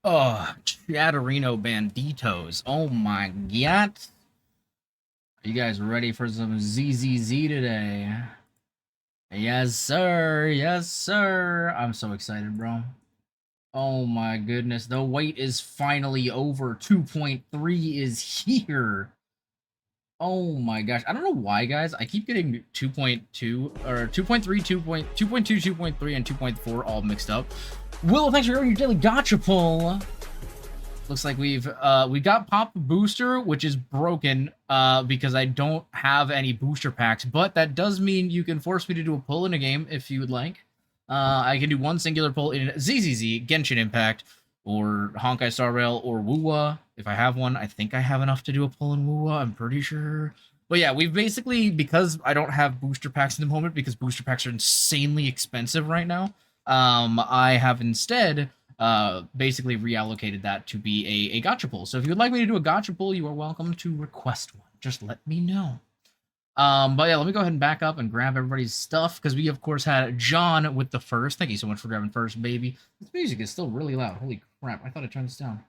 Oh, Chatterino Banditos. Oh my god. Are you guys ready for some ZZZ today? Yes, sir. Yes, sir. I'm so excited, bro. Oh my goodness. The wait is finally over. 2.3 is here. Oh my gosh. I don't know why, guys. I keep getting 2.2 or 2.3, 2.2, 2.3, and 2.4 all mixed up. Will, thanks for your daily gotcha pull. Looks like we got Pop Booster, which is broken because I don't have any booster packs, but that does mean you can force me to do a pull in a game if you would like. I can do one singular pull in ZZZ, Genshin Impact, or Honkai Star Rail, or Wuwa. If I have one, I think I have enough to do a pull in Wuwa, I'm pretty sure. But yeah, we've basically, because I don't have booster packs in the moment, because booster packs are insanely expensive right now, I have instead basically reallocated that to be a gotcha pull. So if you would like me to do a gotcha pull, you are welcome to request one. Just let me know. But yeah, let me go ahead and back up and grab everybody's stuff, because we, of course, had John with the first. Thank you so much for grabbing first, baby. This music is still really loud. Holy crap, I thought I turned this down.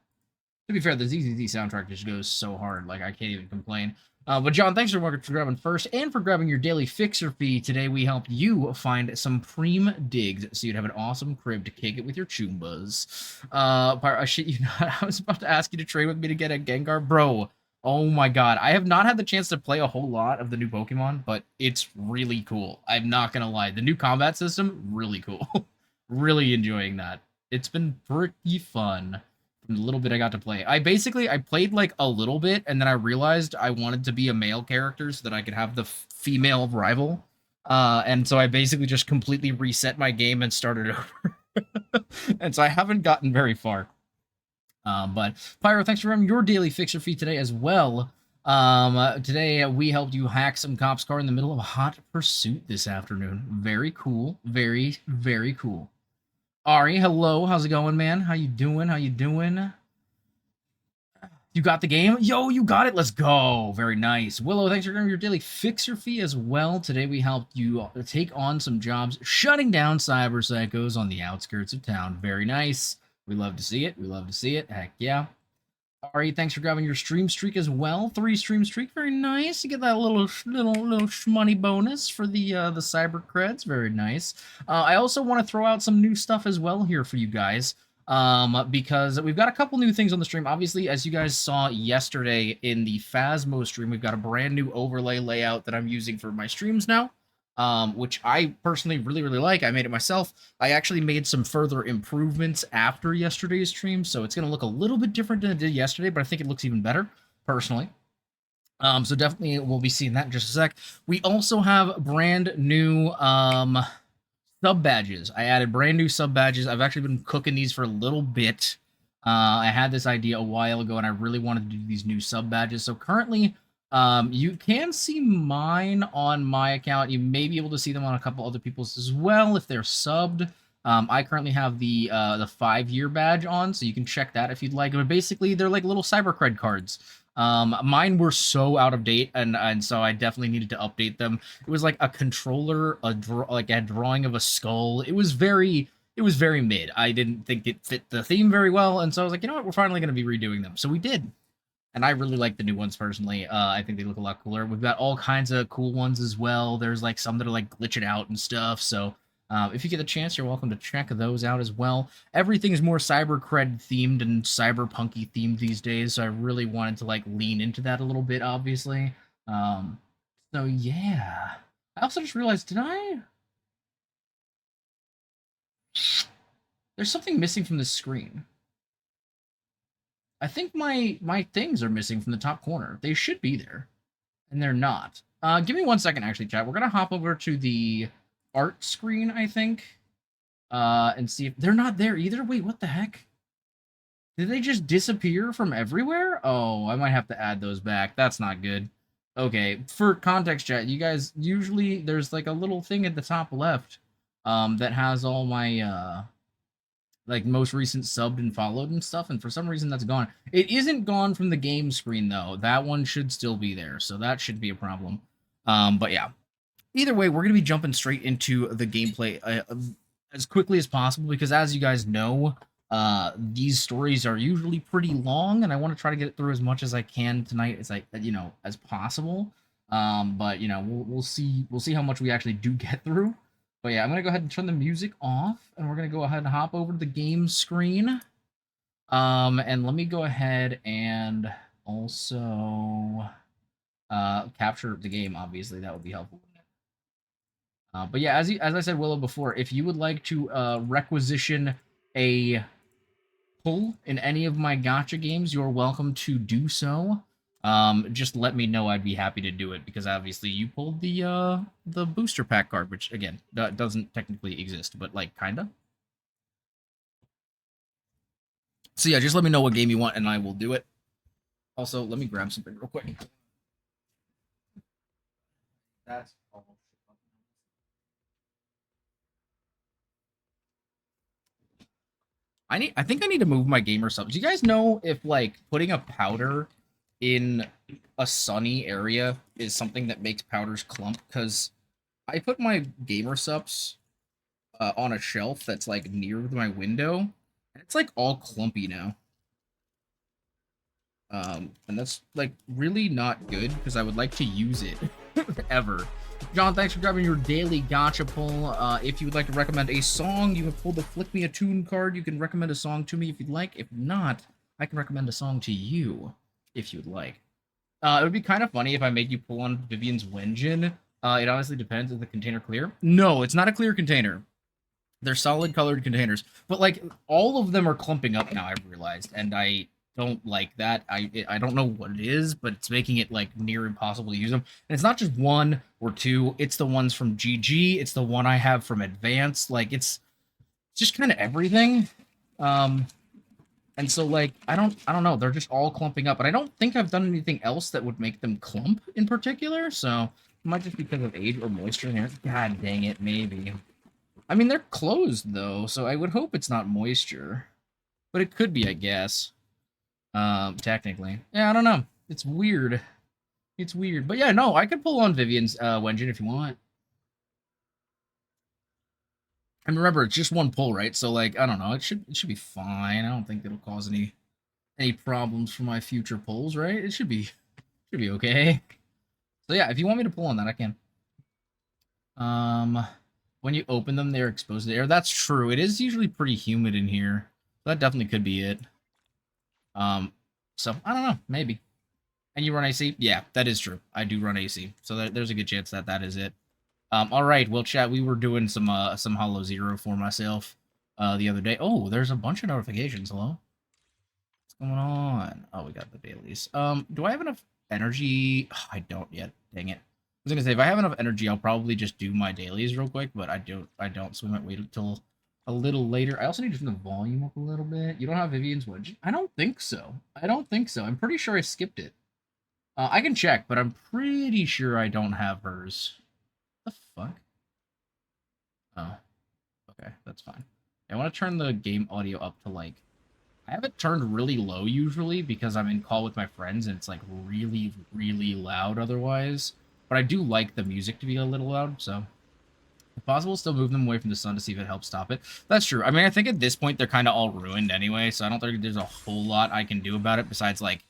To be fair, the ZZZ soundtrack just goes so hard, like, I can't even complain. But John, thanks for grabbing first and for grabbing your daily fixer fee. Today we helped you find some preem digs so you'd have an awesome crib to kick it with your Chumbas. I shit you not, I was about to ask you to trade with me to get a Gengar. Bro, oh my god. I have not had the chance to play a whole lot of the new Pokemon, but it's really cool. I'm not gonna lie. The new combat system, really cool. Really enjoying that. It's been pretty fun. From the little bit I got to play. I played like a little bit, and then I realized I wanted to be a male character so that I could have the female rival. And so I basically just completely reset my game and started over. And so I haven't gotten very far. But Pyro, thanks for running your daily fixer fee today as well. Today we helped you hack some cop's car in the middle of a hot pursuit this afternoon. Very cool. Very, very cool. Ari, hello. How's it going, man? How you doing? How you doing? You got the game? Yo, you got it. Let's go. Very nice. Willow, thanks for giving your daily fixer fee as well. Today we helped you take on some jobs shutting down cyber psychos on the outskirts of town. Very nice. We love to see it. We love to see it. Heck yeah. Ari, thanks for grabbing your stream streak as well. 3 stream streak, very nice. You get that little shmoney bonus for the cyber creds, very nice. I also want to throw out some new stuff as well here for you guys, because we've got a couple new things on the stream. Obviously, as you guys saw yesterday in the Phasmo stream, we've got a brand new overlay layout that I'm using for my streams now. Which I personally really like. I made it myself. I actually made some further improvements after yesterday's stream, so it's going to look a little bit different than it did yesterday, but I think it looks even better, personally. So definitely we'll be seeing that in just a sec. We also have brand new sub badges. I added brand new sub badges. I've actually been cooking these for a little bit. I had this idea a while ago, and I really wanted to do these new sub badges. So currently, you can see mine on my account. You may be able to see them on a couple other people's as well if they're subbed. I currently have the 5-year badge on, so you can check that if you'd like. But basically, they're like little cyber cred cards. Mine were so out of date, and so I definitely needed to update them. It was like a controller, like a drawing of a skull. It was very mid. I didn't think it fit the theme very well, and so I was like, you know what, we're finally going to be redoing them. So we did. And I really like the new ones personally. I think they look a lot cooler. We've got all kinds of cool ones as well. There's like some that are like glitching out and stuff. So if you get a chance, you're welcome to check those out as well. Everything is more cyber cred themed and cyberpunky themed these days. So I really wanted to like lean into that a little bit, obviously. So yeah. I also just realized, there's something missing from the screen. I think my things are missing from the top corner. They should be there, and they're not. Give me 1 second, actually, chat. We're gonna hop over to the art screen, I think, and see if they're not there either. Wait, what the heck? Did they just disappear from everywhere? Oh, I might have to add those back. That's not good. Okay, for context, chat, you guys, usually there's like a little thing at the top left that has all my like most recent subbed and followed and stuff, and for some reason that's gone. It isn't gone from the game screen though. That one should still be there, so that should be a problem. But yeah, either way, we're gonna be jumping straight into the gameplay as quickly as possible, because as you guys know, These stories are usually pretty long, and I want to try to get through as much as I can tonight, as as possible. But we'll see how much we actually do get through. But yeah, I'm gonna go ahead and turn the music off, and we're gonna go ahead and hop over to the game screen. And let me go ahead and also capture the game. Obviously, that would be helpful. But yeah, as I said, Willow, before, if you would like to requisition a pull in any of my gacha games, you're welcome to do so. Just let me know. I'd be happy to do it, because obviously you pulled the booster pack card, which again doesn't technically exist, but like kinda. So yeah, just let me know what game you want, and I will do it. Also, let me grab something real quick. That's all. I think I need to move my gamer subs. Do you guys know if like putting a powder in a sunny area is something that makes powders clump? Because I put my gamer subs on a shelf that's like near my window, and it's like all clumpy now. And that's like really not good, because I would like to use it ever. John, thanks for grabbing your daily gacha pull. If you would like to recommend a song, you have pulled the Flick Me a Tune card. You can recommend a song to me if you'd like. If not, I can recommend a song to you if you'd like. It would be kind of funny if I made you pull on Vivian's Wenjin. It honestly depends. Is the container clear? No, it's not a clear container. They're solid colored containers, but like all of them are clumping up now, I've realized, and I don't like that. I don't know what it is, but it's making it like near impossible to use them. And it's not just one or two; it's the ones from GG. It's the one I have from Advanced. Like it's just kind of everything. Um, and so like I don't know. They're just all clumping up, and I don't think I've done anything else that would make them clump in particular. So it might just be because of age or moisture in here. God dang it, maybe. I mean, they're closed though, so I would hope it's not moisture, but it could be, I guess. Technically, yeah, I don't know. It's weird. It's weird, but yeah, no, I could pull on Vivian's Wenjin if you want. And remember, it's just one pull, right? So like, I don't know. It should be fine. I don't think it'll cause any problems for my future pulls, right? It should be okay. So yeah, if you want me to pull on that, I can. When you open them, they're exposed to air. That's true. It is usually pretty humid in here. That definitely could be it. So I don't know, maybe. And you run AC? Yeah, that is true. I do run AC, so there's a good chance that that is it. All right, well, chat. We were doing some Hollow Zero for myself the other day. Oh, there's a bunch of notifications. Hello, what's going on? Oh, we got the dailies. Do I have enough energy? Oh, I don't yet. Dang it. I was gonna say, if I have enough energy, I'll probably just do my dailies real quick, but I don't. So we might wait until a little later. I also need to turn the volume up a little bit. You don't have Vivian's Wedge? I don't think so. I don't think so. I'm pretty sure I skipped it. I can check, but I'm pretty sure I don't have hers. The fuck? Oh, okay, that's fine. I want to turn the game audio up to like. I have it turned really low usually because I'm in call with my friends and it's like really, really loud otherwise. But I do like the music to be a little loud, so if possible, still move them away from the sun to see if it helps stop it. That's true. I mean, I think at this point they're kind of all ruined anyway, so I don't think there's a whole lot I can do about it besides like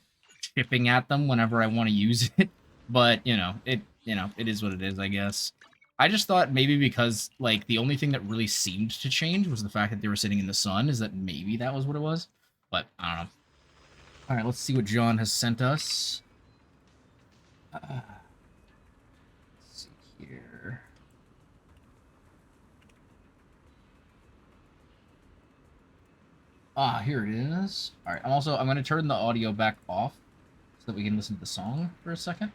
chipping at them whenever I want to use it. But it is what it is, I guess. I just thought maybe because like the only thing that really seemed to change was the fact that they were sitting in the sun, is that maybe that was what it was. But I don't know. All right, let's see what John has sent us. Let's see here. Ah, here it is. All right, I'm going to turn the audio back off so that we can listen to the song for a second.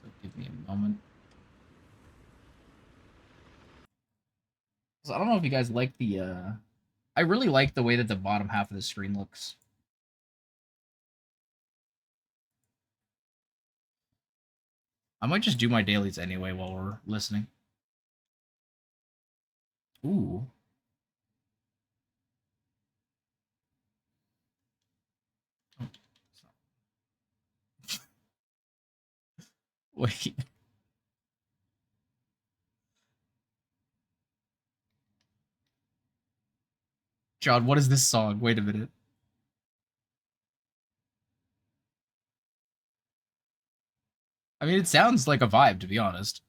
So give me a moment. So I don't know if you guys like the I really like the way that the bottom half of the screen looks. I might just do my dailies anyway while we're listening. Ooh. Wait. John, what is this song? Wait a minute. I mean, it sounds like a vibe, to be honest.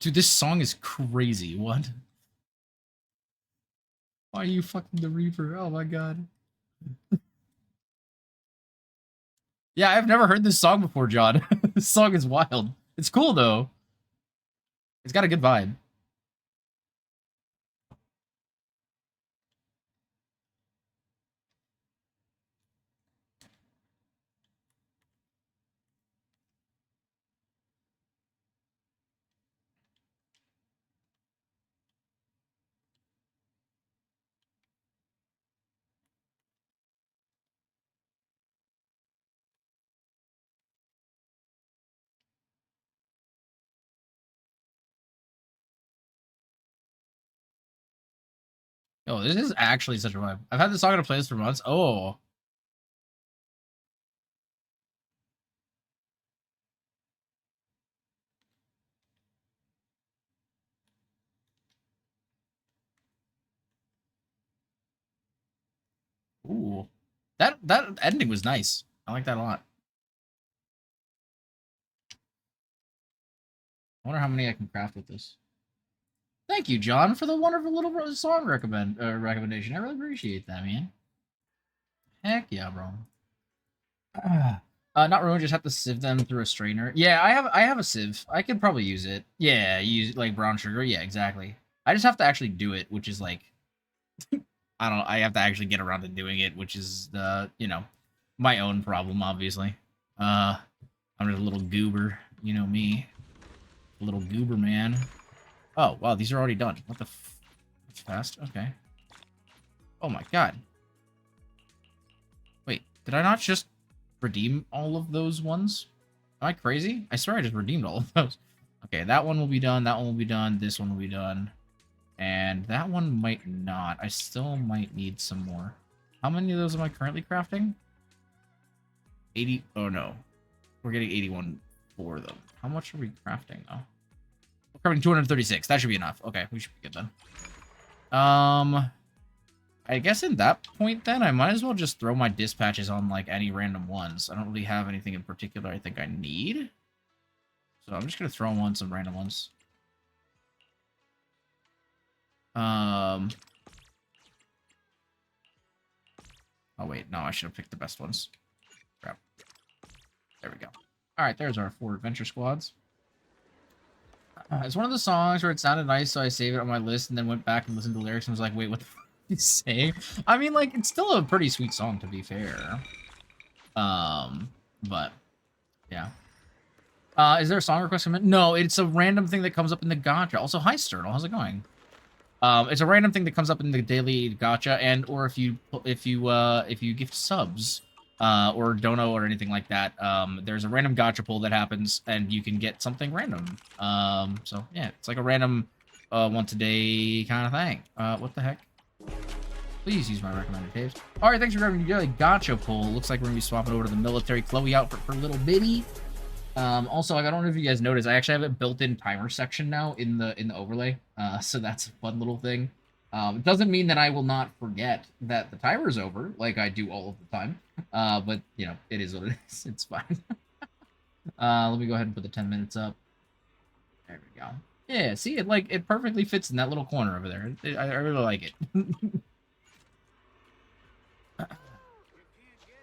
Dude, this song is crazy. What? Why are you fucking the Reaper? Oh my god. Yeah, I've never heard this song before, John. This song is wild. It's cool, though. It's got a good vibe. Oh, this is actually such a vibe. I've had this song in a playlist for months. Oh. Ooh. That ending was nice. I like that a lot. I wonder how many I can craft with this. Thank you, John, for the wonderful little song recommendation. I really appreciate that, man. Heck yeah, bro. Not ruined. Just have to sieve them through a strainer. Yeah, I have a sieve. I could probably use it. Yeah, use like brown sugar. Yeah, exactly. I just have to actually do it, which is like, I don't. I have to actually get around to doing it, which is my own problem, obviously. I'm just a little goober. You know me, a little goober man. Oh wow, these are already done. What the? That's fast. Okay. Oh my god. Wait, did I not just redeem all of those ones? Am I crazy? I swear I just redeemed all of those. Okay, that one will be done. That one will be done. This one will be done. And that one might not. I still might need some more. How many of those am I currently crafting? 80. Oh, no. We're getting 81 for them. How much are we crafting, though? We're crafting 236. That should be enough. Okay, we should be good then. I guess in that point, then, I might as well just throw my dispatches on, like, any random ones. I don't really have anything in particular I think I need. So I'm just going to throw them on some random ones. Oh, wait. No, I should have picked the best ones. Crap. There we go. All right, there's our 4 adventure squads. It's one of the songs where it sounded nice, so I saved it on my list and then went back and listened to the lyrics and was like, wait, what the fuck is he saying? I mean, like, it's still a pretty sweet song, to be fair. But, yeah. Is there a song request? No, it's a random thing that comes up in the gacha. Also, hi, Sternal. How's it going? It's a random thing that comes up in the daily gacha, and or if you gift subs, or dono or anything like that, there's a random gacha pull that happens, and you can get something random. So yeah, it's like a random, once a day kind of thing. What the heck? Please use my recommended tapes. All right, thanks for grabbing your daily gacha pull. Looks like we're gonna be swapping over to the military Chloe outfit for a little bitty. Also, like, I don't know if you guys noticed, I actually have a built-in timer section now in the overlay. So that's a fun little thing. It doesn't mean that I will not forget that the timer's over, like I do all of the time. But, you know, it is what it is. It's fine. Let me go ahead and put the 10 minutes up. There we go. Yeah, see, it perfectly fits in that little corner over there. I really like it.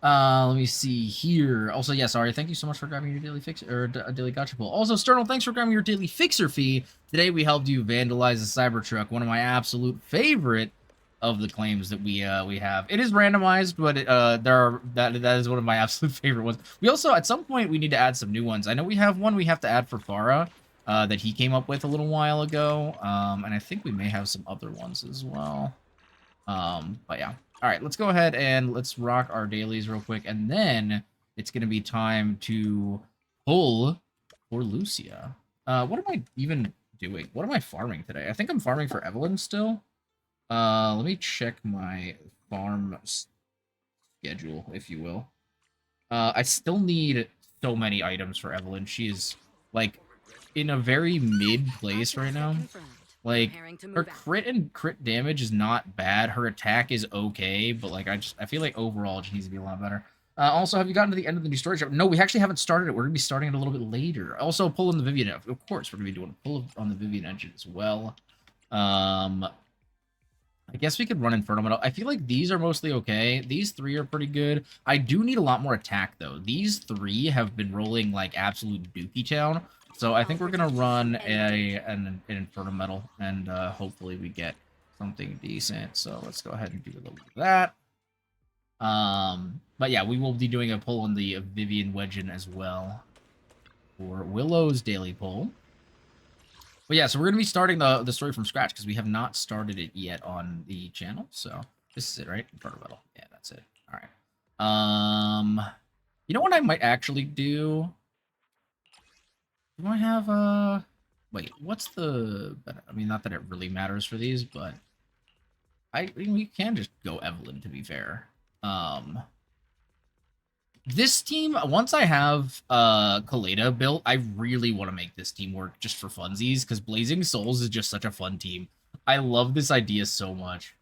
Let me see here. Also, yeah, sorry. Thank you so much for grabbing your daily fix or daily gacha pull. Also, Sternal, thanks for grabbing your daily fixer fee. Today we helped you vandalize the Cybertruck, one of my absolute favorite of the claims that we have. It is randomized, but that is one of my absolute favorite ones. We also, at some point, we need to add some new ones. I know we have one we have to add for Farah that he came up with a little while ago, and I think we may have some other ones as well. But yeah. All right, let's go ahead and let's rock our dailies real quick, and then it's going to be time to pull or Lucia. What am I even doing? What am I farming today? I think I'm farming for Evelyn still. Let me check my farm schedule, if you will. I still need so many items for Evelyn. She's, like, in a very mid place right now. Like, her crit and crit damage is not bad. Her attack is okay, but, like, I feel like overall it just needs to be a lot better. Also, have you gotten to the end of the new story shop? No, we actually haven't started it. We're going to be starting it a little bit later. Also, pull in the Vivian. Of course, we're going to be doing a pull on the Vivian engine as well. I guess we could run Inferno Metal. I feel like these are mostly okay. These three are pretty good. I do need a lot more attack, though. These three have been rolling like absolute dookie town. So I think we're going to run an Inferno Metal, and hopefully we get something decent. So let's go ahead and do a little bit of that. But yeah, we will be doing a pull on the Vivian Wedgeon as well for Willow's daily pull. But yeah, so we're going to be starting the story from scratch because we have not started it yet on the channel. So this is it, right? Inferno Metal. Yeah, that's it. All right. You know what I might actually do? Do I have wait, what's the... I mean, not that it really matters for these, but I mean, we can just go Evelyn, to be fair. This team, once I have Kaleda built, I really want to make this team work just for funsies, because Blazing Souls is just such a fun team. I love this idea so much.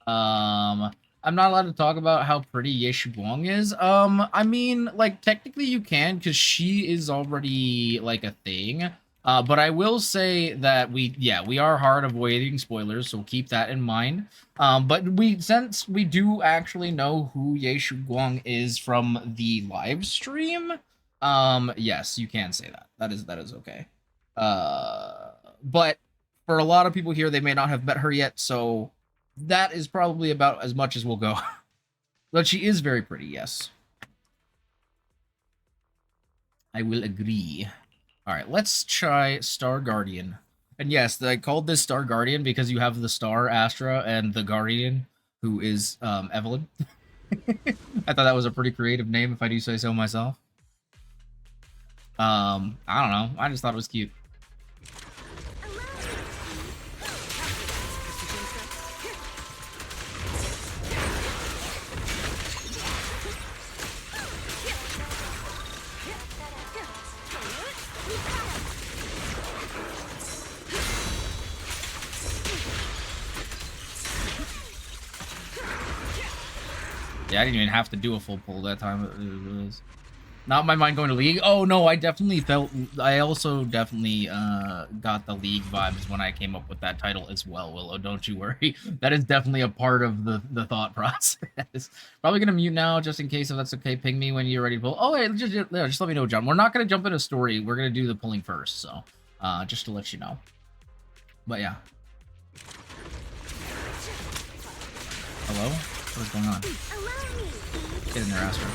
I'm not allowed to talk about how pretty Ye Guang is. I mean, like, technically you can, because she is already, like, a thing. But I will say that we are hard avoiding spoilers, so keep that in mind. But since we do actually know who Ye Guang is from the live stream, yes, you can say that. That is okay. But for a lot of people here, they may not have met her yet, so that is probably about as much as we'll go. But she is very pretty, yes. I will agree. All right, let's try Star Guardian. And yes, I called this Star Guardian because you have the Star Astra and the Guardian, who is Evelyn. I thought that was a pretty creative name, if I do say so myself. I don't know. I just thought it was cute. Yeah, I didn't even have to do a full pull that time. It was not my mind going to League. Oh, no, I definitely felt... I also definitely got the League vibes when I came up with that title as well, Willow. Don't you worry. That is definitely a part of the thought process. Probably going to mute now, just in case if that's okay. Ping me when you're ready to pull. Oh, wait, just let me know, John. We're not going to jump into story. We're going to do the pulling first, so just to let you know. But, yeah. Hello? What is going on? Get in there, Astra.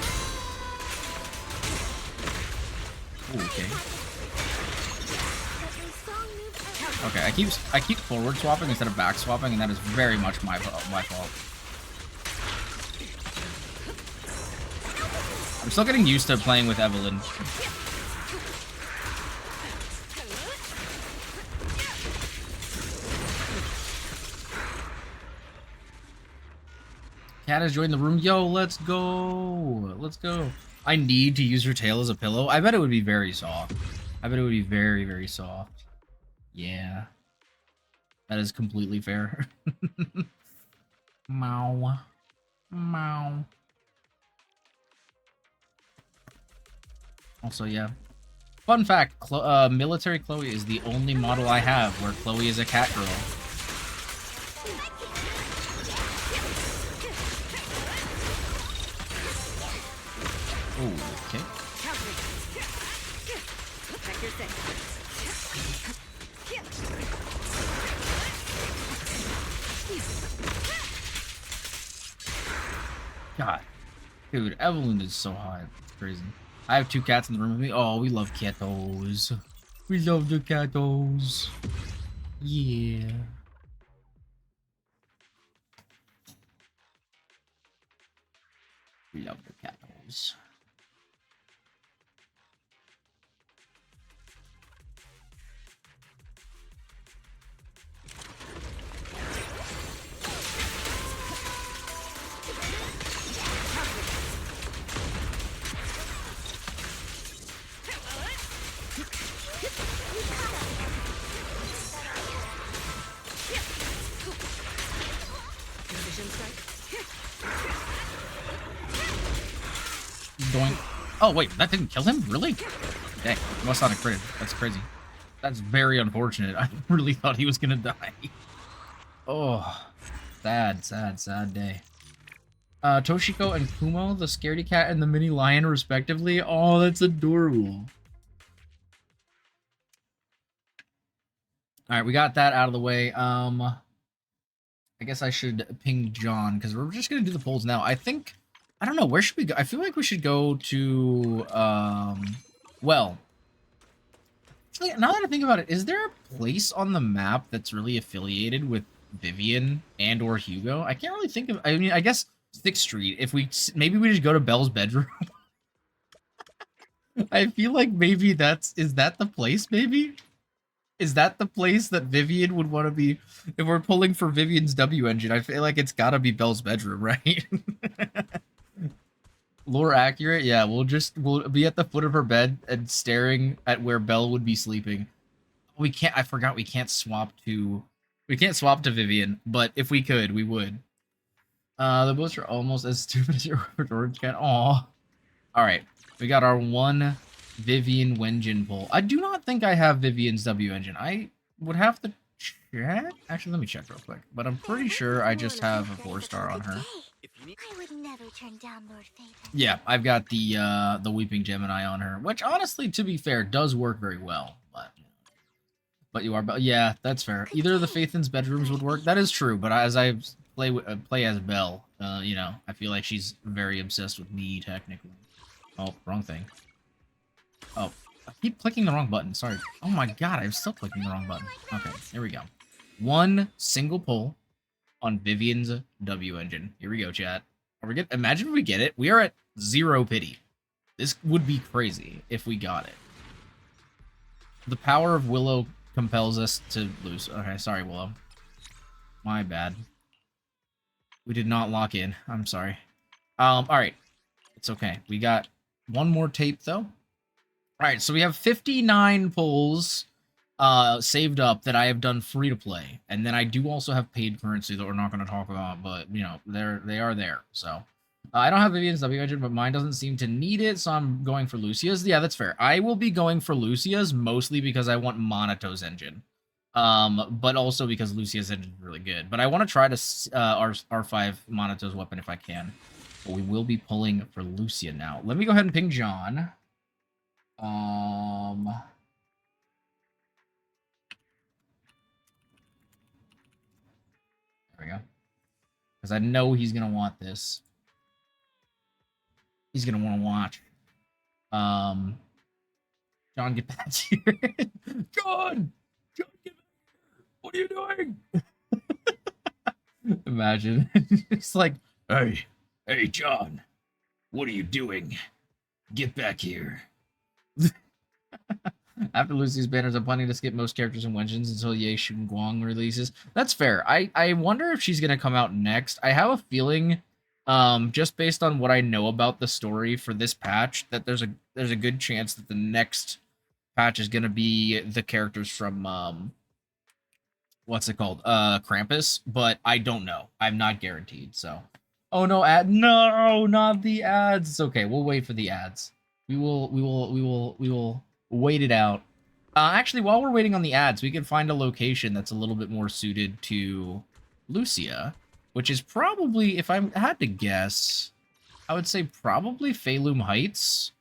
Ooh, okay. Okay, I keep forward swapping instead of back swapping, and that is very much my fault. I'm still getting used to playing with Evelyn. Cat has joined the room. Yo, let's go. Let's go. I need to use her tail as a pillow. I bet it would be very soft. I bet it would be very, very soft. Yeah. That is completely fair. Meow. Meow. Also, yeah. Fun fact, Military Chloe is the only model I have where Chloe is a cat girl. Oh, okay. God. Dude, Evelyn is so hot. It's crazy. I have two cats in the room with me. Oh, we love catos. We love the catos. Yeah. We love the catos. going... Oh, wait, that didn't kill him? Really? Dang, must not have critted. That's crazy. That's very unfortunate. I really thought he was gonna die. Oh, sad, sad, sad day. Toshiko and Kumo, the scaredy cat and the mini lion, respectively. Oh, that's adorable. All right, we got that out of the way. I guess I should ping John because we're just gonna do the polls now. I think, I don't know, where should we go? I feel like we should go to, well, actually, now that I think about it, is there a place on the map that's really affiliated with Vivian and or Hugo? I can't really think of, I mean, I guess 6th Street. If we, maybe we just go to Belle's bedroom. I feel like maybe is that the place, maybe? Is that the place that Vivian would want to be? If we're pulling for Vivian's W engine, I feel like it's gotta be Belle's bedroom, right? Lore accurate? Yeah, we'll be at the foot of her bed and staring at where Belle would be sleeping. We can't, I forgot we can't swap to Vivian, but if we could, we would. The boats are almost as stupid as your orange cat. Aw. Alright, we got our one Vivian Wenjin pull. I do not think I have Vivian's W engine. I would have to check. Actually, let me check real quick. But I'm pretty sure I just have a 4-star on her. I would never turn down Lord Phaethon. Yeah, I've got the Weeping Gemini on her, which honestly, to be fair, does work very well. But you are, yeah, that's fair. Either of the Phaethon's bedrooms would work. That is true. But as I play as Belle, you know, I feel like she's very obsessed with me technically. Oh, wrong thing. Oh, I keep clicking the wrong button. Sorry. Oh my god, I'm still clicking the wrong button. Okay, here we go. One single pull on Vivian's W engine. Here we go, chat. Are we imagine if we get it. We are at 0 pity. This would be crazy if we got it. The power of Willow compels us to lose. Okay, sorry, Willow. My bad. We did not lock in. I'm sorry. Alright. It's okay. We got one more tape, though. Alright, so we have 59 pulls saved up that I have done free to play. And then I do also have paid currency that we're not going to talk about, but, you know, they are there. So, I don't have Vivian's W engine, but mine doesn't seem to need it, so I'm going for Lucia's. Yeah, that's fair. I will be going for Lucia's mostly because I want Monato's engine. But also because Lucia's engine is really good. But I want to try to R5 Monato's weapon if I can. But we will be pulling for Lucia now. Let me go ahead and ping John. There we go. Because I know he's going to want this. He's going to want to watch. John, get back here. John! John, get back here! What are you doing? Imagine. It's like, hey, John. What are you doing? Get back here. After Lucy's banners, I'm planning to skip most characters and Wenjins until Ye Shun Guang releases. That's fair. I wonder if she's gonna come out next. I have a feeling, just based on what I know about the story for this patch, that there's a good chance that the next patch is gonna be the characters from what's it called? Krampus, but I don't know. I'm not guaranteed, so. Oh no, no, not the ads. It's okay. We'll wait for the ads. We will wait it out. Actually, while we're waiting on the ads, we can find a location that's a little bit more suited to Lucia, which is probably, if I had to guess, I would say probably Pheloom Heights.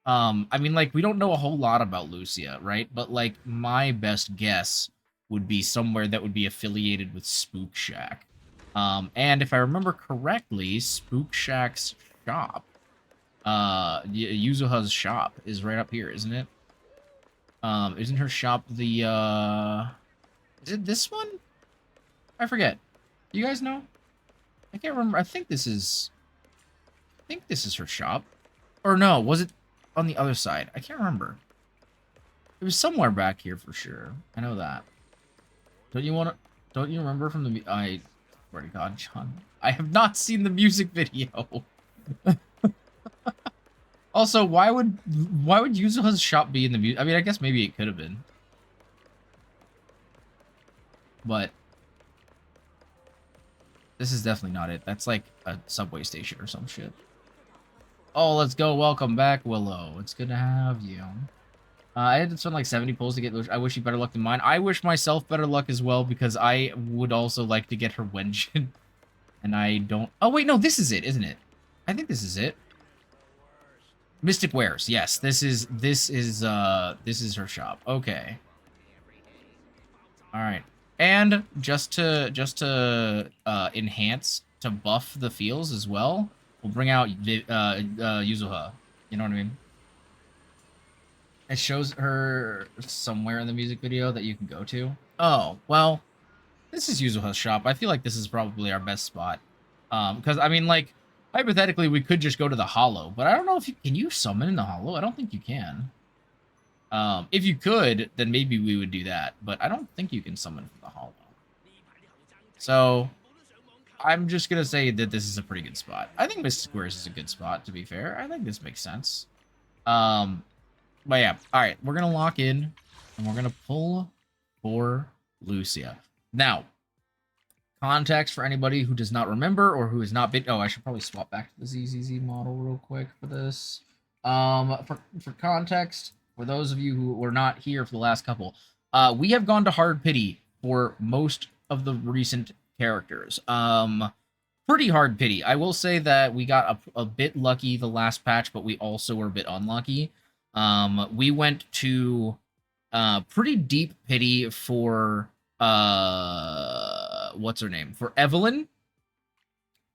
I mean, like, we don't know a whole lot about Lucia, right? But, like, my best guess would be somewhere that would be affiliated with Spook Shack. And if I remember correctly, Spook Shack's shop, Yuzuha's shop is right up here, isn't it? Isn't her shop the, is it this one? I forget. Do you guys know? I can't remember. I think this is her shop. Or no, was it on the other side? I can't remember. It was somewhere back here for sure. I know that. Don't you remember from the, I swear to God, John. I have not seen the music video. Also, why would Yuzuha's shop be in the music? I mean, I guess maybe it could have been. But this is definitely not it. That's like a subway station or some shit. Oh, let's go. Welcome back, Willow. It's good to have you. I had to spend like 70 pulls to get. I wish you better luck than mine. I wish myself better luck as well because I would also like to get her Wenjin. And I don't. Oh wait, no, this is it, isn't it? I think this is it. Mystic Wares. Yes, this is her shop. Okay. All right. And just to enhance, to buff the feels as well, we'll bring out Yuzuha. You know what I mean? It shows her somewhere in the music video that you can go to. Oh, well, this is Yuzuha's shop. I feel like this is probably our best spot. Because, I mean, like, hypothetically, we could just go to the Hollow, but I don't know if you... Can you summon in the Hollow? I don't think you can. If you could, then maybe we would do that, but I don't think you can summon from the Hollow. So, I'm just gonna say that this is a pretty good spot. I think Mystic Squares is a good spot, to be fair. I think this makes sense. But yeah, alright, we're gonna lock in, and we're gonna pull for Lucia. Now, context for anybody who does not remember, or who has not been... Oh, I should probably swap back to the ZZZ model real quick for this. For context, for those of you who were not here for the last couple, we have gone to hard pity for most of the recent characters. Pretty hard pity. I will say that we got a bit lucky the last patch, but we also were a bit unlucky. We went to pretty deep pity for what's her name? For Evelyn.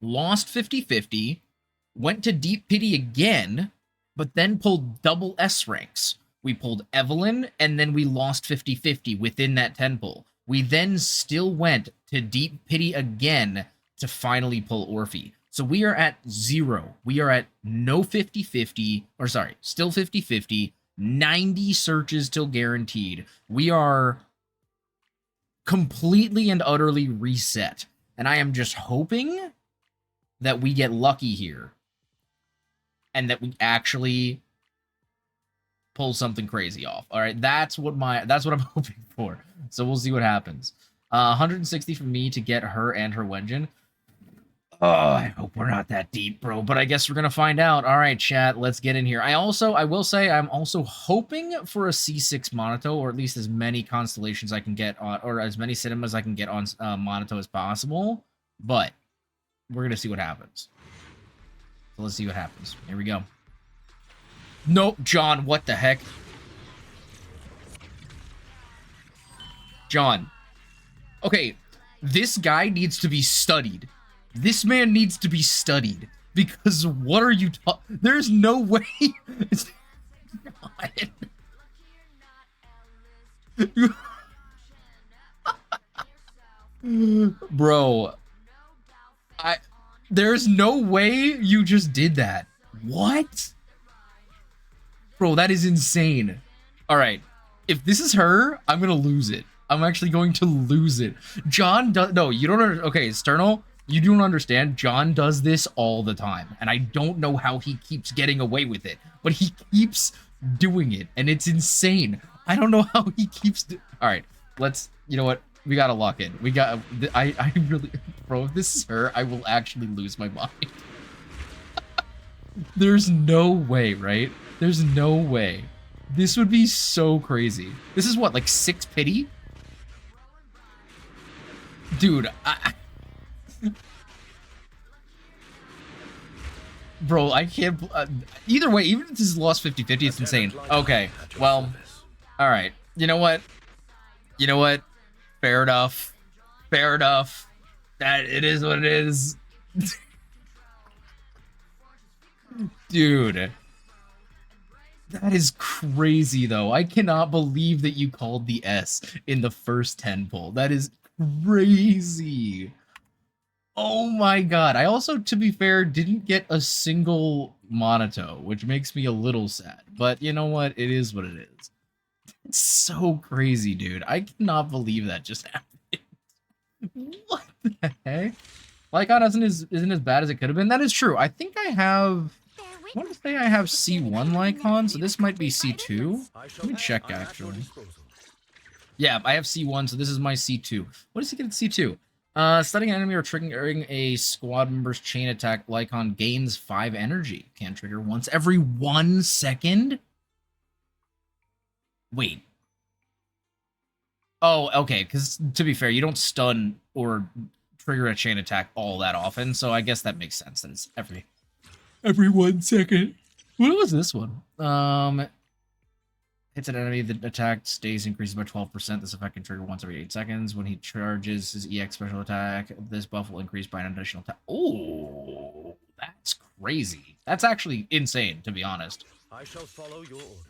Lost 50-50, went to deep pity again, but then pulled double S ranks. We pulled Evelyn, and then we lost 50-50 within that 10 pull. We then still went to deep pity again to finally pull Orphe. So we are at 0. We are at no 50-50, or sorry, still 50-50, 90 searches till guaranteed. We are completely and utterly reset. And I am just hoping that we get lucky here. And that we actually pull something crazy off. All right, that's what I'm hoping for. So we'll see what happens. 160 for me to get her and her Wenjin. Oh, I hope we're not that deep, bro. But I guess we're gonna find out. All right, chat, let's get in here. I will say, I'm also hoping for a C6 Monato, or at least as many constellations I can get on, or as many cinemas I can get on Monato as possible. But we're gonna see what happens. So let's see what happens. Here we go. Nope, John, what the heck? John. Okay, this guy needs to be studied. This man needs to be studied. Because what are you talking? There's no way. Bro. There's no way you just did that. What? Bro, that is insane. Alright. If this is her, I'm gonna lose it. I'm actually going to lose it. John does... No, you don't... Okay, Sternal, you don't understand. John does this all the time. And I don't know how he keeps getting away with it. But he keeps doing it. And it's insane. I don't know how he keeps... Alright, let's... You know what? We gotta lock in. We got... I really... Bro, if this is her, I will actually lose my mind. There's no way, right? There's no way. This would be so crazy. This is what, like 6 pity? Dude, bro, I can't... either way, even if this is lost 50-50, it's insane. Okay, well, alright. You know what? You know what? Fair enough. Fair enough. That it is what it is. Dude. That is crazy, though. I cannot believe that you called the S in the first 10 pull. That is crazy. Oh my god. I also, to be fair, didn't get a single Monato, which makes me a little sad. But you know what? It is what it is. It's so crazy, dude. I cannot believe that just happened. What the heck? Lycon isn't as bad as it could have been. That is true. I think I have... I want to say I have C1 Lycon, so this might be C2. Let me check, actually. Yeah, I have C1, so this is my C2. What does he get at C2? Stunning an enemy or triggering a squad member's chain attack Lycon gains 5 energy. Can trigger once every 1 second? Wait. Oh, okay, because to be fair, you don't stun or trigger a chain attack all that often, so I guess that makes sense. That it's every 1 second. What was this one? Hits an enemy that attack stays increases by 12%. This effect can trigger once every 8 seconds. When he charges his EX special attack, this buff will increase by an additional attack. Oh, that's crazy. That's actually insane, to be honest. I shall follow your orders.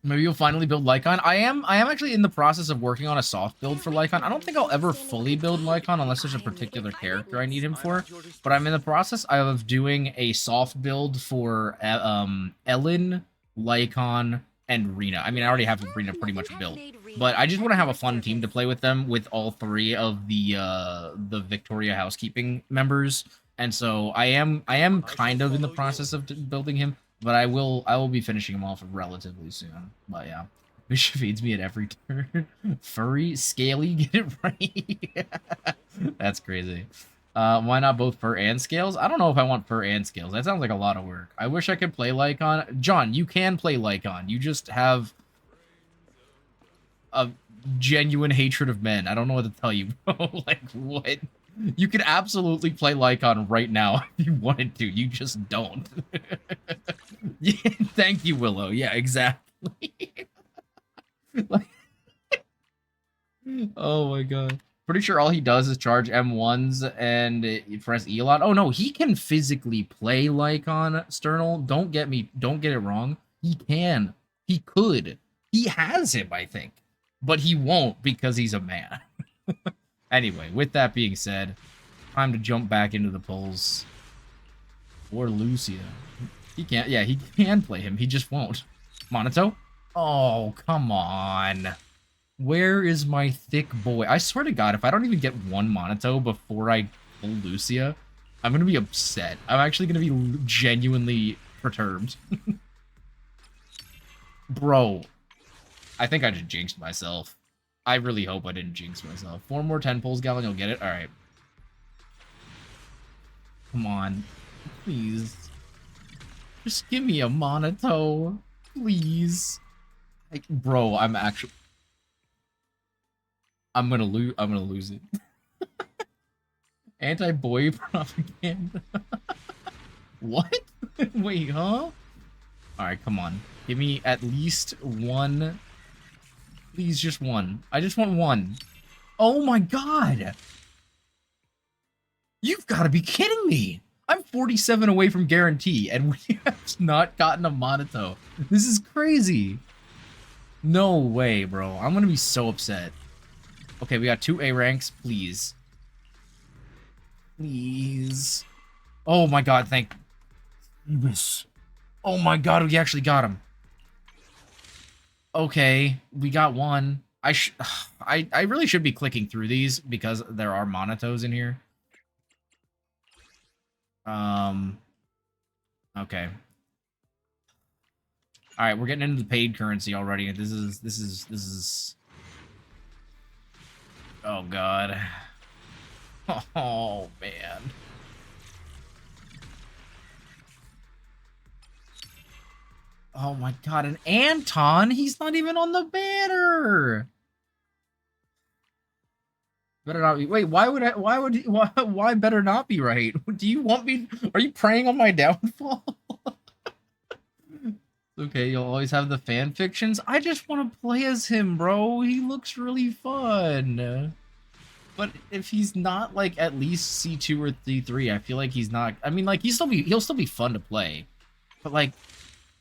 Maybe you'll finally build Lycon. I am actually in the process of working on a soft build for Lycon. I don't think I'll ever fully build Lycon unless there's a particular character I need him for. But I'm in the process of doing a soft build for Ellen, Lycon, and Rena. I mean, I already have Rena pretty much built, but I just want to have a fun team to play with them with all 3 of the Victoria housekeeping members. And so I am kind of in the process of building him, but I will be finishing him off relatively soon. But yeah, Bishop feeds me at every turn. Furry, scaly, get it right. That's crazy. Why not both fur and scales? I don't know if I want fur and scales. That sounds like a lot of work. I wish I could play Lycon. John, you can play Lycon. You just have a genuine hatred of men. I don't know what to tell you, bro. Like, what? You could absolutely play Lycon right now if you wanted to. You just don't. Yeah, thank you, Willow. Yeah, exactly. Like, oh my god. Pretty sure all he does is charge M1s and press E a lot. Oh no, he can physically play Lycon, Sternal. Don't get it wrong. He can. He could. He has him, I think. But he won't because he's a man. Anyway, with that being said, time to jump back into the polls. Or Lucia. He can't, yeah, he can play him. He just won't. Monato? Oh, come on. Where is my thick boy? I swear to God, if I don't even get 1 Monato before I pull Lucia, I'm going to be upset. I'm actually going to be genuinely perturbed. Bro, I think I just jinxed myself. I really hope I didn't jinx myself. 4 more 10 pulls, Gallon, you'll get it? Alright. Come on. Please. Just give me a Monato. Please. Like, bro, I'm gonna lose it. Anti-boy propaganda. What? Wait, huh? Alright, come on. Give me at least 1. Please, just 1. I just want 1. Oh my god! You've got to be kidding me! I'm 47 away from guarantee, and we have not gotten a Monato. This is crazy. No way, bro. I'm gonna be so upset. Okay, we got 2 A ranks. Please. Please. Oh my god, thank... Oh my god, we actually got him. Okay, we got 1. I really should be clicking through these because there are Monatos in here. Okay. Alright, we're getting into the paid currency already. This is... Oh, God. Oh, man. Oh, my God. And Anton, he's not even on the banner. Better not be. Wait, why better not be right? Do you want me? Are you preying on my downfall? Okay, you'll always have the fan fictions. I just want to play as him, bro. He looks really fun. But if he's not like at least C2 or C3, I feel like he's not. I mean, like he'll still be fun to play. But like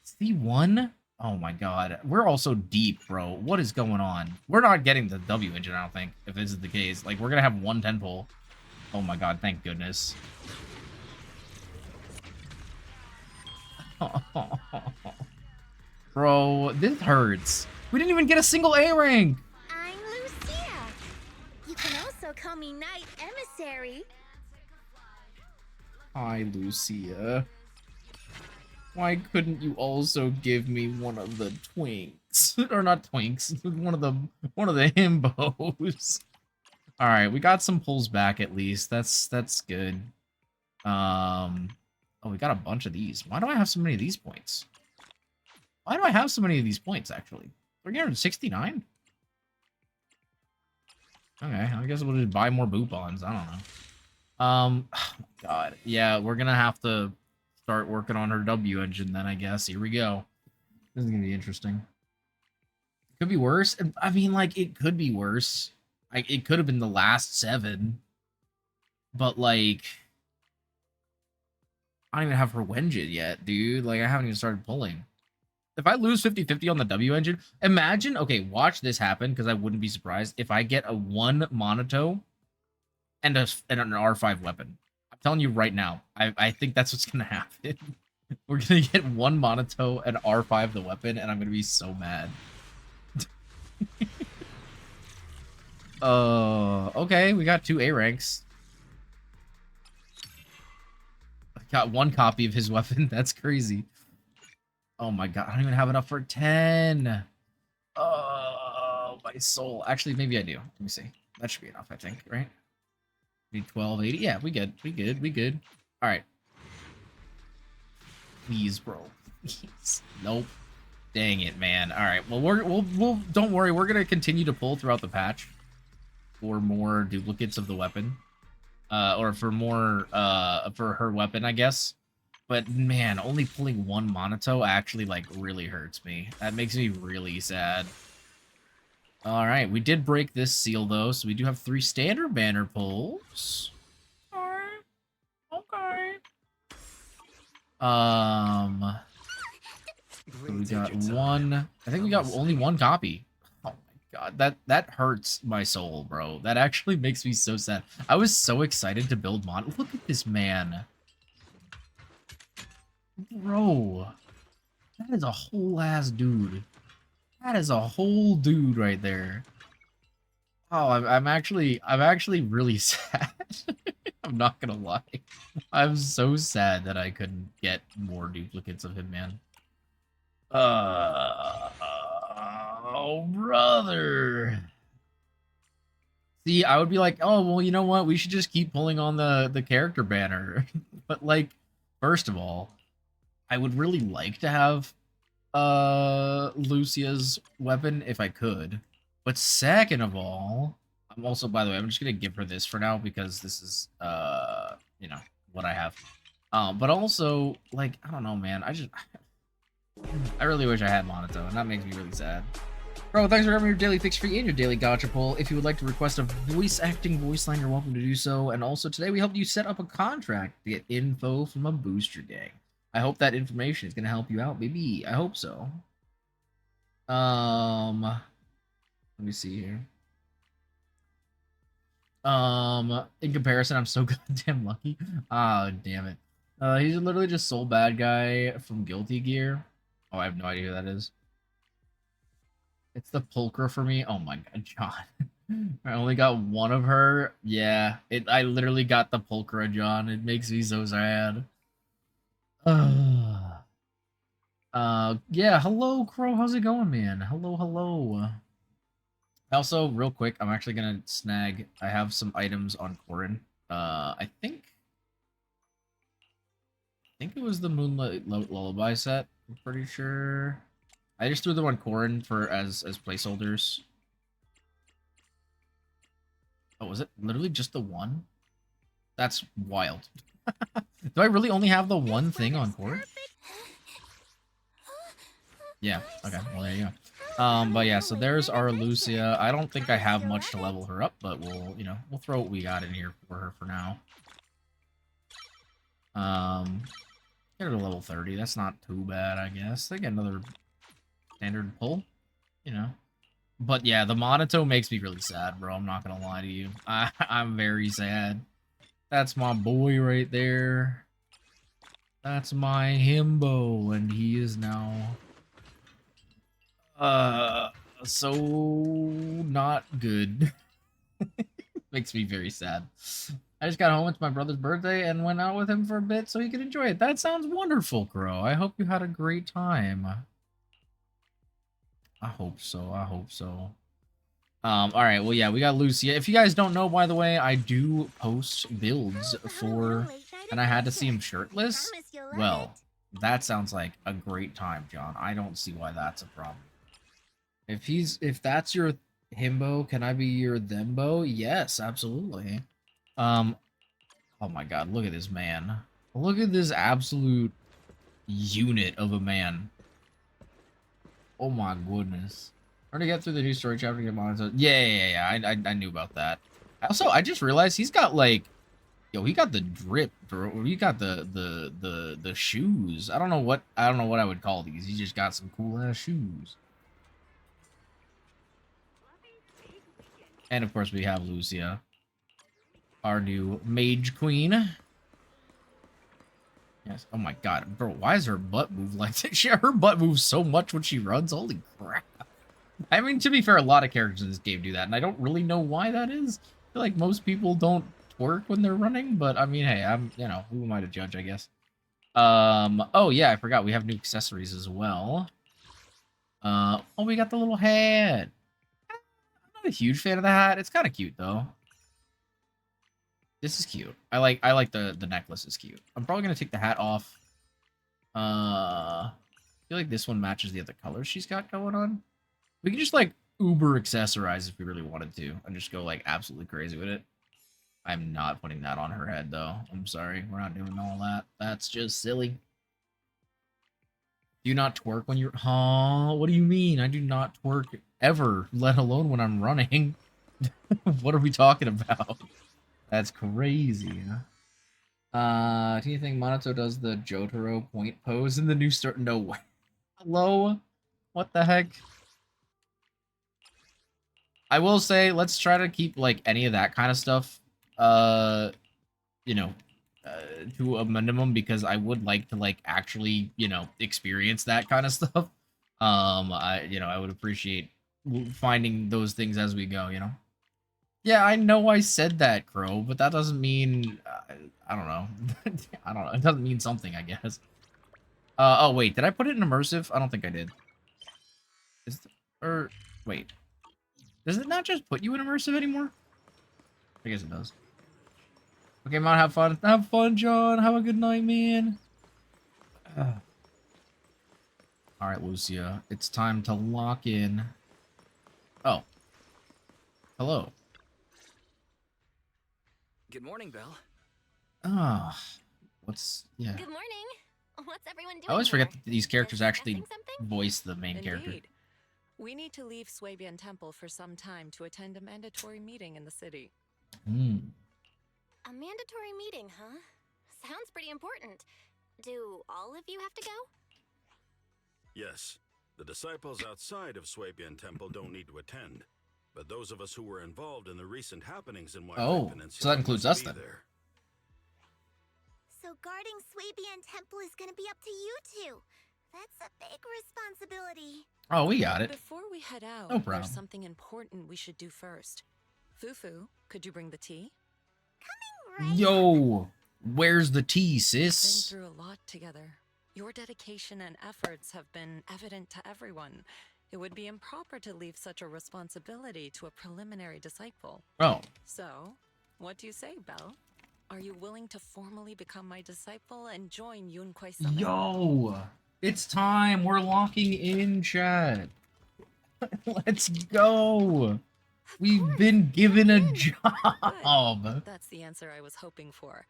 C1? Oh my god. We're also deep, bro. What is going on? We're not getting the W engine, I don't think, if this is the case. Like, we're gonna have 1 10 pull. Oh my god, thank goodness. Bro, this hurts. We didn't even get a single A rank. I'm Lucia. You can also call me Knight Emissary. Hi, Lucia. Why couldn't you also give me one of the twinks? Or not twinks, one of the himbos. All right, we got some pulls back at least. That's good. Oh, we got a bunch of these. Why do I have so many of these points? Why do I have so many of these points, actually? 369? Okay, I guess we'll just buy more boopons. I don't know. Oh my God. Yeah, we're gonna have to start working on her W engine then, I guess. Here we go. This is gonna be interesting. Could be worse. I mean, like, it could be worse. Like, it could have been the last 7. But, like, I don't even have her engine yet, dude. Like, I haven't even started pulling. If I lose 50-50 on the W engine, imagine, okay, watch this happen, because I wouldn't be surprised if I get a 1 Monoto and an R5 weapon. I'm telling you right now, I think that's what's going to happen. We're going to get 1 Monoto and R5 the weapon, and I'm going to be so mad. Okay, we got 2 A ranks. I got 1 copy of his weapon. That's crazy. Oh my God, I don't even have enough for 10. Oh, my soul. Actually, maybe I do. Let me see. That should be enough, I think, right? Need 1280. Yeah, we good. We good. We good. All right. Please, bro. Please. Nope. Dang it, man. All right. Well, we'll don't worry. We're gonna continue to pull throughout the patch for more duplicates of the weapon, or for more for her weapon, I guess. But man, only pulling 1 Monoto actually like really hurts me. That makes me really sad. All right, we did break this seal though, so we do have 3 standard banner pulls. All right. Okay. So we got 1. I think we got only 1 copy. Oh my God, that hurts my soul, bro. That actually makes me so sad. I was so excited to build Mon. Look at this man. Bro, that is a whole ass dude. That is a whole dude right there. Oh, I'm actually really sad. I'm not gonna lie. I'm so sad that I couldn't get more duplicates of him, man. Oh, brother. See, I would be like, oh, well, you know what? We should just keep pulling on the character banner. But like, first of all, I would really like to have Lucia's weapon if I could. But second of all, I'm also, by the way, I'm just gonna give her this for now because this is you know, what I have. But also, like, I don't know, man. I really wish I had Monoto, and that makes me really sad. Bro, thanks for having your daily fix free and your daily gacha pull. If you would like to request a voice acting voice line, you're welcome to do so. And also today we helped you set up a contract to get info from a booster gang. I hope that information is gonna help you out, baby. I hope so. Let me see here. In comparison, I'm so goddamn lucky. Ah, damn it. He's literally just Soul Bad Guy from Guilty Gear. Oh, I have no idea who that is. It's the Pulchra for me. Oh my God, John. I only got 1 of her. Yeah, I literally got the Pulchra, John. It makes me so sad. Yeah, hello, Crow. How's it going, man? Hello, hello. Also, real quick, I'm actually gonna snag. I have some items on Corin. I think it was the Moonlight Lullaby set. I'm pretty sure. I just threw them on Corin for as placeholders. Oh, was it literally just the 1? That's wild. Do I really only have the 1 thing on Corin? Yeah. Okay. Well, there you go. But yeah, so there's our Lucia. I don't think I have much to level her up, but we'll throw what we got in here for her for now. Get her to level 30. That's not too bad, I guess. I get another standard pull, you know. But yeah, the Monoto makes me really sad, bro. I'm not gonna lie to you. I'm very sad. That's my boy right there. That's my himbo, and he is now so not good. Makes me very sad. I just got home. It's my brother's birthday and went out with him for a bit so he could enjoy it. That sounds wonderful, Crow. I hope you had a great time. I hope so. I hope so. All right, well, yeah, we got Lucia. If you guys don't know, by the way, I do post builds for, and I had to see him shirtless. Promise you'll love Well, it. that sounds like a great time, John. I don't see why that's a problem. If that's your himbo, can I be your thembo? Yes, absolutely. Oh my god, look at this man. Look at this absolute unit of a man. Oh my goodness. Trying to get through the new story chapter to get monetized. Yeah. I knew about that. Also, I just realized he's got like, yo, he got the drip, bro. He got the shoes. I don't know what I would call these. He just got some cool ass shoes. And of course, we have Lucia, our new mage queen. Yes. Oh my god, bro. Why is her butt move like that? Her butt moves so much when she runs. Holy crap. I mean, to be fair, a lot of characters in this game do that, and I don't really know why that is. I feel like most people don't twerk when they're running, but I mean, hey, you know, who am I to judge, I guess. Oh yeah, I forgot we have new accessories as well. Oh, we got the little hat. I'm not a huge fan of the hat. It's kind of cute though. This is cute. I like the necklace is cute. I'm probably gonna take the hat off. I feel like this one matches the other colors she's got going on. We can just like uber accessorize if we really wanted to and just go like absolutely crazy with it. I'm not putting that on her head though. I'm sorry. We're not doing all that. That's just silly. Do you not twerk when you're... Huh? What do you mean? I do not twerk ever, let alone when I'm running. What are we talking about? That's crazy. Do you think Minato does the Jotaro point pose in the new start? No way. Hello? What the heck? I will say, let's try to keep, like, any of that kind of stuff, you know, to a minimum, because I would like to, like, actually, you know, experience that kind of stuff. I would appreciate finding those things as we go, you know? Yeah, I know I said that, Crow, but that doesn't mean, I don't know. I don't know. It doesn't mean something, I guess. Oh, wait, did I put it in immersive? I don't think I did. Wait. Does it not just put you in immersive anymore? I guess it does. Okay, Mount, have fun. Have fun, John. Have a good night, man. Alright, Lucia. It's time to lock in. Oh. Hello. Good morning, Belle. Ah. Yeah. Good morning. What's everyone doing I always forget here? that these characters actually Discussing something? voice the main character. Indeed. We need to leave Swabian Temple for some time to attend a mandatory meeting in the city. Hmm. A mandatory meeting, huh? Sounds pretty important. Do all of you have to go? Yes. The disciples outside of Swabian Temple don't need to attend. But those of us who were involved in the recent happenings in Wi-Fi Peninsula so that includes us must be then. there. So guarding Swabian Temple is gonna be up to you two. That's a big responsibility. Oh, we got it. Before we head out, No problem. there's something important we should do first. Fufu, could you bring the tea? Coming right. Yo, where's the tea, Been sis? through a lot together. Your dedication and efforts have been evident to everyone. It would be improper to leave such a responsibility to a preliminary disciple. Oh, So, what do you say, Belle? Are you willing to formally become my disciple and join Yunquai Summit? yo, it's time. We're locking in, chat. Let's go. We've been given a job. That's the answer I was hoping for.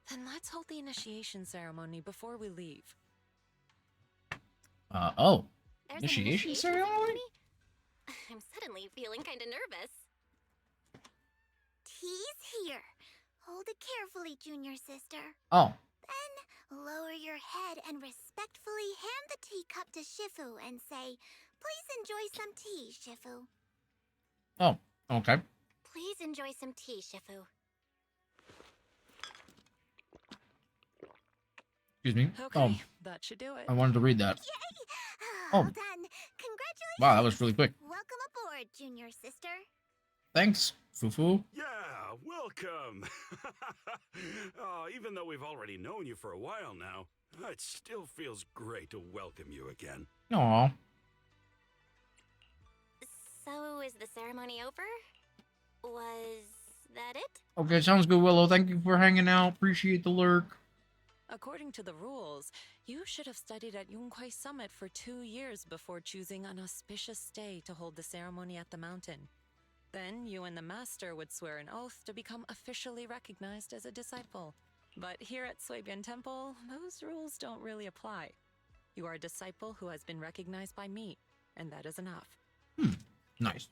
Then let's hold the initiation ceremony before we leave. Oh. There's an Initiation ceremony? I'm suddenly feeling kind of nervous. Tea's here. Hold it carefully, junior sister. Oh. Then lower your head and respectfully hand the teacup to Shifu and say, "Please enjoy some tea, Shifu." Oh, okay. Please enjoy some tea, Shifu. Excuse me. Okay, that should do it. I wanted to read that. Yay! Oh. All done. Congratulations. Wow, that was really quick. Welcome aboard, junior sister. Thanks, Fufu. Yeah, welcome. Even though we've already known you for a while now, it still feels great to welcome you again. Aw. So, is this ceremony over? Was that it? Okay, sounds good, Willow. Thank you for hanging out. Appreciate the lurk. According to the rules, you should have studied at Yunkwai Summit for 2 years before choosing an auspicious day to hold the ceremony at the mountain. Then you and the master would swear an oath to become officially recognized as a disciple. But here at Suibian Temple, those rules don't really apply. You are a disciple who has been recognized by me, and that is enough. Nice.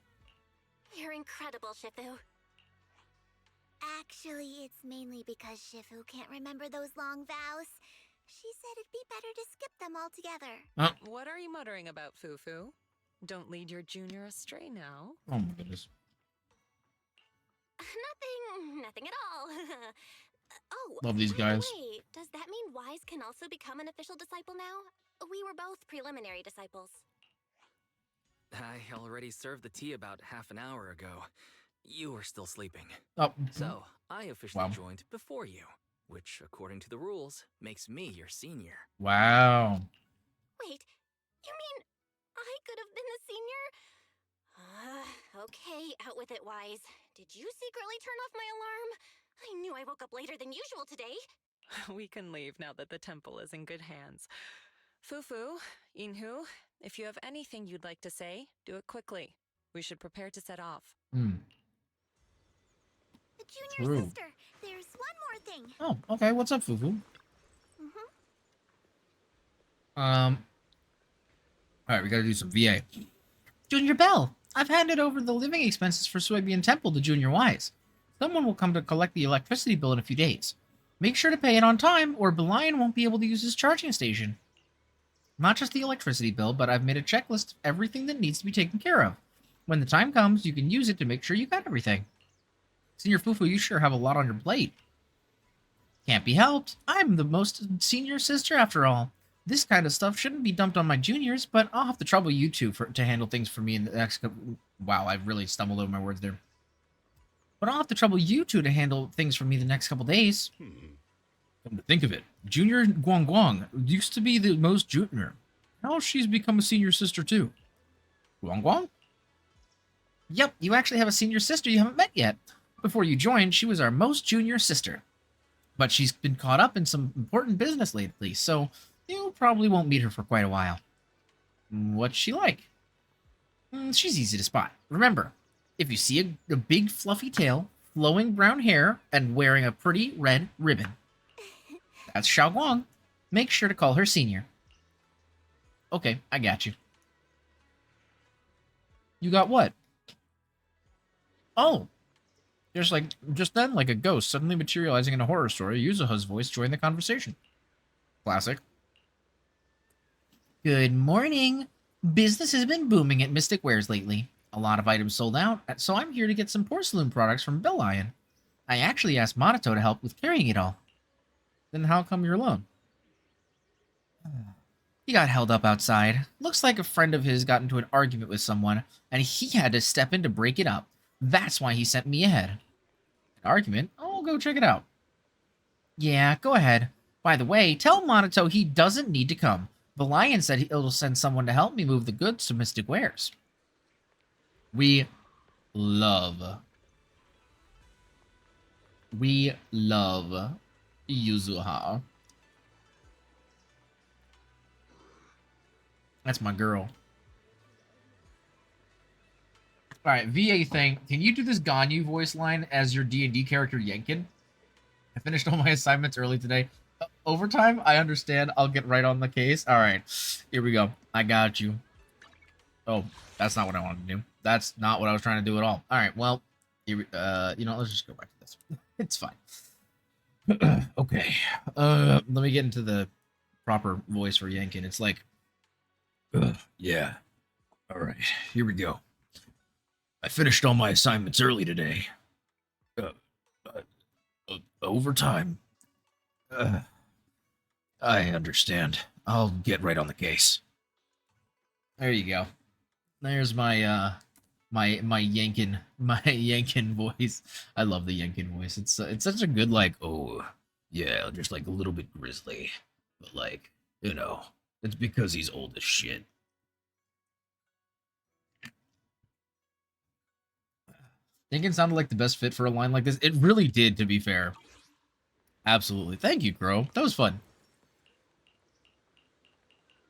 You're incredible, Shifu. Actually, it's mainly because Shifu can't remember those long vows. She said it'd be better to skip them altogether. What are you muttering about, Fufu? Don't lead your junior astray now. Oh my goodness. Nothing at all. Oh, Love these by the guys. way, does that mean Wise can also become an official disciple now? We were both preliminary disciples. I already served the tea about half an hour ago. You were still sleeping. Oh, So, I officially Wow. joined before you, which, according to the rules, makes me your senior. wow. Wait, you mean I could have been the senior? Okay, out with it, Wise. Did you secretly turn off my alarm? I knew I woke up later than usual today. We can leave now that the temple is in good hands. Fufu, Inhu, if you have anything you'd like to say, do it quickly. We should prepare to set off. Hmm. The junior True. sister, there's one more thing. Oh, okay. What's up, Fufu? All right, we gotta do some VA. Junior Bell, I've handed over the living expenses for Suibian Temple to Junior Wise. Someone will come to collect the electricity bill in a few days. Make sure to pay it on time, or Belian won't be able to use his charging station. Not just the electricity bill, but I've made a checklist of everything that needs to be taken care of. When the time comes, you can use it to make sure you got everything. Senior Fufu, you sure have a lot on your plate. Can't be helped. I'm the most senior sister after all. This kind of stuff shouldn't be dumped on my juniors, but I'll have to trouble you two to handle things for me in the next couple... Wow, I've really stumbled over my words there. But I'll have to trouble you two to handle things for me the next couple days. Come to think of it, Junior Guang Guang used to be the most junior. Now she's become a senior sister too. Guang Guang? Yep, you actually have a senior sister you haven't met yet. Before you joined, she was our most junior sister. But she's been caught up in some important business lately, so you probably won't meet her for quite a while. What's she like? She's easy to spot. Remember, if you see a big fluffy tail, flowing brown hair, and wearing a pretty red ribbon, that's Xiao Guang. Make sure to call her senior. Okay, I got you. You got what? Oh. Just then, like a ghost suddenly materializing in a horror story, Yuzuha's voice joined the conversation. Classic. Good morning. Business has been booming at Mystic Wares lately. A lot of items sold out, so I'm here to get some porcelain products from Belian. I actually asked Monato to help with carrying it all. Then how come you're alone? He got held up outside. Looks like a friend of his got into an argument with someone, and he had to step in to break it up. That's why he sent me ahead. An argument? I'll go check it out. Yeah, go ahead. By the way, tell Monato he doesn't need to come. Belian said he'll send someone to help me move the goods to Mystic Wares. We love Yuzuha. That's my girl. Alright, VA thing. Can you do this Ganyu voice line as your D&D character Yenkin? I finished all my assignments early today. Overtime? I understand. I'll get right on the case. Alright, here we go. I got you. Oh, that's not what I wanted to do. That's not what I was trying to do at all. Alright, well, here we, you know, let's just go back to this. It's fine. Okay. Let me get into the proper voice for Yenkin. It's like, yeah. Alright, here we go. I finished all my assignments early today. Overtime. I understand. I'll get right on the case. There you go. There's my my Yankin voice. I love the Yankin voice. It's such a good, like, oh yeah, just like a little bit grisly, but like, you know, it's because he's old as shit. Think it sounded like the best fit for a line like this. It really did, to be fair. Absolutely. Thank you, Crow. That was fun.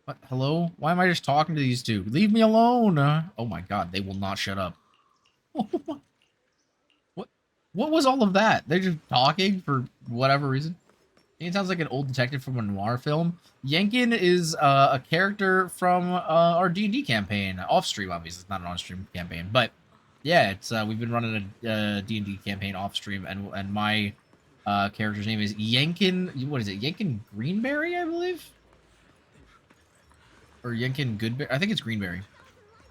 What? Hello? Why am I just talking to these two? Leave me alone. Oh my god, they will not shut up. What was all of that? They're just talking for whatever reason. It sounds like an old detective from a noir film. Yankin is a character from our D&D campaign. Off-stream, obviously. It's not an on-stream campaign. But, yeah, it's we've been running a D&D campaign off-stream, and my character's name is Yankin... What is it? Yankin Greenberry, I believe? Or Yankin Goodberry? I think it's Greenberry.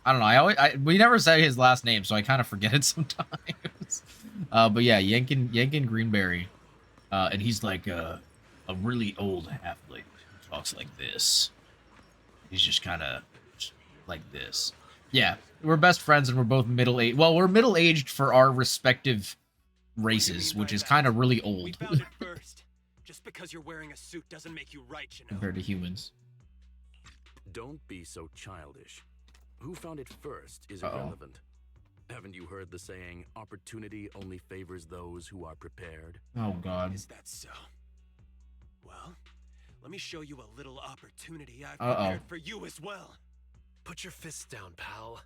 I don't know. We never say his last name, so I kind of forget it sometimes. But yeah, Yankin Greenberry. And he's like a really old halfling who talks like this. He's just kind of like this. Yeah, we're best friends and we're both middle-aged. Well, we're middle-aged for our respective races, which is kind of really old. We found it first. Just because you're wearing a suit doesn't make you right, you know. Compared to humans. Don't be so childish. Who found it first is irrelevant. Haven't you heard the saying, opportunity only favors those who are prepared? Oh, God. Is that so? Well, let me show you a little opportunity I've prepared for you as well. Put your fists down, pal.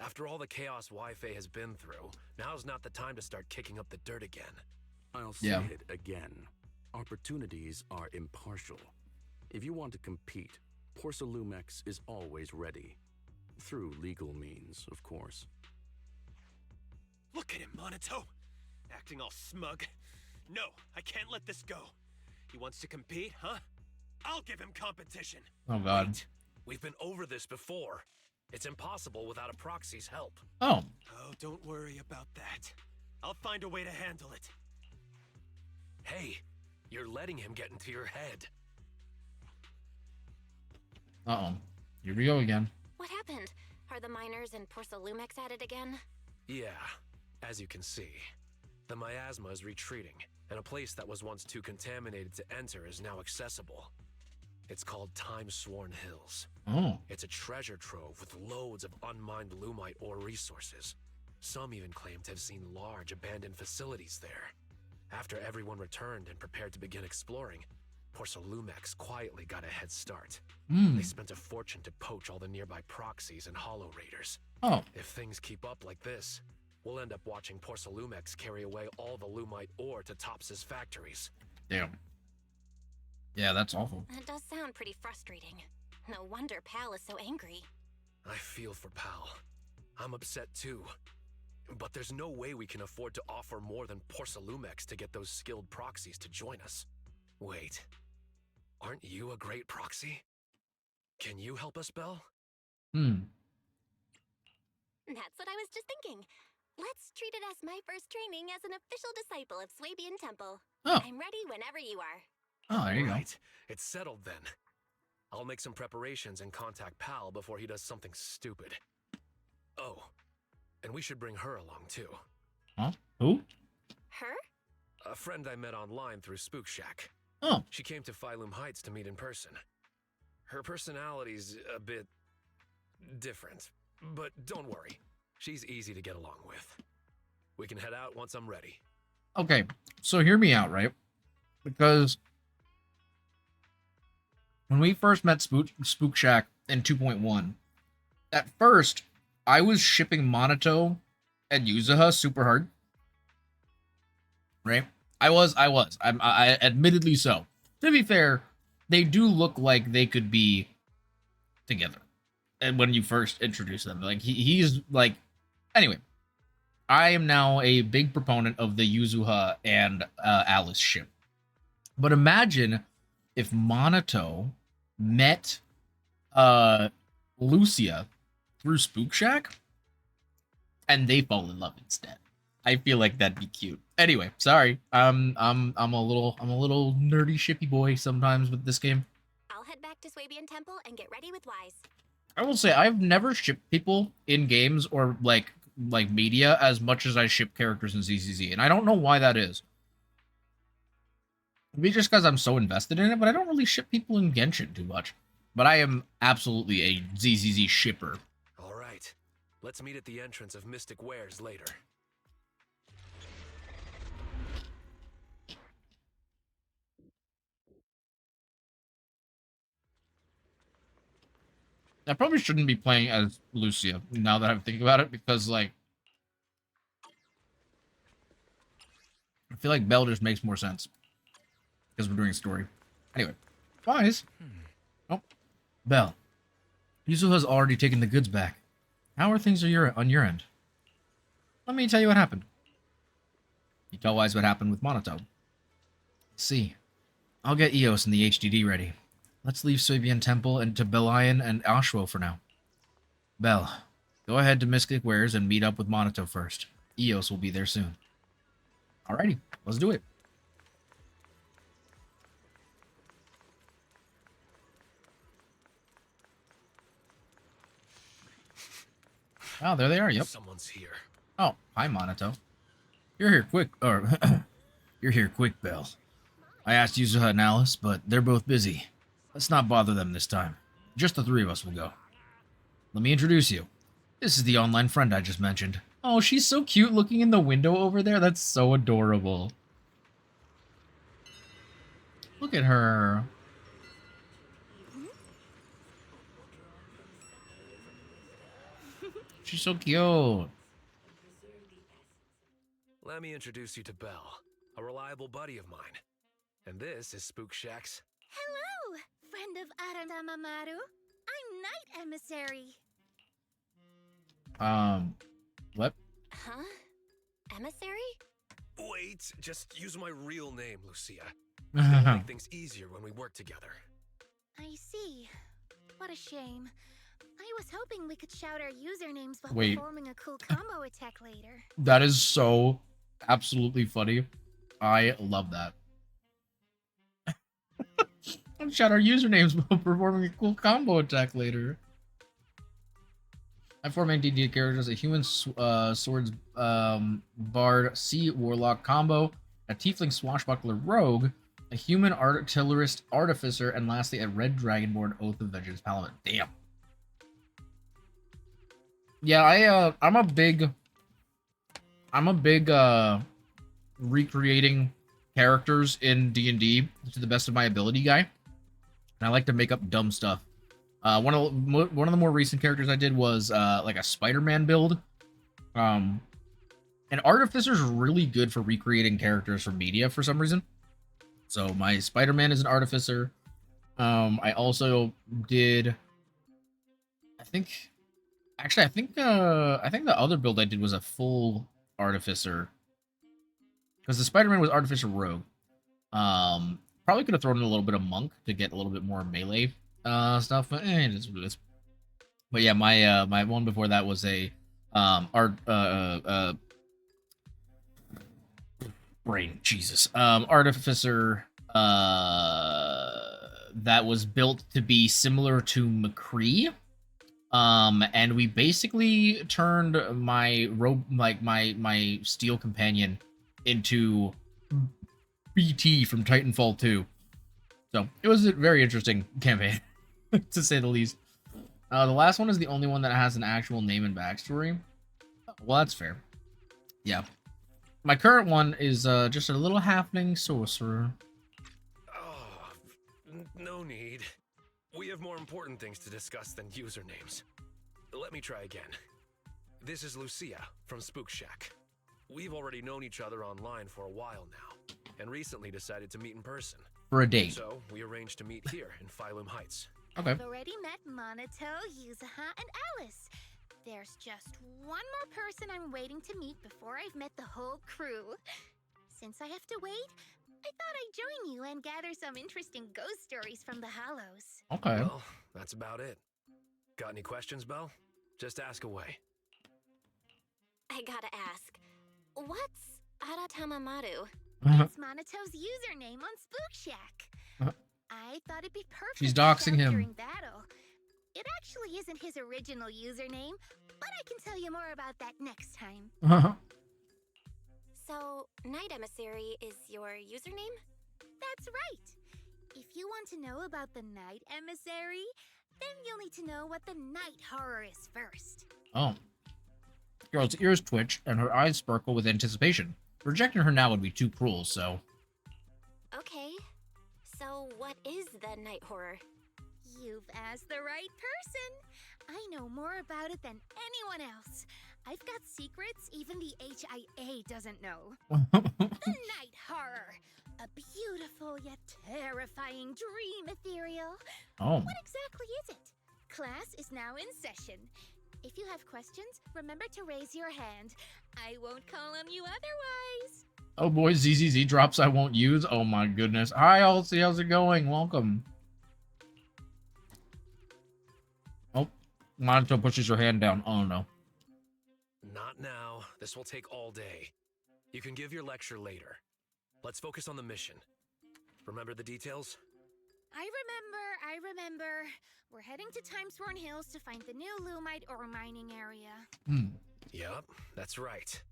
After all the chaos Wi-Fi has been through, now's not the time to start kicking up the dirt again. I'll say it again. Opportunities are impartial. If you want to compete, Porcelumex is always ready. Through legal means, of course. Look at him, Monito. Acting all smug. No, I can't let this go. He wants to compete, huh? I'll give him competition. Oh, God. Wait, we've been over this before. It's impossible without a proxy's help. Oh, don't worry about that. I'll find a way to handle it. Hey, you're letting him get into your head. uh-oh. Here we go again. What happened? Are the miners in Porcelumex at it again? Yeah, as you can see, the miasma is retreating, and a place that was once too contaminated to enter is now accessible. It's called Time-Sworn Hills. Oh. It's a treasure trove with loads of unmined Lumite ore resources. Some even claim to have seen large abandoned facilities there. After everyone returned and prepared to begin exploring, Porcelumex quietly got a head start. They spent a fortune to poach all the nearby proxies and hollow raiders. Oh. If things keep up like this, we'll end up watching Porcelumex carry away all the Lumite ore to Tops's factories. Damn. Yeah, that's awful. That does sound pretty frustrating. No wonder Pal is so angry. I feel for Pal. I'm upset too. But there's no way we can afford to offer more than Porcelumex to get those skilled proxies to join us. Wait, aren't you a great proxy? Can you help us, Belle? That's what I was just thinking. Let's treat it as my first training as an official disciple of Swabian Temple. Oh. I'm ready whenever you are. Oh, there you go. Right, it's settled then. I'll make some preparations and contact Pal before he does something stupid. Oh, and we should bring her along too. Huh? Who? Her? A friend I met online through Spook Shack. Oh. She came to Phylum Heights to meet in person. Her personality's a bit different, but don't worry. She's easy to get along with. We can head out once I'm ready. Okay, so hear me out, right? Because when we first met Spook Shack in 2.1, at first, I was shipping Monito and Yuzuha super hard. Right? I was. I admittedly so. To be fair, they do look like they could be together. And when you first introduce them, like he's like, anyway, I am now a big proponent of the Yuzuha and Alice ship. But imagine if Monito met Lucia through Spook Shack and they fall in love instead. I feel like that'd be cute. Anyway, sorry. I'm a little nerdy shippy boy sometimes with this game. I'll head back to Swabian Temple and get ready with Wise. I will say I've never shipped people in games or like media as much as I ship characters in ZZZ, and I don't know why that is. Maybe just because I'm so invested in it, but I don't really ship people in Genshin too much. But I am absolutely a ZZZ shipper. All right, let's meet at the entrance of Mystic Wares later. I probably shouldn't be playing as Lucia now that I'm thinking about it, because, like, I feel like Belle just makes more sense because we're doing a story. Anyway, guys. Oh, Belle. Yuzu has already taken the goods back. How are things on your end? Let me tell you what happened. You tell Wise what happened with Monotone. See, I'll get Eos and the HDD ready. Let's leave Suibian Temple and to Belian and Ashwo for now. Belle, go ahead to Mystic Wares and meet up with Monotone first. Eos will be there soon. Alrighty, let's do it. Oh, there they are, yep. Someone's here. Oh, hi, Monato. You're here quick, or you're here quick, Belle. I asked Yuzuha and Alice, but they're both busy. Let's not bother them this time. Just the three of us will go. Let me introduce you. This is the online friend I just mentioned. Oh, she's so cute looking in the window over there. That's so adorable. Look at her. She's so cute. Let me introduce you to Belle, a reliable buddy of mine. And this is Spook Shack's. Hello, friend of Aramamaru. I'm Night Emissary. What? Huh? Emissary? Wait, just use my real name, Lucia. It'll make things easier when we work together. I see. What a shame. I was hoping we could shout our usernames while Wait. performing a cool combo attack later. That is so absolutely funny. I love that. Let's shout our usernames while performing a cool combo attack later. I form D&D characters: a human swords bard sea warlock combo, a tiefling swashbuckler rogue, a human artillerist artificer, and lastly a red dragonborn oath of vengeance paladin. Damn. Yeah, I'm a big recreating characters in D&D to the best of my ability guy. And I like to make up dumb stuff. One of the more recent characters I did was like a Spider-Man build. And Artificer's really good for recreating characters from media for some reason. So my Spider-Man is an Artificer. I also did, I think the other build I did was a full Artificer. Because the Spider-Man was Artificer Rogue. Probably could have thrown in a little bit of Monk to get a little bit more melee stuff, but it is what it is. But yeah, my one before that was a Artificer that was built to be similar to McCree. And we basically turned my my steel companion into BT from Titanfall 2. So it was a very interesting campaign, to say the least. The last one is the only one that has an actual name and backstory. Well, that's fair. Yeah. My current one is just a little halfling sorcerer. Oh, no need. We have more important things to discuss than usernames. Let me try again. This is Lucia from Spook Shack. We've already known each other online for a while now, and recently decided to meet in person. For a date. So, we arranged to meet here in Phylum Heights. Okay. I've already met Monato, Yuzuha, and Alice. There's just one more person I'm waiting to meet before I've met the whole crew. Since I have to wait, I thought I'd join you and gather some interesting ghost stories from the Hollows. Okay. Well, that's about it. Got any questions, Belle? Just ask away. I gotta ask, what's Aratamamaru? Uh-huh. It's Monato's username on Spook Shack. Uh-huh. I thought it'd be perfect She's to doxing shout him. during battle. It actually isn't his original username, but I can tell you more about that next time. Uh-huh. So, Night Emissary is your username? That's right. If you want to know about the Night Emissary, then you'll need to know what the night horror is first. Oh. Girl's ears twitch and her eyes sparkle with anticipation. Rejecting her now would be too cruel, so... Okay. So, what is the night horror? You've asked the right person. I know more about it than anyone else. I've got secrets even the HIA doesn't know. The Night Horror. A beautiful yet terrifying dream ethereal. Oh. What exactly is it? Class is now in session. If you have questions, remember to raise your hand. I won't call on you otherwise. Oh boy, ZZZ drops I won't use. Oh my goodness. Hi, Elsie. How's it going? Welcome. Oh, Monto pushes her hand down. Oh no. Not now. This will take all day. You can give your lecture later. Let's focus on the mission. Remember the details? I remember. We're heading to Timesworn Hills to find the new Lumite ore mining area. Yep, that's right.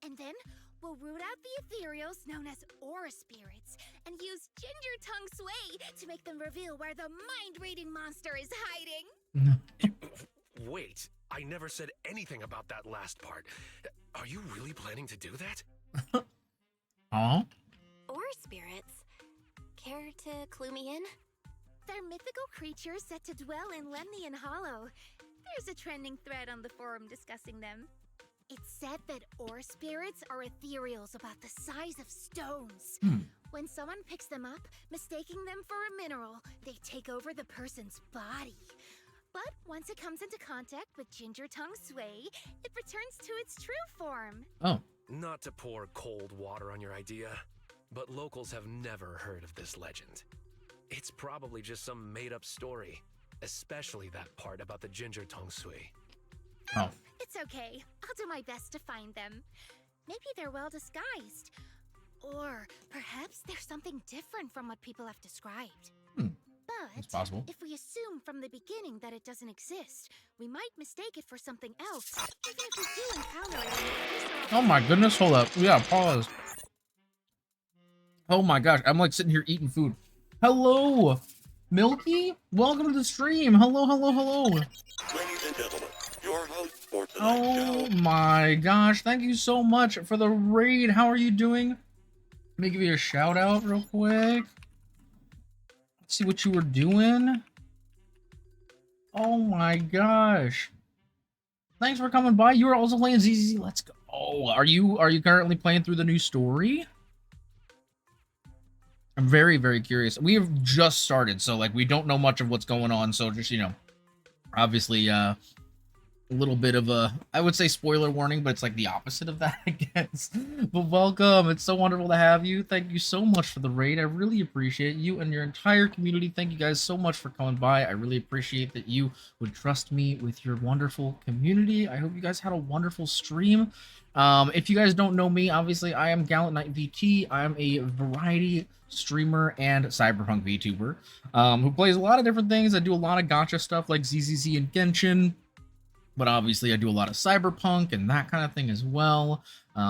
And then we'll root out the ethereals known as aura spirits and use Ginger Tongue Sway to make them reveal where the mind-reading monster is hiding. Wait, I never said anything about that last part. Are you really planning to do that? Huh? Aura spirits? Care to clue me in? They're mythical creatures set to dwell in Lemnian Hollow. There's a trending thread on the forum discussing them. It's said that aura spirits are ethereals about the size of stones. When someone picks them up, mistaking them for a mineral, they take over the person's body. But once it comes into contact with Ginger Tongue Sway, it returns to its true form. Oh. Not to pour cold water on your idea, but locals have never heard of this legend. It's probably just some made-up story, especially that part about the Ginger Tongue Sway. Oh. It's okay. I'll do my best to find them. Maybe they're well disguised. Or perhaps there's something different from what people have described. It's But possible. if we assume from the beginning that it doesn't exist, we might mistake it for something else, even if we do encounter it in the first. Oh my goodness, hold up. We gotta pause. Oh my gosh, I'm like sitting here eating food. Hello, Milky? Welcome to the stream. Hello. Ladies and gentlemen, your host for tonight's Oh show. my gosh, thank you so much for the raid. How are you doing? Let me give you a shout out real quick. Let's see what you were doing. Oh my gosh. Thanks for coming by. You were also playing ZZZ. Let's go. Oh, are you currently playing through the new story? I'm very, very curious. We have just started, so like we don't know much of what's going on, so just, you know, obviously a little bit of a, I would say spoiler warning, but it's like the opposite of that, I guess. But welcome. It's so wonderful to have you. Thank you so much for the raid. I really appreciate you and your entire community. Thank you guys so much for coming by. I really appreciate that you would trust me with your wonderful community. I hope you guys had a wonderful stream. If you guys don't know me, obviously I am GallantKnightVT. I am a variety streamer and cyberpunk VTuber who plays a lot of different things. I do a lot of gacha stuff like ZZZ and Genshin. But obviously I do a lot of cyberpunk and that kind of thing as well.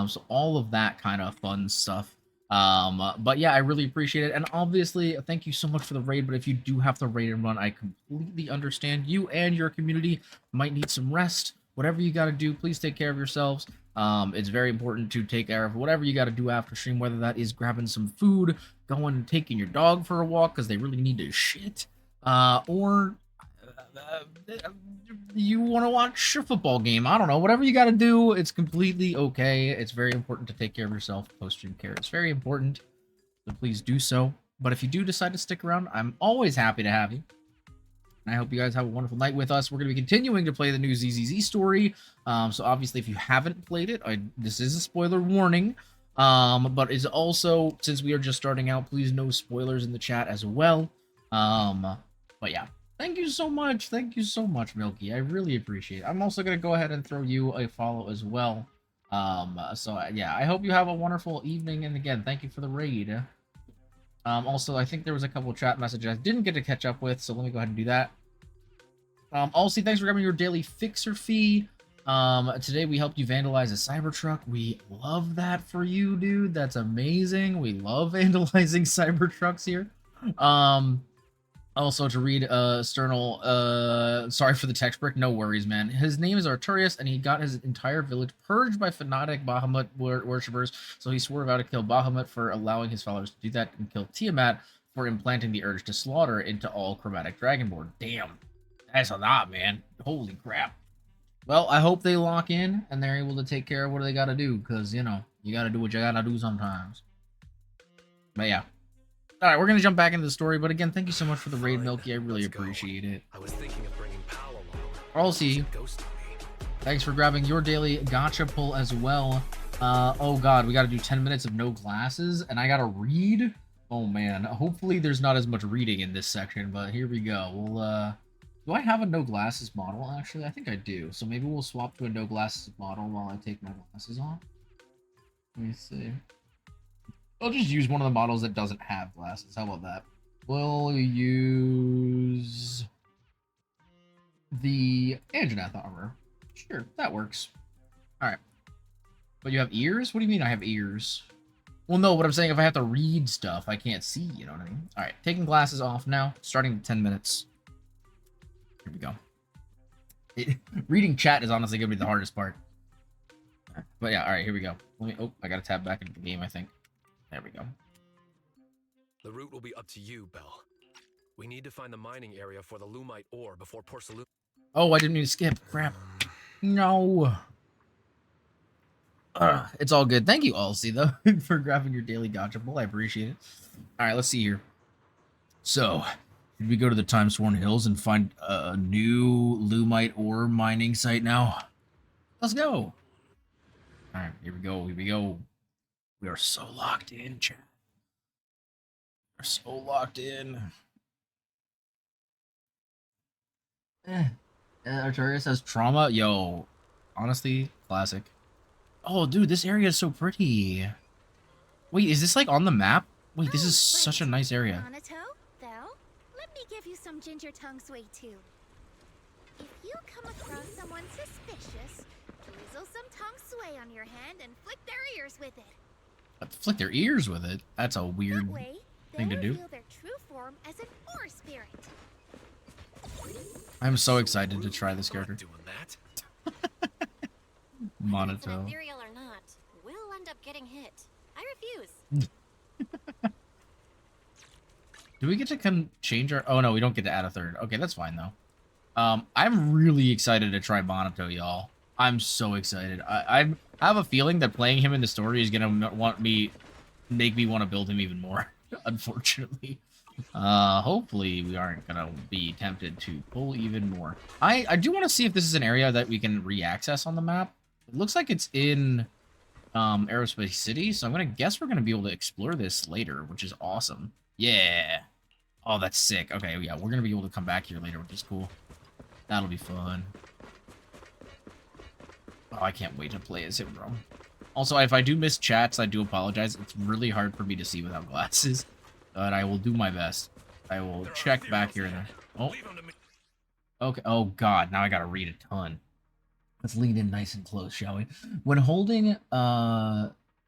So all of that kind of fun stuff. But yeah, I really appreciate it. And obviously, thank you so much for the raid. But if you do have to raid and run, I completely understand. You and your community might need some rest. Whatever you got to do, please take care of yourselves. It's very important to take care of whatever you got to do after stream, whether that is grabbing some food, going and taking your dog for a walk because they really need to shit, or you want to watch a football game. I don't know. Whatever you got to do, it's completely okay. It's very important to take care of yourself. Post-stream care is very important, so please do so. But if you do decide to stick around, I'm always happy to have you. And I hope you guys have a wonderful night with us. We're going to be continuing to play the new ZZZ story. So obviously, if you haven't played it, this is a spoiler warning. But it's also, since we are just starting out, please no spoilers in the chat as well. But yeah. Thank you so much. Thank you so much, Milky. I really appreciate it. I'm also going to go ahead and throw you a follow as well. So yeah, I hope you have a wonderful evening. And again, thank you for the raid. Also, I think there was a couple of chat messages I didn't get to catch up with, so let me go ahead and do that. Also, thanks for grabbing your daily fixer fee. Today we helped you vandalize a Cybertruck. We love that for you, dude. That's amazing. We love vandalizing Cybertrucks here. Also, to read Sternal, sorry for the text brick, no worries, man. His name is Arturius, and he got his entire village purged by fanatic Bahamut worshippers, so he swore vow to kill Bahamut for allowing his followers to do that, and kill Tiamat for implanting the urge to slaughter into all chromatic dragonborn. Damn. That's a lot, man. Holy crap. Well, I hope they lock in and they're able to take care of what they gotta do, because, you know, you gotta do what you gotta do sometimes. But yeah. Alright, we're gonna jump back into the story, but again, thank you so much for the raid, Fine, Milky. I really let's go. appreciate it. I was thinking of bringing Pal along. I'll see you. Ghosted me. Thanks for grabbing your daily gotcha pull as well. Oh god, we gotta do 10 minutes of no glasses, and I gotta read? Oh man, hopefully there's not as much reading in this section, but here we go. We'll, do I have a no glasses model, actually? I think I do. So maybe we'll swap to a no glasses model while I take my glasses off. Let me see. I'll just use one of the models that doesn't have glasses. How about that? We'll use the Anjanath armor. Sure, that works. Alright. But you have ears? What do you mean I have ears? Well, no, what I'm saying, if I have to read stuff, I can't see, you know what I mean? Alright, taking glasses off now, starting at 10 minutes. Here we go. Reading chat is honestly going to be the hardest part. But yeah, alright, here we go. Oh, I gotta tab back into the game, I think. There we go. The route will be up to you, Belle. We need to find the mining area for the Lumite ore before Porcelain. Oh, I didn't mean to skip. Crap. No. It's all good. Thank you, Alcy, though, for grabbing your daily gotcha pull. I appreciate it. Alright, let's see here. So, should we go to the Time-Sworn Hills and find a new Lumite ore mining site now? Let's go. Alright, here we go. Here we go. We are so locked in, chat. We're so locked in. Arturius has trauma. Yo, honestly, classic. Oh, dude, this area is so pretty. Wait, is this like on the map? Wait, this is such a nice area. Monato, Belle, let me give you some ginger tongue sway too. If you come across someone suspicious, drizzle some tongue sway on your hand and flick their ears with it. Flick their ears with it? That's a That weird way, thing to they'll do. reveal their true form as an ore spirit. I'm so excited to try this character. Doing that. Whether it's an Monato. ethereal or not, we'll end up getting hit. I refuse. Do we get to change our... Oh, no, we don't get to add a third. Okay, that's fine, though. I'm really excited to try Monato, y'all. I'm so excited. I have a feeling that playing him in the story is going to make me want to build him even more, unfortunately. Hopefully we aren't going to be tempted to pull even more. I do want to see if this is an area that we can re-access on the map. It looks like it's in Aerospace City, so I'm going to guess we're going to be able to explore this later, which is awesome. Yeah. Oh, that's sick. Okay, yeah, we're going to be able to come back here later, which is cool. That'll be fun. Oh, I can't wait to play as him, bro. Also, if I do miss chats, I do apologize. It's really hard for me to see without glasses, but I will do my best. I will check back here and there. Oh. Okay. Oh, God. Now I got to read a ton. Let's lean in nice and close, shall we? When holding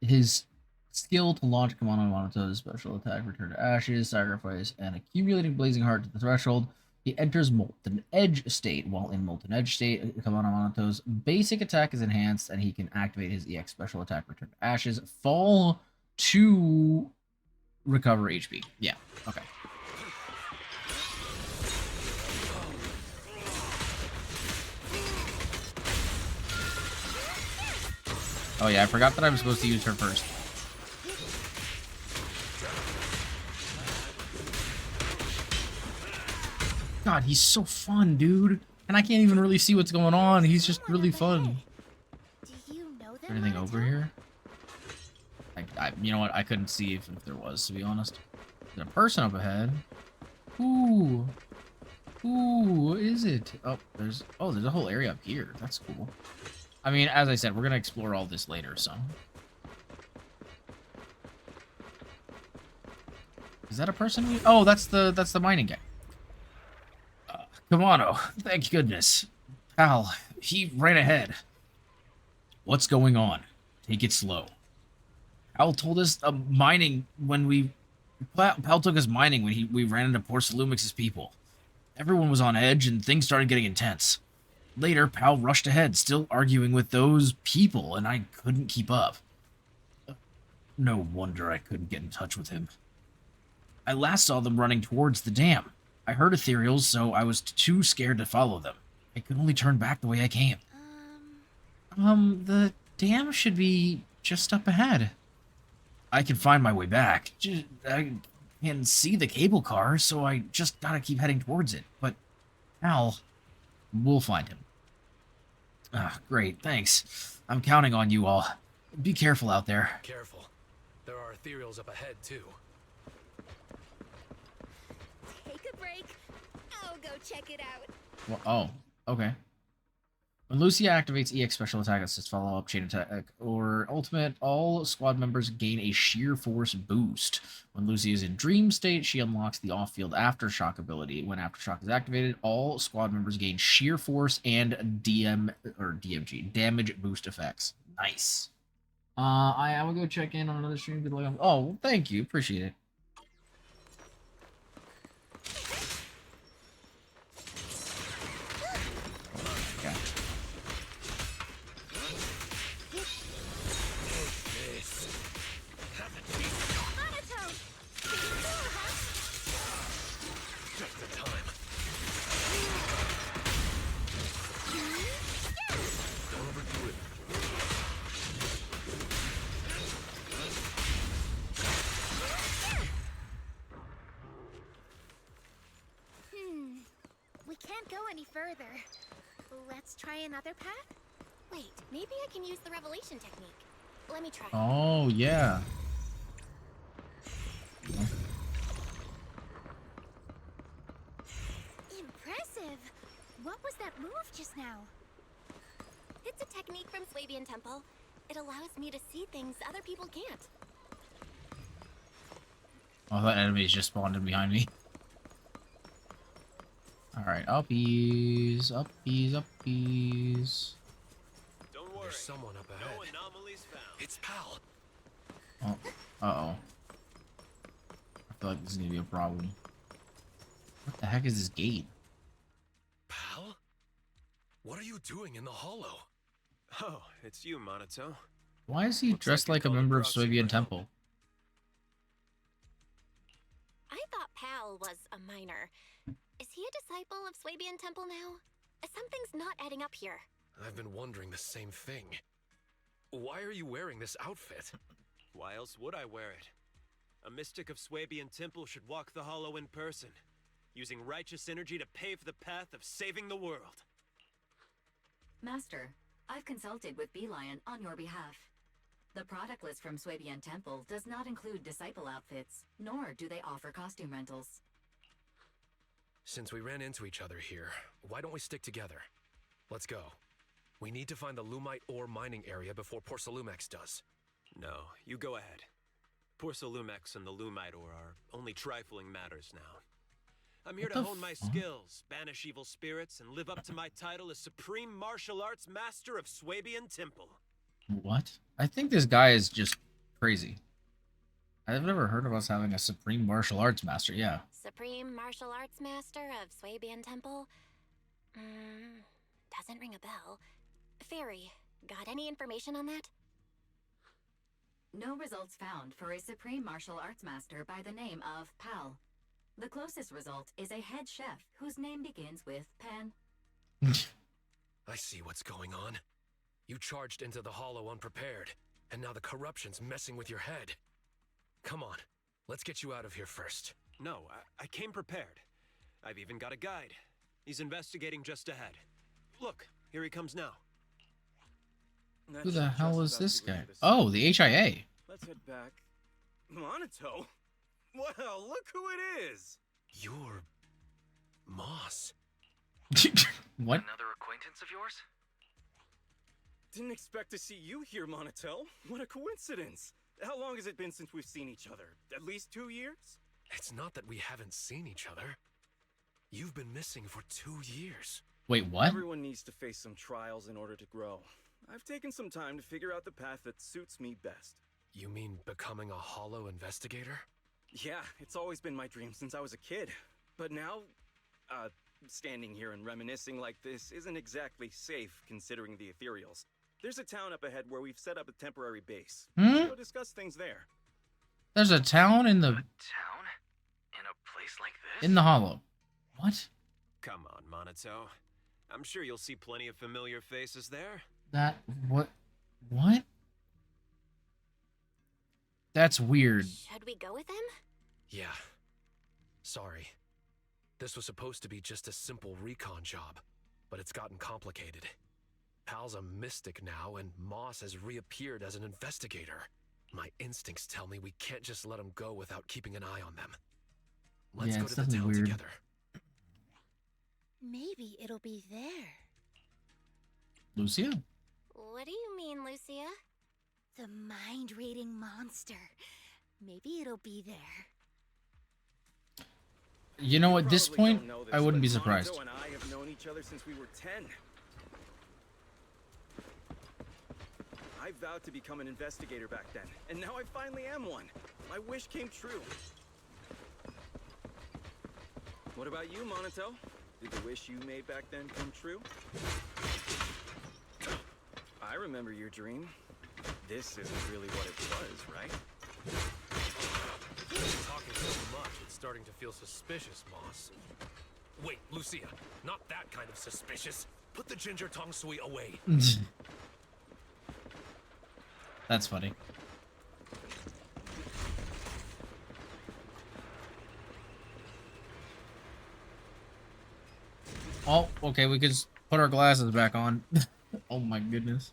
his skill to launch Kamano Monato's special attack, return to ashes, sacrifice, and accumulating blazing heart to the threshold, he enters Molten Edge state. While in Molten Edge state, Kamano Monato's basic attack is enhanced, and he can activate his EX special attack, return to ashes, fall to recover HP. Yeah, okay. Oh yeah, I forgot that I was supposed to use her first. God, he's so fun, dude. And I can't even really see what's going on. He's just really fun. Do you know them, Anything Monato? over here? You know what? I couldn't see if there was, to be honest. There's a person up ahead. Ooh. Ooh, what is it? Oh, there's a whole area up here. That's cool. I mean, as I said, we're gonna explore all this later, so. Is that a person? Oh, that's the mining guy. Kamano, thank goodness. Pal, he ran ahead. What's going on? Take it slow. Pal told us mining when Pal took us mining when we ran into Porcelumix's people. Everyone was on edge and things started getting intense. Later, Pal rushed ahead, still arguing with those people, and I couldn't keep up. No wonder I couldn't get in touch with him. I last saw them running towards the dam. I heard ethereals, so I was too scared to follow them. I could only turn back the way I came. The dam should be just up ahead. I can find my way back. I can see the cable car, so I just gotta keep heading towards it. But, Al, we'll find him. Ah, great, thanks. I'm counting on you all. Be careful out there. Careful. There are ethereals up ahead, too. Take a break. I'll go check it out. Well, oh, okay. When Lucy activates EX Special Attack Assist, Follow-Up, Chain Attack, or Ultimate, all squad members gain a Sheer Force boost. When Lucy is in Dream State, she unlocks the off-field Aftershock ability. When Aftershock is activated, all squad members gain Sheer Force and DMG, Damage Boost effects. Nice. I will go check in on another stream. Oh, well, thank you. Appreciate it. We can't go any further. Let's try another path? Wait, maybe I can use the revelation technique. Let me try. Oh, yeah. Impressive! What was that move just now? It's a technique from Swabian Temple. It allows me to see things other people can't. Oh, that enemy's just spawned in behind me. Alright, uppies, uppies, uppies. Don't worry. There's someone up ahead. No anomalies found. It's Pal. Oh, uh-oh. I feel like this is gonna be a problem. What the heck is this gate? Pal? What are you doing in the hollow? Oh, it's you, Monato. Why is he Looks dressed like like you a called member of across here Swabian for help. Temple? I thought Pal was a minor. Is he a disciple of Swabian Temple now? Something's not adding up here. I've been wondering the same thing. Why are you wearing this outfit? Why else would I wear it? A mystic of Swabian Temple should walk the hollow in person, using righteous energy to pave the path of saving the world. Master, I've consulted with Beelion on your behalf. The product list from Swabian Temple does not include disciple outfits, nor do they offer costume rentals. Since we ran into each other here, why don't we stick together? Let's go. We need to find the Lumite ore mining area before Porcelumex does. No, you go ahead. Porcelumex and the Lumite ore are only trifling matters now. I'm here to hone my skills, banish evil spirits, and live up to my title as Supreme Martial Arts Master of Swabian Temple. What? I think this guy is just crazy. I've never heard of us having a Supreme Martial Arts Master, yeah. Supreme Martial Arts Master of Swabian Temple? Doesn't ring a bell. Fairy, got any information on that? No results found for a Supreme Martial Arts Master by the name of Pal. The closest result is a head chef whose name begins with Pan. I see what's going on. You charged into the hollow unprepared, and now the corruption's messing with your head. Come on, let's get you out of here first. No, I came prepared. I've even got a guide. He's investigating just ahead. Look, here he comes now. Who the hell is this guy? Oh, the HIA. Let's head back. Monato? Well, look who it is! You're... Moss. What? Another acquaintance of yours? Didn't expect to see you here, Monato. What a coincidence! How long has it been since we've seen each other? At least 2 years? It's not that we haven't seen each other. You've been missing for 2 years. Wait, what? Everyone needs to face some trials in order to grow. I've taken some time to figure out the path that suits me best. You mean becoming a hollow investigator? Yeah, it's always been my dream since I was a kid. But now, standing here and reminiscing like this isn't exactly safe considering the ethereals. There's a town up ahead where we've set up a temporary base. Let's go discuss things there. There's a town in the... A town? In a place like this? In the hollow. What? Come on, Monato. I'm sure you'll see plenty of familiar faces there. That what? What? That's weird. Should we go with him? Yeah. Sorry. This was supposed to be just a simple recon job, but it's gotten complicated. Pal's a mystic now, and Moss has reappeared as an investigator. My instincts tell me we can't just let him go without keeping an eye on them. Let's Yeah, go it's to the town weird. together. Maybe it'll be there. Lucia? What do you mean, Lucia? The mind-reading monster. Maybe it'll be there. You know, at this Probably point, don't know this, I wouldn't but be surprised. Monato and I have known each other since we were 10. I vowed to become an investigator back then, and now I finally am one. My wish came true. What about you, Monato? Did the wish you made back then come true? I remember your dream. This isn't really what it was, right? Talking so much, it's starting to feel suspicious, Moss. Wait, Lucia, not that kind of suspicious. Put the ginger tong sui away. That's funny. Oh, okay, we could just put our glasses back on. Oh my goodness.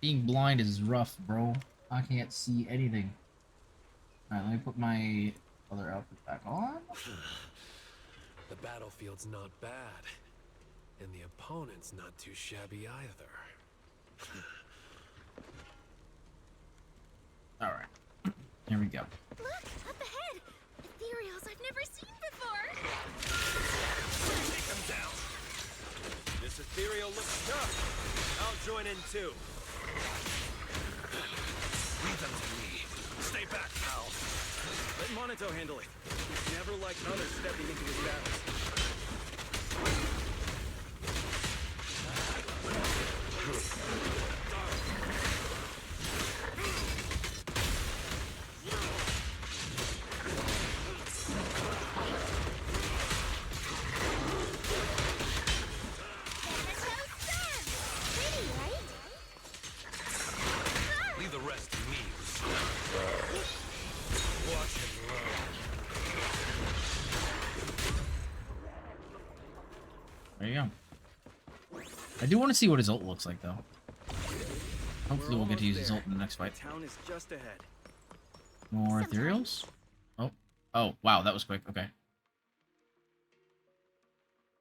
Being blind is rough, bro. I can't see anything. Alright, let me put my other outfit back on. The battlefield's not bad. And the opponent's not too shabby either. Alright. Here we go. Look, up ahead! Ethereals I've never seen before! Take him down. This ethereal looks tough. I'll join in too. Leave them to me. Stay back, pal. Let Monato handle it. He's never liked others stepping into his battles. Leave the rest to me. Watch and learn. There you go. I do want to see what his ult looks like, though. Hopefully we'll get to use his ult in the next fight. The town is just ahead. More ethereals? Oh. Oh, wow, that was quick. Okay.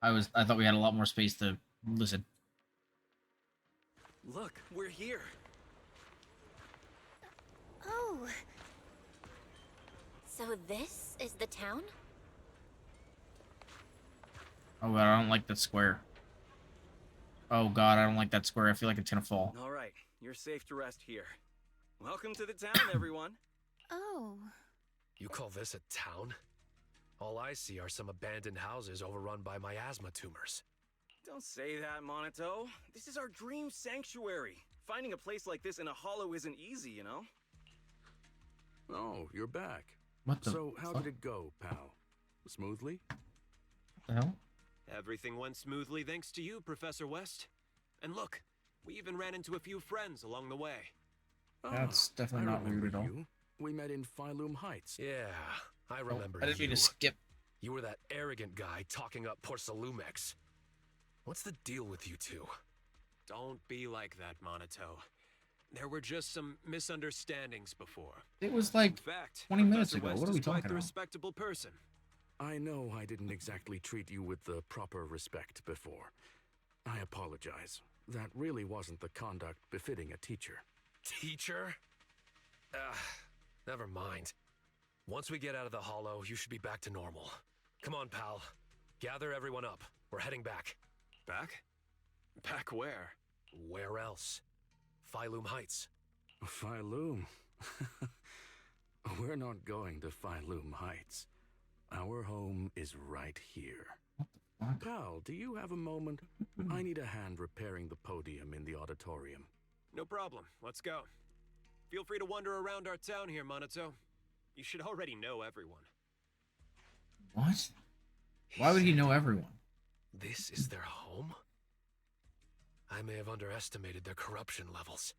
I thought we had a lot more space to listen. Look, we're here. Oh, So this is the town? Oh god, I don't like that square. Oh god, I don't like that square. I feel like it's gonna fall. All right, you're safe to rest here. Welcome to the town, everyone. oh. You call this a town? All I see are some abandoned houses overrun by miasma tumors. Don't say that, Monato. This is our dream sanctuary. Finding a place like this in a hollow isn't easy, you know? Oh, you're back. What the So, how fuck? did it go, pal? Smoothly? What the hell? Everything went smoothly thanks to you, Professor West. And look, we even ran into a few friends along the way. That's definitely I not weird remember at all. you. We met in Phylum Heights. Yeah, I remember I didn't mean you. to skip. You were that arrogant guy talking up Porsalumex. What's the deal with you two? Don't be like that, Monato. There were just some misunderstandings before. It was In like fact, 20 minutes Professor ago. West What are we is quite talking the about? respectable person. I know I didn't exactly treat you with the proper respect before. I apologize. That really wasn't the conduct befitting a teacher. Teacher? Never mind. Once we get out of the hollow, you should be back to normal. Come on, pal. Gather everyone up. We're heading back. Back? Back where? Where else? Phylum Heights. Phylum? We're not going to Phylum Heights. Our home is right here. Fuck. Pal, do you have a moment? I need a hand repairing the podium in the auditorium. No problem. Let's go. Feel free to wander around our town here, Monato. You should already know everyone. What? Why would he know everyone? This is their home? I may have underestimated their corruption levels.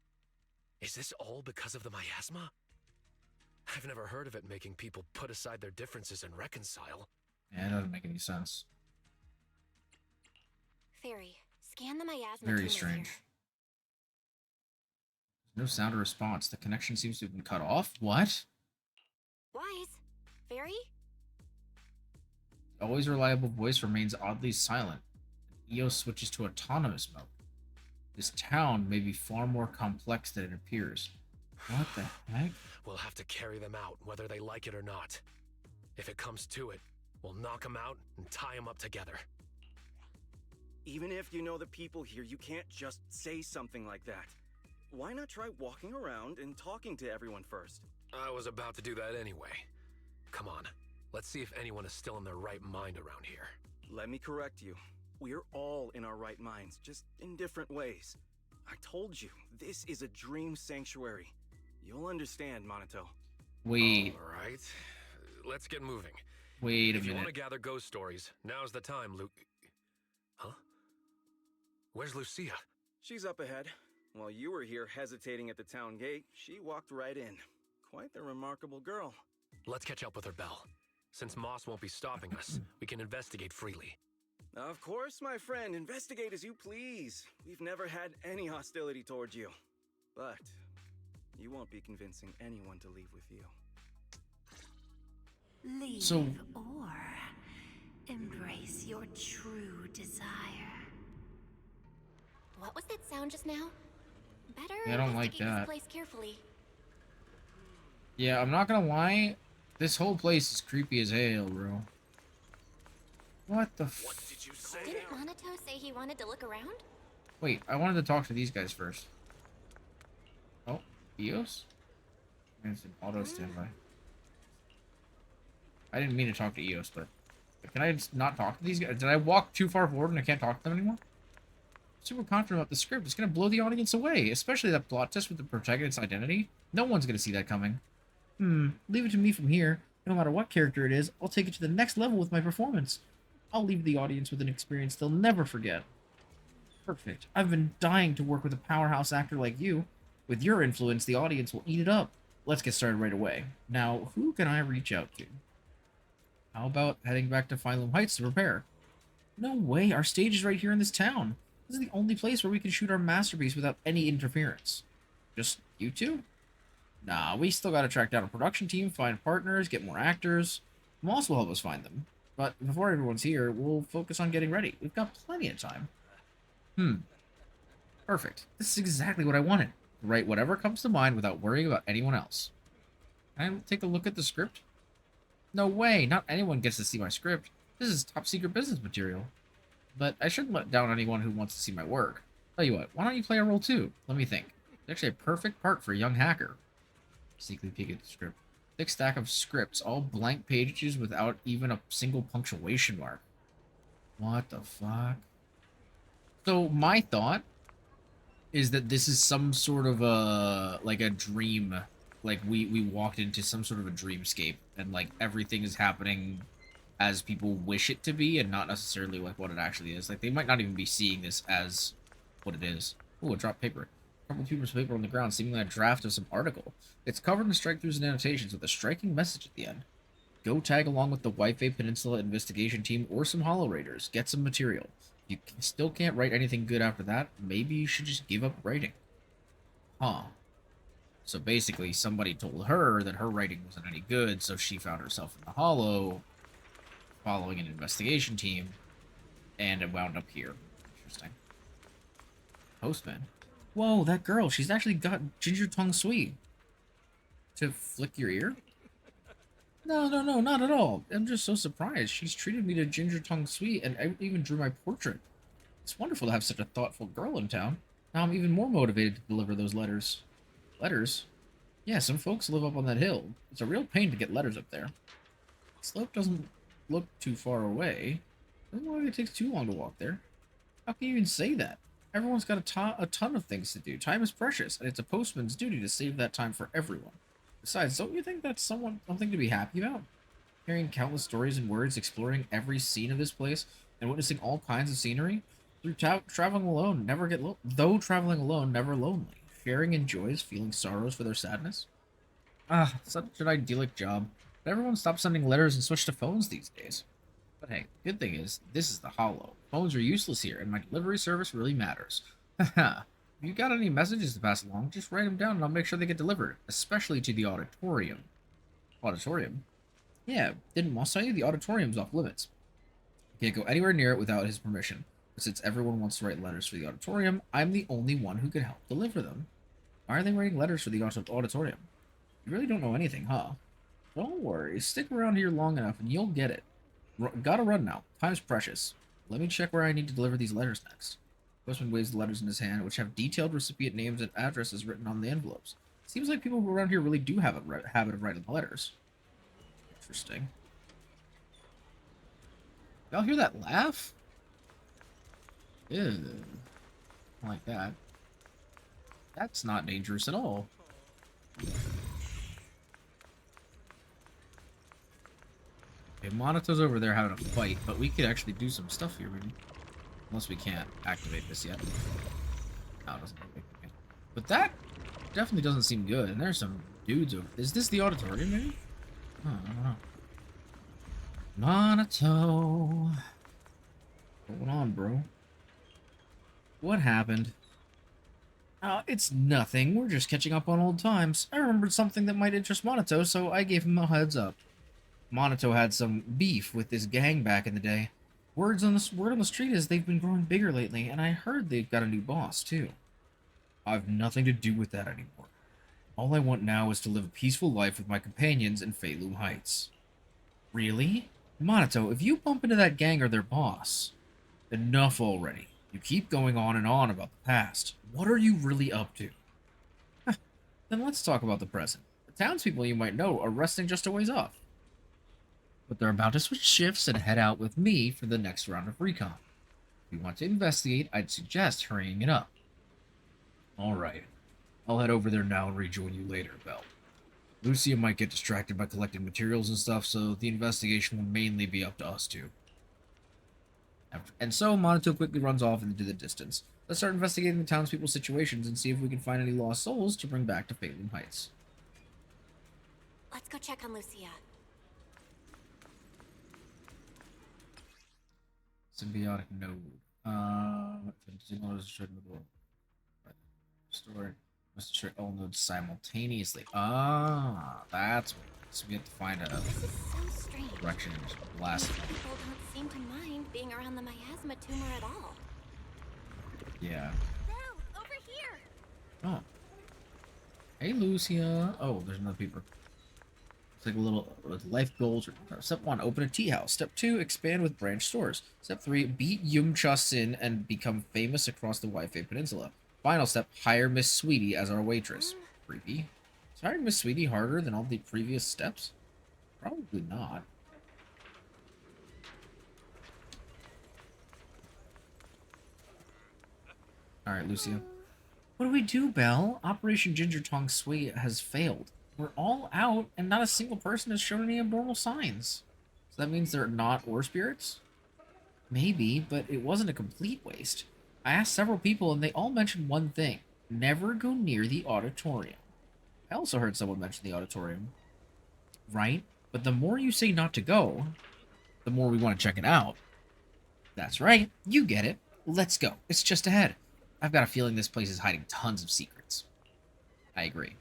Is this all because of the miasma? I've never heard of it making people put aside their differences and reconcile. Yeah, it doesn't make any sense. Fairy, scan the miasma. Very strange. No sound or response. The connection seems to have been cut off. What? Wise, Fairy? Always reliable voice remains oddly silent. EOS switches to autonomous mode. This town may be far more complex than it appears. What the heck? We'll have to carry them out, whether they like it or not. If it comes to it, we'll knock them out and tie them up together. Even if you know the people here, you can't just say something like that. Why not try walking around and talking to everyone first? I was about to do that anyway. Come on, let's see if anyone is still in their right mind around here. Let me correct you. We're all in our right minds, just in different ways. I told you, this is a dream sanctuary. You'll understand, Minato. Wait. All right, let's get moving. Wait a minute. If you want to gather ghost stories, now's the time, Luke. Huh? Where's Lucia? She's up ahead. While you were here hesitating at the town gate, she walked right in. Quite the remarkable girl. Let's catch up with her, Belle. Since Moss won't be stopping us, we can investigate freely. Of course, my friend. Investigate as you please. We've never had any hostility towards you. But you won't be convincing anyone to leave with you. Leave or embrace your true desire. What was that sound just now? Better Yeah, I don't like investigate that. this place carefully. Yeah, I'm not gonna lie. This whole place is creepy as hell, bro. What the f- What did you say? Didn't Minato say he wanted to look around? Wait, I wanted to talk to these guys first. Oh, EOS? It's an auto standby. I didn't mean to talk to EOS, but can I just not talk to these guys? Did I walk too far forward and I can't talk to them anymore? Super confident about the script. It's gonna blow the audience away, especially that plot twist with the protagonist's identity. No one's gonna see that coming. Leave it to me from here. No matter what character it is, I'll take it to the next level with my performance. I'll leave the audience with an experience they'll never forget. Perfect. I've been dying to work with a powerhouse actor like you. With your influence, the audience will eat it up. Let's get started right away. Now, who can I reach out to? How about heading back to Phylum Heights to prepare? No way, our stage is right here in this town. This is the only place where we can shoot our masterpiece without any interference. Just you two? Nah, we still gotta track down a production team, find partners, get more actors. Moss will help us find them. But before everyone's here, we'll focus on getting ready. We've got plenty of time. Perfect. This is exactly what I wanted. Write whatever comes to mind without worrying about anyone else. Can I take a look at the script? No way, not anyone gets to see my script. This is top secret business material. But I shouldn't let down anyone who wants to see my work. Tell you what, why don't you play a role too? Let me think. It's actually a perfect part for a young hacker. Secretly peek at the script. Thick stack of scripts, all blank pages without even a single punctuation mark. What the fuck? So my thought is that this is some sort of a, like a dream. Like we walked into some sort of a dreamscape and like everything is happening as people wish it to be and not necessarily like what it actually is. Like they might not even be seeing this as what it is. Oh, a dropped paper. A couple pieces of paper on the ground, seemingly a draft of some article. It's covered in strike-throughs and annotations with a striking message at the end. Go tag along with the Whitefay Peninsula investigation team or some Hollow Raiders. Get some material. If you still can't write anything good after that, maybe you should just give up writing. Huh. So basically, somebody told her that her writing wasn't any good, so she found herself in the Hollow, following an investigation team, and it wound up here. Interesting. Postman. Whoa, that girl, she's actually got ginger tongue sweet. To flick your ear? No, not at all. I'm just so surprised. She's treated me to ginger tongue sweet, and I even drew my portrait. It's wonderful to have such a thoughtful girl in town. Now I'm even more motivated to deliver those letters. Letters? Yeah, some folks live up on that hill. It's a real pain to get letters up there. The slope doesn't look too far away. Doesn't look like it takes too long to walk there. How can you even say that? Everyone's got a ton of things to do. Time is precious, and it's a postman's duty to save that time for everyone. Besides, don't you think that's something to be happy about? hearing countless stories and words, exploring every scene of this place, and witnessing all kinds of scenery. Through traveling alone, never get though traveling alone, never lonely. Sharing in joys, feeling sorrows for their sadness. Ah, such an idyllic job. But everyone stopped sending letters and switched to phones these days. But hey, good thing is, this is the Hollow. Phones are useless here, and my delivery service really matters. Haha. If you got any messages to pass along, just write them down and I'll make sure they get delivered, especially to the auditorium. Auditorium? Yeah, didn't Moss tell you the auditorium's off limits? You can't go anywhere near it without his permission. But since everyone wants to write letters for the auditorium, I'm the only one who can help deliver them. Why are they writing letters for the auditorium? You really don't know anything, huh? Don't worry, stick around here long enough and you'll get it. Gotta run now. Time's precious. Let me check where I need to deliver these letters next. Postman waves the letters in his hand, which have detailed recipient names and addresses written on the envelopes. Seems like people around here really do have a habit of writing letters. Interesting. Y'all hear that laugh? Ew. I like that. That's not dangerous at all. Okay, Monito's over there having a fight, but we could actually do some stuff here, maybe. Unless we can't activate this yet. No, it doesn't look like we can. But that definitely doesn't seem good. And there's some dudes over. Is this the auditorium, maybe? Oh, I don't know. Monito. What's going on, bro? What happened? It's nothing. We're just catching up on old times. I remembered something that might interest Monito, so I gave him a heads up. Monito had some beef with this gang back in the day. Word on the street is they've been growing bigger lately, and I heard they've got a new boss, too. I've nothing to do with that anymore. All I want now is to live a peaceful life with my companions in Feilum Heights. Really? Monito, if you bump into that gang or their boss... Enough already. You keep going on and on about the past. What are you really up to? Then let's talk about the present. The townspeople you might know are resting just a ways off. But they're about to switch shifts and head out with me for the next round of recon. If you want to investigate, I'd suggest hurrying it up. Alright. I'll head over there now and rejoin you later, Belle. Lucia might get distracted by collecting materials and stuff, so the investigation will mainly be up to us two. And so, Monito quickly runs off into the distance. Let's start investigating the townspeople's situations and see if we can find any lost souls to bring back to Feilum Heights. Let's go check on Lucia. Symbiotic node. Story. Must destroy all nodes simultaneously. That's what it is. So we have to find a This is so strange. direction and blast it. People don't seem to mind being around the miasma tumor at all. Yeah. Belle, over here! Oh. Hey, Lucia. Oh, there's another peeper. It's like a little life goals. Step 1, open a tea house. Step 2, expand with branch stores. Step 3, beat Yum-Cha Sin and become famous across the Wi-Fi Peninsula. Final step, hire Miss Sweetie as our waitress. Creepy. Is hiring Miss Sweetie harder than all the previous steps? Probably not. Alright, Lucia. What do we do, Belle? Operation Ginger Tongue Sweet has failed. We're all out, and not a single person has shown any abnormal signs. So that means they're not ore spirits? Maybe, but it wasn't a complete waste. I asked several people, and they all mentioned one thing. Never go near the auditorium. I also heard someone mention the auditorium. Right? But the more you say not to go, the more we want to check it out. That's right. You get it. Let's go. It's just ahead. I've got a feeling this place is hiding tons of secrets. I agree.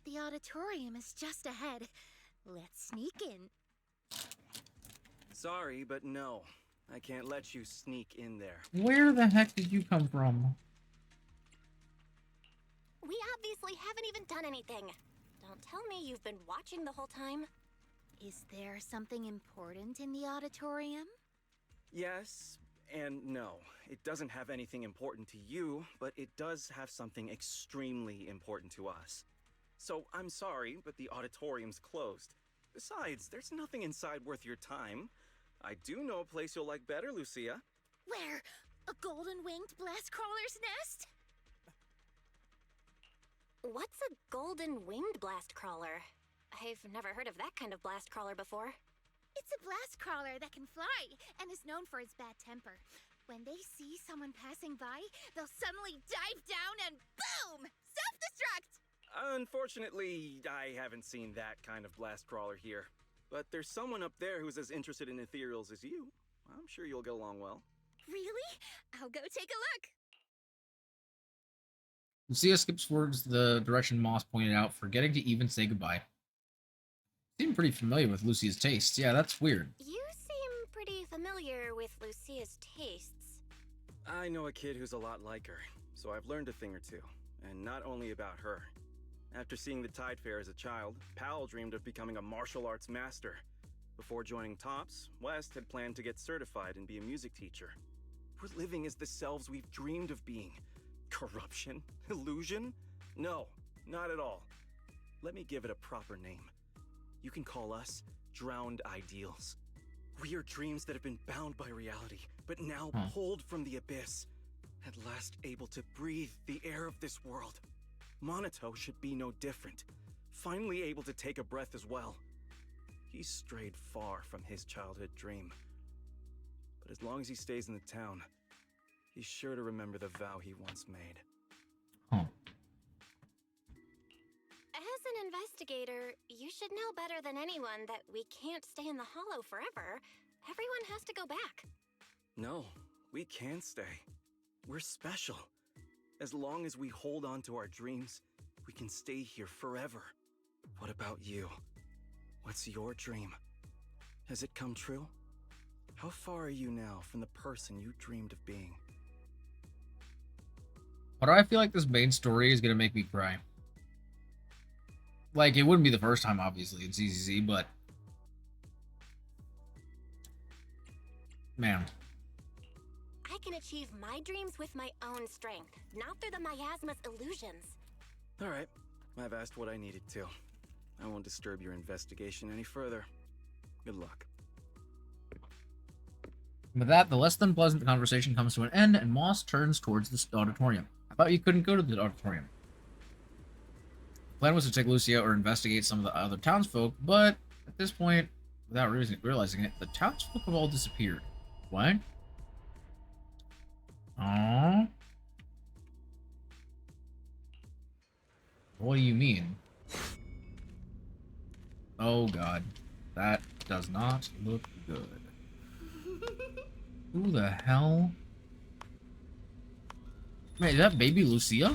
The auditorium is just ahead. Let's sneak in. Sorry, but no. I can't let you sneak in there. Where the heck did you come from? We obviously haven't even done anything. Don't tell me you've been watching the whole time. Is there something important in the auditorium? Yes and no. It doesn't have anything important to you, but it does have something extremely important to us. So I'm sorry, but the auditorium's closed. Besides, there's nothing inside worth your time. I do know a place you'll like better, Lucia. Where? A golden-winged blast crawler's nest? What's a golden winged blast crawler? I've never heard of that kind of blast crawler before. It's a blast crawler that can fly and is known for its bad temper. When they see someone passing by, they'll suddenly dive down and boom! Self-destruct! Unfortunately, I haven't seen that kind of blast crawler here. But there's someone up there who's as interested in ethereals as you. I'm sure you'll get along well. Really? I'll go take a look. Lucia skips towards the direction Moss pointed out, forgetting to even say goodbye. Seem pretty familiar with Lucia's tastes. Yeah, that's weird. You seem pretty familiar with Lucia's tastes. I know a kid who's a lot like her, so I've learned a thing or two. And not only about her. After seeing the Tide Fair as a child, Powell dreamed of becoming a martial arts master. Before joining TOPS, West had planned to get certified and be a music teacher. We're living as the selves we've dreamed of being. Corruption? Illusion? No, not at all. Let me give it a proper name. You can call us drowned ideals. We are dreams that have been bound by reality, but now pulled from the abyss. At last able to breathe the air of this world. Monato should be no different. Finally able to take a breath as well. He's strayed far from his childhood dream. But as long as he stays in the town, he's sure to remember the vow he once made. As an investigator, you should know better than anyone that we can't stay in the Hollow forever. Everyone has to go back. No, we can stay. We're special. As long as we hold on to our dreams, we can stay here forever. What about you? What's your dream? Has it come true? How far are you now from the person you dreamed of being? But I feel like this main story is gonna make me cry. Like, it wouldn't be the first time, obviously, in ZZZ, but... man. I can achieve my dreams with my own strength, not through the miasma's illusions. Alright, I've asked what I needed to. I won't disturb your investigation any further. Good luck. With that, the less than pleasant conversation comes to an end, and Moss turns towards the auditorium. I thought you couldn't go to the auditorium. The plan was to take Lucia or investigate some of the other townsfolk, but at this point, without realizing it, the townsfolk have all disappeared. What? Aww. What do you mean? Oh god. That does not look good. Who the hell? Wait, is that baby Lucia?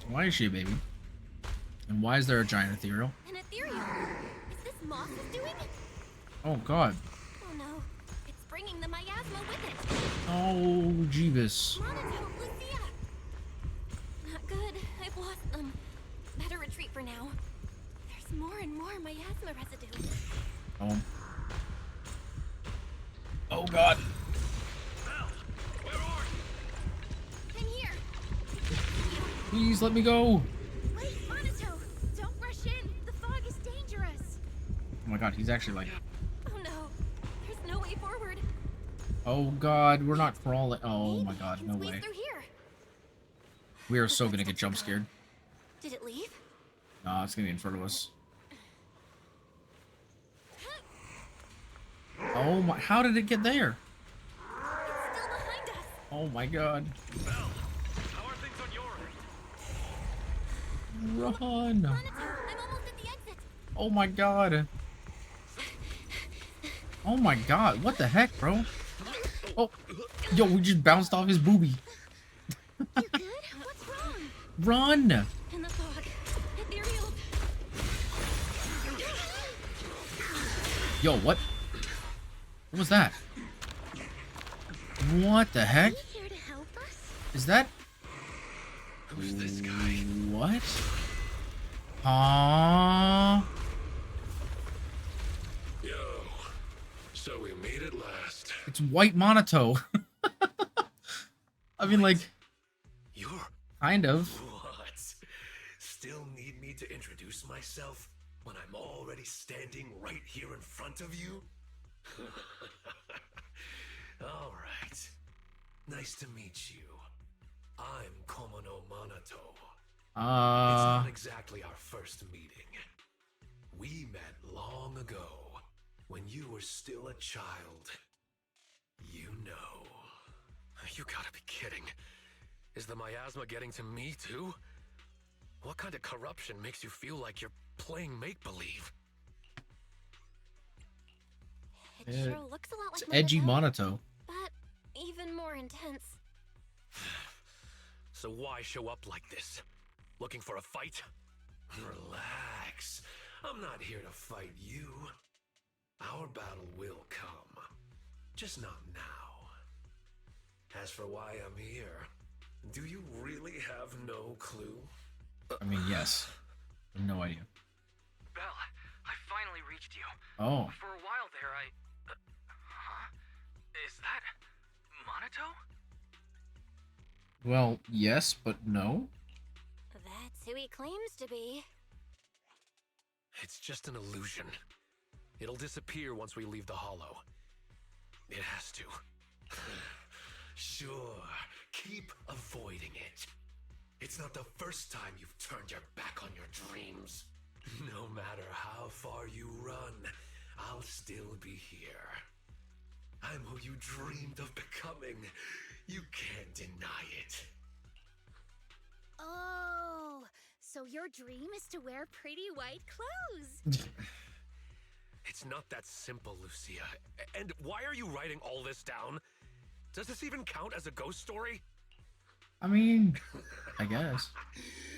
Why is she a baby? And why is there a giant ethereal? An ethereal? Is this Moss is doing it? Oh god. Oh no, it's bringing the miasma with it. Oh, Jeebus. Monato, Lucia! Not good, I've lost them. Better retreat for now. There's more and more miasma residue. Oh. Oh god. Where are you? I'm here. Please let me go. Wait, Monato! Don't rush in. The fog is dangerous. Oh my god, he's actually like... Oh no, there's no way forward. oh god, we're not crawling. Oh Maybe my god, no squeeze way. through here. We are so gonna get jump scared. Did it leave? Nah, it's gonna be in front of us. Oh my, how did it get there? It's still behind us. Oh my god. How are things on your end? Run. Monato, I'm almost at the exit. Oh my god. Oh my god, what the heck, bro? Oh, yo, we just bounced off his boobie. You good? What's wrong? Run! In the fog. Ethereal. Yo, what? What was that? What the heck? Are you here to help us? Is that... Who's this guy? what? Aww. Yo, so we made it last. It's White Monato. I mean, like, You're... kind of. what? Still need me to introduce myself when I'm already standing right here in front of you? All right. Nice to meet you. I'm Komono Monato. It's not exactly our first meeting. We met long ago, when you were still a child. You know. You gotta be kidding. Is the miasma getting to me, too? What kind of corruption makes you feel like you're playing make-believe? It sure looks a lot like It's edgy Monato, Monato. but even more intense. So why show up like this? Looking for a fight? Relax. I'm not here to fight you. Our battle will come. Just not now. As for why I'm here, do you really have no clue? I mean, yes. No idea. Belle, I finally reached you. Oh. For a while there, huh? Is that Monato? Well, yes, but no. That's who he claims to be. It's just an illusion. It'll disappear once we leave the hollow. It has to. Sure, keep avoiding it. It's not the first time you've turned your back on your dreams. No matter how far you run, I'll still be here. I'm who you dreamed of becoming. You can't deny it. Oh, so your dream is to wear pretty white clothes. It's not that simple, Lucia. And why are you writing all this down? Does this even count as a ghost story? I mean, I guess.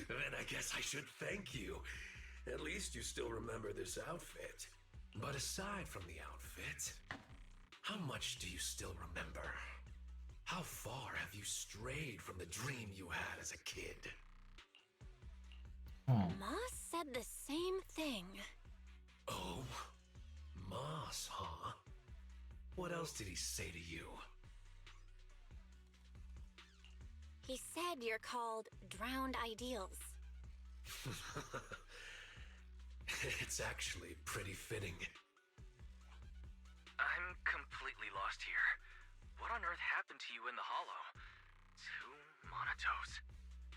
Then I guess I should thank you. At least you still remember this outfit. But aside from the outfit, how much do you still remember? How far have you strayed from the dream you had as a kid? Moss said the same thing. Oh, Moss, huh? What else did he say to you? He said you're called Drowned Ideals. It's actually pretty fitting. I'm completely lost here. What on earth happened to you in the hollow? Two Monatos.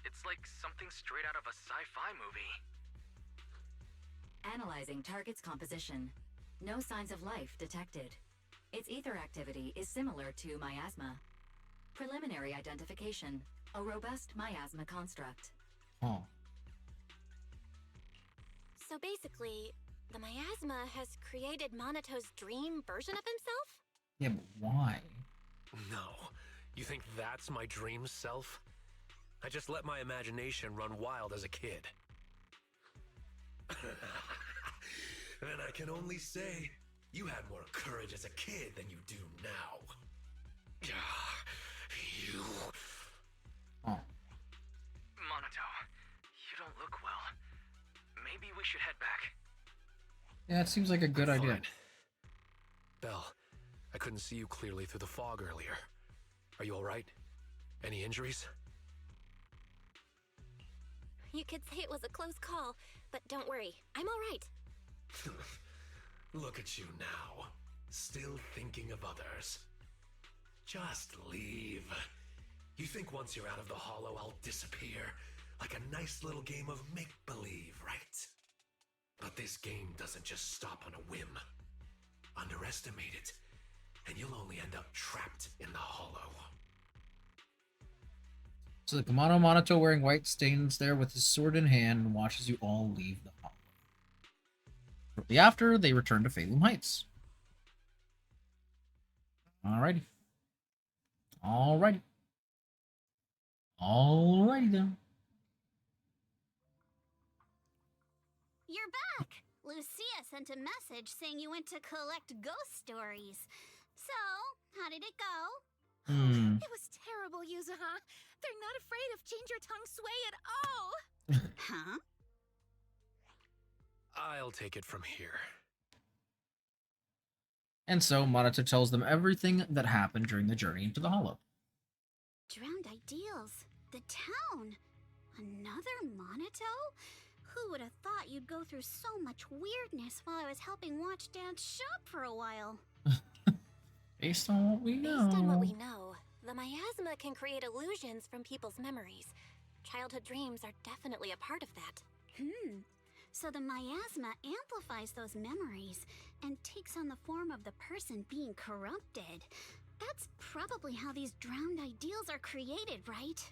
It's like something straight out of a sci-fi movie. Analyzing target's composition. No signs of life detected. Its ether activity is similar to miasma. Preliminary identification. A robust miasma construct. Oh. So basically, the miasma has created Monato's dream version of himself? Yeah, but why? No. You think that's my dream self? I just let my imagination run wild as a kid. Then I can only say, you had more courage as a kid than you do now. You... Oh. Monato, you don't look well. Maybe we should head back. Yeah, it seems like a good idea. Fine. Belle, I couldn't see you clearly through the fog earlier. Are you alright? Any injuries? You could say it was a close call, but don't worry, I'm all right. Look at you now, still thinking of others. Just leave. You think once you're out of the hollow, I'll disappear? Like a nice little game of make-believe, right? But this game doesn't just stop on a whim. Underestimate it, and you'll only end up trapped in the hollow. So the Kamado Monato wearing white stands there with his sword in hand and watches you all leave the hollow. Shortly after, they return to Phalum Heights. Alrighty. Alrighty. Alrighty then. You're back! Lucia sent a message saying you went to collect ghost stories. So, how did it go? It was terrible, Yuzuha. They're not afraid of change your tongue sway at all. Huh? I'll take it from here. And so Monato tells them everything that happened during the journey into the hollow. Drowned Ideals. The town. Another Monato? Who would have thought you'd go through so much weirdness while I was helping watch Dad's shop for a while? Based on what we know. Based on what we know, the miasma can create illusions from people's memories. Childhood dreams are definitely a part of that. So the miasma amplifies those memories and takes on the form of the person being corrupted. That's probably how these drowned ideals are created, right?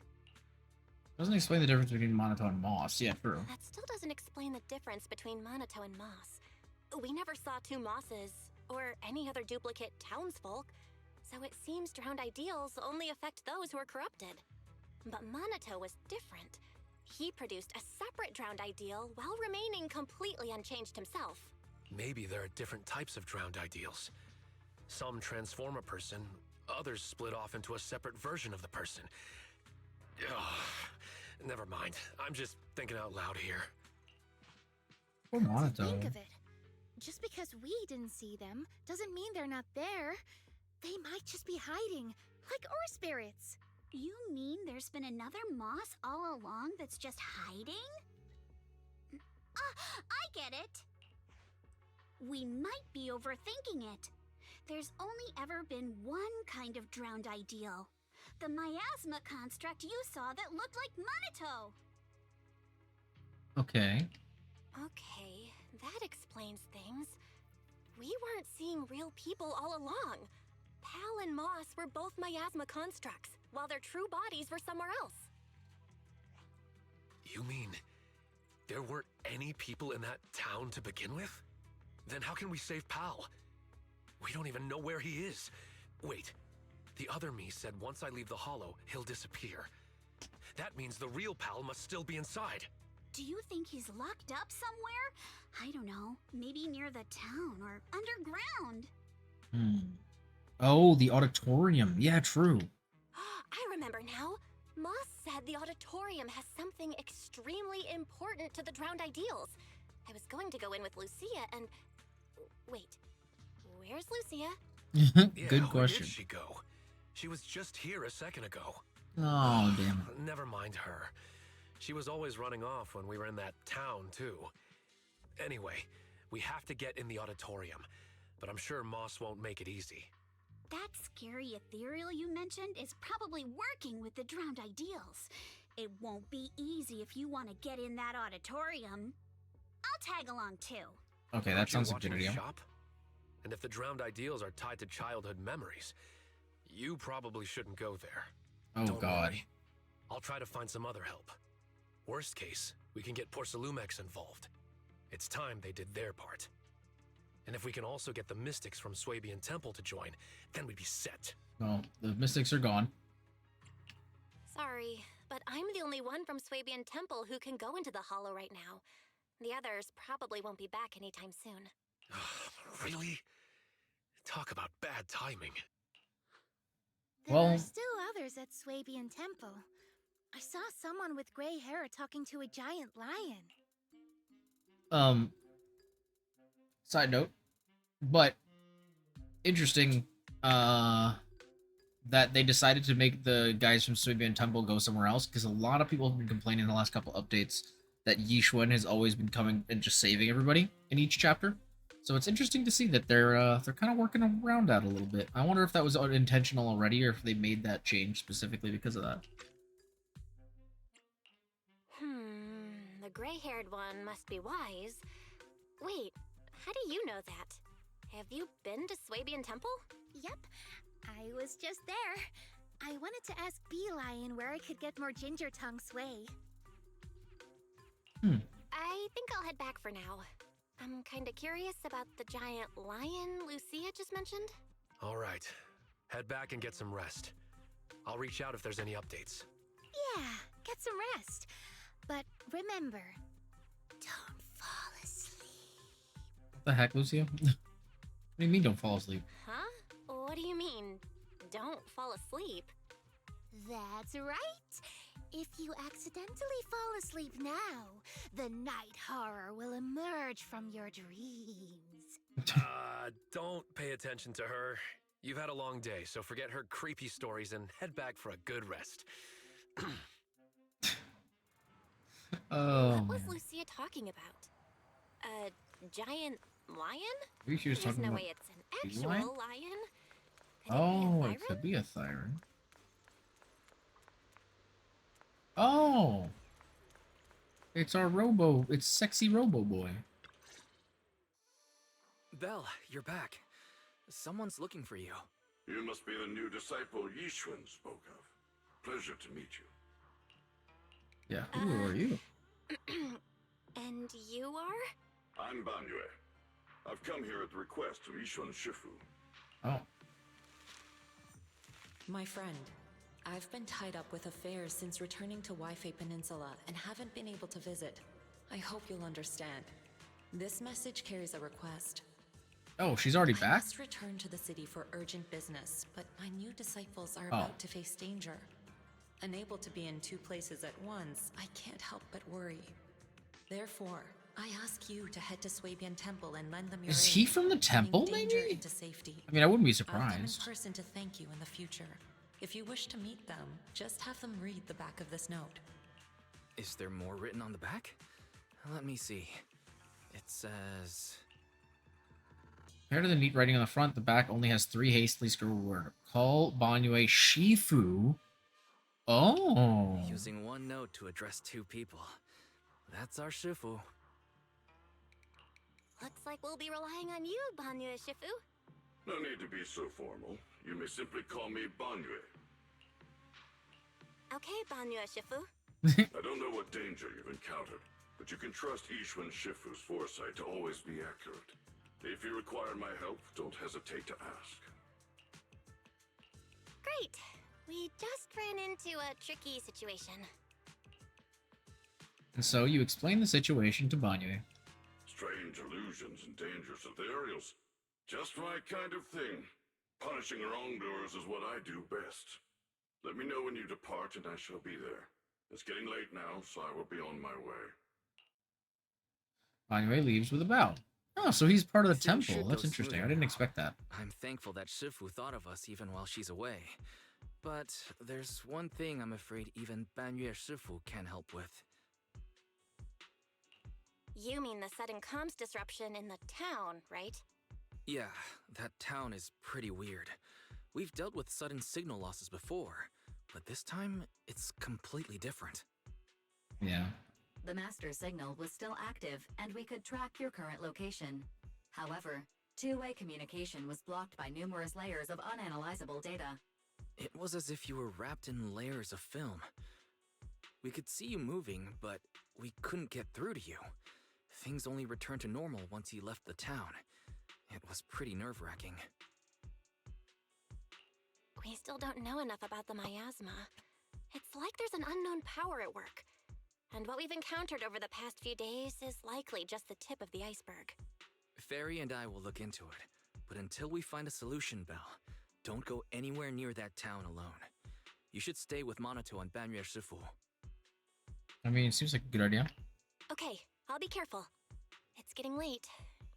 Doesn't explain the difference between Monato and Moss. Yeah, true. That still doesn't explain the difference between Monato and Moss. We never saw two Mosses, or any other duplicate townsfolk, so it seems drowned ideals only affect those who are corrupted. But Monato was different. He produced a separate drowned ideal while remaining completely unchanged himself. Maybe there are different types of drowned ideals. Some transform a person, others split off into a separate version of the person. Ugh, never mind. I'm just thinking out loud here. Poor Monato. Think of it. Just because we didn't see them doesn't mean they're not there. They might just be hiding, like Ore spirits. You mean there's been another Moss all along that's just hiding? I get it. We might be overthinking it. There's only ever been one kind of drowned ideal. The miasma construct you saw that looked like Monato. Okay. Okay, that explains things. We weren't seeing real people all along. Pal and Moss were both miasma constructs, while their true bodies were somewhere else. You mean there weren't any people in that town to begin with? Then how can we save Pal? We don't even know where he is. Wait, the other me said once I leave the hollow, he'll disappear. That means the real Pal must still be inside. Do you think he's locked up somewhere? I don't know, maybe near the town or underground. Oh, the auditorium. Yeah, true. I remember now. Moss said the auditorium has something extremely important to the drowned ideals. I was going to go in with Lucia and... Wait, where's Lucia? Good question. Where did she go? She was just here a second ago. Oh, damn it. Never mind her. She was always running off when we were in that town, too. Anyway, we have to get in the auditorium, but I'm sure Moss won't make it easy. That scary ethereal you mentioned is probably working with the drowned ideals. It won't be easy if you want to get in that auditorium. I'll tag along too. Okay, that sounds like a good idea. Shop? And if the drowned ideals are tied to childhood memories, you probably shouldn't go there. Oh, Don't God. worry. I'll try to find some other help. Worst case, we can get Porcelumex involved. It's time they did their part. And if we can also get the Mystics from Swabian Temple to join, then we'd be set. Well, the Mystics are gone. Sorry, but I'm the only one from Swabian Temple who can go into the hollow right now. The others probably won't be back anytime soon. Really? Talk about bad timing. There Well- are still others at Swabian Temple. I saw someone with gray hair talking to a giant lion. Side note, but interesting, that they decided to make the guys from Swabian Temple go somewhere else, because a lot of people have been complaining in the last couple updates that Yixuan has always been coming and just saving everybody in each chapter. So it's interesting to see that they're kind of working around that a little bit. I wonder if that was intentional already, or if they made that change specifically because of that. The gray-haired one must be wise. Wait, how do you know that? Have you been to Swabian Temple? Yep, I was just there. I wanted to ask Beelion where I could get more ginger tongue sway. I think I'll head back for now. I'm kinda curious about the giant lion Lucia just mentioned. All right. Head back and get some rest. I'll reach out if there's any updates. Yeah, get some rest. But remember, don't fall asleep. What the heck, Lucia? What do you mean don't fall asleep? Huh? What do you mean, don't fall asleep? That's right. If you accidentally fall asleep now, the night horror will emerge from your dreams. Don't pay attention to her. You've had a long day, so forget her creepy stories and head back for a good rest. Oh, What was man. Lucia talking about? A giant lion? Maybe she was There's talking no about way it's an a actual lion? lion. Oh, Could it could be a Thyron. Oh! It's our Robo. It's sexy Robo boy. Belle, you're back. Someone's looking for you. You must be the new disciple Yishun spoke of. Pleasure to meet you. Yeah, who are you? And you are? I'm Banyue. I've come here at the request of Yishun Shifu. Oh. My friend, I've been tied up with affairs since returning to Waifei Peninsula and haven't been able to visit. I hope you'll understand. This message carries a request. Oh, she's already I back? must return to the city for urgent business, but my new disciples are about to face danger. Unable to be in two places at once, I can't help but worry. Therefore, I ask you to head to Swabian Temple and lend them your Is aid, he from the bringing temple, danger maybe? into safety. I mean, I wouldn't be I'll come in surprised. person to thank you in the future. If you wish to meet them, just have them read the back of this note. Is there more written on the back? Let me see. It says... Compared to the neat writing on the front, the back only has 3 hastily scribbled words. Call Banyue Shifu. Oh. Using one note to address 2 people. That's our Shifu. Looks like we'll be relying on you, Banyue Shifu. No need to be so formal. You may simply call me Banyue. Okay, Banyue Shifu. I don't know what danger you've encountered, but you can trust Yishun Shifu's foresight to always be accurate. If you require my help, don't hesitate to ask. Great. We just ran into a tricky situation. And so you explain the situation to Banyue. Strange illusions and dangerous ethereals. Just my kind of thing. Punishing wrongdoers is what I do best. Let me know when you depart and I shall be there. It's getting late now, so I will be on my way. Banyue leaves with a bow. Oh, so he's part of the Things should temple. go That's interesting. I smoother didn't now. expect that. I'm thankful that Shifu thought of us even while she's away. But there's one thing I'm afraid even Banyue Shifu can't help with. You mean the sudden comms disruption in the town, right? Yeah, that town is pretty weird. We've dealt with sudden signal losses before, but this time, it's completely different. Yeah. The master signal was still active, and we could track your current location. However, two-way communication was blocked by numerous layers of unanalyzable data. It was as if you were wrapped in layers of film. We could see you moving, but we couldn't get through to you. Things only returned to normal once you left the town. It was pretty nerve-wracking. We still don't know enough about the miasma. It's like there's an unknown power at work. And what we've encountered over the past few days is likely just the tip of the iceberg. Fairy and I will look into it, but until we find a solution, Belle, don't go anywhere near that town alone. You should stay with Minato and Banyue Shifu. I mean, it seems like a good idea. Okay, I'll be careful. It's getting late.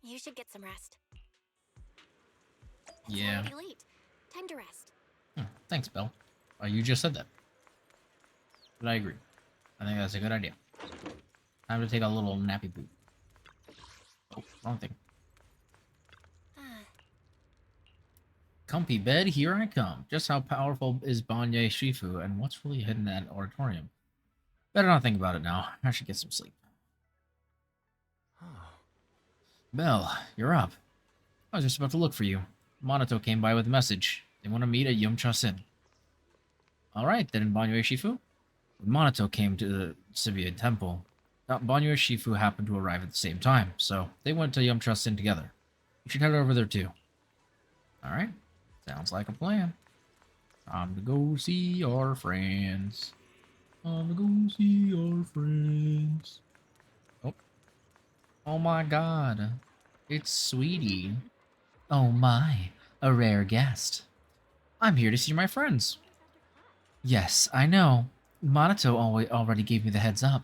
You should get some rest. It's Yeah. already late. Time to rest. Thanks, Bill. You just said that. But I agree. I think that's a good idea. Time to take a little nappy poop. Oh, wrong thing. Comfy bed, here I come. Just how powerful is Banyue Shifu, and what's really hidden in that auditorium? Better not think about it now. I should get some sleep. Belle, you're up. I was just about to look for you. Minato came by with a message. They want to meet at Yumcha-sen. Alright, then Banyue Shifu? When Minato came to the Swabian Temple, Banyue Shifu happened to arrive at the same time, so they went to Yumcha-sen together. You should head over there too. Alright, sounds like a plan. Time to go see our friends. Time to go see our friends. Oh. Oh my god. It's Sweetie. Oh my, a rare guest. I'm here to see my friends. Yes, I know. Minato already gave me the heads up.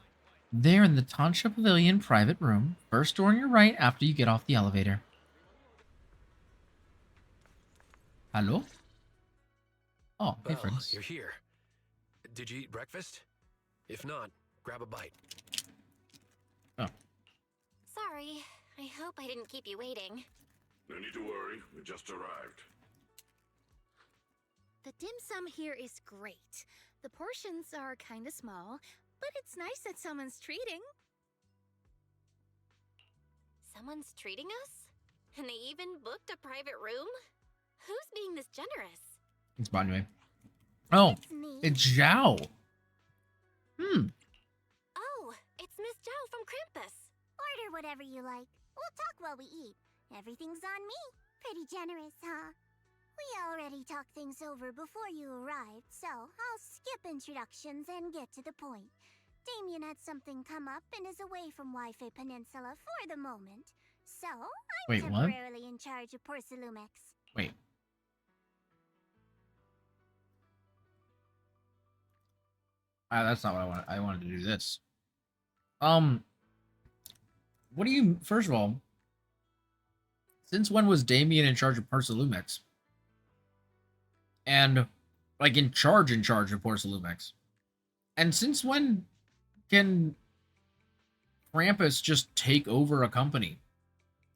They're in the Tansha Pavilion private room, first door on your right after you get off the elevator. Hello? Oh, hey Belle, friends. you're here. Did you eat breakfast? If not, grab a bite. Oh. Sorry. I hope I didn't keep you waiting. No need to worry, we just arrived. The dim sum here is great. The portions are kinda small, but it's nice that someone's treating. Someone's treating us? And they even booked a private room? Who's being this generous? It's Banwei. Oh, It's me. it's Zhao. Oh, it's Miss Zhao from Krampus. Order whatever you like. We'll talk while we eat. Everything's on me. Pretty generous, huh? We already talked things over before you arrived, so I'll skip introductions and get to the point. Damien had something come up and is away from Wi-Fi Peninsula for the moment. So, I'm Wait, what? temporarily in charge of Porcelumex. Wait. That's not what I wanted. I wanted to do this. What do you... First of all, since when was Damien in charge of Porcelumex? And, like, in charge of Porcelumex? And since when can Krampus just take over a company?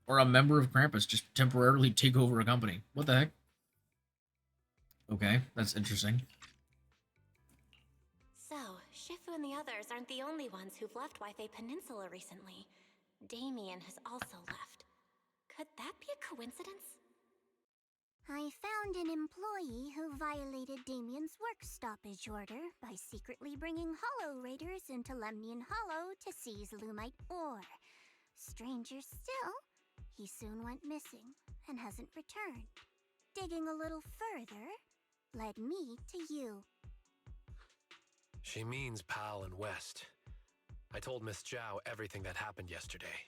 Or a member of Krampus just temporarily take over a company? What the heck? Okay, that's interesting. So, Shifu and the others aren't the only ones who've left Wi-Fi Peninsula recently. Damien has also left. Could that be a coincidence? I found an employee who violated Damien's work stoppage order by secretly bringing Hollow Raiders into Lemnian Hollow to seize Lumite ore. Stranger still, he soon went missing and hasn't returned. Digging a little further led me to you. She means Pal and West. I told Miss Zhao everything that happened yesterday.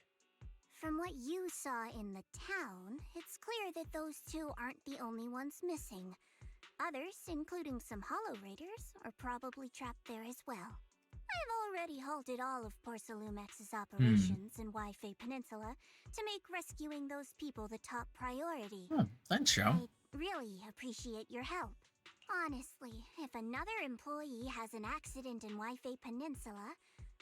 From what you saw in the town, it's clear that those two aren't the only ones missing. Others, including some Hollow Raiders, are probably trapped there as well. I've already halted all of Porcelumex's operations in Wi-Fi Peninsula to make rescuing those people the top priority. Oh, thanks, Zhao. I really appreciate your help. Honestly, if another employee has an accident in Wi-Fi Peninsula,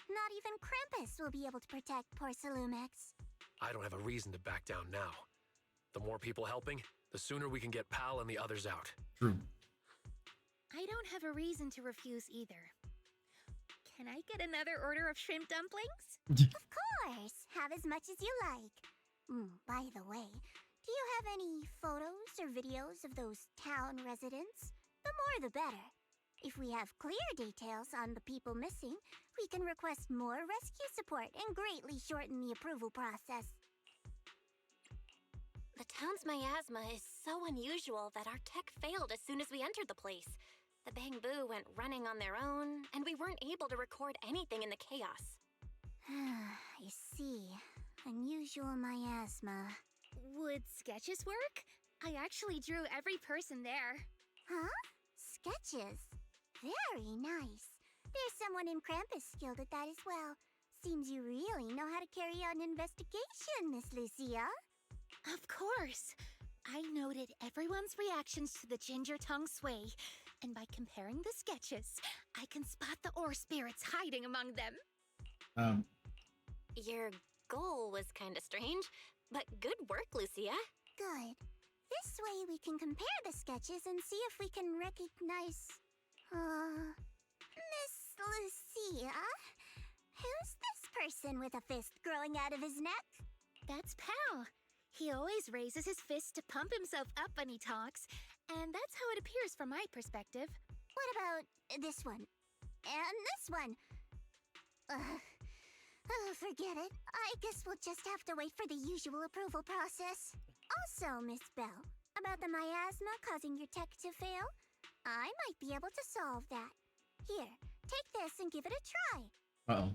not even Krampus will be able to protect Porcelumex. I don't have a reason to back down now. The more people helping, the sooner we can get Pal and the others out. True. I don't have a reason to refuse either. Can I get another order of shrimp dumplings? Of course! Have as much as you like. By the way, do you have any photos or videos of those town residents? The more the better. If we have clear details on the people missing, we can request more rescue support and greatly shorten the approval process. The town's miasma is so unusual that our tech failed as soon as we entered the place. The Bangbu went running on their own, and we weren't able to record anything in the chaos. I see. Unusual miasma. Would sketches work? I actually drew every person there. Huh? Sketches? Very nice. There's someone in Krampus skilled at that as well. Seems you really know how to carry out an investigation, Miss Lucia. Of course. I noted everyone's reactions to the ginger tongue sway, and by comparing the sketches, I can spot the ore spirits hiding among them. Your goal was kinda strange, but good work, Lucia. Good. This way we can compare the sketches and see if we can recognize... Miss Lucia? Who's this person with a fist growing out of his neck? That's Pal. He always raises his fist to pump himself up when he talks, and that's how it appears from my perspective. What about this one? And this one? Forget it. I guess we'll just have to wait for the usual approval process. Also, Miss Bell, about the miasma causing your tech to fail, I might be able to solve that. Here, take this and give it a try. Uh-oh.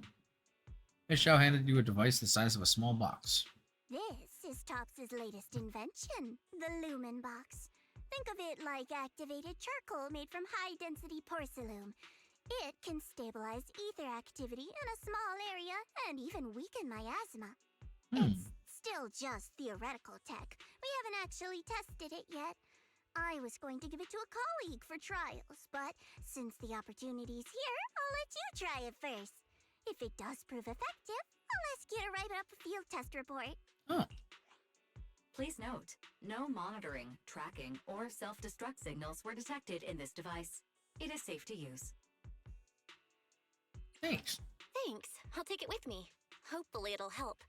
Miss Zhao handed you a device the size of a small box. This is Tops's latest invention, the Lumen Box. Think of it like activated charcoal made from high-density porcelain. It can stabilize ether activity in a small area and even weaken miasma. It's still just theoretical tech. We haven't actually tested it yet. I was going to give it to a colleague for trials, but since the opportunity's here, I'll let you try it first. If it does prove effective, I'll ask you to write up a field test report. Oh. Please note, no monitoring, tracking, or self-destruct signals were detected in this device. It is safe to use. Thanks. Thanks. I'll take it with me. Hopefully it'll help.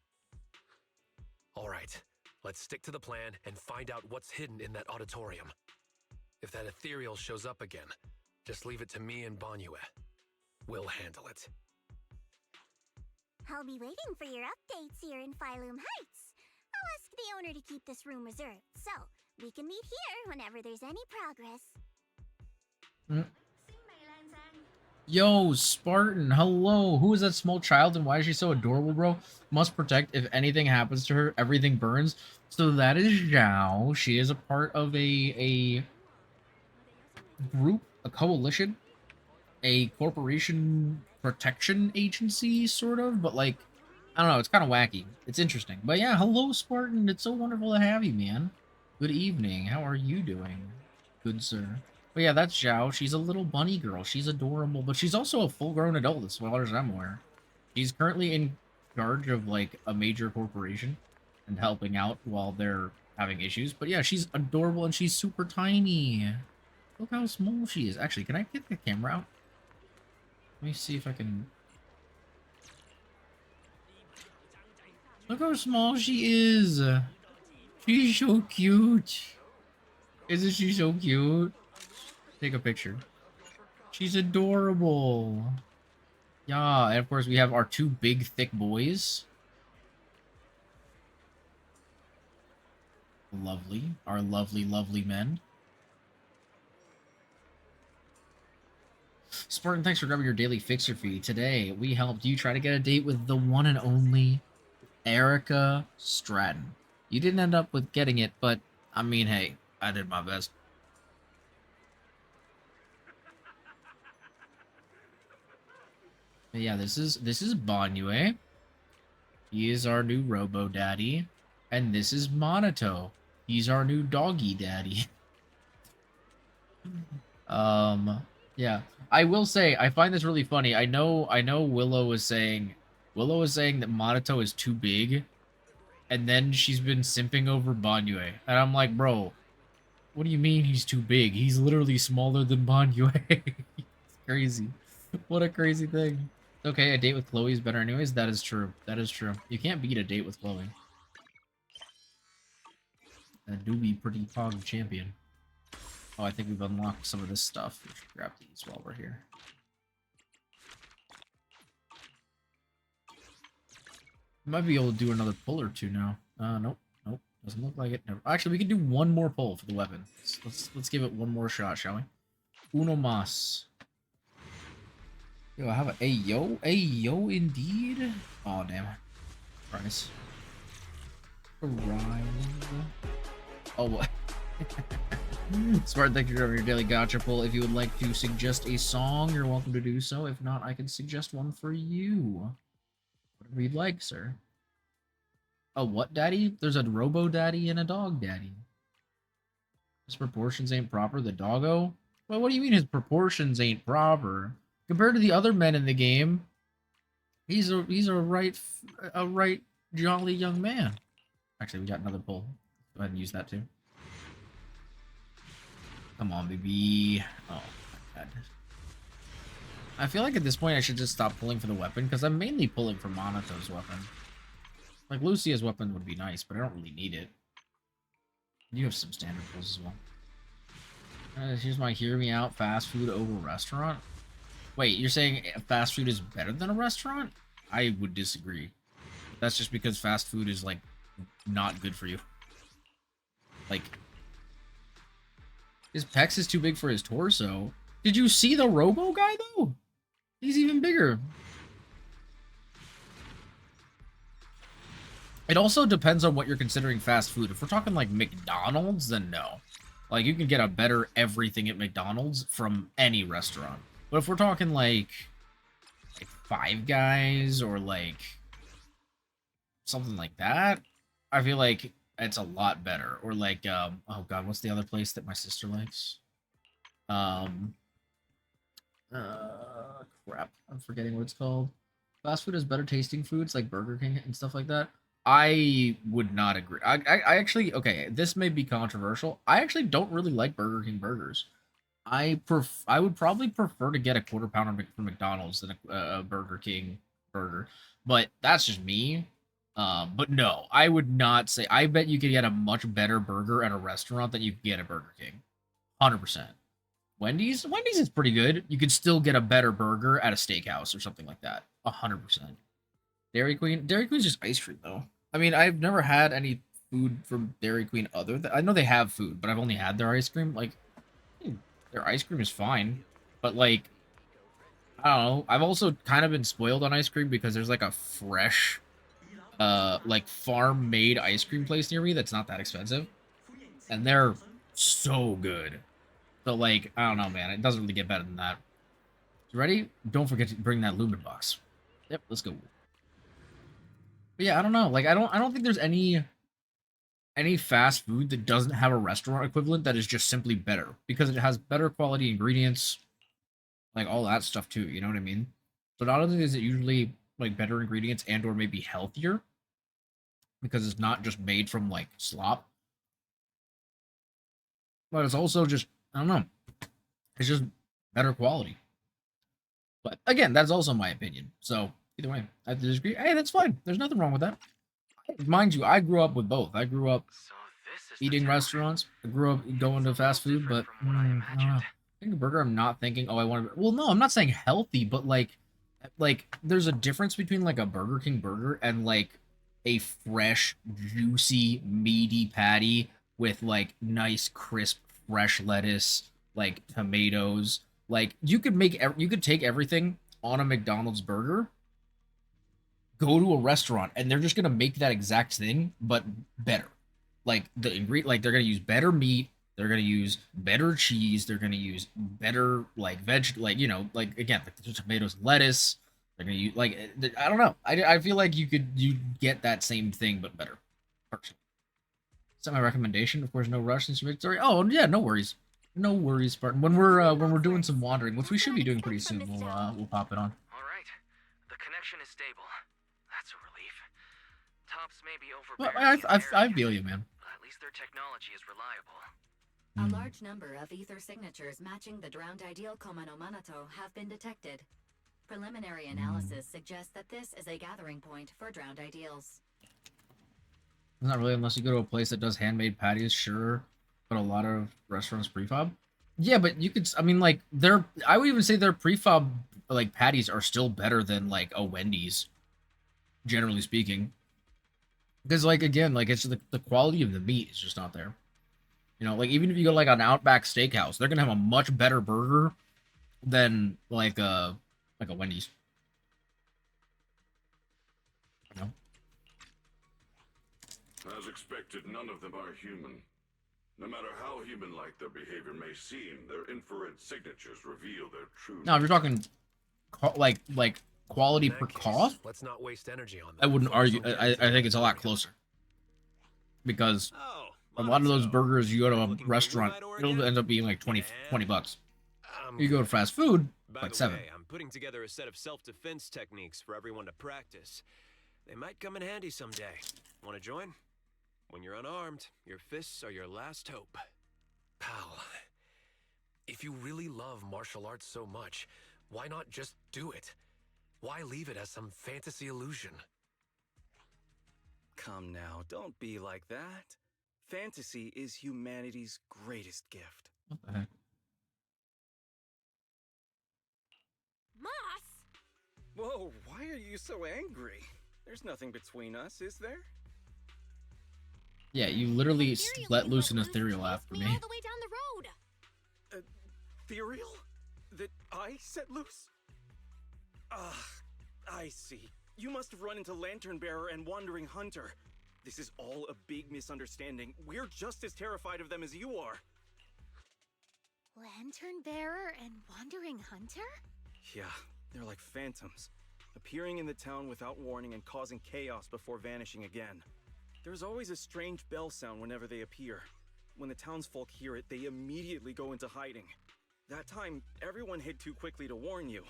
All right, let's stick to the plan and find out what's hidden in that auditorium. If that ethereal shows up again, just leave it to me and Banyue. We'll handle it. I'll be waiting for your updates here in Phylum Heights. I'll ask the owner to keep this room reserved, so we can meet here whenever there's any progress. Yo, Spartan, hello. Who is that small child and why is she so adorable, bro? Must protect. If anything happens to her, everything burns. So that is Zhao. She is a part of a group, a coalition, a corporation protection agency, sort of, but like, I don't know, it's kind of wacky. It's interesting. But yeah, hello, Spartan. It's so wonderful to have you, man. Good evening. How are you doing? Good, sir. But yeah, that's Zhao. She's a little bunny girl. She's adorable, but she's also a full-grown adult, as far as I'm aware. She's currently in charge of, like, a major corporation and helping out while they're having issues. But yeah, she's adorable and she's super tiny. Look how small she is. Actually, can I get the camera out? Let me see if I can... Look how small she is. She's so cute. Isn't she so cute? Take a picture. She's adorable. Yeah, and of course we have our two big, thick boys. Lovely. Our lovely, lovely men. Spartan, thanks for grabbing your daily fixer fee. Today, we helped you try to get a date with the one and only Erica Stratton. You didn't end up with getting it, but, I mean, hey, I did my best. But yeah, this is Banyue. He is our new Robo Daddy. And this is Monato. He's our new doggy daddy. Yeah. I will say, I find this really funny. I know Willow is saying that Monato is too big, and then she's been simping over Banyue. And I'm like, bro, what do you mean he's too big? He's literally smaller than Banyue. It's crazy. What a crazy thing. Okay, a date with Chloe is better anyways. That is true. That is true. You can't beat a date with Chloe. That do be pretty pog champion. Oh, I think we've unlocked some of this stuff. We should grab these while we're here. Might be able to do another pull or two now. Nope. Nope. Doesn't look like it. Never. Actually, we can do one more pull for the weapon. Let's give it one more shot, shall we? Uno mas. Yo, I have a Ayo indeed. Oh damn. Price. Arrive. Oh what? Smart, thank you for your daily gacha pull. If you would like to suggest a song, you're welcome to do so. If not, I can suggest one for you. Whatever you'd like, sir. A what daddy? There's a robo daddy and a dog daddy. His proportions ain't proper, the doggo? Well, what do you mean his proportions ain't proper? Compared to the other men in the game, he's a right jolly young man. Actually, we got another pull. Go ahead and use that too. Come on, baby. Oh, my God. I feel like at this point I should just stop pulling for the weapon, because I'm mainly pulling for Monato's weapon. Like, Lucia's weapon would be nice, but I don't really need it. You have some standard pulls as well. Here's my hear me out, fast food over restaurant. Wait, you're saying fast food is better than a restaurant? I would disagree. That's just because fast food is, like, not good for you. Like, his pecs is too big for his torso. Did you see the Robo guy, though? He's even bigger. It also depends on what you're considering fast food. If we're talking, like, McDonald's, then no. Like, you can get a better everything at McDonald's from any restaurant. But if we're talking, like Five Guys or, like, something like that, I feel like it's a lot better. Or, like, oh, God, what's the other place that my sister likes? Crap. I'm forgetting what it's called. Fast food has better tasting foods, like Burger King and stuff like that. I would not agree. I actually, okay, this may be controversial. I actually don't really like Burger King burgers. I would probably prefer to get a quarter pounder from McDonald's than a Burger King burger, but that's just me. But no, I would not say. I bet you could get a much better burger at a restaurant than you could get at Burger King. 100%. Wendy's is pretty good. You could still get a better burger at a steakhouse or something like that. 100%. Dairy Queen's just ice cream though. I mean, I've never had any food from Dairy Queen other than I know they have food, but I've only had their ice cream. Like, their ice cream is fine, but like, I don't know. I've also kind of been spoiled on ice cream because there's like a fresh, like farm made ice cream place near me that's not that expensive, and they're so good. So like, I don't know, man. It doesn't really get better than that. You ready? Don't forget to bring that Lumen box. Yep, let's go. But yeah, I don't know. Like, I don't think there's any fast food that doesn't have a restaurant equivalent that is just simply better because it has better quality ingredients, like all that stuff too. You know what I mean? So not only is it usually like better ingredients and or maybe healthier because it's not just made from like slop, but it's also just I don't know. It's just better quality. But again, that's also my opinion. So either way, I disagree. Hey, that's fine. There's nothing wrong with that. Mind you, I grew up with both. I grew up eating restaurants. I grew up going to fast food, but I think a burger. I'm not thinking. Oh, I want to. Well, no, I'm not saying healthy, but like there's a difference between like a Burger King burger and like a fresh, juicy, meaty patty with like nice, crisp, fresh lettuce, like tomatoes. Like you could take everything on a McDonald's burger, go to a restaurant, and they're just gonna make that exact thing, but better. Like the ingredient, like they're gonna use better meat, they're gonna use better cheese, they're gonna use better like like like again, like the tomatoes, lettuce. They're gonna use like I don't know. I feel like you get that same thing but better. Personally. Is that my recommendation? Of course, no rush since your victory. Oh yeah, no worries. No worries, Spartan. When we're doing some wandering, which we should be doing pretty soon, we'll pop it on. All right, the connection is stable. That's a relief. Tops may be Well, I feel you, man. At least their technology is reliable. A large number of ether signatures matching the drowned ideal Komano Manato have been detected. Preliminary analysis suggests that this is a gathering point for drowned ideals. Not really, unless you go to a place that does handmade patties, sure. But a lot of restaurants prefab. Yeah, but you could. I mean, like I would even say their prefab like patties are still better than like a Wendy's, generally speaking. Because like again, like it's the quality of the meat is just not there. You know, like even if you go like an Outback Steakhouse, they're gonna have a much better burger than like a Wendy's. You know? As expected, none of them are human. No matter how human-like their behavior may seem, their infrared signatures reveal their true. Now, if you're talking like quality per cost, let's not waste energy on that. I wouldn't argue. I think it's a lot closer because a lot of those burgers you go to a restaurant, it'll end up being like 20 bucks. You go to fast food, like $7. I'm putting together a set of self-defense techniques for everyone to practice. They might come in handy someday. Want to join? When you're unarmed, your fists are your last hope. Pal, if you really love martial arts so much, why not just do it? Why leave it as some fantasy illusion? Come now, don't be like that. Fantasy is humanity's greatest gift. What the heck? Moss! Whoa, why are you so angry? There's nothing between us, is there? Yeah, you literally let loose an ethereal after me. All the way down the road. Ethereal? That I set loose? I see. You must have run into Lantern Bearer and Wandering Hunter. This is all a big misunderstanding. We're just as terrified of them as you are. Lantern Bearer and Wandering Hunter? Yeah, they're like phantoms, appearing in the town without warning and causing chaos before vanishing again. There's always a strange bell sound whenever they appear. When the townsfolk hear it, they immediately go into hiding. That time, everyone hid too quickly to warn you.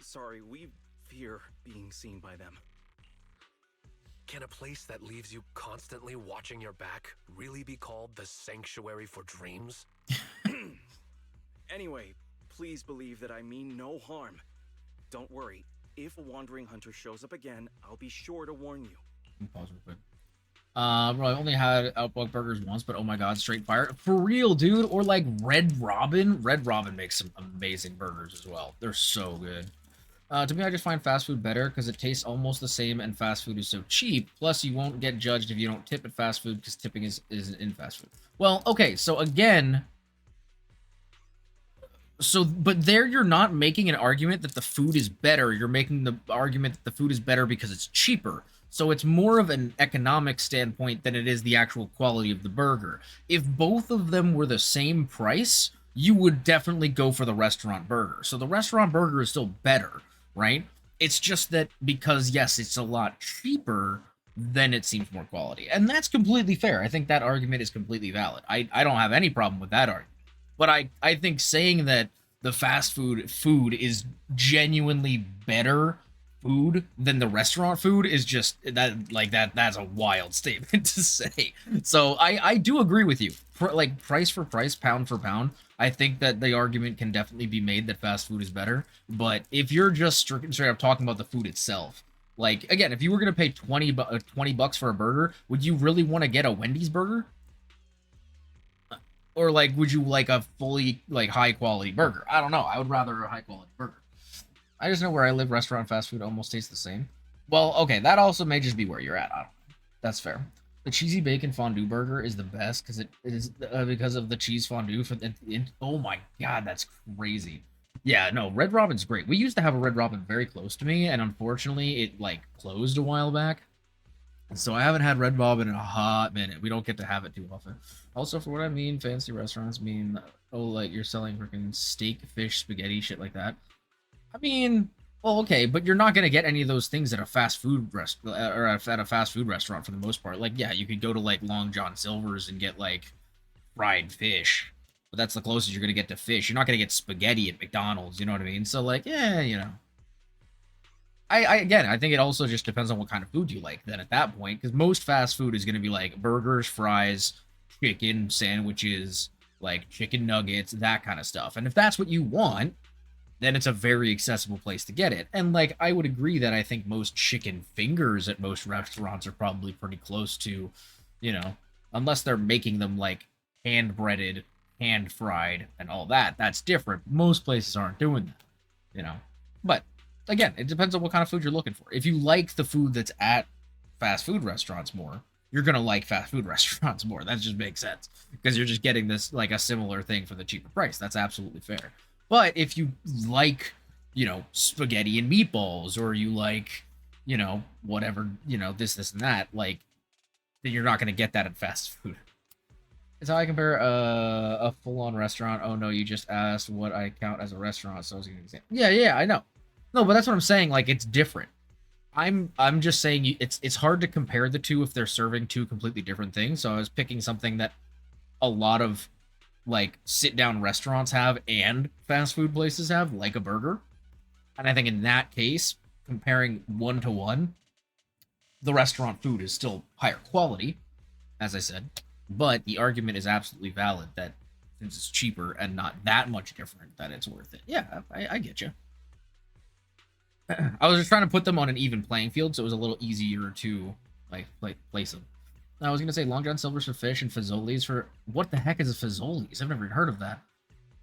Sorry, we fear being seen by them. Can a place that leaves you constantly watching your back really be called the sanctuary for dreams? Anyway, please believe that I mean no harm. Don't worry, if a wandering hunter shows up again, I'll be sure to warn you. Pause real quick. Bro, I only had Outback Burgers once, but oh my god, straight fire. For real, dude. Or like Red Robin. Red Robin makes some amazing burgers as well. They're so good. To me, I just find fast food better because it tastes almost the same and fast food is so cheap. Plus, you won't get judged if you don't tip at fast food because tipping isn't in fast food. Well, okay, so again... but there you're not making an argument that the food is better. You're making the argument that the food is better because it's cheaper. So it's more of an economic standpoint than it is the actual quality of the burger. If both of them were the same price, you would definitely go for the restaurant burger. So the restaurant burger is still better, right? It's just that because, yes, it's a lot cheaper, then it seems more quality. And that's completely fair. I think that argument is completely valid. I don't have any problem with that argument. But I think saying that the fast food is genuinely better food than the restaurant food is just that's a wild statement to say. So I do agree with you. Like price for price, pound for pound, I think that the argument can definitely be made that fast food is better. But if you're just straight up talking about the food itself, like again, if you were gonna pay 20 bucks for a burger, would you really want to get a Wendy's burger? Or, like, would you like a fully, like, high-quality burger? I don't know. I would rather a high-quality burger. I just know where I live, restaurant fast food almost tastes the same. Well, okay, that also may just be where you're at. I don't know. That's fair. The cheesy bacon fondue burger is the best because it is because of the cheese fondue. Oh my god, that's crazy. Yeah, no, Red Robin's great. We used to have a Red Robin very close to me, and unfortunately, it, like, closed a while back. So I haven't had Red Robin in a hot minute. We don't get to have it too often. Also, for what I mean, fancy restaurants mean, oh, like, you're selling freaking steak, fish, spaghetti, shit like that. I mean, well, okay, but you're not going to get any of those things at a fast food restaurant, or at a fast food restaurant for the most part. Like, yeah, you could go to, like, Long John Silver's and get, like, fried fish. But that's the closest you're going to get to fish. You're not going to get spaghetti at McDonald's, you know what I mean? So, like, yeah, you know. Again, I think it also just depends on what kind of food you like then at that point, because most fast food is going to be like burgers, fries, chicken sandwiches, like chicken nuggets, that kind of stuff. And if that's what you want, then it's a very accessible place to get it. And like, I would agree that I think most chicken fingers at most restaurants are probably pretty close to, you know, unless they're making them like hand-breaded, hand-fried, and all that. That's different. Most places aren't doing that, you know. But again, it depends on what kind of food you're looking for. If you like the food that's at fast food restaurants more, you're going to like fast food restaurants more. That just makes sense. Because you're just getting this, like, a similar thing for the cheaper price. That's absolutely fair. But if you like, you know, spaghetti and meatballs, or you like, you know, whatever, you know, this, and that, like, then you're not going to get that at fast food. It's how I compare a full-on restaurant. Oh, no, you just asked what I count as a restaurant, so I was going to say, yeah, I know. No, but that's what I'm saying. Like, it's different. I'm just saying it's hard to compare the two if they're serving two completely different things. So I was picking something that a lot of like sit-down restaurants have and fast food places have, like a burger. And I think in that case, comparing 1-to-1, the restaurant food is still higher quality, as I said. But the argument is absolutely valid that since it's cheaper and not that much different, that it's worth it. Yeah, I get you. I was just trying to put them on an even playing field, so it was a little easier to like place them. I was gonna say Long John Silver's for fish and Fazoli's for what the heck is a Fazoli's? I've never even heard of that.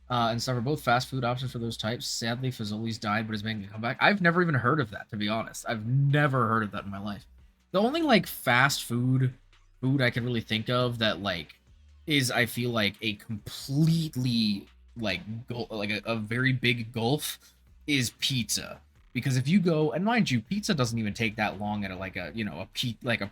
And stuff are both fast food options for those types. Sadly, Fazoli's died, but is making a comeback. I've never even heard of that, to be honest. I've never heard of that in my life. The only like fast food I can really think of that like is, I feel like, a completely like a very big gulf is pizza. Because if you go, and mind you, pizza doesn't even take that long at a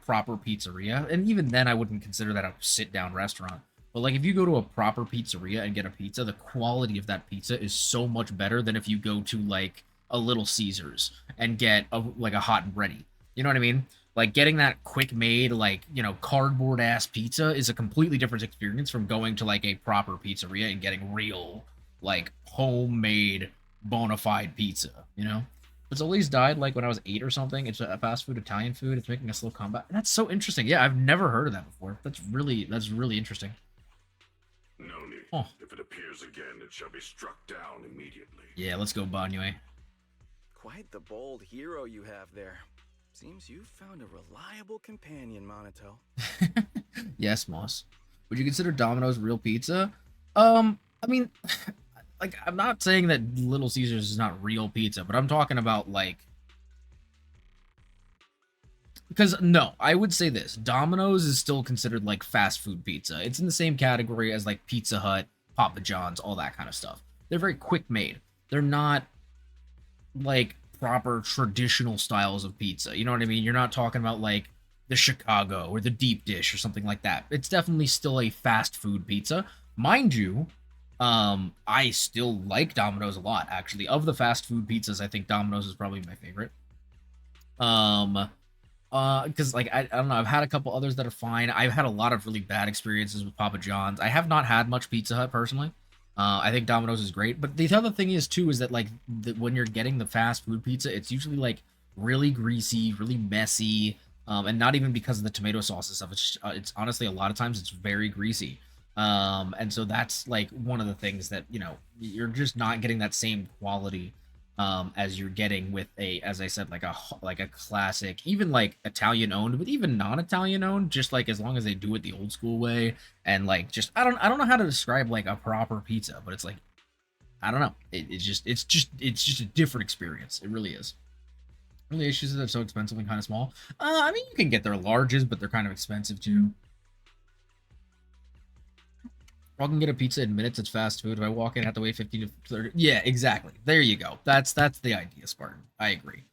proper pizzeria, and even then I wouldn't consider that a sit-down restaurant. But like if you go to a proper pizzeria and get a pizza, the quality of that pizza is so much better than if you go to like a Little Caesars and get a hot and ready. You know what I mean? Like getting that quick made, like, you know, cardboard ass pizza is a completely different experience from going to like a proper pizzeria and getting real, like, homemade bona fide pizza, you know? Fazoli's died like when I was 8 or something. It's a fast food Italian food. It's making a slow comeback. That's so interesting. Yeah, I've never heard of that before. That's really interesting. No need. Oh. If it appears again, it shall be struck down immediately. Yeah, let's go, Banyue. Quite the bold hero you have there. Seems you've found a reliable companion, Monato. Yes, Moss. Would you consider Domino's real pizza? I mean, like, I'm not saying that Little Caesars is not real pizza, but I'm talking about, like... Because, no, I would say this. Domino's is still considered, like, fast food pizza. It's in the same category as, like, Pizza Hut, Papa John's, all that kind of stuff. They're very quick made. They're not, like, proper traditional styles of pizza. You know what I mean? You're not talking about, like, the Chicago or the deep dish or something like that. It's definitely still a fast food pizza. Mind you, I still like Domino's a lot, actually. Of the fast food pizzas, I think Domino's is probably my favorite. Because, like, I don't know, I've had a couple others that are fine. I've had a lot of really bad experiences with Papa John's. I have not had much Pizza Hut, personally. I think Domino's is great. But the other thing is, too, is that, like, when you're getting the fast food pizza, it's usually, like, really greasy, really messy, and not even because of the tomato sauce and stuff. It's honestly, a lot of times, it's very greasy. And so that's, like, one of the things that, you know, you're just not getting that same quality as you're getting with as I said, like a classic, even like Italian owned, but even non-Italian owned, just like as long as they do it the old school way, and like just I don't know how to describe like a proper pizza, but it's like I don't know, it's just a different experience. It really is. Really, issues is they're so expensive and kind of small. I mean, you can get their larges, but they're kind of expensive too. I can get a pizza in minutes. It's fast food. If I walk in, I have to wait 15 to 30. Yeah, exactly. There you go. That's the idea, Spartan. I agree.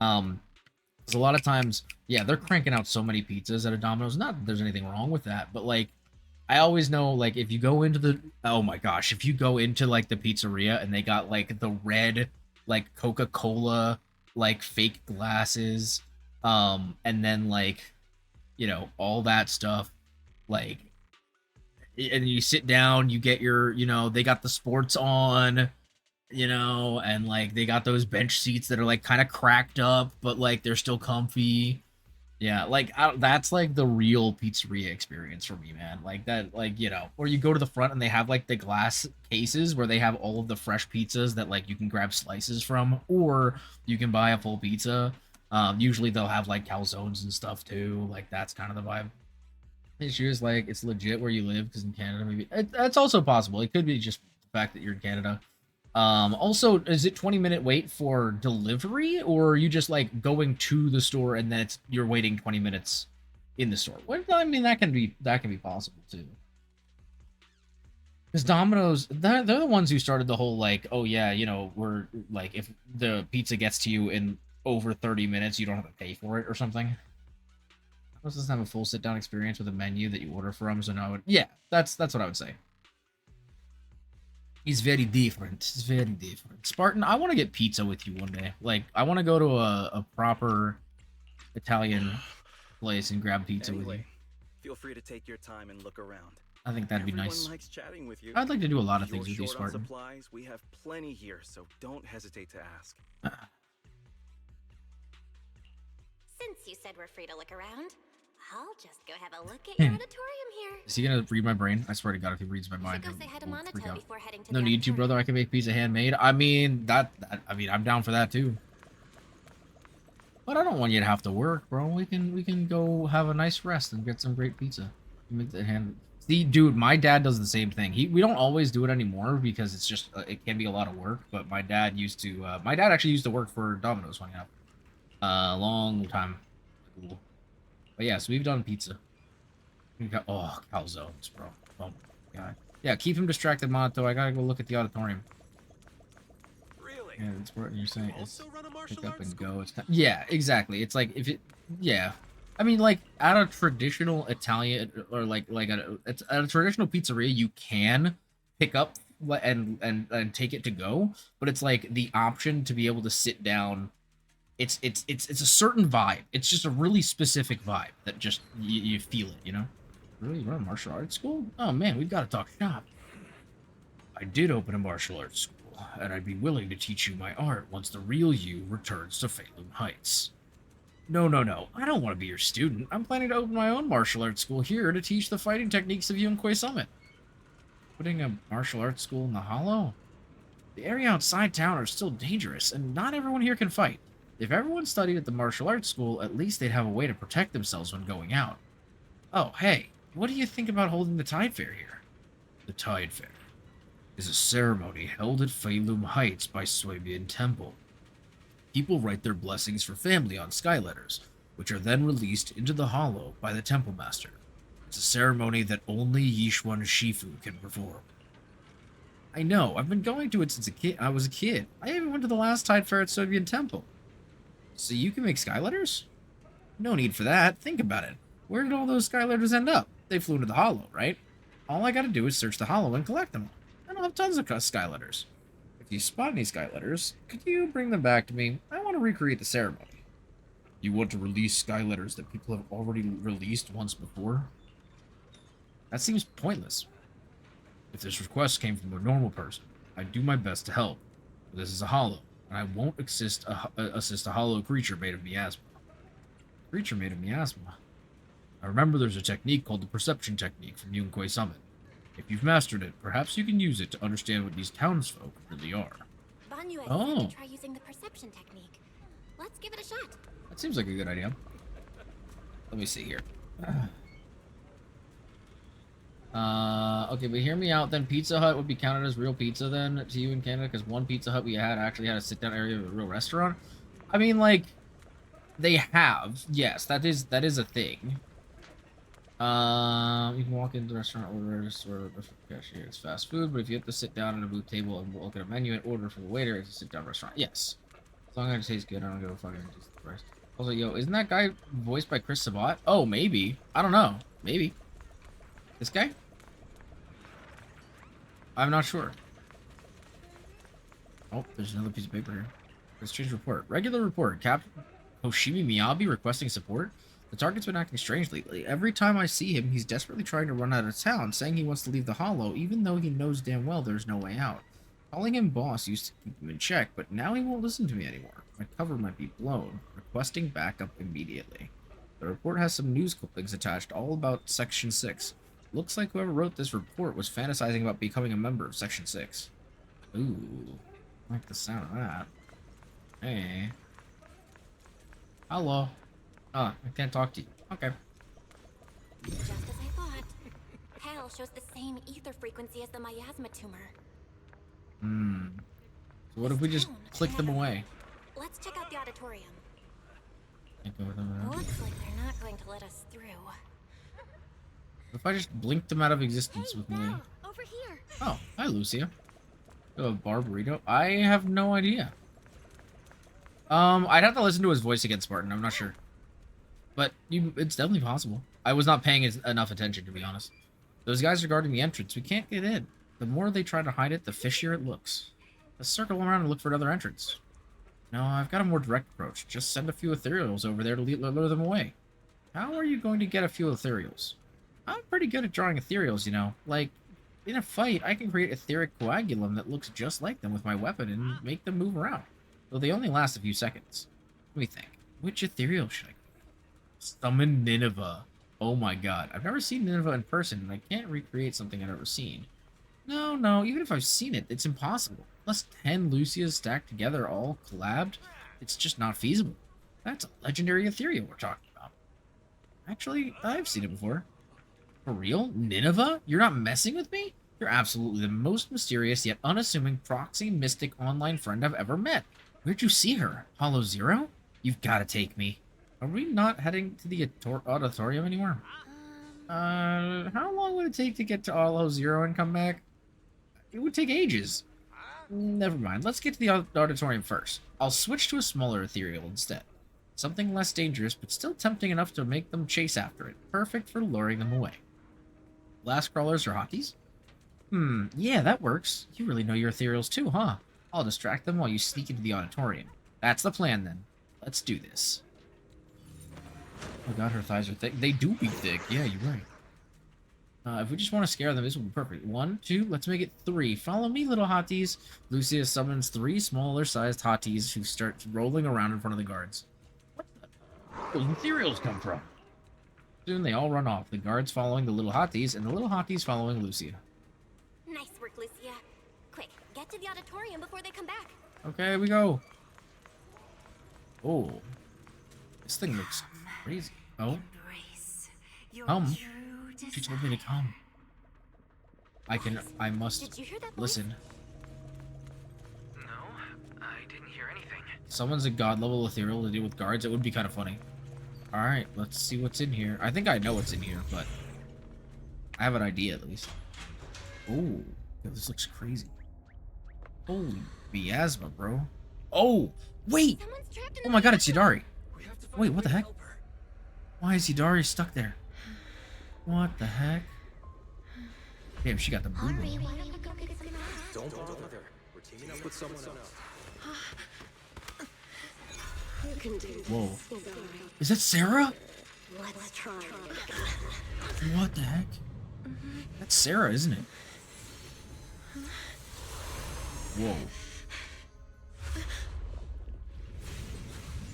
Because a lot of times, yeah, they're cranking out so many pizzas at a Domino's. Not that there's anything wrong with that, but like, I always know, like, if you go into the, oh my gosh, if you go into like the pizzeria and they got like the red, like Coca-Cola, like fake glasses, and then like, you know, all that stuff, like. And you sit down, you get your, you know, they got the sports on, you know, and like they got those bench seats that are like kind of cracked up, but like they're still comfy. Yeah, like that's like the real pizzeria experience for me, man. Like that, like, you know, or you go to the front and they have like the glass cases where they have all of the fresh pizzas that like you can grab slices from, or you can buy a full pizza. Usually they'll have like calzones and stuff too. Like that's kind of the vibe. Issue is like it's legit where you live, because in Canada maybe that's also possible. It could be just the fact that you're in Canada. Also, is it 20-minute wait for delivery, or are you just like going to the store and then you're waiting 20 minutes in the store? Well, I mean, that can be possible too. Because Domino's, they're the ones who started the whole like, oh yeah, you know, we're like, if the pizza gets to you in over 30 minutes, you don't have to pay for it or something. Domino's doesn't have a full sit-down experience with a menu that you order from, so no, yeah, that's what I would say. He's very different. It's very different. Spartan, I want to get pizza with you one day. Like, I want to go to a proper Italian place and grab pizza with you. Feel free to take your time and look around. I think that'd be nice. Everyone likes chatting with you. I'd like to do a lot of things with you, short on Spartan. supplies, we have plenty here, so don't hesitate to ask. Since you said we're free to look around, I'll just go have a look at your auditorium here. Is he gonna read my brain? I swear to God, if he reads my mind, Go say hi to Monato before heading to no the need to, brother. I can make pizza handmade. I mean, I mean, I'm down for that too. But I don't want you to have to work, bro. We can go have a nice rest and get some great pizza. Make the hand. See, dude, my dad does the same thing. We don't always do it anymore because it's just it can be a lot of work. But my dad used to. My dad actually used to work for Domino's, funny enough, a long time. Cool. But yeah, so we've done pizza. We got calzones, bro. Oh my God. Yeah, keep him distracted, Monato. I gotta go look at the auditorium. Really? Yeah, that's what you're saying. Also run a martial Pick up arts and go. school? It's yeah, exactly. It's like if it, yeah. I mean, like at a traditional Italian or like at a traditional pizzeria, you can pick up and take it to go, but it's like the option to be able to sit down. It's a certain vibe. It's just a really specific vibe that just you feel it, you know. Really, you run a martial arts school? Oh man, we've got to talk shop. I did open a martial arts school. and I'd be willing to teach you my art once the real you returns to Phelan Heights. No, no, no. I don't want to be your student. I'm planning to open my own martial arts school here to teach the fighting techniques of Yunquay Summit. Putting a martial arts school in the Hollow? The area outside town are still dangerous, and not everyone here can fight. If everyone studied at the martial arts school, at least they'd have a way to protect themselves when going out. Oh, hey, what do you think about holding the Tide Fair here? The Tide Fair is a ceremony held at Phelan Heights by Swabian Temple. People write their blessings for family on sky letters, which are then released into the Hollow by the Temple Master. It's a ceremony that only Yishuan Shifu can perform. I know, I've been going to it since I was a kid. I even went to the last Tide Fair at Swabian Temple. So you can make sky letters? No need for that. Think about it. Where did all those sky letters end up? They flew into the Hollow, right? All I gotta do is search the Hollow and collect them. I don't have tons of sky letters. If you spot any sky letters, could you bring them back to me? I want to recreate the ceremony. You want to release sky letters that people have already released once before? That seems pointless. If this request came from a normal person, I'd do my best to help. But this is a Hollow, and I won't assist a Hollow creature made of miasma. Creature made of miasma? I remember there's a technique called the Perception Technique from Yunquay Summit. If you've mastered it, perhaps you can use it to understand what these townsfolk really are. Banyu said to try using the perception technique. Let's give it a shot. That seems like a good idea. Let me see here. Okay, but hear me out then. Pizza Hut would be counted as real pizza then to you in Canada, because one Pizza Hut we had actually had a sit-down area of a real restaurant. I mean, like, they have. Yes, that is a thing. You can walk into the restaurant, order, or cashier. It's fast food, but if you have to sit down at a booth table and look at a menu and order from the waiter, it's a sit-down restaurant. Yes. As long as it tastes good, I don't give a fucking price. Also, yo, isn't that guy voiced by Chris Sabat? Oh, maybe. I don't know. Maybe. This guy? I'm not sure. Oh, there's another piece of paper here. Let's change report. Regular report. Captain Hoshimi Miyabi requesting support. The target's been acting strange lately. Every time I see him, he's desperately trying to run out of town, saying he wants to leave the Hollow, even though he knows damn well there's no way out. Calling him boss used to keep him in check, but now he won't listen to me anymore. My cover might be blown. Requesting backup immediately. The report has some news clippings attached, all about Section 6. Looks like whoever wrote this report was fantasizing about becoming a member of Section 6. Ooh, I like the sound of that. Hey. Hello. I can't talk to you. Okay. Just as I thought. Hell shows the same ether frequency as the miasma tumor. So what if we just click them away? Let's check out the auditorium. Can't go with them. Looks like they're not going to let us through. What if I just blinked them out of existence with me? Over here. Oh, hi, Lucia. Oh, a bar burrito? I have no idea. I'd have to listen to his voice again, Spartan. I'm not sure. But it's definitely possible. I was not paying enough attention, to be honest. Those guys are guarding the entrance. We can't get in. The more they try to hide it, the fishier it looks. Let's circle around and look for another entrance. No, I've got a more direct approach. Just send a few ethereals over there to lure them away. How are you going to get a few ethereals? I'm pretty good at drawing ethereals, you know. Like, in a fight, I can create etheric coagulum that looks just like them with my weapon and make them move around. Though they only last a few seconds. Let me think. Which ethereal should I summon Nineveh? Oh my god. I've never seen Nineveh in person, and I can't recreate something I've never seen. No, even if I've seen it, it's impossible. Unless 10 Lucias stacked together all collabed, it's just not feasible. That's a legendary ethereal we're talking about. Actually, I've seen it before. For real? Nineveh? You're not messing with me? You're absolutely the most mysterious yet unassuming proxy mystic online friend I've ever met. Where'd you see her? Hollow Zero? You've got to take me. Are we not heading to the auditorium anymore? How long would it take to get to Hollow Zero and come back? It would take ages. Never mind. Let's get to the auditorium first. I'll switch to a smaller ethereal instead. Something less dangerous, but still tempting enough to make them chase after it. Perfect for luring them away. Blast crawlers or hotkeys? Yeah, that works. You really know your ethereals too, huh? I'll distract them while you sneak into the auditorium. That's the plan, then. Let's do this. Oh god, her thighs are thick. They do be thick. Yeah, you're right. If we just want to scare them, this will be perfect. 1, 2, let's make it 3. Follow me, little hotties. Lucia summons 3 smaller-sized hotties who start rolling around in front of the guards. Where those ethereals come from? Soon they all run off, the guards following the little hotties, and the little hotties following Lucia. Nice work, Lucia. Quick, get to the auditorium before they come back. Okay, we go. Oh. This thing looks crazy. Oh. Come. She told me to come. I must Did you hear that voice? listen. No, I didn't hear anything. Someone's a god level ethereal to deal with guards. It would be kind of funny. Alright, let's see what's in here. I think I know what's in here, but I have an idea at least. Oh, this looks crazy. Holy miasma, bro. Oh, wait! Oh my god, it's Yidari. Wait, what the heck? Why is Yidari stuck there? What the heck? Damn, she got the boom. Don't bother. We're teaming up with someone else. You can do this. Whoa. Is that Sarah? Let's try. What the heck? That's Sarah, isn't it? Whoa.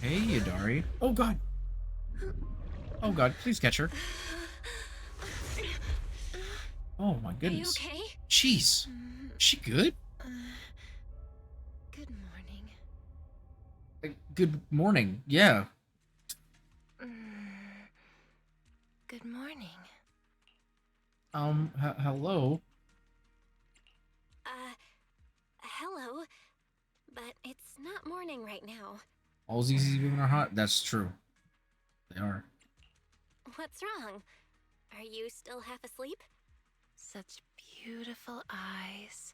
Hey, Yidari. Oh god. Oh god, please catch her. Oh my goodness. Are you okay? Jeez. Is she good? Good morning. Good morning. Yeah. Good morning. Hello. Hello. But it's not morning right now. All ZZZ women are hot? That's true. They are. What's wrong? Are you still half asleep? Such beautiful eyes.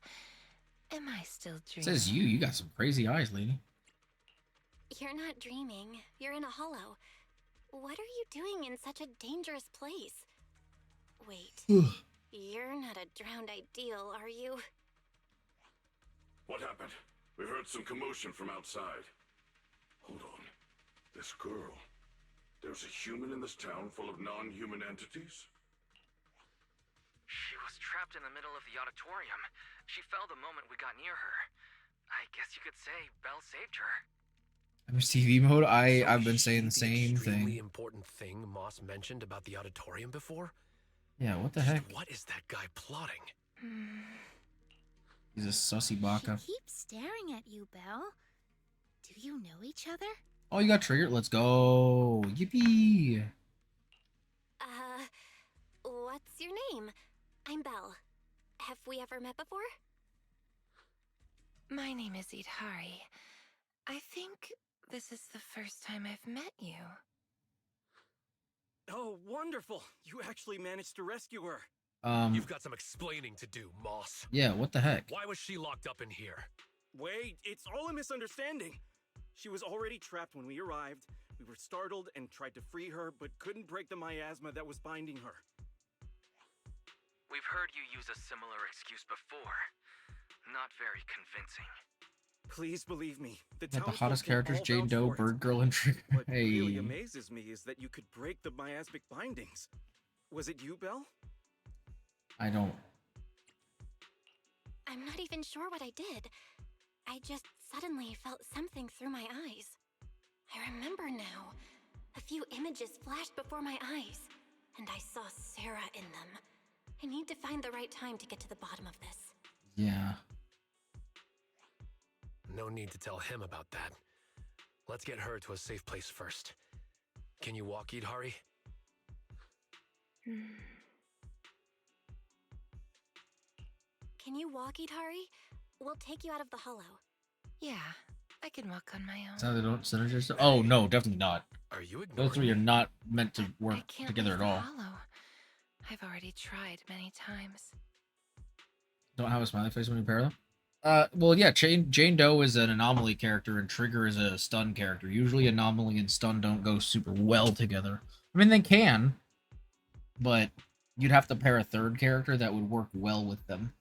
Am I still dreaming? Says you. You got some crazy eyes, lady. You're not dreaming. You're in a hollow. What are you doing in such a dangerous place? Wait. You're not a drowned ideal, are you? What happened? We heard some commotion from outside. Hold on. This girl. There's a human in this town full of non-human entities? She was trapped in the middle of the auditorium. She fell the moment we got near her. I guess you could say Belle saved her. TV mode. I've been So saying the is same extremely thing. important thing Moss mentioned about the auditorium before? Yeah, what the Just heck? what is that guy plotting? He's a sussy baka. She keeps staring at you, Belle. Do you know each other? Oh, you got triggered? Let's go. Yippee. What's your name? I'm Belle. Have we ever met before? My name is Idhari. I think this is the first time I've met you. Oh, wonderful! You actually managed to rescue her. You've got some explaining to do, Moss. Yeah, what the heck? Why was she locked up in here? Wait, it's all a misunderstanding. She was already trapped when we arrived. We were startled and tried to free her, but couldn't break the miasma that was binding her. We've heard you use a similar excuse before. Not very convincing. Please believe me. The Got the townsfolk hottest can characters: all Jane vouch Doe, for it. Bird Girl, and Trigger. What really Hey. amazes me is that you could break the miasmic bindings. Was it you, Belle? I don't. I'm not even sure what I did. I just suddenly felt something through my eyes. I remember now. A few images flashed before my eyes, and I saw Sarah in them. I need to find the right time to get to the bottom of this. Yeah. No need to tell him about that. Let's get her to a safe place first. Can you walk, Idhari? Can you walk, Idhari? We'll take you out of the hollow. Yeah, I can walk on my own. Is that how they don't synergize? Oh no, definitely not. Are you Those three are ignoring? not meant to I work can't together leave at the all. hollow. I've already tried many times. Don't have a smiley face when you pair them. Well, yeah, Jane Doe is an anomaly character, and Trigger is a stun character. Usually, anomaly and stun don't go super well together. I mean, they can, but you'd have to pair a third character that would work well with them.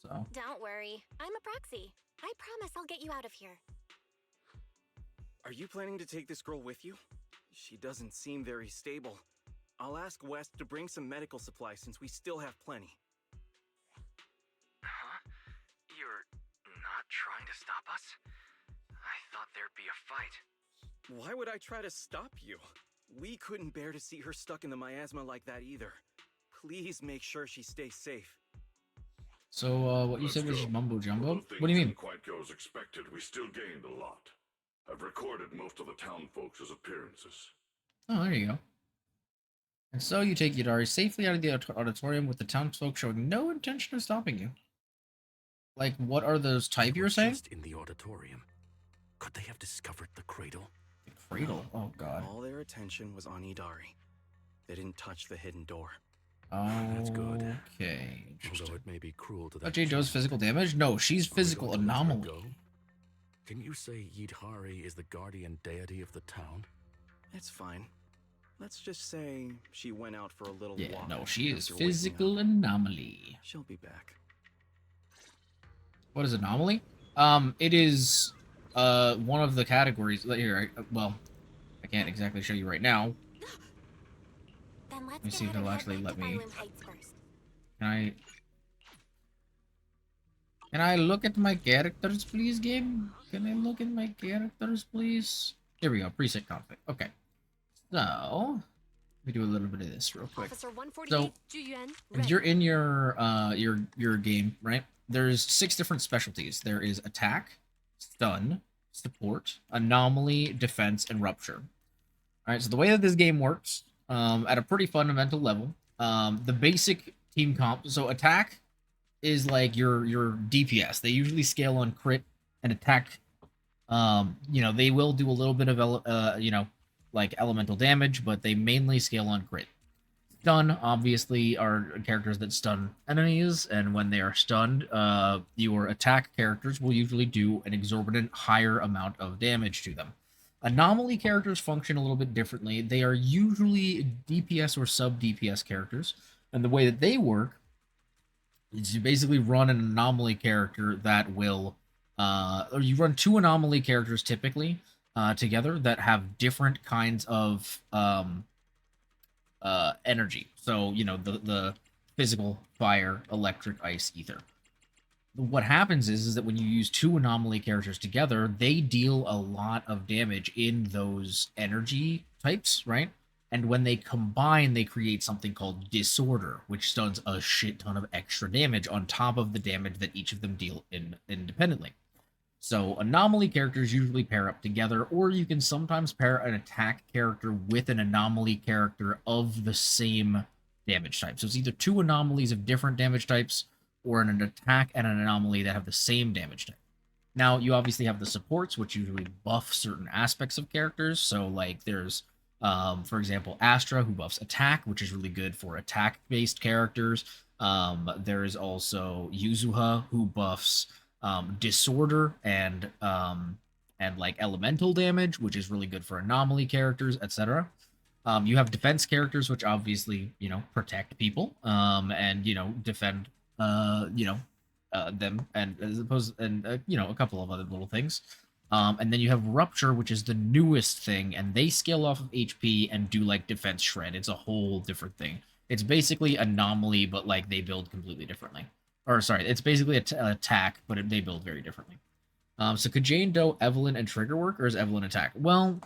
So. Don't worry, I'm a proxy. I promise I'll get you out of here. Are you planning to take this girl with you? She doesn't seem very stable. I'll ask West to bring some medical supplies since we still have plenty. Huh? You're not trying to stop us? I thought there'd be a fight. Why would I try to stop you? We couldn't bear to see her stuck in the miasma like that either. Please make sure she stays safe. So, what you Let's said was go. just mumbo jumbo? Although What do you things mean? didn't quite go as expected, we still gained a lot. I've recorded most of the town folks' appearances. Oh, there you go. And so you take Yadari safely out of the auditorium with the townsfolk showing no intention of stopping you. Like, what are those type you were saying? Just in the auditorium. Could they have discovered the cradle? The cradle? Oh, God. All their attention was on Idari. They didn't touch the hidden door. That's good. Okay. Although it may be cruel to Oh, that Jane does child. physical damage? No, she's Are we physical going to let her anomaly. go? Can you say Yidhari is the guardian deity of the town? It's fine. Let's just say she went out for a little Yeah, walk. no, she is after waking physical up. anomaly. She'll be back. What is anomaly? It is one of the categories. Here, well, I can't exactly show you right now. Then let's Let me see if it'll actually let me. Can I look at my characters, please, game? Can I look at my characters, please? Here we go, preset config. Okay. So, let me do a little bit of this real quick. Officer 148, So, Juyuan, if you're in your game, right? There's 6 different specialties. There is attack, stun, support, anomaly, defense, and rupture. All right. So the way that this game works, at a pretty fundamental level, the basic team comp. So attack is like your DPS. They usually scale on crit and attack. You know, they will do a little bit of you know, like elemental damage, but they mainly scale on crit. Stun, obviously, are characters that stun enemies, and when they are stunned, your attack characters will usually do an exorbitant higher amount of damage to them. Anomaly characters function a little bit differently. They are usually DPS or sub-DPS characters, and the way that they work is you basically run an anomaly character that will, or you run 2 anomaly characters typically together that have different kinds of energy. So, you know, the physical, fire, electric, ice, ether. What happens is that when you use 2 anomaly characters together, they deal a lot of damage in those energy types, right? And when they combine, they create something called disorder, which does a shit ton of extra damage on top of the damage that each of them deal independently. So anomaly characters usually pair up together, or you can sometimes pair an attack character with an anomaly character of the same damage type. So it's either 2 anomalies of different damage types, or an attack and an anomaly that have the same damage type. Now, you obviously have the supports, which usually buff certain aspects of characters. So, like, there's, for example, Astra, who buffs attack, which is really good for attack-based characters. There is also Yuzuha, who buffs disorder and like elemental damage, which is really good for anomaly characters, etc. You have defense characters, which obviously, you know, protect people and, you know, defend you know, them, and as opposed, and you know, a couple of other little things. And then you have Rupture, which is the newest thing, and they scale off of HP and do like defense shred. It's a whole different thing. It's basically anomaly, but like they build completely differently. Or sorry, it's basically attack, but they build very differently. So could Jane Doe, Evelyn, and Trigger work, or is Evelyn attack? Well,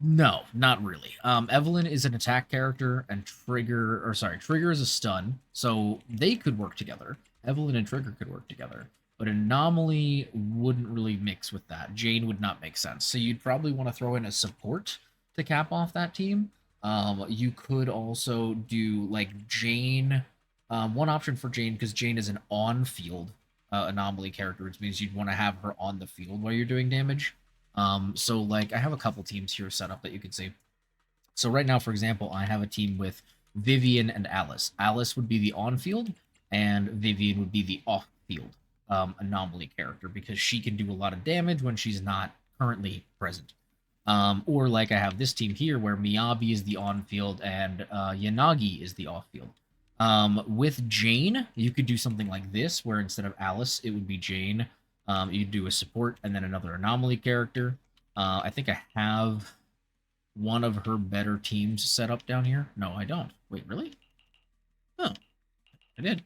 no, not really. Evelyn is an attack character, and Trigger is a stun, so they could work together. Evelyn and Trigger could work together, but Anomaly wouldn't really mix with that. Jane would not make sense, so you'd probably want to throw in a support to cap off that team. You could also do, like, Jane. One option for Jane, because Jane is an on-field Anomaly character, which means you'd want to have her on the field while you're doing damage. So, like, I have a couple teams here set up that you can see. So right now, for example, I have a team with Vivian and Alice. Alice would be the on-field, and Vivian would be the off-field anomaly character, because she can do a lot of damage when she's not currently present. Or like I have this team here, where Miyabi is the on-field, and Yanagi is the off-field. With Jane, you could do something like this, where instead of Alice, it would be Jane. You do a support and then another anomaly character. I think I have one of her better teams set up down here? No, I don't. Wait, really? Oh, I did.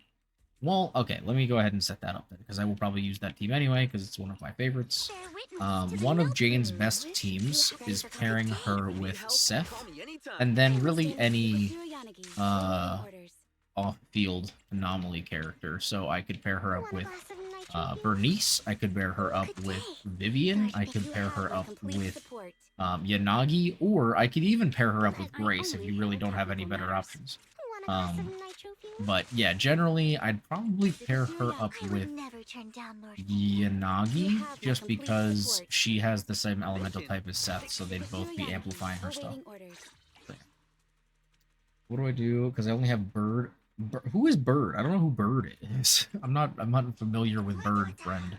Well, okay, let me go ahead and set that up then, because I will probably use that team anyway, because it's one of my favorites. One of Jane's best teams is pairing her with Seth, and then really any off-field anomaly character. So I could pair her up with Bernice, I could pair her up with Vivian, I could pair her up with Yanagi, or I could even pair her up with Grace if you really don't have any better options. But yeah, generally, I'd probably pair her up with Yanagi, just because she has the same elemental type as Seth, so they'd both be amplifying her stuff. So, what do I do? Because I only have Bird. Who is Bird? I don't know who Bird is. I'm not familiar with Bird, friend.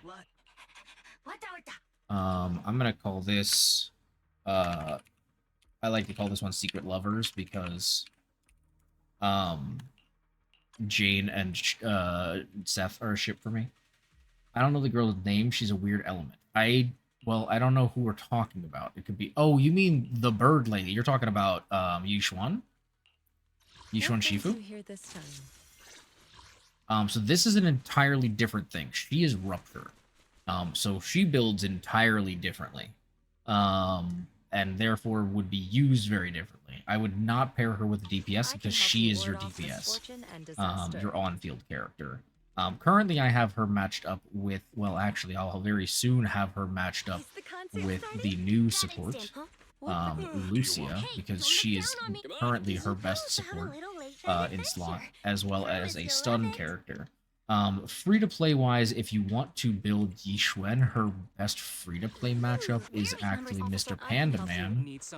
I'm gonna call this. I like to call this one Secret Lovers because Jane and Seth are a ship for me. I don't know the girl's name. She's a weird element. I don't know who we're talking about. It could be. Oh, you mean the bird lady? You're talking about Yishuan? Yishuan Shifu? So this is an entirely different thing. She is Rupture. So she builds entirely differently. And therefore would be used very differently. I would not pair her with a DPS because she is your DPS, your on-field character. Currently, I have her matched up with, well, actually, I'll very soon have her matched up with the new support, Lucia, because she is currently her best support in slot, as well as a stun character. Free-to-play wise, if you want to build Yishuen, her best free-to-play matchup is actually Mr. Panda Man. This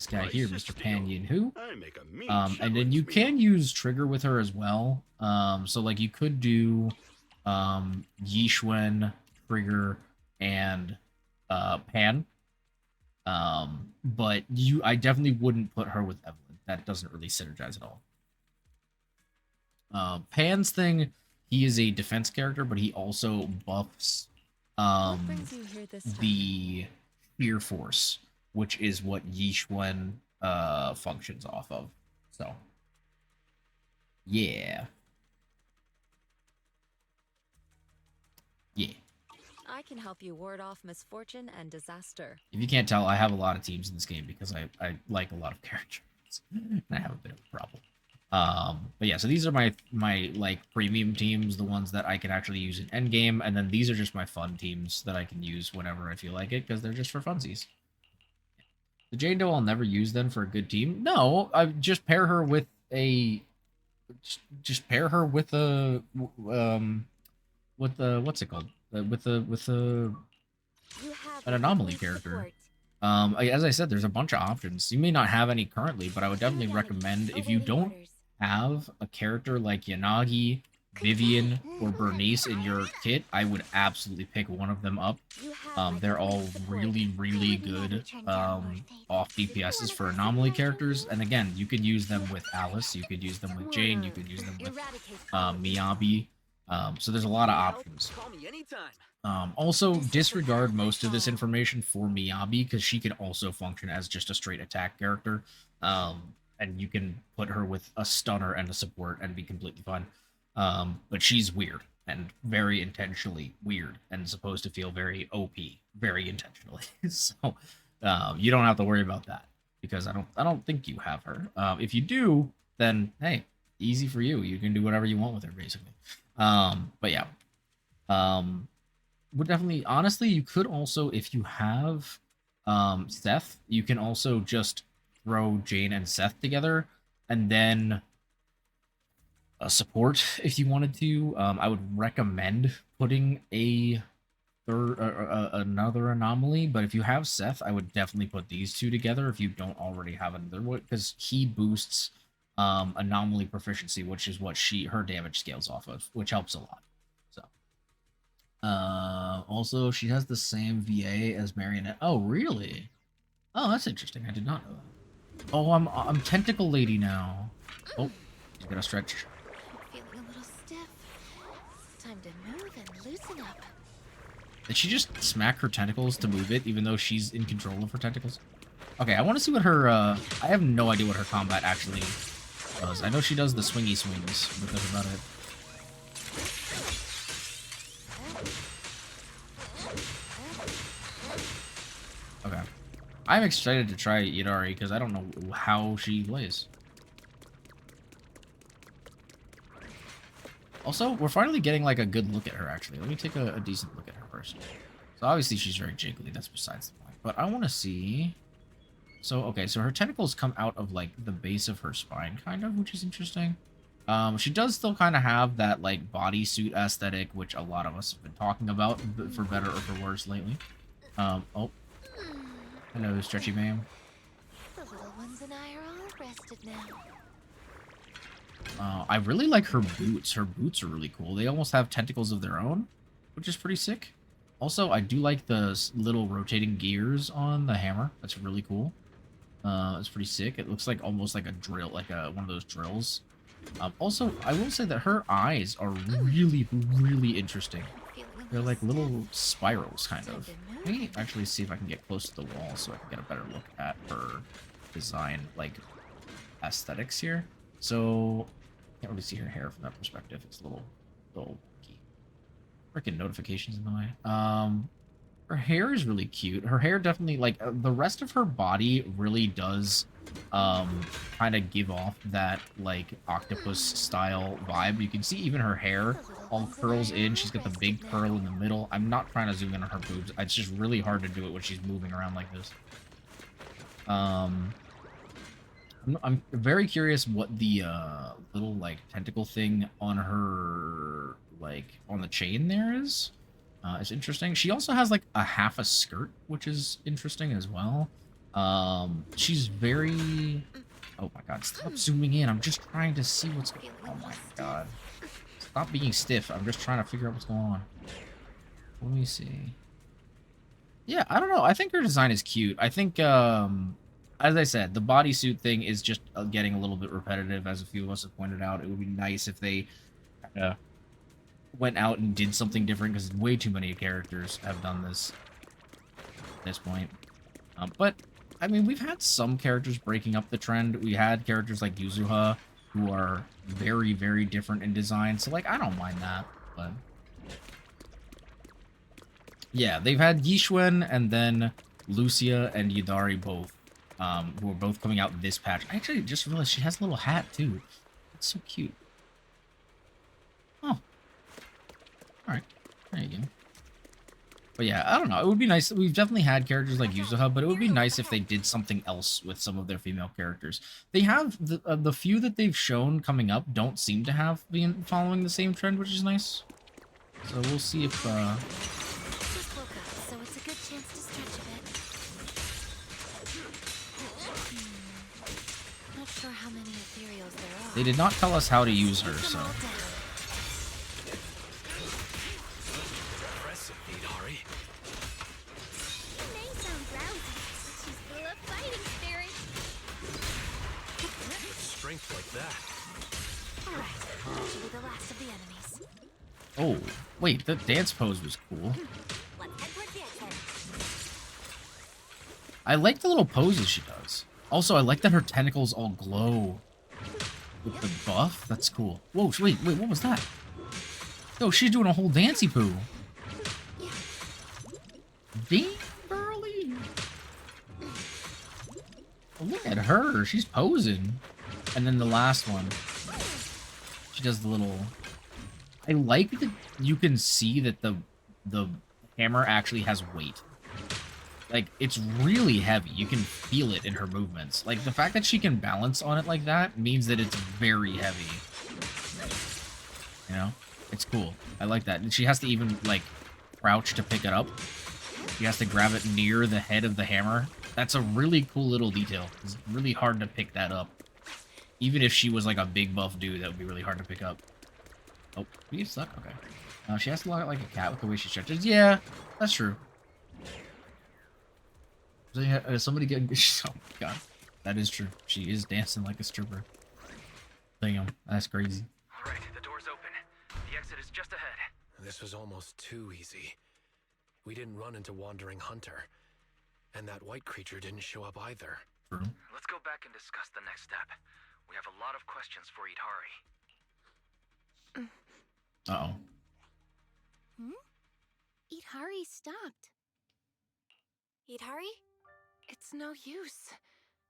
guy here, Mr. Pan Yin Hu. And then you can use Trigger with her as well. So like you could do Yishuen, Trigger, and Pan. But I definitely wouldn't put her with Evelyn. That doesn't really synergize at all. Pan's thing, he is a defense character, but he also buffs the Fear Force, which is what Yishuen functions off of. So, yeah. Yeah. I can help you ward off misfortune and disaster. If you can't tell, I have a lot of teams in this game because I like a lot of characters. And I have a bit of a problem. But yeah, so these are my like premium teams, the ones that I can actually use in endgame, and then these are just my fun teams that I can use whenever I feel like it, because they're just for funsies. The Jane Doe I'll never use then for a good team. No, I just pair her with a just pair her with a what's it called? With an anomaly character. As I said, there's a bunch of options. You may not have any currently, but I would definitely recommend, if you don't have a character like Yanagi, Vivian, or Bernice in your kit, I would absolutely pick one of them up. They're all really, really good off DPSs for anomaly characters. And again, you could use them with Alice, you could use them with Jane, you could use them with Miyabi. So there's a lot of options. Also, disregard most of this information for Miyabi, because she can also function as just a straight attack character. And you can put her with a stunner and a support and be completely fine. But she's weird, and very intentionally weird, and supposed to feel very OP, very intentionally. So you don't have to worry about that, because I don't think you have her. If you do, then hey, easy for you. You can do whatever you want with her, basically. But yeah. Would definitely, honestly, you could also, if you have Seth, you can also just throw Jane and Seth together, and then support if you wanted to. I would recommend putting another anomaly, but if you have Seth, I would definitely put these two together if you don't already have another one, because he boosts anomaly proficiency, which is what her damage scales off of, which helps a lot. Also, she has the same VA as Marionette. Oh, really? Oh, that's interesting. I did not know that. Oh, I'm Tentacle Lady now. Oh, she's gonna stretch. I'm feeling a little stiff. It's time to move and loosen up. Did she just smack her tentacles to move it, even though she's in control of her tentacles? Okay, I want to see what her, I have no idea what her combat actually does. I know she does the swingy swings, but that's about it. Okay. I'm excited to try Yidari because I don't know how she plays. Also, we're finally getting like a good look at her, actually. Let me take a decent look at her first. So obviously she's very jiggly, that's besides the point. But I want to see... So, okay, so her tentacles come out of like the base of her spine, kind of, which is interesting. She does still kind of have that like bodysuit aesthetic, which a lot of us have been talking about, for better or for worse lately. Oh. Hello, Stretchy Ma'am. The little ones and I are all rested now. I really like her boots. Her boots are really cool. They almost have tentacles of their own, which is pretty sick. Also, I do like the little rotating gears on the hammer. That's really cool. It's pretty sick. It looks like almost like a drill, like one of those drills. Also, I will say that her eyes are really, really interesting. They're like little spirals, kind of. Let me actually see if I can get close to the wall so I can get a better look at her design, like, aesthetics here. So, can't really see her hair from that perspective. It's a little key. Freaking notifications in the way. Her hair is really cute. Her hair definitely, like, the rest of her body really does, kind of give off that, like, octopus-style vibe. You can see even her hair all curls in. She's got the big curl in the middle. I'm not trying to zoom in on her boobs. It's just really hard to do it when she's moving around like this. I'm very curious what the little like tentacle thing on her, like on the chain there is. It's interesting. She also has like a half a skirt, which is interesting as well. She's very... Oh my god, stop zooming in. I'm just trying to see what's going on. Oh my god. Stop being stiff. I'm just trying to figure out what's going on. Let me see. Yeah, I don't know. I think her design is cute. I think, as I said, the bodysuit thing is just getting a little bit repetitive, as a few of us have pointed out. It would be nice if they went out and did something different, because way too many characters have done this at this point. But, I mean, we've had some characters breaking up the trend. We had characters like Yuzuha, who are very, very different in design. So, like, I don't mind that, but... Yeah, they've had Yishwen and then Lucia and Yidari both, who are both coming out this patch. I actually just realized she has a little hat, too. It's so cute. Oh. Alright. There you go. But yeah, I don't know. It would be nice. We've definitely had characters like Yuzuha, but it would be nice if they did something else with some of their female characters. They have, the few that they've shown coming up don't seem to have been following the same trend, which is nice. So we'll see if, Just woke up, so it's a good chance to stretch a bit. Not sure how many ethereals there are. they did not tell us how to use her, so... Impressive, Yidari. She may sound lousy, but she's full of fighting spirit. With strength like that. Alright, she'll be the last of the enemies. Oh, wait, the dance pose was cool. Let's head towards the exit. I like the little poses she does. Also, I like that her tentacles all glow with the buff. That's cool. Whoa, wait, what was that? Yo, she's doing a whole dancey poo. Damn, girly. Oh, look at her. She's posing. And then the last one. She does the little... I like that you can see that the hammer actually has weight. Like, it's really heavy. You can feel it in her movements. Like, the fact that she can balance on it like that means that it's very heavy. You know? It's cool. I like that. And she has to even, like, crouch to pick it up. She has to grab it near the head of the hammer. That's a really cool little detail. It's really hard to pick that up. Even if she was, like, a big buff dude, that would be really hard to pick up. Oh, we get stuck? Okay. She has to look like a cat with the way she stretches. Yeah, that's true. Somebody getting... Oh my god. That is true. She is dancing like a stripper. Damn, that's crazy. Alright, the door's open. The exit is just ahead. This was almost too easy. We didn't run into Wandering Hunter. And that white creature didn't show up either. True. Let's go back and discuss the next step. We have a lot of questions for Idari. Uh-oh. Idari stopped. Idari? It's no use.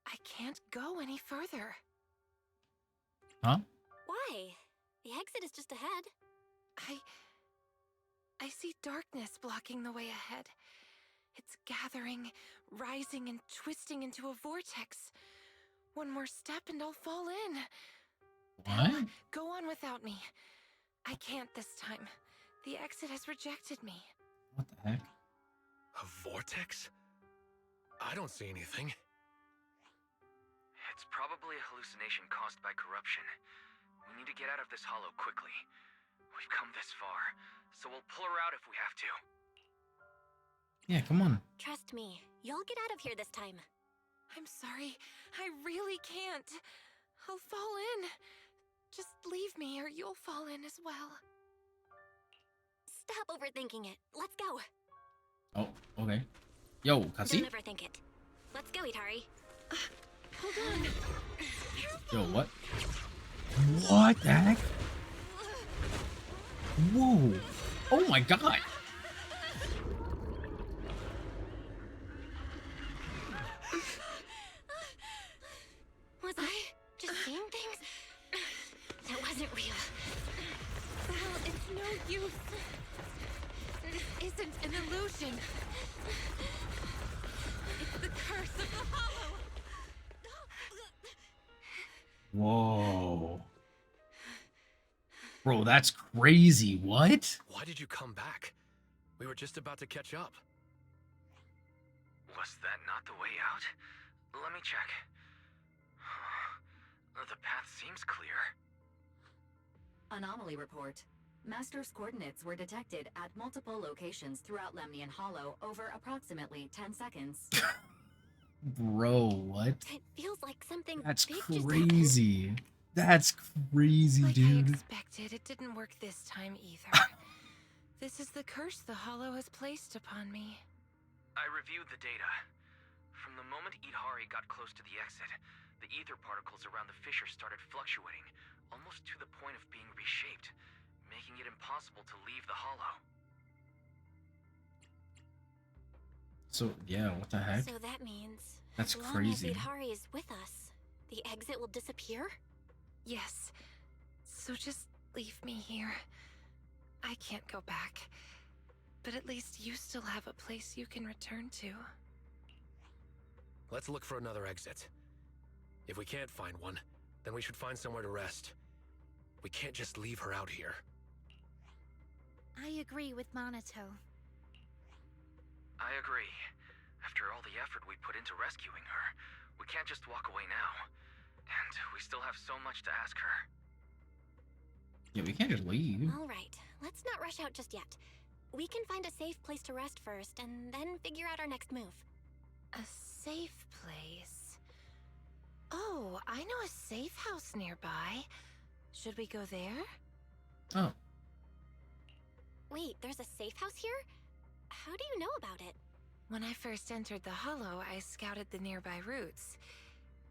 I can't go any further. Huh? Why? The exit is just ahead. I see darkness blocking the way ahead. It's gathering, rising, and twisting into a vortex. One more step and I'll fall in. What? Bella, go on without me. I can't this time. The exit has rejected me. What the heck? A vortex? I don't see anything. It's probably a hallucination caused by corruption. We need to get out of this hollow quickly. We've come this far, so we'll pull her out if we have to. Yeah, come on. Trust me, you'll get out of here this time. I'm sorry. I really can't. I'll fall in. Just leave me or you'll fall in as well. Stop overthinking it. Let's go. Oh, okay. Yo, cutscene? Don't overthink it. Let's go, Idari. Hold on. Yo, what? What the heck? Whoa. Oh my god. Was I just seeing things? That wasn't real. Well, it's no use. This isn't an illusion. It's the curse of the hollow. Whoa. Bro, that's crazy. What? Why did you come back? We were just about to catch up. Was that not the way out? Let me check. The path seems clear. Anomaly report. Master's coordinates were detected at multiple locations throughout Lemnian Hollow over approximately 10 seconds. Bro, what? It feels like something That's big just crazy. That's crazy, Like I dude. expected, it didn't work this time either. This is the curse the hollow has placed upon me. I reviewed the data. From the moment Idari got close to the exit, the ether particles around the fissure started fluctuating, almost to the point of being reshaped, making it impossible to leave the hollow. So, yeah, what the heck? So that means That's as long crazy. as Idari is with us, the exit will disappear? Yes. So just leave me here. I can't go back. But at least you still have a place you can return to. Let's look for another exit. If we can't find one, then we should find somewhere to rest. We can't just leave her out here. I agree with Monato. I agree. After all the effort we put into rescuing her, we can't just walk away now. And we still have so much to ask her. Yeah, we can't just leave. All right, let's not rush out just yet. We can find a safe place to rest first, and then figure out our next move. A safe place? Oh, I know a safe house nearby. Should we go there? Oh. Wait, there's a safe house here? How do you know about it? When I first entered the hollow, I scouted the nearby routes.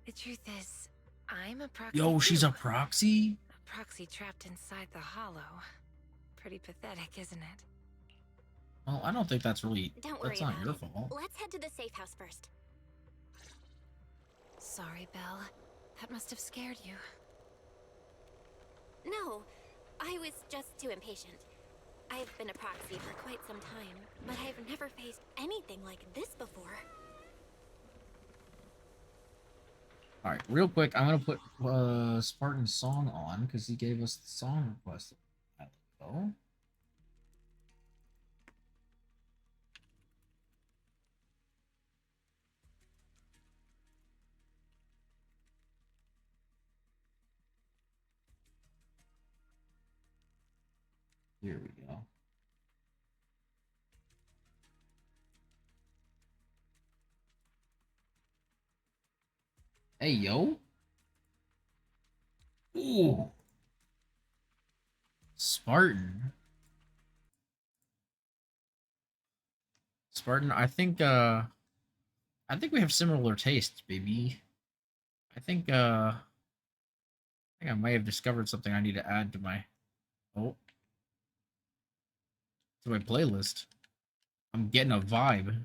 The truth is, I'm a proxy. Yo, she's too. a proxy? A proxy trapped inside the hollow. Pretty pathetic, isn't it? Well, I don't think that's really... Don't worry That's not about your it. fault. Let's head to the safe house first. Sorry, Belle. That must have scared you. No, I was just too impatient. I've been a proxy for quite some time, but I've never faced anything like this before. Alright, real quick, I'm gonna put Spartan's song on, because he gave us the song request. There we go. Here we go. Hey, yo. Ooh. Spartan. Spartan, I think, I think we have similar tastes, baby. I think I might have discovered something I need to add to my playlist. I'm getting a vibe.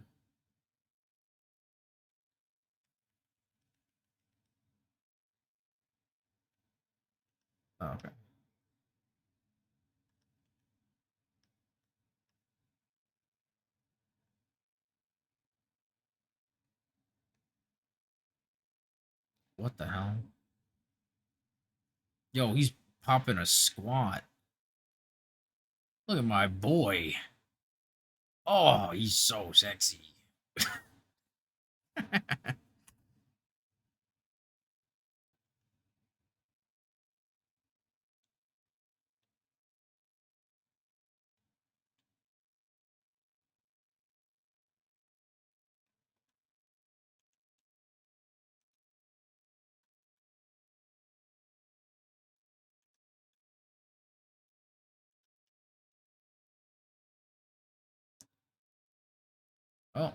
Oh, okay. What the hell? Yo, he's popping a squat. Look at my boy. Oh, he's so sexy. Oh.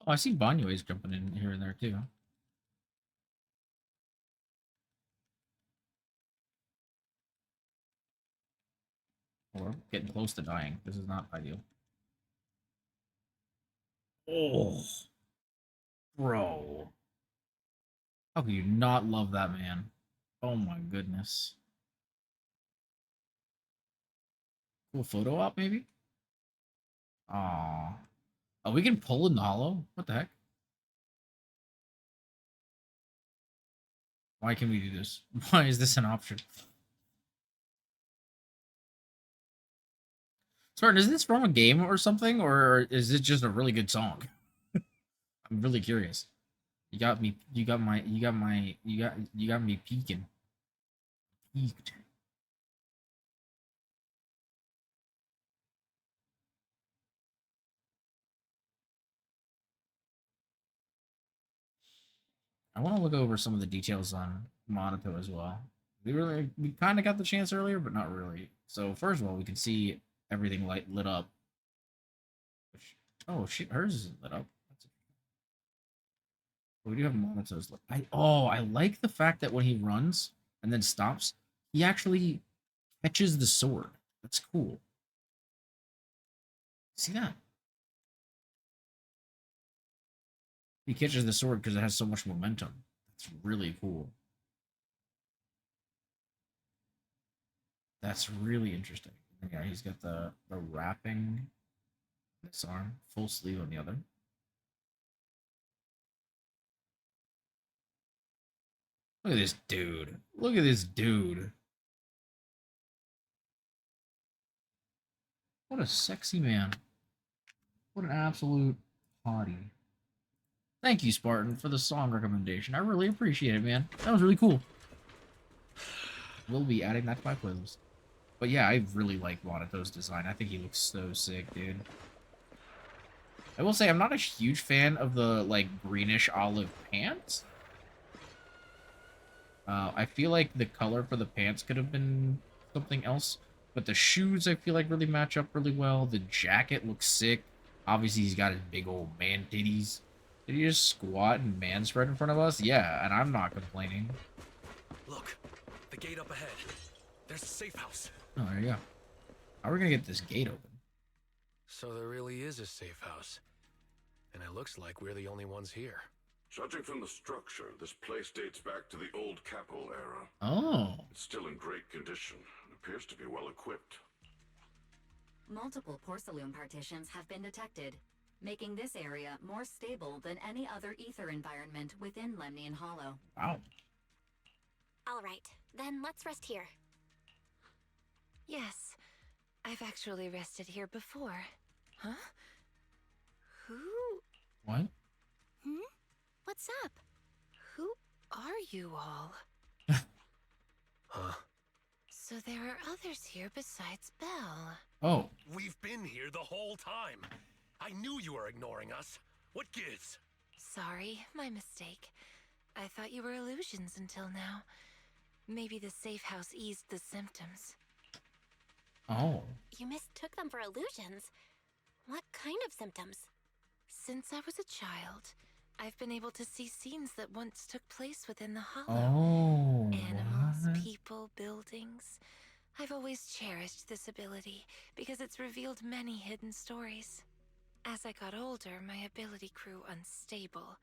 Oh, I see Banyue's jumping in here and there too. Or getting close to dying. This is not ideal. Oh, bro. How can you not love that man? Oh my goodness. Cool photo op, maybe? Aw. Oh, we can pull in the hollow? What the heck? Why can we do this? Why is this an option? Sorry, is this from a game or something? Or is this just a really good song? I'm really curious. You got me peeking. Peeked. I want to look over some of the details on Monato as well. We kind of got the chance earlier, but not really. So first of all, we can see everything lit up. Oh shit, hers is lit up. We do have Monato's lit. I like the fact that when he runs and then stops, he actually catches the sword. That's cool. See that? He catches the sword because it has so much momentum. That's really cool. That's really interesting. Yeah, he's got the wrapping this arm, full sleeve on the other. Look at this dude. Look at this dude. What a sexy man. What an absolute hottie. Thank you, Spartan, for the song recommendation. I really appreciate it, man. That was really cool. We'll be adding that to my playlist. But yeah, I really like Monato's design. I think he looks so sick, dude. I will say I'm not a huge fan of the, like, greenish olive pants. I feel like the color for the pants could have been something else. But the shoes, I feel like, really match up really well. The jacket looks sick. Obviously, he's got his big old man titties. Did he just squat and man spread in front of us? Yeah, and I'm not complaining. Look, the gate up ahead. There's a safe house. Oh, there you go. How are we gonna get this gate open? So there really is a safe house. And it looks like we're the only ones here. Judging from the structure, this place dates back to the old capital era. Oh. It's still in great condition and appears to be well equipped. Multiple porcelain partitions have been detected, making this area more stable than any other ether environment within Lemnian Hollow. Wow. All right, then let's rest here. Yes, I've actually rested here before. Huh? Who? What? What's up? Who are you all? Huh? So there are others here besides Belle. Oh. We've been here the whole time. I knew you were ignoring us. What gives? Sorry, my mistake. I thought you were illusions until now. Maybe the safe house eased the symptoms. Oh. You mistook them for illusions. What kind of symptoms? Since I was a child, I've been able to see scenes that once took place within the Hollow. Oh. Animals, what? people, buildings. I've always cherished this ability because it's revealed many hidden stories. As I got older, my ability grew unstable.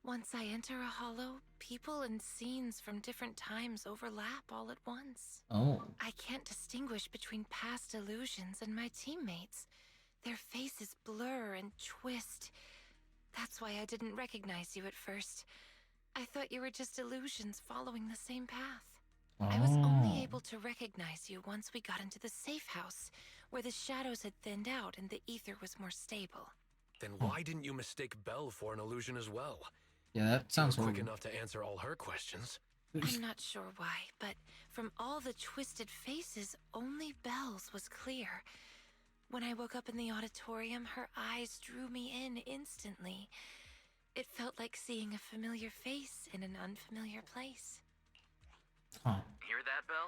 Once I enter a hollow, people and scenes from different times overlap all at once. Oh. I can't distinguish between past illusions and my teammates. Their faces blur and twist. That's why I didn't recognize you at first. I thought you were just illusions following the same path. I was only able to recognize you once we got into the safe house, where the shadows had thinned out and the ether was more stable. Then why didn't you mistake Belle for an illusion as well? Yeah, that sounds you were quick horrible. enough to answer all her questions. I'm not sure why, but from all the twisted faces, only Belle's was clear. When I woke up in the auditorium, her eyes drew me in instantly. It felt like seeing a familiar face in an unfamiliar place. Huh. Hear that, Belle?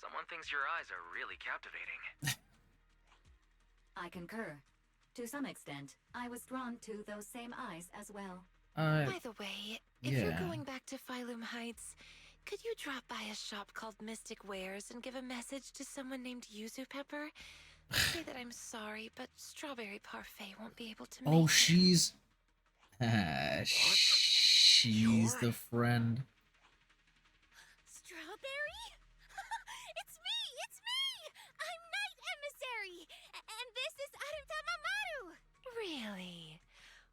Someone thinks your eyes are really captivating. I concur. To some extent, I was drawn to those same eyes as well. By the way, if you're yeah. going back to Phylum Heights, could you drop by a shop called Mystic Wares and give a message to someone named Yuzu Pepper? Say that I'm sorry, but Strawberry Parfait won't be able to make Oh, it. she's the friend. Strawberry? It's me! I'm Night Emissary! And this is Arutama Maru! Really?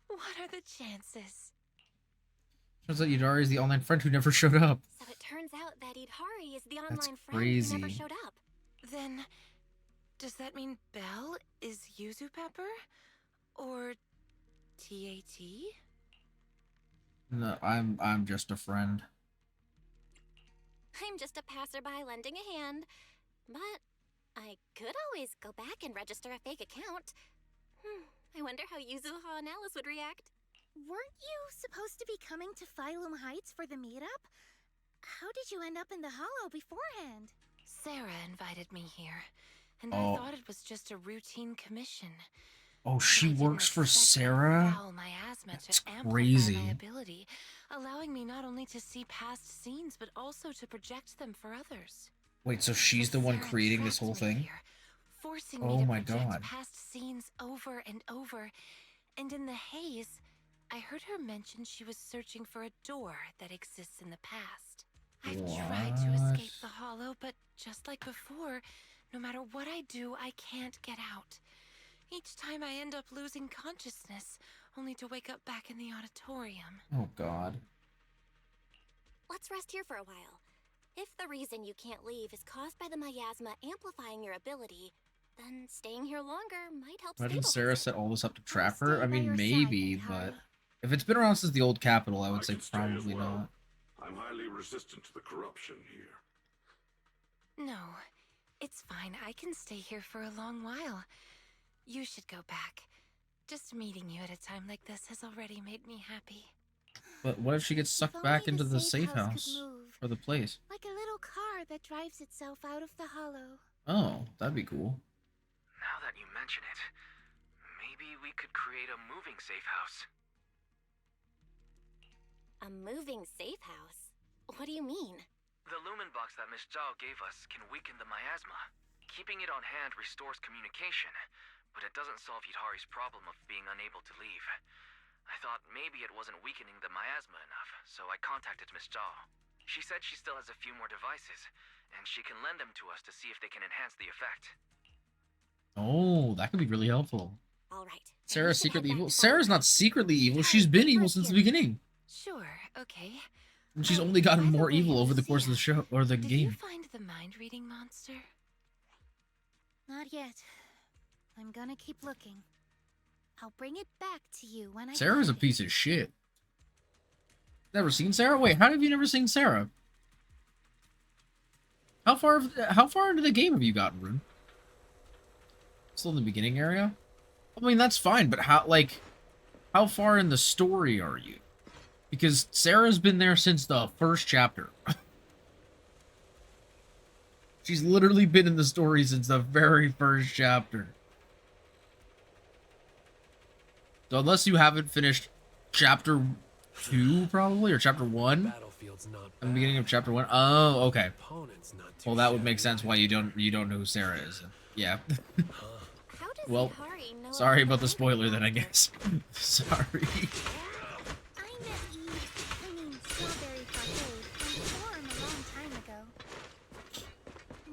What are the chances? Turns out Yudari is the online friend who never showed up. So it turns out that Idhari is the That's online friend crazy. who never showed up. Then, does that mean Belle is Yuzu Pepper? Or TAT? No, I'm just a friend. I'm just a passerby lending a hand. But I could always go back and register a fake account. I wonder how Yuzuha and Alice would react. Weren't you supposed to be coming to Phylum Heights for the meetup? How did you end up in the Hollow beforehand? Sarah invited me here, and Oh. I thought it was just a routine commission. Oh, she I didn't works for expect Sarah? foul miasma That's to amplify crazy. my ability, allowing me not only to see past scenes, but also to project them for others. Wait, so she's the one Sarah creating this trapped whole me thing? here, forcing Oh me to my project God. past scenes over and over. And in the haze, I heard her mention she was searching for a door that exists in the past. I've tried to escape What? the Hollow, but just like before, no matter what I do, I can't get out. Each time I end up losing consciousness, only to wake up back in the auditorium. Oh god. Let's rest here for a while. If the reason you can't leave is caused by the miasma amplifying your ability, then staying here longer might help Imagine stabilize Sarah it. set all this up to trap stay her. I by mean, your side, maybe, Mikhail. but if it's been around since the old capital, I would say can stay as probably well. not. I'm highly resistant to the corruption here. No, it's fine. I can stay here for a long while. You should go back. Just meeting you at a time like this has already made me happy. But what if she gets sucked If back only into the safe safe house house could move, or the place? like a little car that drives itself out of the Hollow. Oh, that'd be cool. Now that you mention it, maybe we could create a moving safe house. A moving safe house? What do you mean? The lumen box that Miss Zhao gave us can weaken the miasma. Keeping it on hand restores communication, but it doesn't solve Yutari's problem of being unable to leave. I thought maybe it wasn't weakening the miasma enough, so I contacted Miss Zhao. She said she still has a few more devices, and she can lend them to us to see if they can enhance the effect. Oh, that could be really helpful. All right. Sarah's secretly evil? Sarah's not secretly evil. She's been evil since the beginning. Sure, okay. And she's only gotten by the more way, evil over the course of the Lucia, show or the Did game. you find the mind-reading monster? Not yet. I'm gonna keep looking. I'll bring it back to you when I Sarah's a find it. piece of shit. Never seen Sarah? Wait, how have you never seen Sarah? How far into the game have you gotten, Rune? Still in the beginning area? I mean, that's fine, but how far in the story are you? Because Sarah's been there since the first chapter. She's literally been in the story since the very first chapter. So unless you haven't finished chapter 2, probably, or chapter 1, Battlefield's not in the beginning of chapter 1. Oh, okay. opponent's not too Well, that would shabby make sense why either. you don't know who Sarah is. Yeah. How does Well, Yutari know sorry about the mind spoiler then, I reading guess. Sorry. I met Eve, Strawberry Parfait, and Storm a long time ago.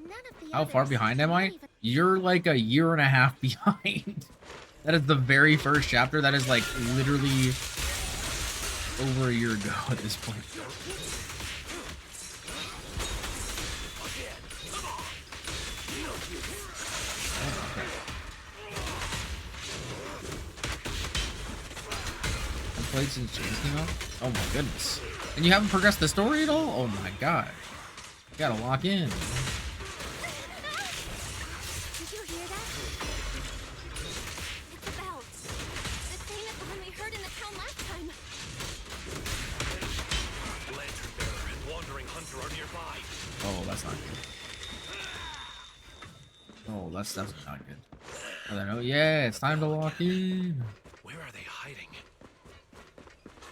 None of the How far others behind seem am I? even- You're like a year and a half behind. That is the very first chapter. That is like literally over a year ago at this point. I played since James came out? Oh my goodness. And you haven't progressed the story at all? Oh my god. You gotta lock in. Did you hear that? It's a bell. The same as the one we heard in the town last time. Lantern Bearer and Wandering Hunter are nearby. Oh, that's not good. Oh, that's not good. I don't know. Yeah, it's time to lock in. Where are they hiding?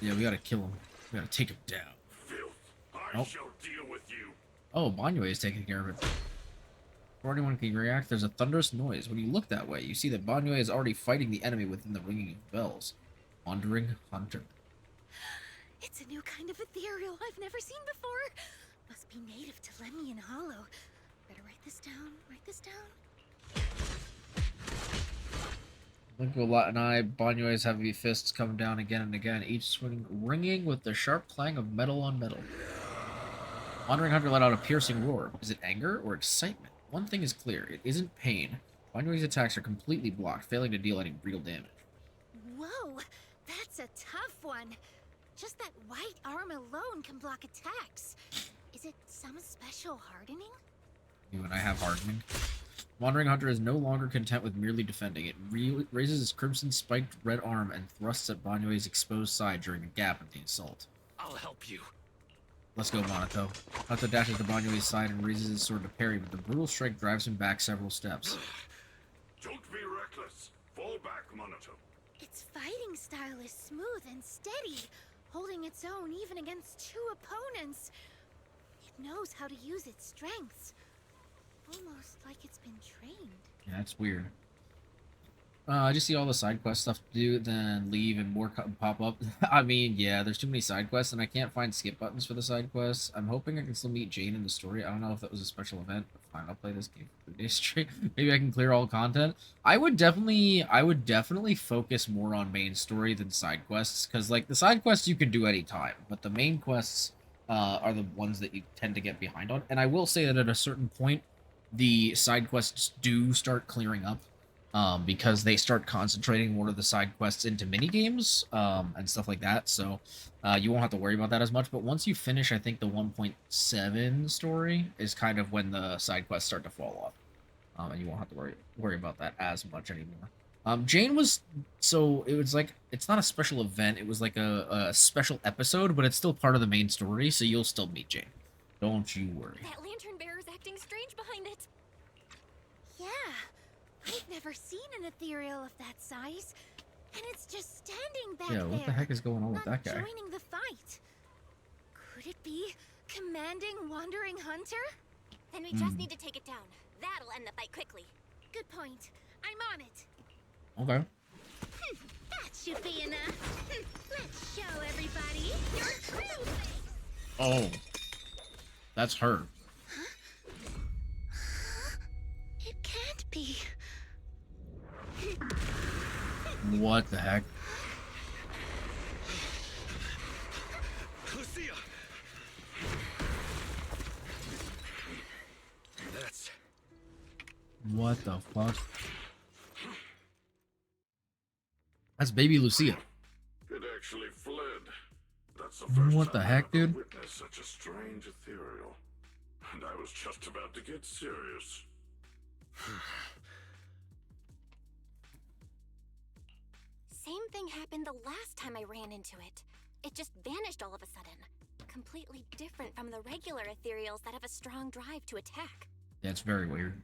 Yeah, we gotta kill him. We gotta take him down. Filth. I Nope. shall deal with you. Oh, Banyue is taking care of it. Before anyone can react, there's a thunderous noise. When you look that way, you see that Banyue is already fighting the enemy within the ringing of bells. Wandering Hunter. It's a new kind of ethereal I've never seen before. Must be native to Lemnian Hollow. Better write this down. Write this down. Lincoln and I, Banyue's heavy fists come down again and again, each swing ringing with the sharp clang of metal on metal. Wandering Hunter let out a piercing roar. Is it anger or excitement? One thing is clear, it isn't pain. Banyue's attacks are completely blocked, failing to deal any real damage. Whoa, that's a tough one. Just that white arm alone can block attacks. Is it some special hardening? You and I have hardening. Wandering Hunter is no longer content with merely defending. It raises its crimson spiked red arm and thrusts at Banyue's exposed side during a gap in the assault. I'll help you. Let's go, Monato. Monato dashes to Banyue's side and raises his sword to parry, but the brutal strike drives him back several steps. Don't be reckless. Fall back, Monato. Its fighting style is smooth and steady, holding its own even against two opponents. It knows how to use its strengths. Almost like it's been trained. Yeah, that's weird. I just see all the side quest stuff to do, then leave and more pop up. I mean, yeah, there's too many side quests, and I can't find skip buttons for the side quests. I'm hoping I can still meet Jane in the story. I don't know if that was a special event, but fine, I'll play this game for 3 days straight. Maybe I can clear all content. I would definitely focus more on main story than side quests, because like the side quests you can do anytime, but the main quests are the ones that you tend to get behind on. And I will say that at a certain point, the side quests do start clearing up. Because they start concentrating more of the side quests into mini games and stuff like that, so you won't have to worry about that as much. But once you finish, I think the 1.7 story is kind of when the side quests start to fall off, and you won't have to worry about that as much anymore. Jane was it was like it's not a special event; it was like a special episode, but it's still part of the main story, so you'll still meet Jane. Don't you worry. That lantern bearer's acting strange behind it. never seen an ethereal of that size. And it's just standing back Yeah, there. what the heck is going on with that guy? Joining the fight. Could it be commanding wandering hunter? Then we just need to take it down. That'll end the fight quickly. Good point. I'm on it. Okay. That should be enough. Let's show everybody your true face. Oh. That's her. It can't be. What the heck? Lucia! That's... What the fuck? That's baby Lucia. It actually fled. That's the first What the time heck, I ever dude? witnessed such a strange ethereal. And I was just about to get serious. Same thing happened the last time I ran into it. It just vanished all of a sudden. Completely different from the regular ethereals that have a strong drive to attack. That's very weird.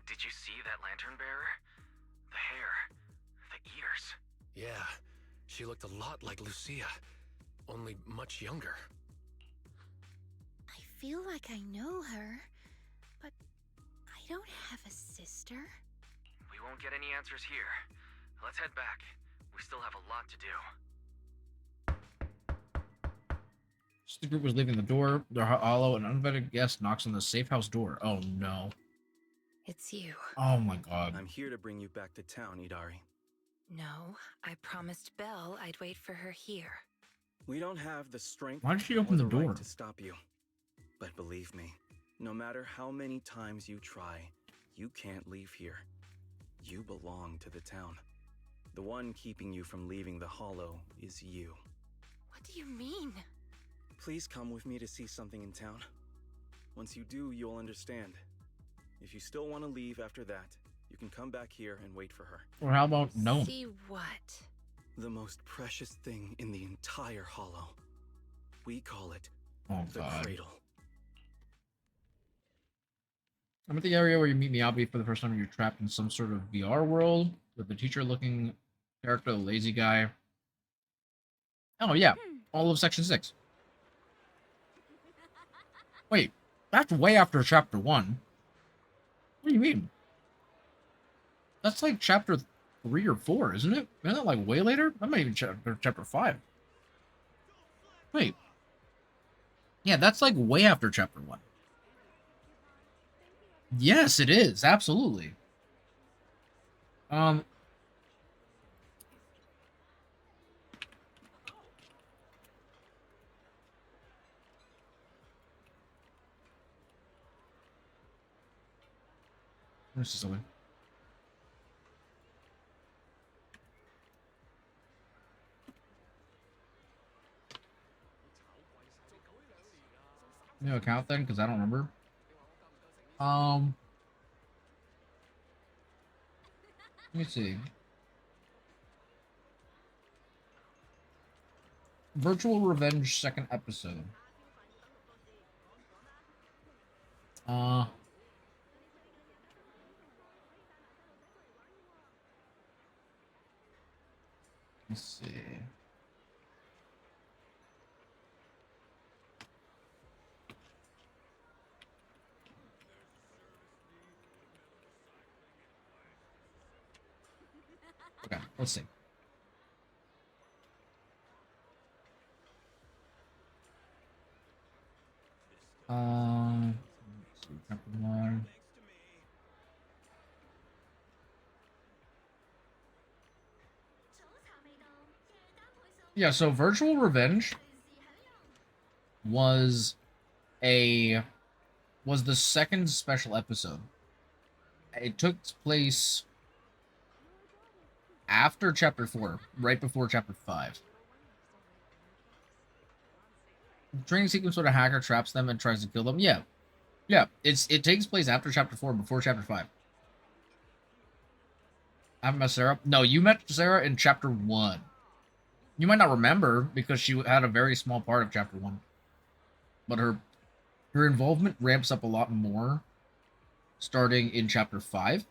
Did you see that lantern bearer? The hair, the ears. Yeah, she looked a lot like Lucia, only much younger. I feel like I know her, but I don't have a sister. We won't get any answers here. Let's head back. We still have a lot to do. Just the group was leaving the door. They're hollow. An uninvited guest knocks on the safe house door. Oh no. It's you. Oh my god. I'm here to bring you back to town, Idari. No, I promised Belle I'd wait for her here. We don't have the strength Why did she or open the right door? to stop you. But believe me, no matter how many times you try, you can't leave here. You belong to the town. The one keeping you from leaving the Hollow is you. What do you mean? Please come with me to see something in town. Once you do, you'll understand. If you still want to leave after that, you can come back here and wait for her. Or how about no? See what? The most precious thing in the entire Hollow. We call it Oh the god. Cradle. I'm at the area where you meet Miyabi for the first time. You're trapped in some sort of VR world with the teacher-looking character, the lazy guy. Oh yeah, all of Section 6. Wait, that's way after Chapter 1. What do you mean? That's like Chapter 3 or 4, isn't it? Isn't that like way later? That might even Chapter 5. Wait. Yeah, that's like way after Chapter 1. Yes, it is. Absolutely. Let's see something. New account then, because I don't remember. Let me see. Virtual Revenge second episode. Let's see. Okay, let's see. Let's see, chapter 1. Yeah, so Virtual Revenge was the second special episode. It took place after Chapter 4, right before Chapter 5. The training sequence where a hacker traps them and tries to kill them. Yeah. Yeah, it takes place after Chapter 4, before Chapter 5. I haven't met Sarah. No, you met Sarah in Chapter 1. You might not remember because she had a very small part of Chapter 1. But her involvement ramps up a lot more starting in Chapter 5.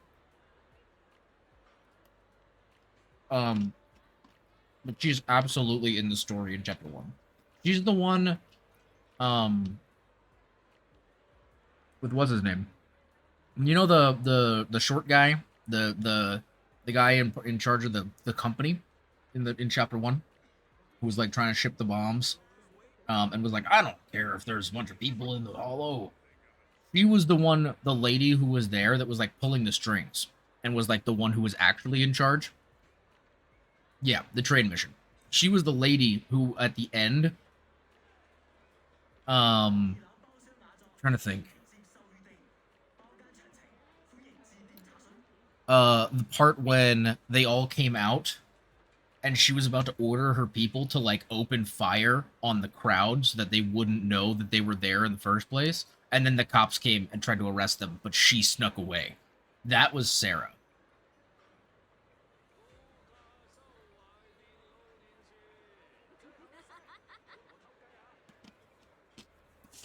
But she's absolutely in the story in chapter 1. She's the one, with what's his name? You know the short guy, the guy in charge of the company in chapter 1, who was like trying to ship the bombs, and was like, I don't care if there's a bunch of people in the hollow. She was the lady who was there that was like pulling the strings and was like the one who was actually in charge. Yeah, the train mission. She was the lady who at the end, trying to think. The part when they all came out and she was about to order her people to like open fire on the crowd so that they wouldn't know that they were there in the first place. And then the cops came and tried to arrest them, but she snuck away. That was Sarah.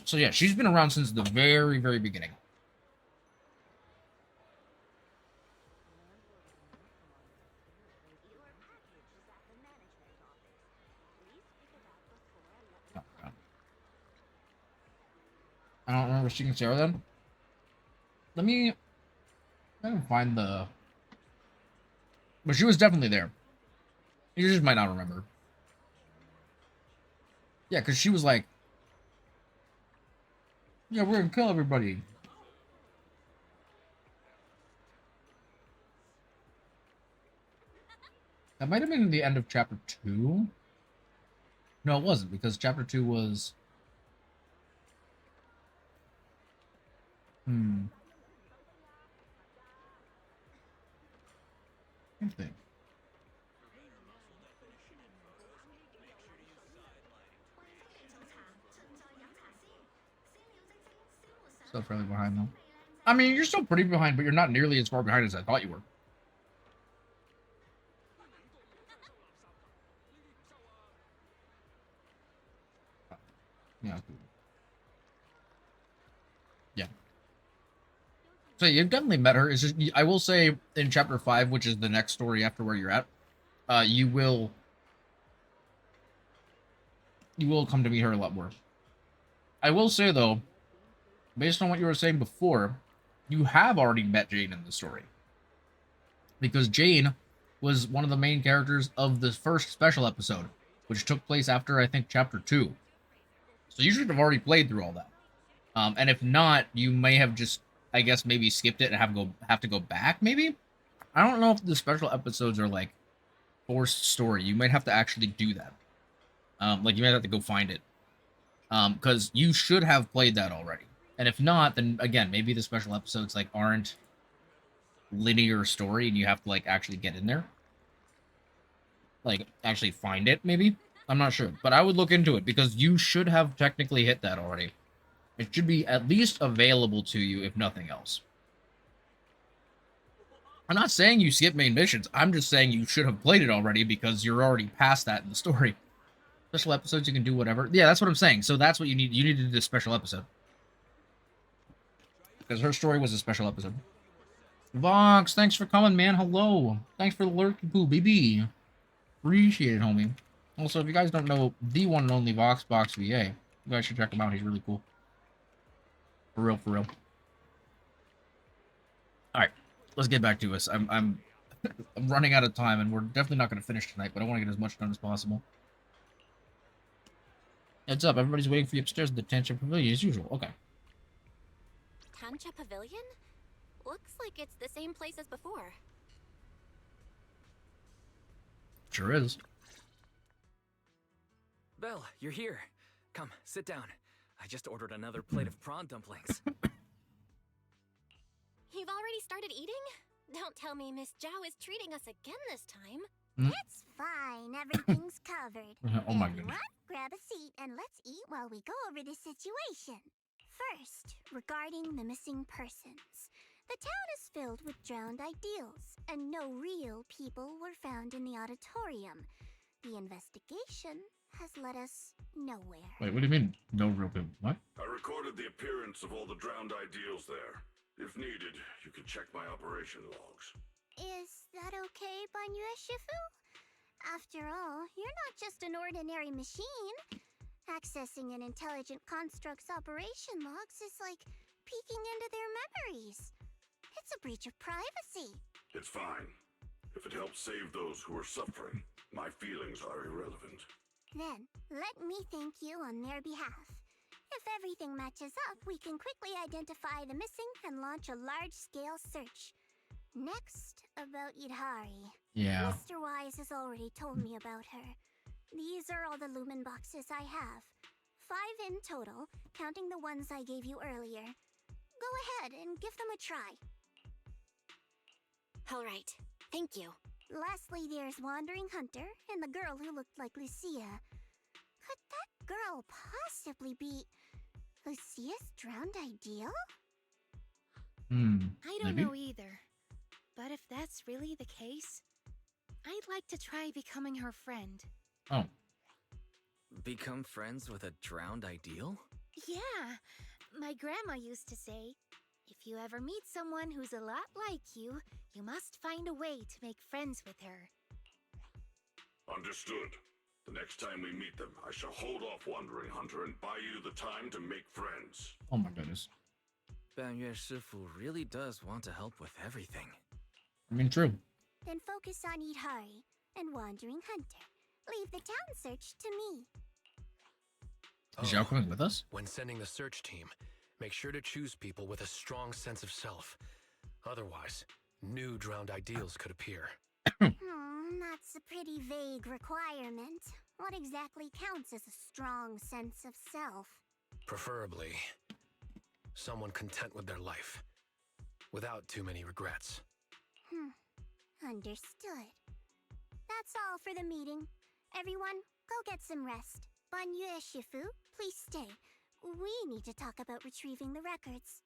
So yeah, she's been around since the very, very beginning. I don't remember seeing Sarah then. Let me find the... But she was definitely there. You just might not remember. Yeah, because she was like, yeah, we're gonna kill everybody. That might have been the end of chapter 2. No, it wasn't, because chapter 2 was... Same thing. Still fairly behind, though. I mean, you're still pretty behind, but you're not nearly as far behind as I thought you were. Yeah. Yeah. So you've definitely met her. It's just, I will say in chapter 5, which is the next story after where you're at, you will come to meet her a lot more. I will say though, based on what you were saying before, you have already met Jane in the story. Because Jane was one of the main characters of the first special episode, which took place after, I think, chapter 2. So you should have already played through all that. And if not, you may have just, I guess, maybe skipped it and have to go back, maybe? I don't know if the special episodes are, like, forced story. You might have to actually do that. Like, you might have to go find it. Because you should have played that already. And if not, then, again, maybe the special episodes, like, aren't linear story and you have to, like, actually get in there. Like, actually find it, maybe? I'm not sure. But I would look into it, because you should have technically hit that already. It should be at least available to you, if nothing else. I'm not saying you skip main missions. I'm just saying you should have played it already, because you're already past that in the story. Special episodes, you can do whatever. Yeah, that's what I'm saying. So that's what you need. You need to do this special episode. Because her story was a special episode. Vox, thanks for coming, man. Hello. Thanks for the lurky poo, baby. Appreciate it, homie. Also, if you guys don't know the one and only VoxBox VA, you guys should check him out. He's really cool. For real, for real. Alright, let's get back to us. I'm running out of time, and we're definitely not going to finish tonight, but I want to get as much done as possible. Heads up, everybody's waiting for you upstairs at the Tantra Pavilion as usual. Okay. Tantra Pavilion? Looks like it's the same place as before. Sure is. Belle, you're here. Come, sit down. I just ordered another plate of prawn dumplings. You've already started eating? Don't tell me Miss Zhao is treating us again this time. It's fine. Everything's covered. Oh my goodness. Everyone, grab a seat and let's eat while we go over the situation. First, regarding the missing persons. The town is filled with drowned ideals, and no real people were found in the auditorium. The investigation has led us nowhere. Wait, what do you mean, no real people? What? I recorded the appearance of all the drowned ideals there. If needed, you can check my operation logs. Is that okay, Banya Shifu? After all, you're not just an ordinary machine. Accessing an intelligent construct's operation logs is like peeking into their memories. It's a breach of privacy. It's fine. If it helps save those who are suffering, my feelings are irrelevant. Then, let me thank you on their behalf. If everything matches up, we can quickly identify the missing and launch a large-scale search. Next, about Idhari. Yeah. Mr. Wise has already told me about her. These are all the lumen boxes I have. 5 in total, counting the ones I gave you earlier. Go ahead and give them a try. All right. Thank you. Lastly, there's Wandering Hunter and the girl who looked like Lucia. Could that girl possibly be Lucia's drowned ideal? I don't Maybe? know either. But if that's really the case, I'd like to try becoming her friend. Oh. Become friends with a drowned ideal? Yeah, my grandma used to say, if you ever meet someone who's a lot like you, you must find a way to make friends with her. Understood. The next time we meet them, I shall hold off Wandering Hunter and buy you the time to make friends. Oh my goodness. 半月师傅 really does want to help with everything. I mean, true. Then focus on Idhari and Wandering Hunter. Leave the town search to me. Is Zhao coming with us? When sending the search team, make sure to choose people with a strong sense of self. Otherwise, new drowned ideals could appear. That's a pretty vague requirement. What exactly counts as a strong sense of self? Preferably, someone content with their life, without too many regrets. Understood. That's all for the meeting. Everyone, go get some rest. Banyue Shifu, please stay. We need to talk about retrieving the records.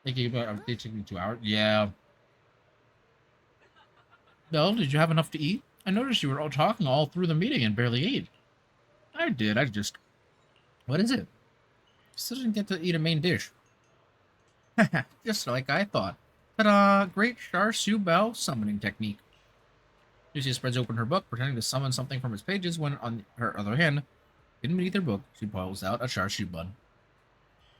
Thinking about taking 2 hours? Yeah. Belle, did you have enough to eat? I noticed you were all talking all through the meeting and barely ate. I did, What is it? Still didn't get to eat a main dish. Just like I thought. Ta-da! Great Char Siu Bao summoning technique. Lucia spreads open her book, pretending to summon something from its pages, when, on her other hand, hidden beneath her book, she pulls out a char siu bun.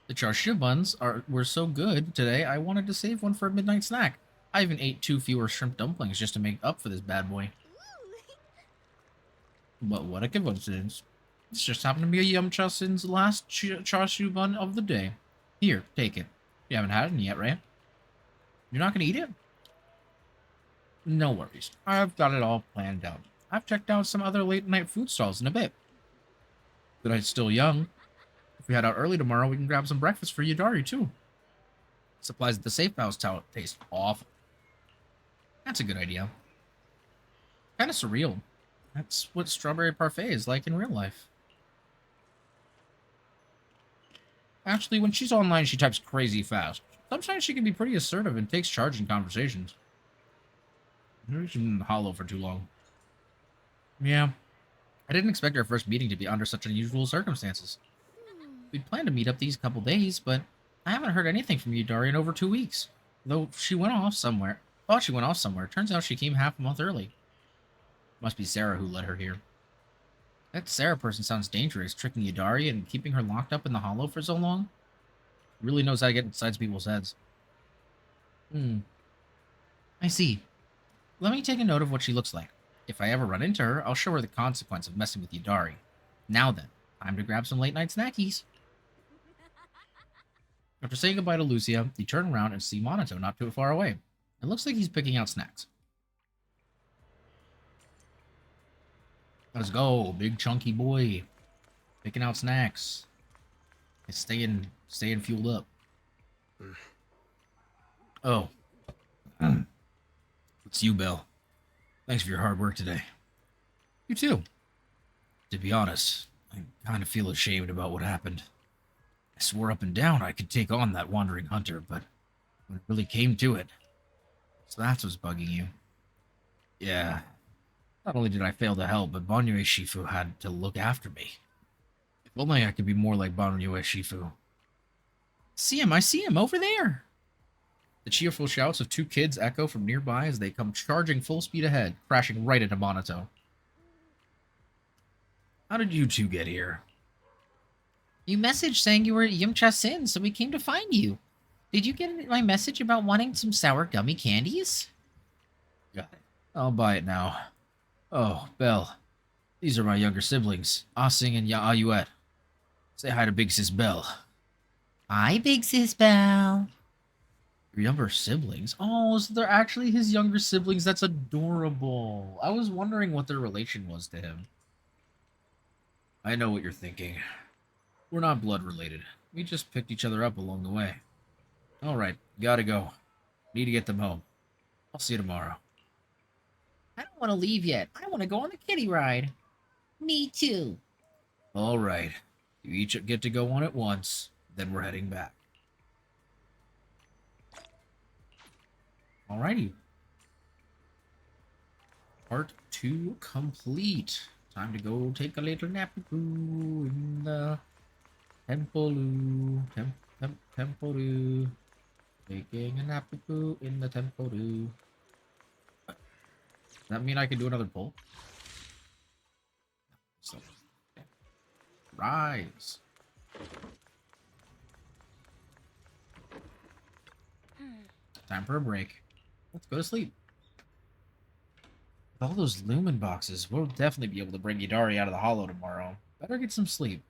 The char siu buns were so good today, I wanted to save one for a midnight snack. I even ate 2 fewer shrimp dumplings just to make up for this bad boy. But what a coincidence. This just happened to be a Yum Cha Sin's last char siu bun of the day. Here, take it. You haven't had it yet, right? You're not going to eat it? No worries. I've got it all planned out. I've checked out some other late-night food stalls in a bit. The night's still young. If we head out early tomorrow, we can grab some breakfast for Yudari, too. Supplies at the safe house taste awful. That's a good idea. Kind of surreal. That's what strawberry parfait is like in real life. Actually, when she's online, she types crazy fast. Sometimes she can be pretty assertive and takes charge in conversations. Maybe she's been in the hollow for too long. Yeah. I didn't expect our first meeting to be under such unusual circumstances. We'd planned to meet up these couple days, but I haven't heard anything from Yudari in over 2 weeks. Though she went off somewhere. Thought she went off somewhere. Turns out she came half a month early. Must be Sarah who led her here. That Sarah person sounds dangerous, tricking Yudari and keeping her locked up in the hollow for so long. Really knows how to get inside people's heads. I see. Let me take a note of what she looks like. If I ever run into her, I'll show her the consequence of messing with Yudari. Now then, time to grab some late-night snackies. After saying goodbye to Lucia, you turn around and see Monato not too far away. It looks like he's picking out snacks. Let's go, big chunky boy. Picking out snacks. It's staying fueled up. Oh. It's you, Belle. Thanks for your hard work today. You too. To be honest, I kind of feel ashamed about what happened. I swore up and down I could take on that wandering hunter, but when it really came to it. So that's what's bugging you. Yeah. Not only did I fail to help, but Banyue Shifu had to look after me. If only I could be more like Banyue Shifu. I see him over there! The cheerful shouts of two kids echo from nearby as they come charging full speed ahead, crashing right into Monato. How did you two get here? You messaged saying you were at Yumcha-sin, so we came to find you. Did you get my message about wanting some sour gummy candies? Got it. I'll buy it now. Oh, Belle. These are my younger siblings, Ah Sing and Ya Ayuet. Say hi to Big Sis Belle. Hi, Big Sis Belle. Your younger siblings? Oh, so they're actually his younger siblings. That's adorable. I was wondering what their relation was to him. I know what you're thinking. We're not blood related. We just picked each other up along the way. Alright, gotta go. Need to get them home. I'll see you tomorrow. I don't want to leave yet. I want to go on the kiddie ride. Me too. Alright. You each get to go on at once, then we're heading back. Alrighty. Part 2 complete. Time to go take a little nap-a-poo in the temple-oo. Temple-oo. Taking a nap-a-poo in the temple-oo. Does that mean I can do another pull? So, okay. Rise. Time for a break. Let's go to sleep. With all those lumen boxes, we'll definitely be able to bring Yidari out of the hollow tomorrow. Better get some sleep.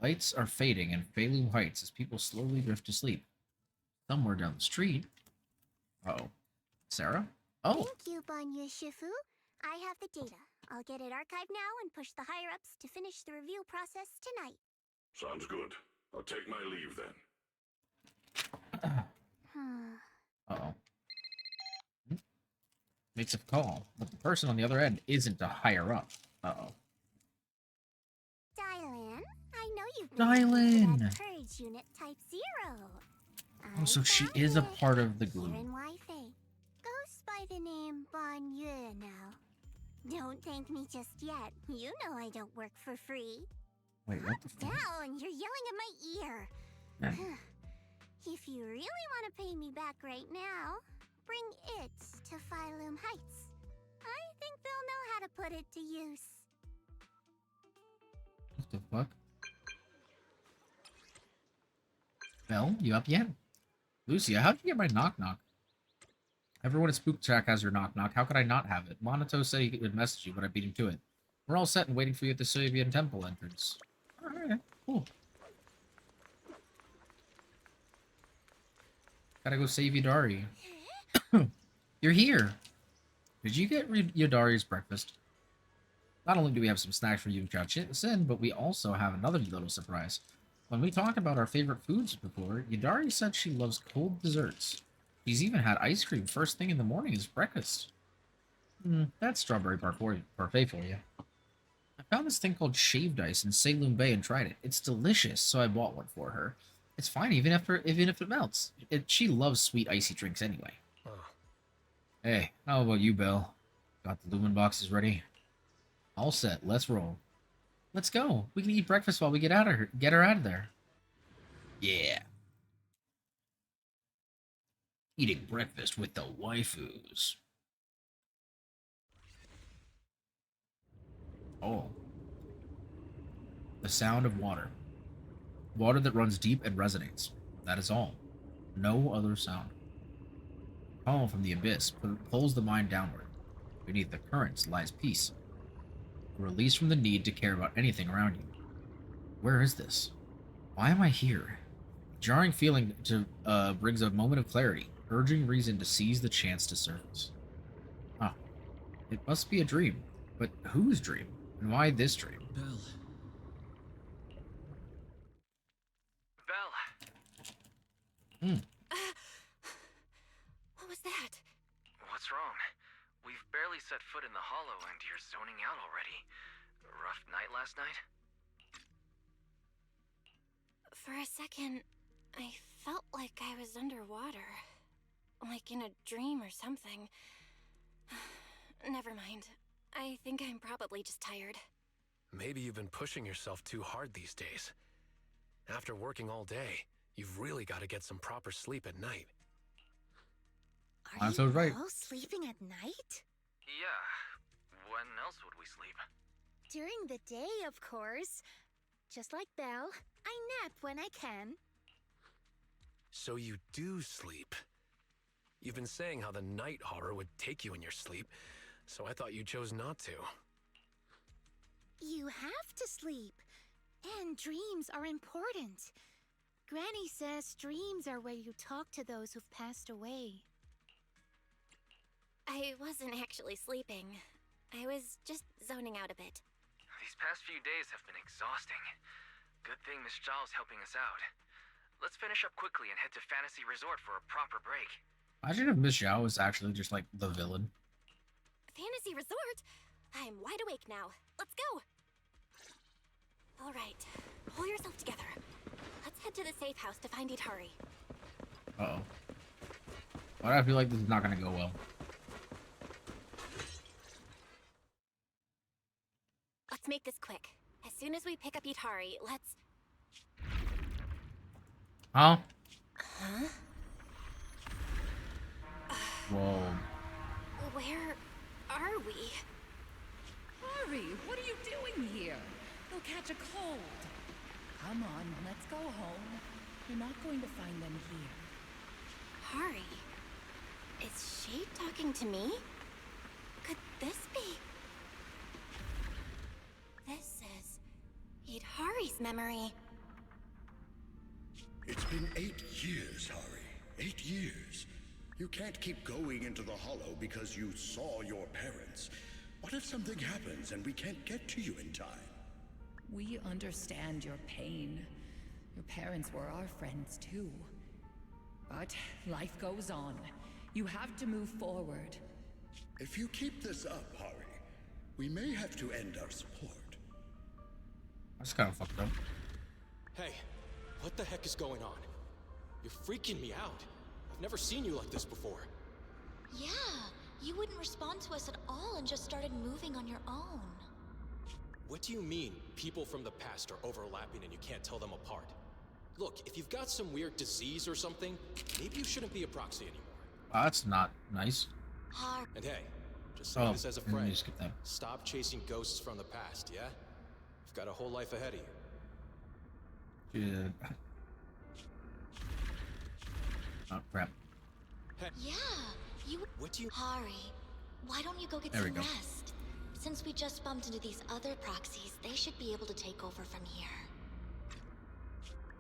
Lights are fading in Feilum Heights as people slowly drift to sleep. Somewhere down the street. Uh-oh. Sarah? Oh. Thank you, Banya Shifu. I have the data. I'll get it archived now and push the higher-ups to finish the review process tonight. Sounds good. I'll take my leave then. Uh-oh. Makes a call, but the person on the other end isn't a higher up. Uh-oh. Dylan, I know you've Dylan! been Courage Unit Type 0. Oh, so she is a part of the group. Goes by the name Bon Yue now. Don't thank me just yet. You know I don't work for free. Wait, what the fuck? Down! You're yelling at my ear. If you really want to pay me back right now, bring it to Feilum Heights. I think they'll know how to put it to use. What the fuck? Belle, you up yet? Lucia, how'd you get my knock-knock? Everyone at Spook Shack has your knock-knock. How could I not have it? Monato said he would message you, but I beat him to it. We're all set and waiting for you at the Soviet temple entrance. Alright, cool. Gotta go save Yidari. You're here! Did you get Yidari's breakfast? Not only do we have some snacks for you and Sin, but we also have another little surprise. When we talked about our favorite foods before, Yidari said she loves cold desserts. She's even had ice cream first thing in the morning as breakfast. That's strawberry parfait for you. I found this thing called shaved ice in Salem Bay and tried it. It's delicious, so I bought one for her. It's fine even if it melts. She loves sweet icy drinks anyway. Hey, how about you, Belle? Got the lumen boxes ready? All set. Let's roll. Let's go. We can eat breakfast while we get her out of there. Yeah. Eating breakfast with the waifus. Oh. The sound of water. Water that runs deep and resonates. That is all. No other sound. Calm from the abyss pulls the mind downward. Beneath the currents lies peace. A release from the need to care about anything around you. Where is this? Why am I here? Jarring feeling brings a moment of clarity, urging reason to seize the chance to surface. Ah, it must be a dream. But whose dream? And why this dream? Belle. What was that? What's wrong? We've barely set foot in the hollow and you're zoning out already. Rough night last night? For a second, I felt like I was underwater. Like in a dream or something. Never mind. I think I'm probably just tired. Maybe you've been pushing yourself too hard these days. After working all day, You've really got to get some proper sleep at night. Are So you right. all sleeping at night? Yeah. When else would we sleep? During the day, of course. Just like Belle, I nap when I can. So you do sleep. You've been saying how the night horror would take you in your sleep, so I thought you chose not to. You have to sleep. And dreams are important. Granny says dreams are where you talk to those who've passed away. I wasn't actually sleeping. I was just zoning out a bit. These past few days have been exhausting. Good thing Miss Zhao's helping us out. Let's finish up quickly and head to Fantasy Resort for a proper break. Imagine if Miss Zhao was actually just like the villain. Fantasy Resort? I'm wide awake now. Let's go! All right, pull yourself together. Let's head to the safe house to find Itari. Uh-oh. Why do I feel like this is not gonna go well? Let's make this quick. As soon as we pick up Itari, let's... Huh? Huh? Whoa. Where are we? Hurry! What are you doing here? You'll catch a cold. Come on, let's go home. You're not going to find them here. Hari? Is she talking to me? Could this be... This is... Itari's memory. It's been 8 years, Hari. 8 years. You can't keep going into the Hollow because you saw your parents. What if something happens and we can't get to you in time? We understand your pain. Your parents were our friends too. But life goes on. You have to move forward. If you keep this up, Hari, we may have to end our support. That's kind of fucked up. Hey, what the heck is going on? You're freaking me out. I've never seen you like this before. Yeah, you wouldn't respond to us at all and just started moving on your own. What do you mean, people from the past are overlapping and you can't tell them apart? Look, if you've got some weird disease or something, maybe you shouldn't be a proxy anymore. That's not nice. And hey, just saying this as a friend, skip that. stop chasing ghosts from the past, yeah? You've got a whole life ahead of you. Dude. Oh, crap. Hey. Yeah, you... What do you... Hari, why don't you go get There we some go. rest? Since we just bumped into these other proxies, they should be able to take over from here.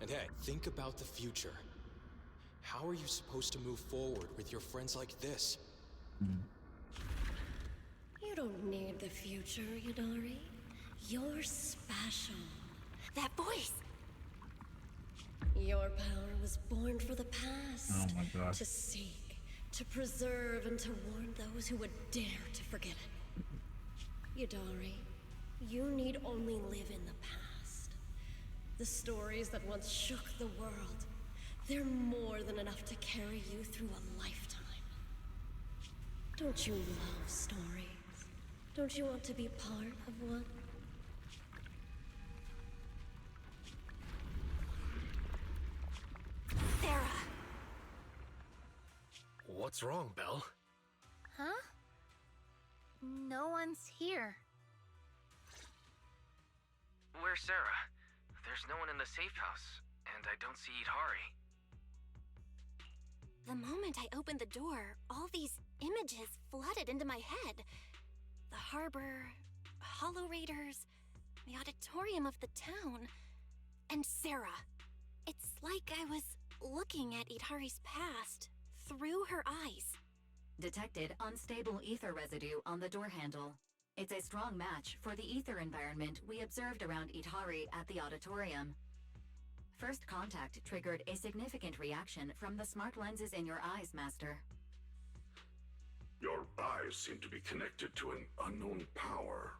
And hey, think about the future. How are you supposed to move forward with your friends like this? You don't need the future, Itari. You're special. That voice! Your power was born for the past. Oh my god. To seek, to preserve, and to warn those who would dare to forget it. Yudari, you need only live in the past. The stories that once shook the world, they're more than enough to carry you through a lifetime. Don't you love stories? Don't you want to be part of one? Sarah! What's wrong, Belle? Huh? No one's here. Where's Sarah? There's no one in the safe house, and I don't see Itari. The moment I opened the door, all these images flooded into my head. The harbor, Hollow Raiders, the auditorium of the town, and Sarah. It's like I was looking at Itari's past through her eyes. Detected unstable ether residue on the door handle. It's a strong match for the ether environment we observed around Itari at the auditorium. First contact triggered a significant reaction from the smart lenses in your eyes, Master. Your eyes seem to be connected to an unknown power.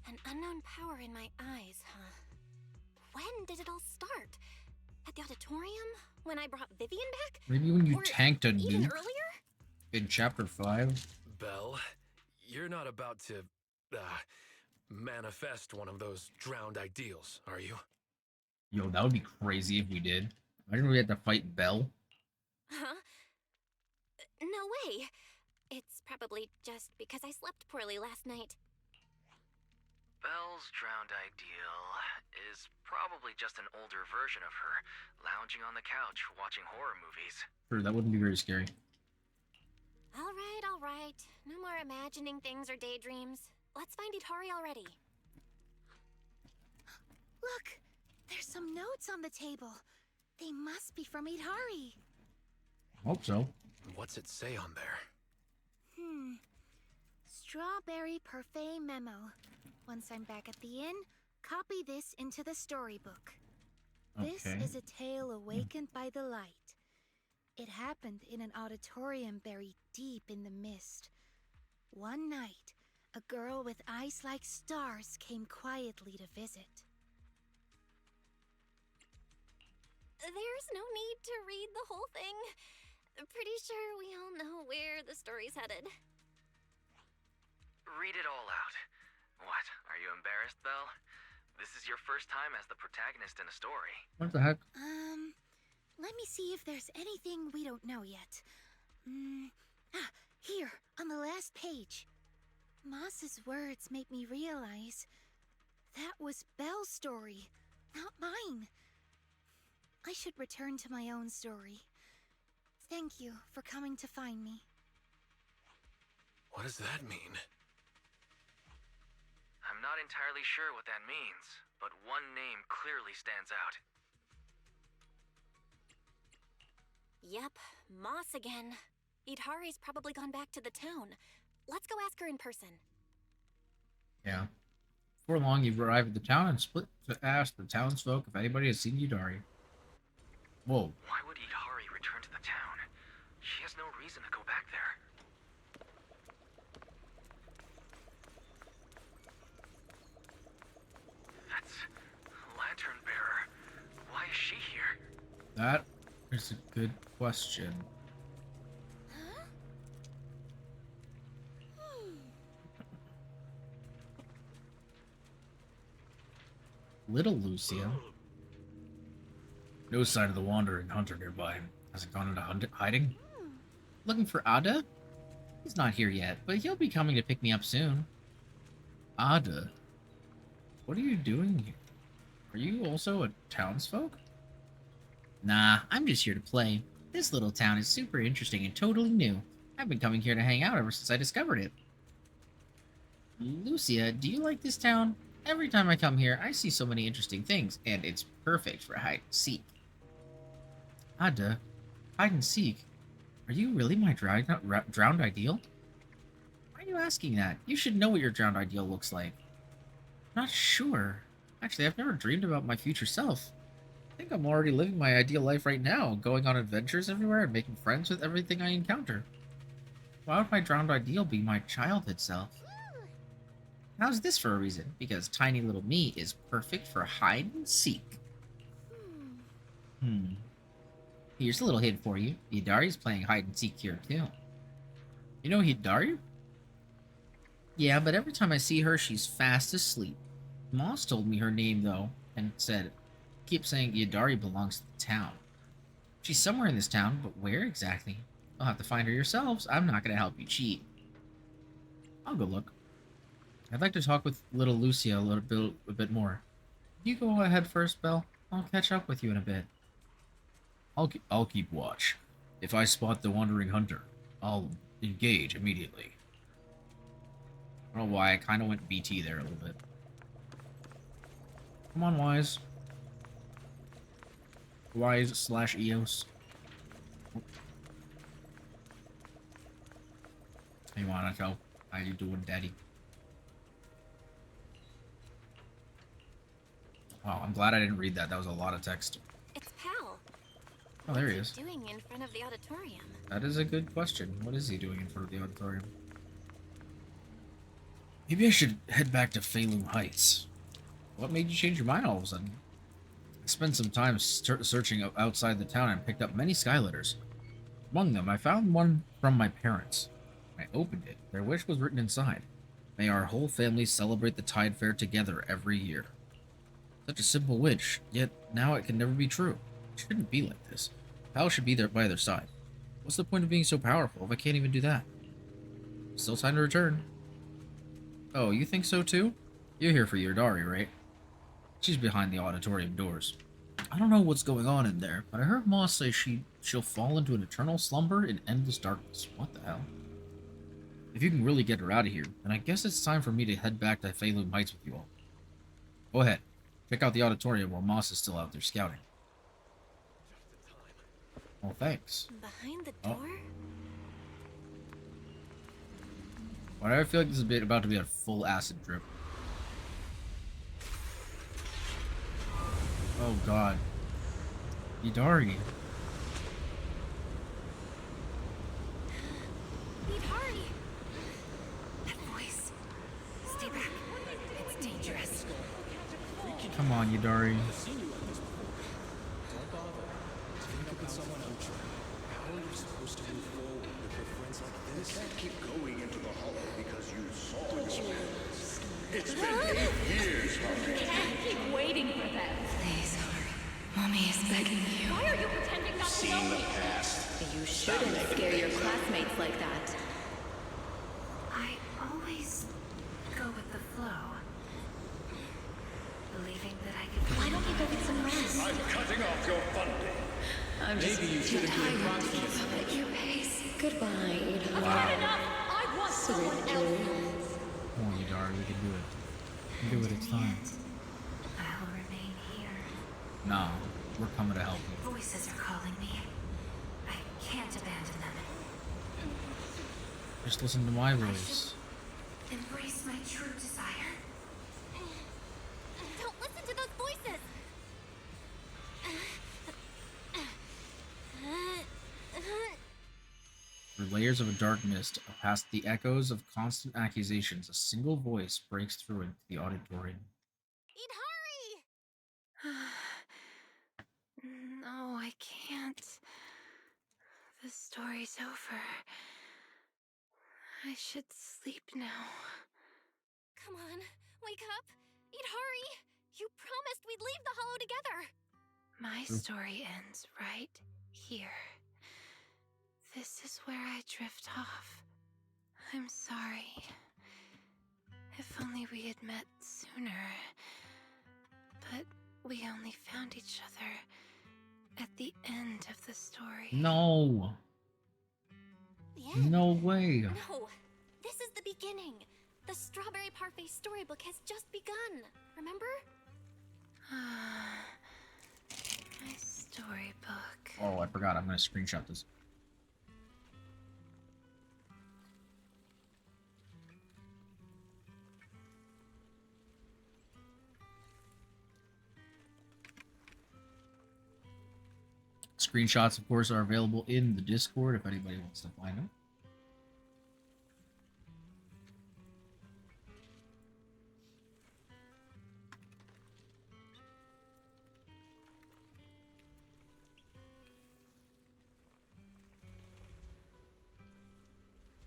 An unknown power in my eyes, huh? When did it all start? At the auditorium? When I brought Vivian back? Maybe when you Or tanked a even nuke earlier? in chapter 5. Belle, you're not about to, manifest one of those drowned ideals, are you? Yo, that would be crazy if we did. Imagine we had to fight Belle. Huh? No way. It's probably just because I slept poorly last night. Belle's drowned ideal is probably just an older version of her, lounging on the couch watching horror movies. Sure, that wouldn't be very scary. All right. No more imagining things or daydreams. Let's find Itari already. Look, there's some notes on the table. They must be from Itari. Hope so. What's it say on there? Strawberry parfait memo. Once I'm back at the inn, copy this into the storybook. This Okay. is a tale awakened by the light. It happened in an auditorium buried deep in the mist. One night, a girl with eyes like stars came quietly to visit. There's no need to read the whole thing. Pretty sure we all know where the story's headed. Read it all out. What, are you embarrassed, Belle? This is your first time as the protagonist in a story. What the heck? Let me see if there's anything we don't know yet. Here, on the last page. Moss's words make me realize that was Belle's story, not mine. I should return to my own story. Thank you for coming to find me. What does that mean? I'm not entirely sure what that means, but one name clearly stands out. Yep, Moss again. Itari's probably gone back to the town. Let's go ask her in person. Yeah. Before long, you've arrived at the town and split to ask the townsfolk if anybody has seen Yudari. Whoa. Why would Itari return to the town? She has no reason to go back there. That's Lantern Bearer. Why is she here? That is a good question. Little Lucia. No sign of the wandering hunter nearby. Has it gone into hiding? Looking for Ada? He's not here yet, but he'll be coming to pick me up soon. Ada? What are you doing here? Are you also a townsfolk? Nah, I'm just here to play. This little town is super interesting and totally new. I've been coming here to hang out ever since I discovered it. Lucia, do you like this town? Every time I come here, I see so many interesting things, and it's perfect for hide and seek. Ada, hide and seek? Are you really my drowned ideal? Why are you asking that? You should know what your drowned ideal looks like. Not sure. Actually, I've never dreamed about my future self. I think I'm already living my ideal life right now, going on adventures everywhere and making friends with everything I encounter. Why would my drowned ideal be my childhood self? How's this for a reason? Because tiny little me is perfect for hide and seek. Here's a little hint for you. Hidari's playing hide and seek here too. You know Hidari? Yeah, but every time I see her, she's fast asleep. Moss told me her name though, and said, keep saying Hidari belongs to the town. She's somewhere in this town, but where exactly? You'll have to find her yourselves. I'm not going to help you cheat. I'll go look. I'd like to talk with little Lucia a bit more. You go ahead first, Belle. I'll catch up with you in a bit. I'll keep watch. If I spot the wandering hunter, I'll engage immediately. I don't know why I kind of went BT there a little bit. Come on, Wise. Wise/EOS. Hey, Monaco. How you doing, Daddy? Wow, I'm glad I didn't read that. That was a lot of text. It's Pal. Oh, there he is. What's he doing in front of the auditorium? That is a good question. What is he doing in front of the auditorium? Maybe I should head back to Feilung Heights. What made you change your mind all of a sudden? I spent some time searching outside the town and picked up many skyletters. Among them, I found one from my parents. When I opened it, their wish was written inside. May our whole family celebrate the Tide Fair together every year. Such a simple wish, yet now it can never be true. It shouldn't be like this. Pal should be there by their side. What's the point of being so powerful if I can't even do that? Still time to return. Oh, you think so too? You're here for Yodari, right? She's behind the auditorium doors. I don't know what's going on in there, but I heard Moss say she'll fall into an eternal slumber in endless darkness. What the hell? If you can really get her out of here, then I guess it's time for me to head back to Phalum Heights with you all. Go ahead. Check out the auditorium while Moss is still out there scouting. Oh, thanks. Behind the door? Why do I feel like this is about to be a full acid drip? Oh god. Yodari. Yodari! That voice. Stay back. It's dangerous. Come on, Yodari. You can't keep going into the hollow because you saw your parents. It's been 8 years, Harry. You can't keep waiting for them. Please, Harry. Mommy is begging you. Why are you pretending not to know me? You shouldn't scare your classmates like that. I always go with the flow. Believing that I could... Why don't you go get some rest? I'm cutting off your funding. I'm just Maybe you shouldn't be a proxy. at your pace. Goodbye, Yodari. I've had enough! I want someone else! Come on, Yodari, we can do it. We can do it, it's time. I'll remain here. Nah, we're coming to help you. Voices are calling me. I can't abandon them. Just listen to my voice. Embrace my true desire. Don't listen to those voices! Through layers of a dark mist, past the echoes of constant accusations, a single voice breaks through into the auditorium. No, I can't. The story's over. I should sleep now. Come on, wake up! Yodari! You promised we'd leave the hollow together! My story ends right here. This is where I drift off. I'm sorry. If only we had met sooner. But we only found each other at the end of the story. No! No way! No! This is the beginning! The Strawberry Parfait storybook has just begun, remember? My storybook. Oh, I forgot. I'm gonna screenshot this. Screenshots, of course, are available in the Discord if anybody wants to find them.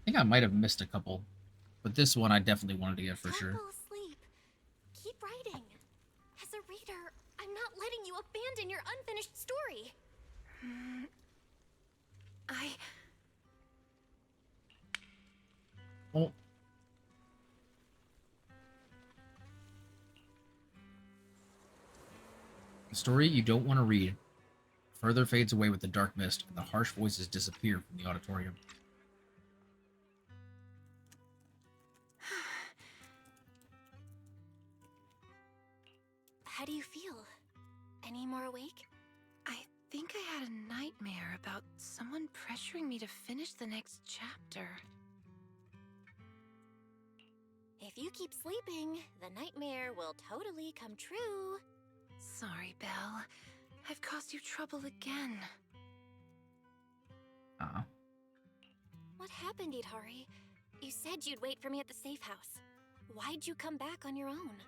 I think I might have missed a couple, but this one I definitely wanted to get for sure. Don't fall asleep. Keep writing. As a reader, I'm not letting you abandon your unfinished story. Oh. The story you don't want to read further fades away with the dark mist, and the harsh voices disappear from the auditorium. How do you feel? Any more awake? I think I had a nightmare about someone pressuring me to finish the next chapter. If you keep sleeping, the nightmare will totally come true. Sorry, Belle. I've caused you trouble again. What happened, Yodari? You said you'd wait for me at the safe house. Why'd you come back on your own?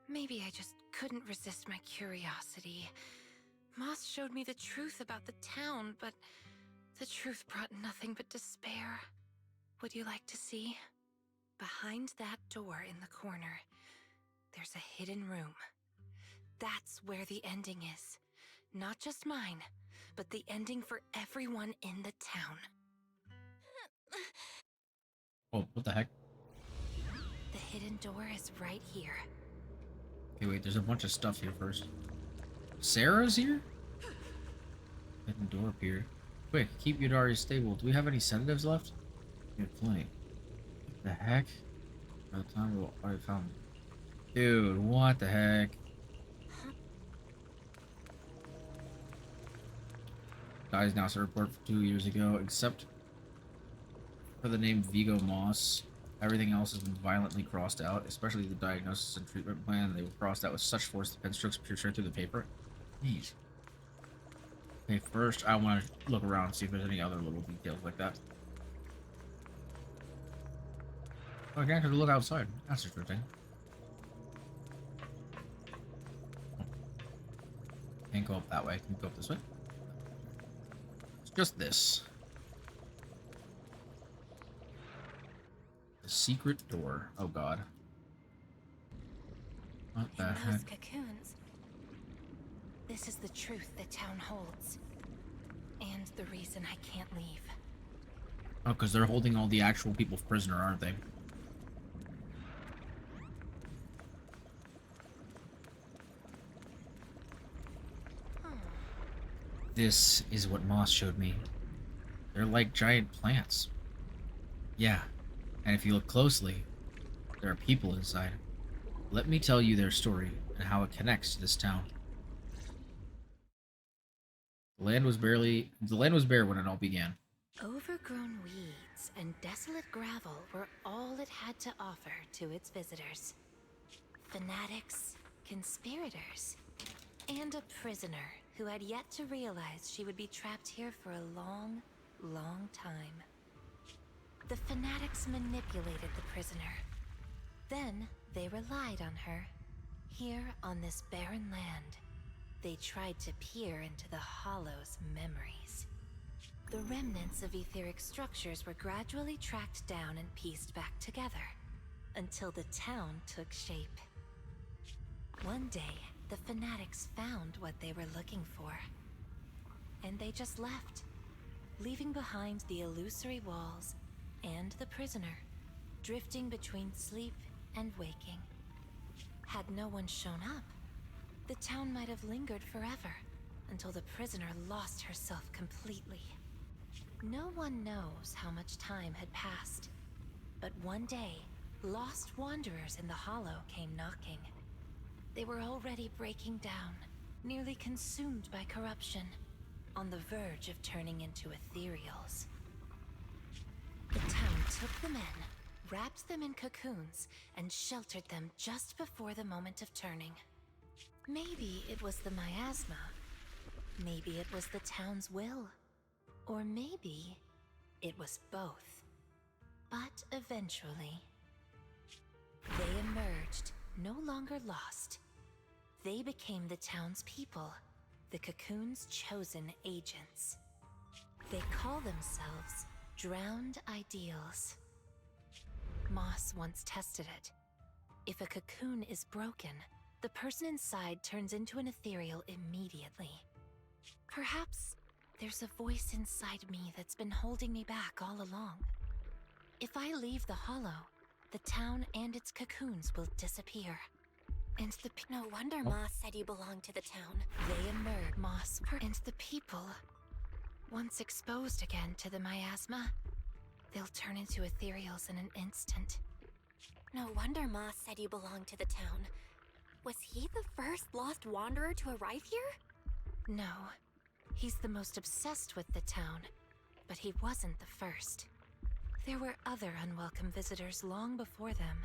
Maybe I just couldn't resist my curiosity. Moss showed me the truth about the town, but the truth brought nothing but despair. Would you like to see? Behind that door in the corner, there's a hidden room. That's where the ending is. Not just mine, but the ending for everyone in the town. Oh, what the heck? The hidden door is right here. Okay, wait, there's a bunch of stuff here first. Sarah's here? Hidden door appeared. Quick, keep Yudari stable. Do we have any sedatives left? We have plenty. What the heck? By the time we'll already found. Dude, what the heck? Diagnostic report for 2 years ago, except for the name Vigo Moss. Everything else has been violently crossed out, especially the diagnosis and treatment plan. They were crossed out with such force the pen strokes pierced right through the paper. Jeez. Okay, first I want to look around and see if there's any other little details like that. Oh, I can actually look outside. That's interesting. Can't go up that way. Can we go up this way? It's just this. The secret door. Oh god. What the In heck? those cocoons. This is the truth the town holds. And the reason I can't leave. Oh, because they're holding all the actual people prisoner, aren't they? This is what Moss showed me. They're like giant plants. Yeah, and if you look closely, there are people inside. Let me tell you their story and how it connects to this town. The land was bare when it all began. Overgrown weeds and desolate gravel were all it had to offer to its visitors. Fanatics, conspirators, and a prisoner who had yet to realize she would be trapped here for a long, long time. The fanatics manipulated the prisoner. Then they relied on her. Here on this barren land, they tried to peer into the Hollow's memories. The remnants of etheric structures were gradually tracked down and pieced back together, until the town took shape. One day, the fanatics found what they were looking for. And they just left, leaving behind the illusory walls and the prisoner, drifting between sleep and waking. Had no one shown up, the town might have lingered forever, until the prisoner lost herself completely. No one knows how much time had passed, but one day, lost wanderers in the Hollow came knocking. They were already breaking down, nearly consumed by corruption, on the verge of turning into ethereals. The town took them in, wrapped them in cocoons, and sheltered them just before the moment of turning. Maybe it was the miasma. Maybe it was the town's will. Or maybe it was both. But eventually, they emerged, no longer lost. They became the town's people, the cocoon's chosen agents. They call themselves Drowned Ideals. Moss once tested it. If a cocoon is broken, the person inside turns into an ethereal immediately. Perhaps there's a voice inside me that's been holding me back all along. If I leave the Hollow, the town and its cocoons will disappear. And No wonder Moss said you belonged to the town. They emerge, Moss, and the people, once exposed again to the miasma, they'll turn into ethereals in an instant. No wonder Moss said you belonged to the town. Was he the first lost wanderer to arrive here? No. He's the most obsessed with the town, but he wasn't the first. There were other unwelcome visitors long before them.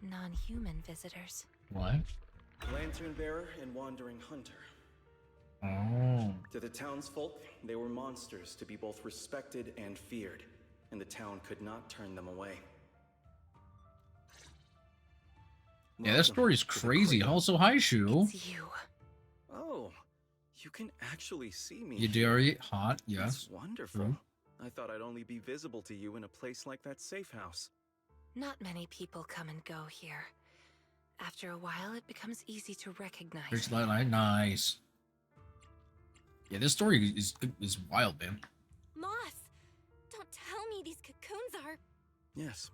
Non-human visitors. What? Lantern bearer and wandering hunter. Oh. To the townsfolk, they were monsters to be both respected and feared, and the town could not turn them away. Yeah, that story's crazy. Also, hi, Shu. It's you. Oh, you can actually see me. Yudari, hot, yes. That's wonderful. True. I thought I'd only be visible to you in a place like that safe house. Not many people come and go here. After a while, it becomes easy to recognize. Rich light, nice. Yeah, this story is wild, man. Moss! Don't tell me these cocoons are... Yes,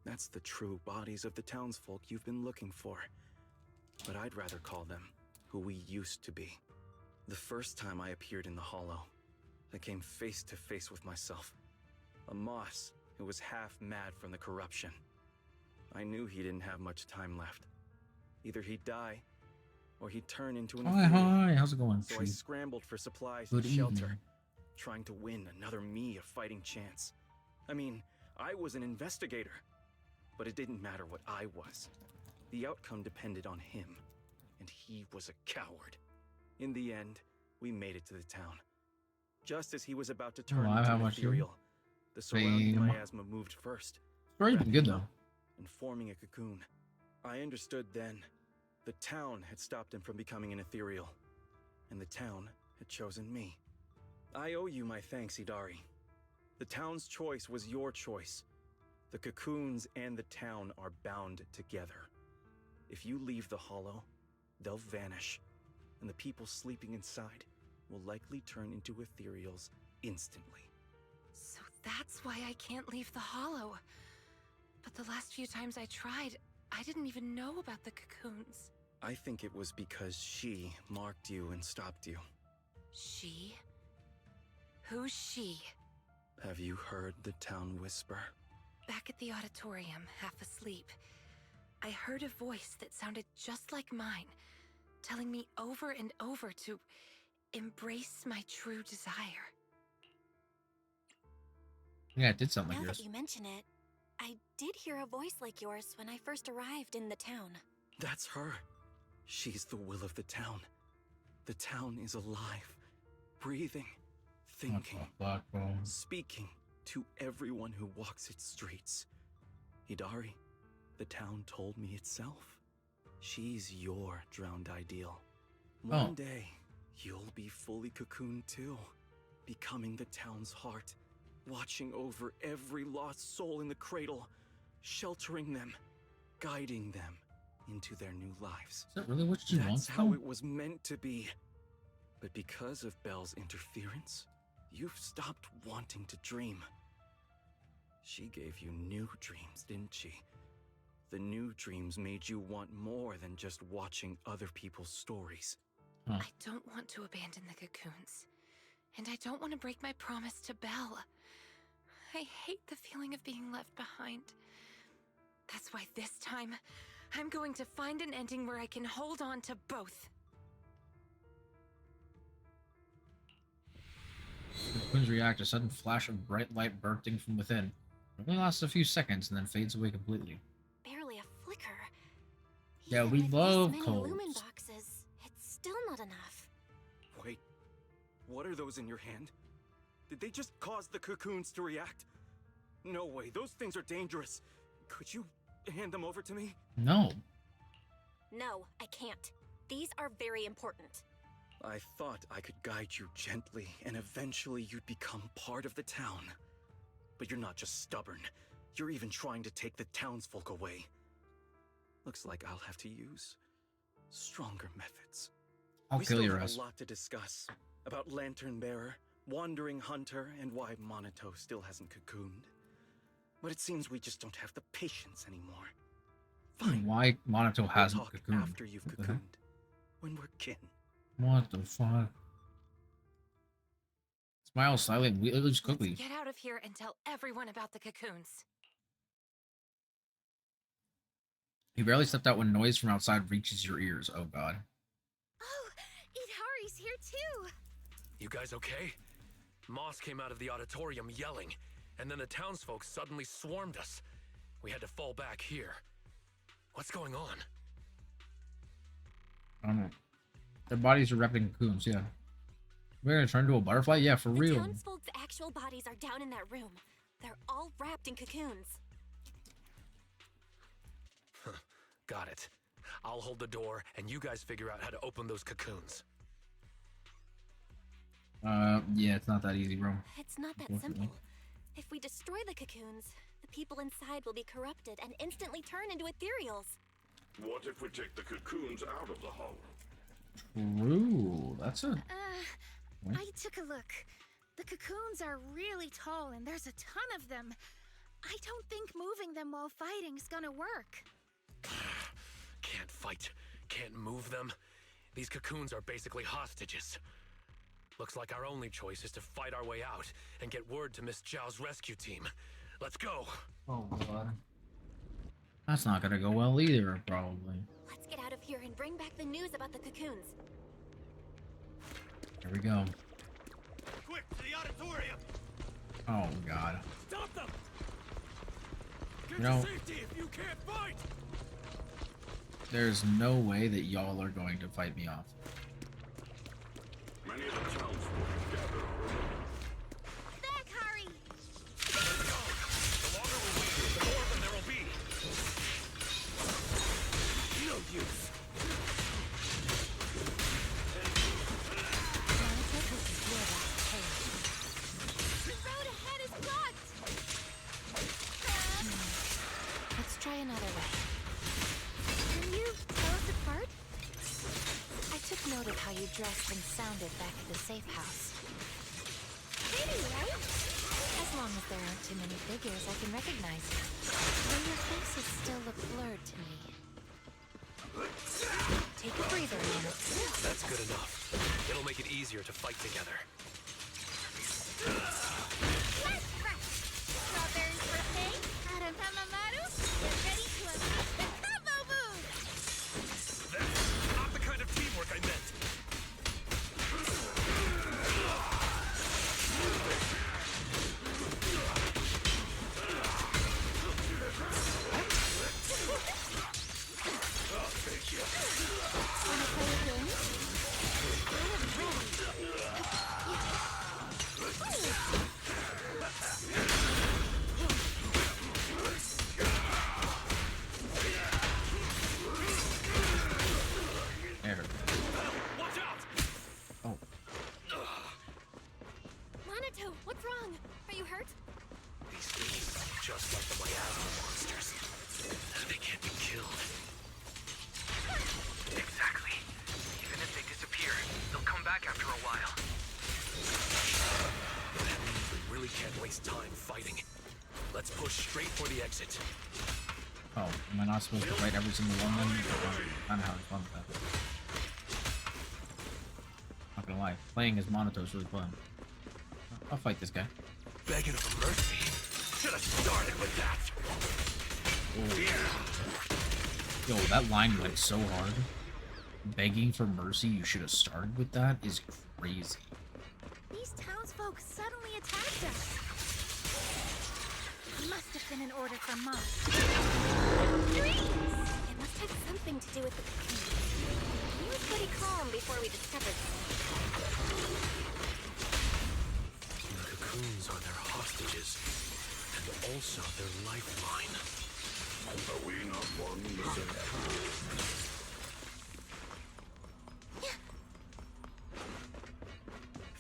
that's the true bodies of the townsfolk you've been looking for. But I'd rather call them who we used to be. The first time I appeared in the Hollow, I came face to face with myself. A Moss who was half mad from the corruption. I knew he didn't have much time left. Either he'd die, or he'd turn into an ethereal. Hi, how's it going? So I scrambled for supplies Good and shelter, evening. trying to win another me a fighting chance. I mean, I was an investigator, but it didn't matter what I was. The outcome depended on him, and he was a coward. In the end, we made it to the town. Just as he was about to turn into an ethereal, the surrounding miasma moved first. Story's been good though. And forming a cocoon. I understood then. The town had stopped him from becoming an ethereal, and the town had chosen me. I owe you my thanks, Idari. The town's choice was your choice. The cocoons and the town are bound together. If you leave the Hollow, they'll vanish, and the people sleeping inside will likely turn into ethereals instantly. So that's why I can't leave the Hollow. But the last few times I tried, I didn't even know about the cocoons. I think it was because she marked you and stopped you. She? Who's she? Have you heard the town whisper? Back at the auditorium, half asleep, I heard a voice that sounded just like mine, telling me over and over to embrace my true desire. Yeah, it did sound like Now yours. that you mention it, I did hear a voice like yours when I first arrived in the town. That's her. She's the will of the town. The town is alive, breathing, thinking, speaking to everyone who walks its streets. Hidari, the town told me itself. She's your drowned ideal. One day, you'll be fully cocooned too, becoming the town's heart, watching over every lost soul in the cradle, sheltering them, guiding them into their new lives. Is that really what she wants? That's how it was meant to be. But because of Belle's interference, you've stopped wanting to dream. She gave you new dreams, didn't she? The new dreams made you want more than just watching other people's stories. I don't want to abandon the cocoons. And I don't want to break my promise to Belle. I hate the feeling of being left behind. That's why this time, I'm going to find an ending where I can hold on to both. The cocoons react. A sudden flash of bright light bursting from within. It only lasts a few seconds and then fades away completely. Barely a flicker. Yeah, we With love this many codes. lumen boxes, it's still not enough. Wait, what are those in your hand? Did they just cause the cocoons to react? No way, those things are dangerous. Could you hand them over to me? No. No, I can't. These are very important. I thought I could guide you gently, and eventually you'd become part of the town. But you're not just stubborn. You're even trying to take the townsfolk away. Looks like I'll have to use stronger methods. I'll kill your We ass. still have a lot to discuss about Lantern Bearer, Wandering Hunter, and why Monato still hasn't cocooned. But it seems we just don't have the patience anymore. Fine. Why Monato hasn't We'll talk cocooned? after you've What the heck? cocooned. When we're kin. What the fuck? Smile silently. Just quickly. Get out of here and tell everyone about the cocoons. He barely stepped out when noise from outside reaches your ears. Oh god. Oh, Idari's here too. You guys okay? Moss came out of the auditorium yelling, and then the townsfolk suddenly swarmed us. We had to fall back here. What's going on? I don't know. Their bodies are wrapped in cocoons, yeah. We're gonna turn into a butterfly? Yeah, for real. The townsfolk's actual bodies are down in that room. They're all wrapped in cocoons. Got it. I'll hold the door, and you guys figure out how to open those cocoons. Yeah, it's not that easy, bro. It's not that simple. If we destroy the cocoons, the people inside will be corrupted and instantly turn into ethereals. What if we take the cocoons out of the hollow? True. That's a... I took a look. The cocoons are really tall and there's a ton of them. I don't think moving them while fighting's gonna work. Can't fight, can't move them. These cocoons are basically hostages. Looks like our only choice is to fight our way out and get word to Miss Zhao's rescue team. Let's go. Oh, God. That's not gonna go well either, probably. Let's get out of here and bring back the news about the cocoons. Here we go. Quick, to the auditorium! Oh, God. Stop them! Get You know, to safety if you can't fight! there's no way that y'all are going to fight me off. Many of the townsfolk gather already. Back, Harry! The longer we wait, the more of them there will be. No use. The road ahead is blocked! Let's try another way. Can you tell us apart? I took note of how you dressed and sounded back at the safe house. Pretty, right? As long as there aren't too many figures, I can recognize you. Though your face is still a blur to me. Take a breather, man. That's good enough. It'll make it easier to fight together. Let's crack! Strawberry birthday, Adam Hamamaru, get ready to unleash the combo move! That's not the kind of teamwork I meant. Wanna play a game? There. Watch out! Oh. Monato, what's wrong? Are you hurt? These things are just like the miasma monsters. They can't be killed. Exactly. Even if they disappear, they'll come back after a while. That means we really can't waste time fighting. Let's push straight for the exit. Oh, am I not supposed to fight every single one of them? I don't know how it's fun with that. Not gonna lie, playing as Monato is really fun. I'll fight this guy. Begging for mercy. Should have started with that. Yo, that line went so hard. Begging for mercy, you should have started with that is crazy. These townsfolk suddenly attacked us. Must have been an order from Mom. Dreams! It must have something to do with the cocoons. He was pretty calm before we discovered them. The cocoons are their hostages, and also their lifeline. Are we not one and the same?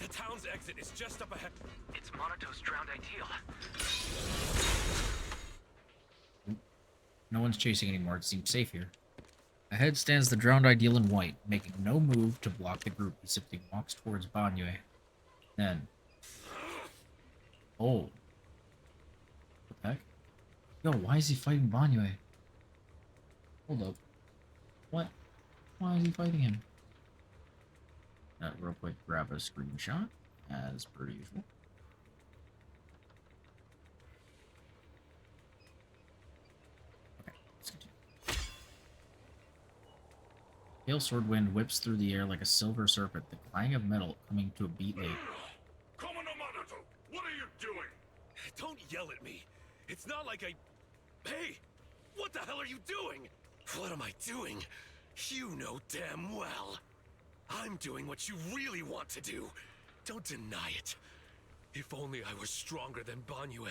The town's exit is just up ahead. It's Monato's drowned ideal. No one's chasing anymore, it seems safe here. Ahead stands the drowned ideal in white, making no move to block the group. He simply walks towards Banyue. Then... Oh. What the heck? Yo, why is he fighting Banyue? Hold up. What? Why is he fighting him? Real quick, grab a screenshot, as per usual. Okay, let's continue. Pale sword wind whips through the air like a silver serpent, the clang of metal coming to a beat late. Komodo Monato, what are you doing? Don't yell at me. It's not like I... Hey! What the hell are you doing? What am I doing? You know damn well. I'm doing what you really want to do. Don't deny it. If only I were stronger than Banyue.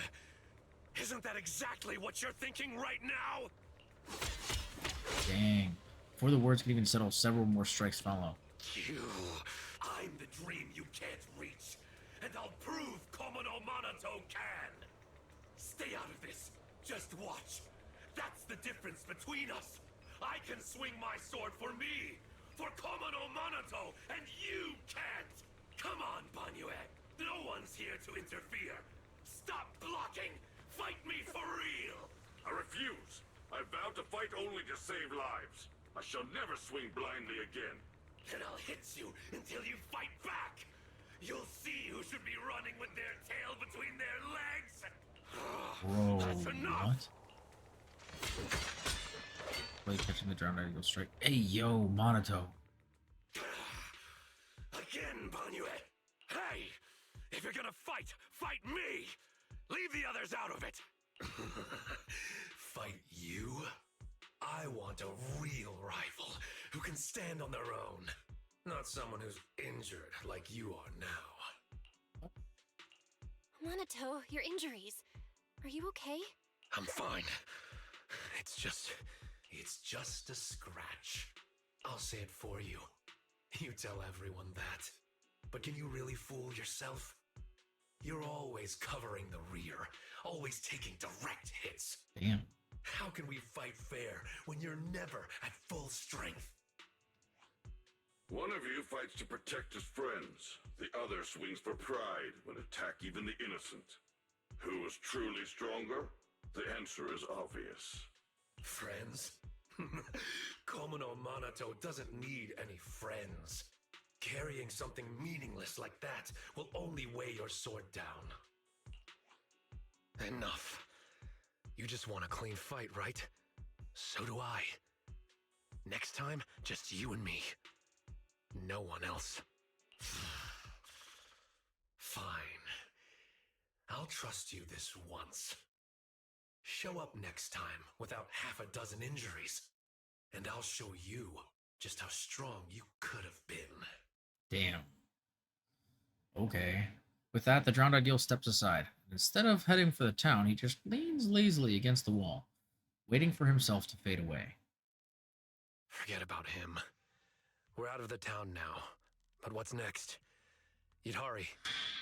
Isn't that exactly what you're thinking right now? Dang. Before the words can even settle, several more strikes follow. I'm the dream you can't reach. And I'll prove Komodo Monato can. Stay out of this. Just watch. That's the difference between us. I can swing my sword for me, for Komono Monoto, and you can't! Come on, Banyue. No one's here to interfere. Stop blocking! Fight me for real! I refuse. I vow to fight only to save lives. I shall never swing blindly again. Then I'll hit you until you fight back! You'll see who should be running with their tail between their legs! Whoa, That's enough! What? Play catching the drowned go straight. Hey, yo, Monato. Again, Banyue! Hey! If you're gonna fight, fight me! Leave the others out of it! Fight you? I want a real rival who can stand on their own. Not someone who's injured like you are now. Monato, your injuries. Are you okay? I'm fine. It's just a scratch. I'll say it for you. You tell everyone that. But can you really fool yourself? You're always covering the rear, always taking direct hits. Damn. How can we fight fair when you're never at full strength? One of you fights to protect his friends. The other swings for pride when attack even the innocent. Who is truly stronger? The answer is obvious. Friends? Komono Monoto doesn't need any friends. Carrying something meaningless like that will only weigh your sword down. Enough. You just want a clean fight, right? So do I. Next time, just you and me. No one else. Fine. I'll trust you this once. Show up next time without half a dozen injuries, and I'll show you just how strong you could have been. Damn. Okay. With that, the drowned ideal steps aside. Instead of heading for the town, he just leans lazily against the wall, waiting for himself to fade away. Forget about him. We're out of the town now. But what's next? Yidhari,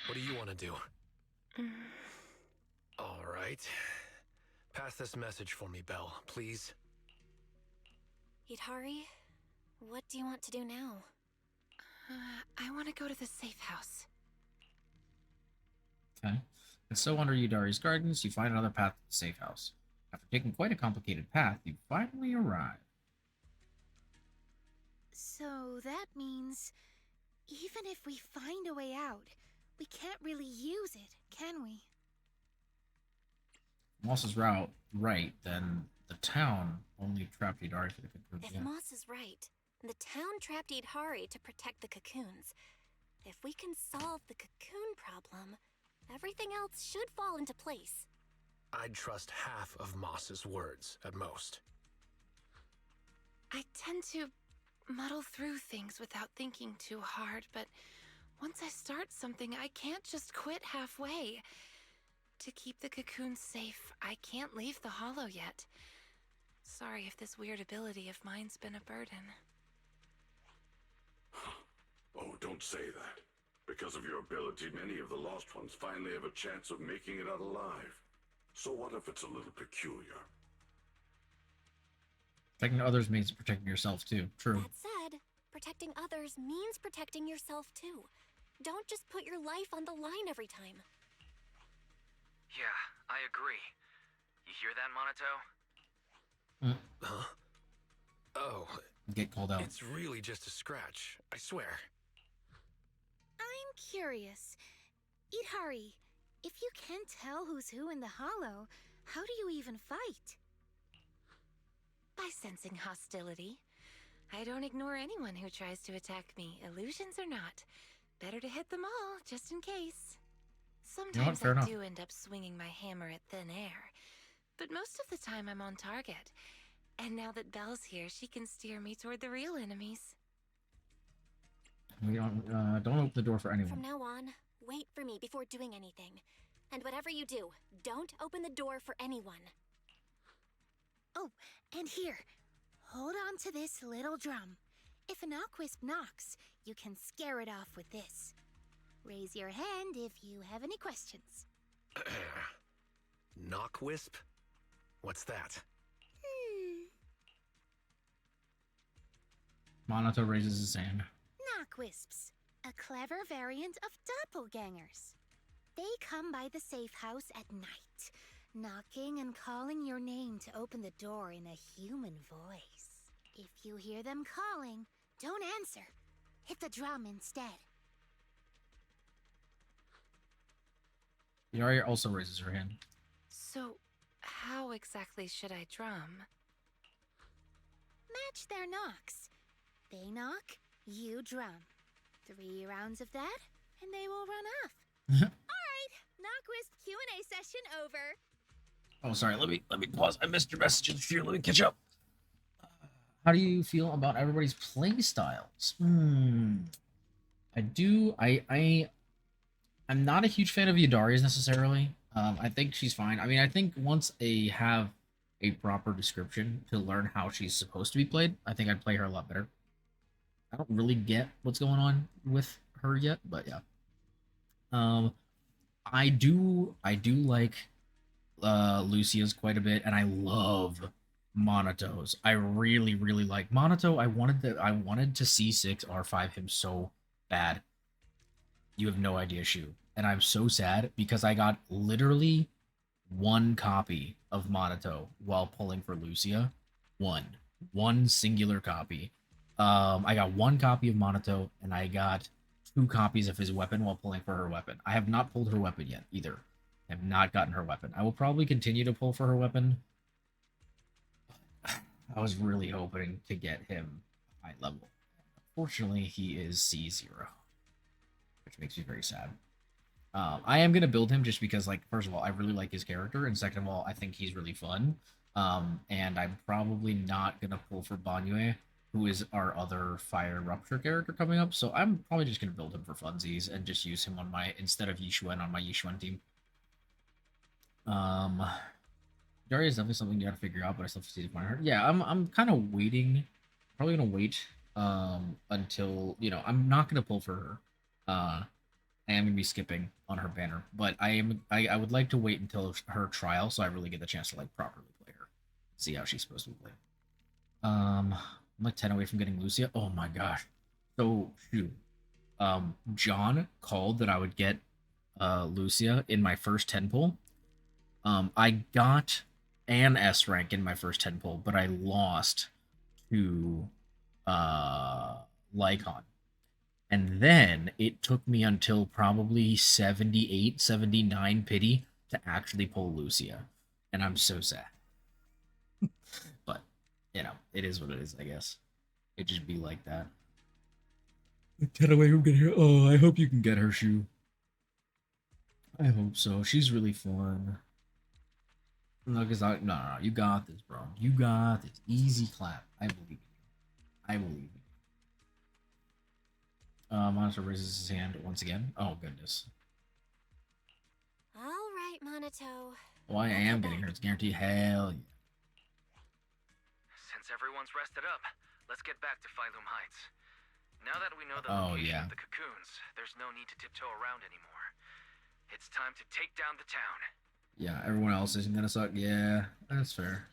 what do you want to do? All right. Pass this message for me, Belle, please. Yidhari, what do you want to do now? I want to go to the safe house. Okay. And so, under Yidari's guidance, you find another path to the safe house. After taking quite a complicated path, you finally arrive. So that means, even if we find a way out, we can't really use it, can we? Moss's route right, then the town only trapped Yidari for the cocoons. If Moss is right, the town trapped Yidhari to protect the cocoons. If we can solve the cocoon problem, everything else should fall into place. I'd trust half of Moss's words, at most. I tend to muddle through things without thinking too hard, but once I start something, I can't just quit halfway. To keep the cocoon safe, I can't leave the hollow yet. Sorry if this weird ability of mine's been a burden. Oh, don't say that. Because of your ability, many of the lost ones finally have a chance of making it out alive. So what if it's a little peculiar? Protecting others means protecting yourself too. True. That said, protecting others means protecting yourself too. Don't just put your life on the line every time. Yeah, I agree. You hear that, Monato? Huh? Oh. Get called out. It's really just a scratch, I swear. I'm curious. Yidhari, if you can't tell who's who in the hollow, how do you even fight? By sensing hostility. I don't ignore anyone who tries to attack me, illusions or not. Better to hit them all, just in case. Sometimes Fair enough. I do end up swinging my hammer at thin air, but most of the time I'm on target. And now that Belle's here, she can steer me toward the real enemies. We don't open the door for anyone. From now on, wait for me before doing anything. And whatever you do, don't open the door for anyone. Oh, and here, hold on to this little drum. If an Knockwisp knocks, you can scare it off with this. Raise your hand if you have any questions. Knockwisp? What's that? Monato raises his hand. Knockwisps, a clever variant of doppelgangers. They come by the safe house at night, knocking and calling your name to open the door in a human voice. If you hear them calling, don't answer. Hit the drum instead. Yaria also raises her hand. So, how exactly should I drum? Match their knocks. They knock, you drum. 3 rounds of that, and they will run off. Alright, Knockwisp Q&A session over. Oh, sorry. Let me pause. I missed your messages here. Let me catch up. How do you feel about everybody's play styles? I'm not a huge fan of Yadari's necessarily. I think she's fine. I mean, I think once I have a proper description to learn how she's supposed to be played, I think I'd play her a lot better. I don't really get what's going on with her yet, but yeah. I do like Lucia's quite a bit, and I love Monato's. I really like Monato. I wanted to C6 R5 him so bad. You have no idea, Shu. And I'm so sad because I got literally 1 copy of Monato while pulling for Lucia. One singular copy. I got 1 copy of Monato, and I got 2 copies of his weapon while pulling for her weapon. I have not pulled her weapon yet, either. I have not gotten her weapon. I will probably continue to pull for her weapon. I was really hoping to get him high level. Unfortunately, he is C0, which makes me very sad. I am going to build him just because, like, first of all, I really like his character, and second of all, I think he's really fun. And I'm probably not going to pull for Banyue, who is our other Fire Rupture character coming up, so I'm probably just going to build him for funsies and just use him on my, instead of Yishuan on my Yishuan team. Daria is definitely something you gotta figure out, but I still have to see to find her. Yeah, I'm kind of waiting. Probably gonna wait until, you know, I'm not gonna pull for her. I am gonna be skipping on her banner, but I would like to wait until her trial so I really get the chance to like properly play her, see how she's supposed to be played. I'm like 10 away from getting Lucia. Oh my gosh. So shoot. John called that I would get Lucia in my first 10 pull. I got an S rank in my first 10 pull, but I lost to Lycon. And then it took me until probably 78, 79 pity to actually pull Lucia. And I'm so sad. But, you know, it is what it is, I guess. It just be like that. 10 away from getting her. Oh, I hope you can get her, Shu. I hope so. She's really fun. No, because no, you got this, bro. You got this. Easy clap. I believe you. I believe you. Monster raises his hand once again. Oh, goodness. All right, Monato. Oh, I am getting her. It's guaranteed. Hell yeah. Since everyone's rested up, let's get back to Phylum Heights. Now that we know the location of the cocoons, there's no need to tiptoe around anymore. It's time to take down the town. Yeah, everyone else isn't gonna suck. Yeah, that's fair.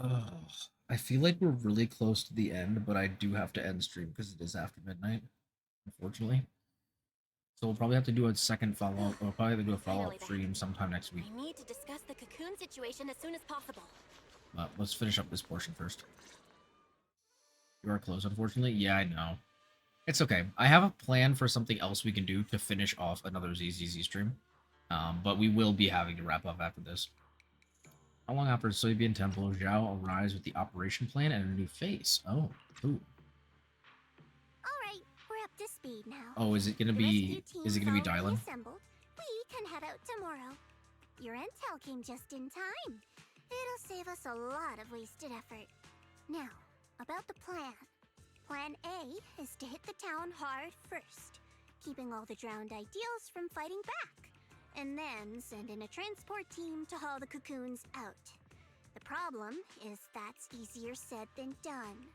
Oh, I feel like we're really close to the end, but I do have to end stream because it is after midnight, unfortunately. So we'll probably have to do a second follow-up. We'll probably have to do a follow-up stream sometime next week. We need to discuss the cocoon situation as soon as possible. But let's finish up this portion first. You are close, unfortunately. Yeah, I know. It's okay. I have a plan for something else we can do to finish off another ZZZ stream. But we will be having to wrap up after this. How long after Soybean Temple, Zhao arrives with the operation plan and a new face? Oh, ooh. Alright, we're up to speed now. Oh, is it gonna be Dylan? Assembled. We can head out tomorrow. Your intel came just in time. It'll save us a lot of wasted effort. Now, about the plan. Plan A is to hit the town hard first, keeping all the drowned ideals from fighting back, and then send in a transport team to haul the cocoons out. The problem is that's easier said than done.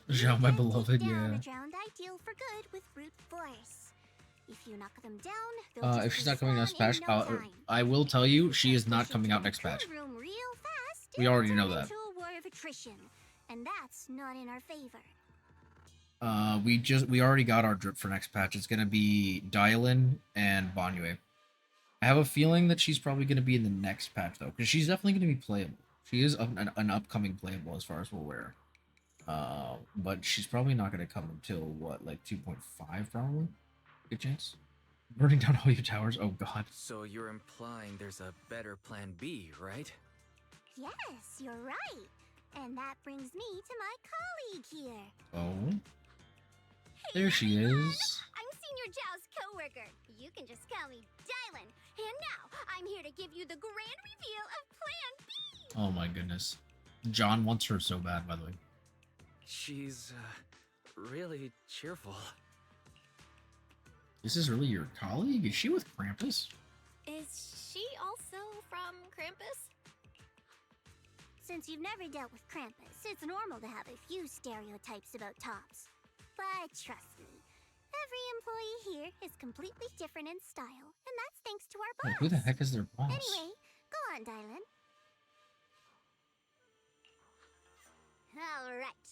Zhao, my beloved, Down yeah. a drowned ideal for good with brute force. If you knock them down, they'll just If she's not coming respawn next patch, in no time. I will tell you she is not coming out next patch. Room real fast, We already and know turn that. into a war of nutrition, and that's not in our favor. We already got our drip for next patch. It's gonna be Dylan and Banyue. I have a feeling that she's probably gonna be in the next patch though, because she's definitely gonna be playable. She is an upcoming playable as far as we're aware. But she's probably not gonna come until what, like 2.5 probably? Good chance. Burning down all your towers. Oh god. So you're implying there's a better plan B, right? Yes, you're right. And that brings me to my colleague here. Oh. There she is. I'm Senior Zhao's coworker. You can just call me Dylan. And now, I'm here to give you the grand reveal of Plan B. Oh my goodness. John wants her so bad, by the way. She's, really cheerful. This is really your colleague? Is she with Krampus? Is she also from Krampus? Since you've never dealt with Krampus, it's normal to have a few stereotypes about tops. But trust me, every employee here is completely different in style, and that's thanks to our boss. Wait, who the heck is their boss? Anyway, go on, Dylan. Alright,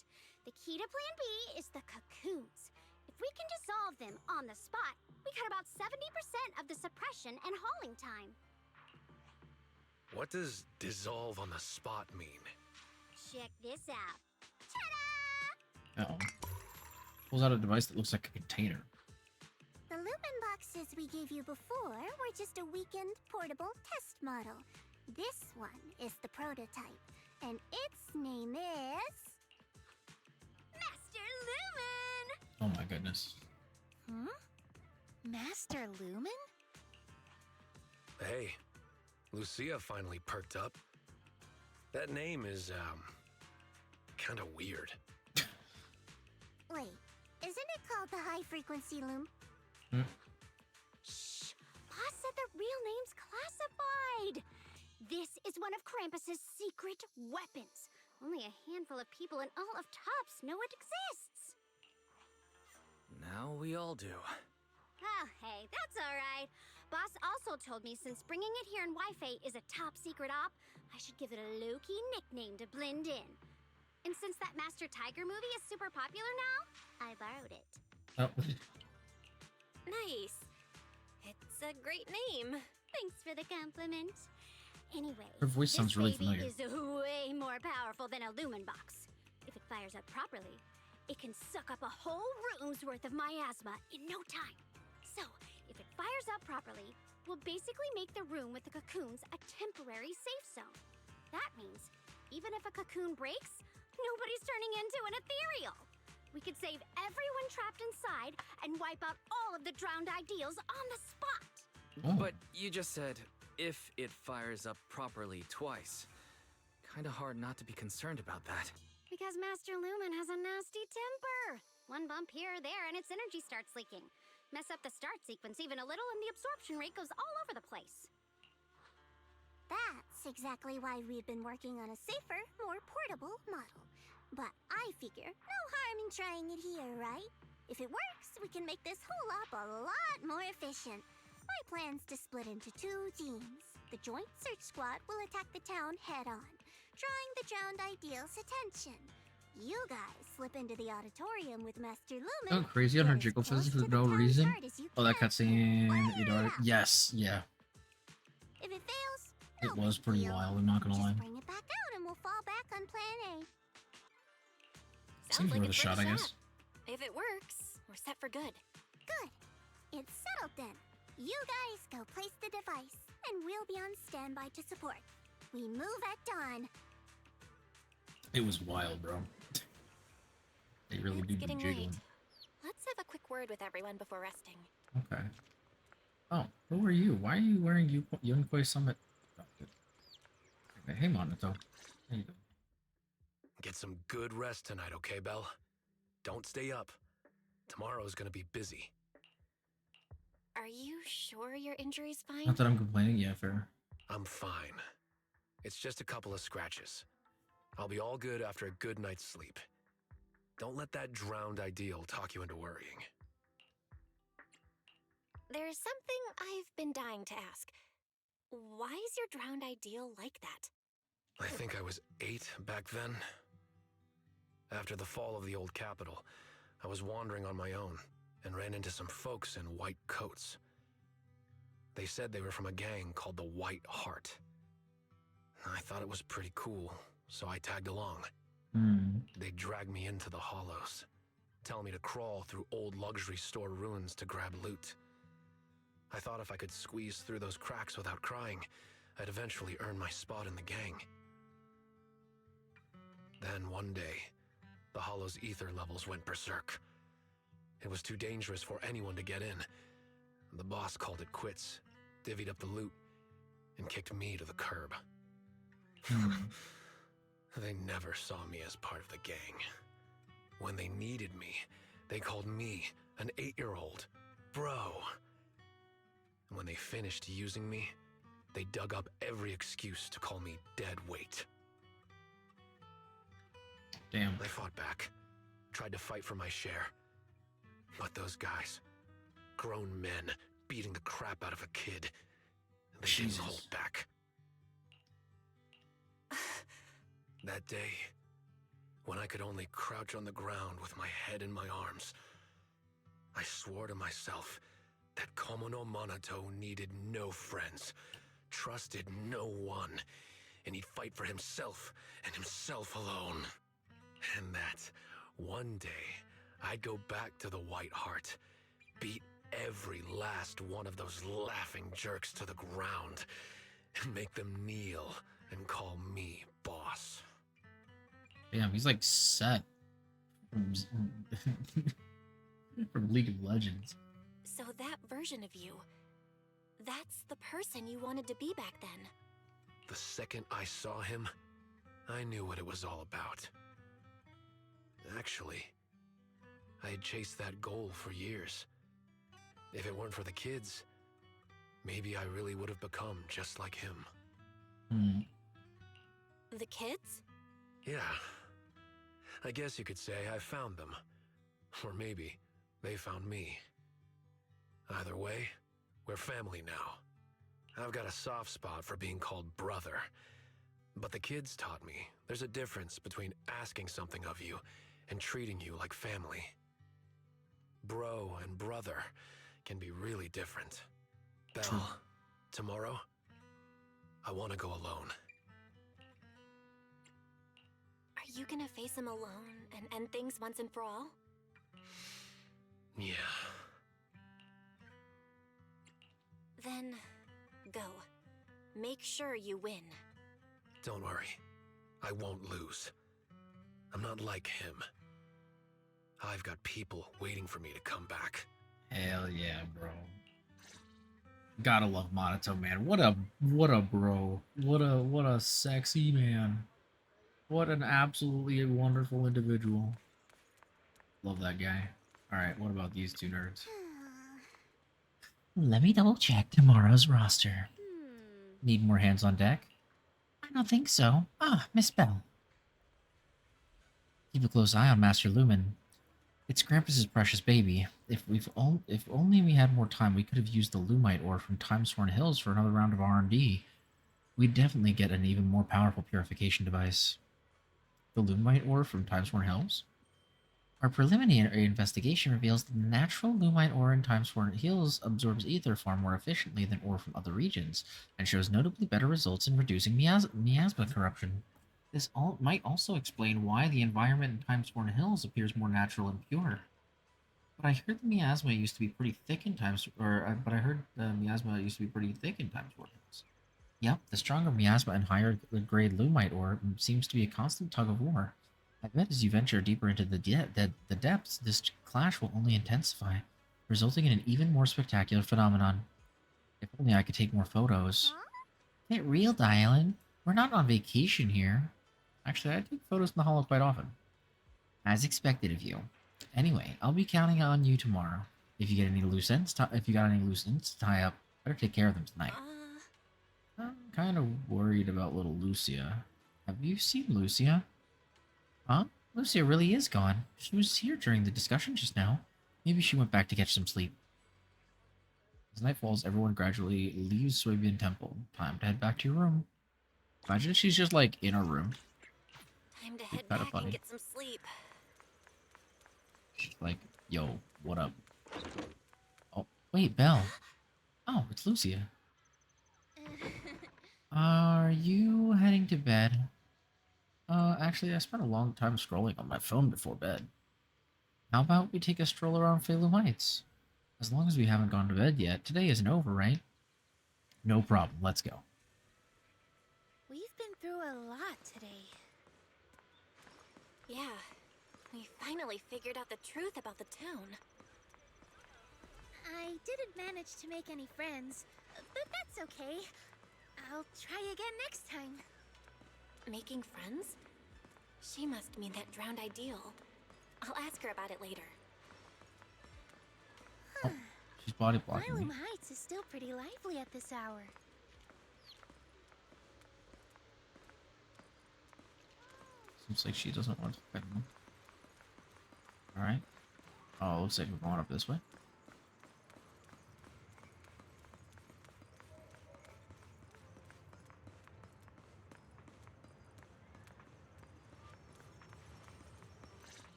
the key to Plan B is the cocoons. If we can dissolve them on the spot, we cut about 70% of the suppression and hauling time. What does dissolve on the spot mean? Check this out. Uh-oh. Pulls out a device that looks like a container. The lumen boxes we gave you before were just a weekend portable test model. This one is the prototype, and its name is... Master Lumen! Oh my goodness. Hmm? Master Lumen? Hey, Lucia finally perked up. That name is, kind of weird. Wait, isn't it called the high-frequency loom? Hmm. Shh! Boss said the real name's classified! This is one of Krampus's secret weapons. Only a handful of people in all of Tops know it exists. Now we all do. Oh, hey, that's alright. Boss also told me since bringing it here in Wi-Fi is a top secret op, I should give it a low-key nickname to blend in. And since that Master Tiger movie is super popular now, I borrowed it. Oh. Nice. It's a great name. Thanks for the compliment. Anyway, Her voice sounds really this baby familiar. is way more powerful than a lumen box. If it fires up properly, it can suck up a whole room's worth of miasma in no time. So, if it fires up properly, we'll basically make the room with the cocoons a temporary safe zone. That means, even if a cocoon breaks, nobody's turning into an ethereal. We could save everyone trapped inside and wipe out all of the drowned ideals on the spot. Oh. But you just said, if it fires up properly twice. Kinda hard not to be concerned about that. Because Master Lumen has a nasty temper. One bump here or there and its energy starts leaking. Mess up the start sequence even a little and the absorption rate goes all over the place. That's exactly why we've been working on a safer, more portable model. But I figure no harm in trying it here, right? If it works, we can make this whole op a lot more efficient. My plan's to split into 2 teams. The Joint Search Squad will attack the town head-on, drawing the drowned ideals' attention. You guys slip into the auditorium with Master Lumen. Oh, crazy on her jiggle fizz for no reason. Oh, that cutscene. Yes, yeah. If it fails, It was pretty wild, I'm not gonna lie. bring it back out and we'll fall back on Plan A. Seems worth a shot, I guess. If it works, we're set for good. Good. It's settled then. You guys go place the device, and we'll be on standby to support. We move at dawn. It was wild, bro. They really do It's be getting jiggling. late. Let's have a quick word with everyone before resting. Okay. Oh, who are you? Why are you wearing Yonkoi Summit? Oh, okay, hey, Monato. There you go. Get some good rest tonight, okay, Belle? Don't stay up. Tomorrow's gonna be busy. Are you sure your injury's fine? Not that I'm complaining, yeah, fair. I'm fine. It's just a couple of scratches. I'll be all good after a good night's sleep. Don't let that drowned ideal talk you into worrying. There's something I've been dying to ask. Why is your drowned ideal like that? I think I was 8 back then. After the fall of the old capital, I was wandering on my own and ran into some folks in white coats. They said they were from a gang called the White Heart. I thought it was pretty cool, so I tagged along. They dragged me into the hollows, telling me to crawl through old luxury store ruins to grab loot. I thought if I could squeeze through those cracks without crying, I'd eventually earn my spot in the gang. Then one day, the hollow's ether levels went berserk. It was too dangerous for anyone to get in. The boss called it quits, divvied up the loot, and kicked me to the curb. They never saw me as part of the gang. When they needed me, they called me, an 8-year-old, bro. And when they finished using me, they dug up every excuse to call me dead weight. Damn. I fought back, tried to fight for my share. But those guys, grown men beating the crap out of a kid, they didn't hold back. That day, when I could only crouch on the ground with my head in my arms, I swore to myself that Komono Monato needed no friends, trusted no one, and he'd fight for himself and himself alone. And that one day, I'd go back to the White Heart, beat every last one of those laughing jerks to the ground, and make them kneel and call me boss. Damn, he's like set from, from League of Legends. So that version of you, that's the person you wanted to be back then. The second I saw him, I knew what it was all about. Actually, I had chased that goal for years. If it weren't for the kids, maybe I really would have become just like him. The kids? Yeah. I guess you could say I found them. Or maybe they found me. Either way, we're family now. I've got a soft spot for being called brother. But the kids taught me there's a difference between asking something of you and treating you like family. Bro and brother can be really different. Belle, tomorrow, I want to go alone. Are you gonna face him alone and end things once and for all? Yeah. Then, go. Make sure you win. Don't worry. I won't lose. I'm not like him. I've got people waiting for me to come back. Hell yeah, bro. Gotta love Monato, man. What a bro. What a sexy man. What an absolutely wonderful individual. Love that guy. Alright, what about these two nerds? Let me double check tomorrow's roster. Need more hands on deck? I don't think so. Ah, Miss Bell. Keep a close eye on Master Lumen. It's Grampus's precious baby. If only we had more time, we could have used the Lumite ore from Timesworn Hills for another round of R&D. We'd definitely get an even more powerful purification device. The Lumite ore from Timesworn Hills? Our preliminary investigation reveals that the natural Lumite ore in Timesworn Hills absorbs ether far more efficiently than ore from other regions, and shows notably better results in reducing miasma corruption. This might also explain why the environment in Timesworn Hills appears more natural and pure. But I heard the miasma used to be pretty thick in Timesworn Hills. Yep, the stronger miasma and higher grade Lumite ore seems to be a constant tug of war. I bet as you venture deeper into the depths, this clash will only intensify, resulting in an even more spectacular phenomenon. If only I could take more photos. Get real, Dylan. We're not on vacation here. Actually, I take photos in the hollow quite often. As expected of you. Anyway, I'll be counting on you tomorrow. If you got any loose ends to tie up, better take care of them tonight. I'm kind of worried about little Lucia. Have you seen Lucia? Huh? Lucia really is gone. She was here during the discussion just now. Maybe she went back to catch some sleep. As night falls, everyone gradually leaves Swabian Temple. Time to head back to your room. Imagine she's just like in her room. Time to head Kinda back funny. and get some sleep. She's like, yo, what up? Oh, wait, Belle. Oh, it's Lucia. Are you heading to bed? Actually, I spent a long time scrolling on my phone before bed. How about we take a stroll around Phalum Heights? As long as we haven't gone to bed yet, today isn't over, right? No problem, let's go. We've been through a lot today. Yeah, we finally figured out the truth about the town. I didn't manage to make any friends, but that's okay. I'll try again next time. Making friends? She must mean that drowned ideal. I'll ask her about it later. Oh, she's body blocking me. Phalum Heights is still pretty lively at this hour. Seems like she doesn't want to fight him. Alright. Oh, looks like we're going up this way.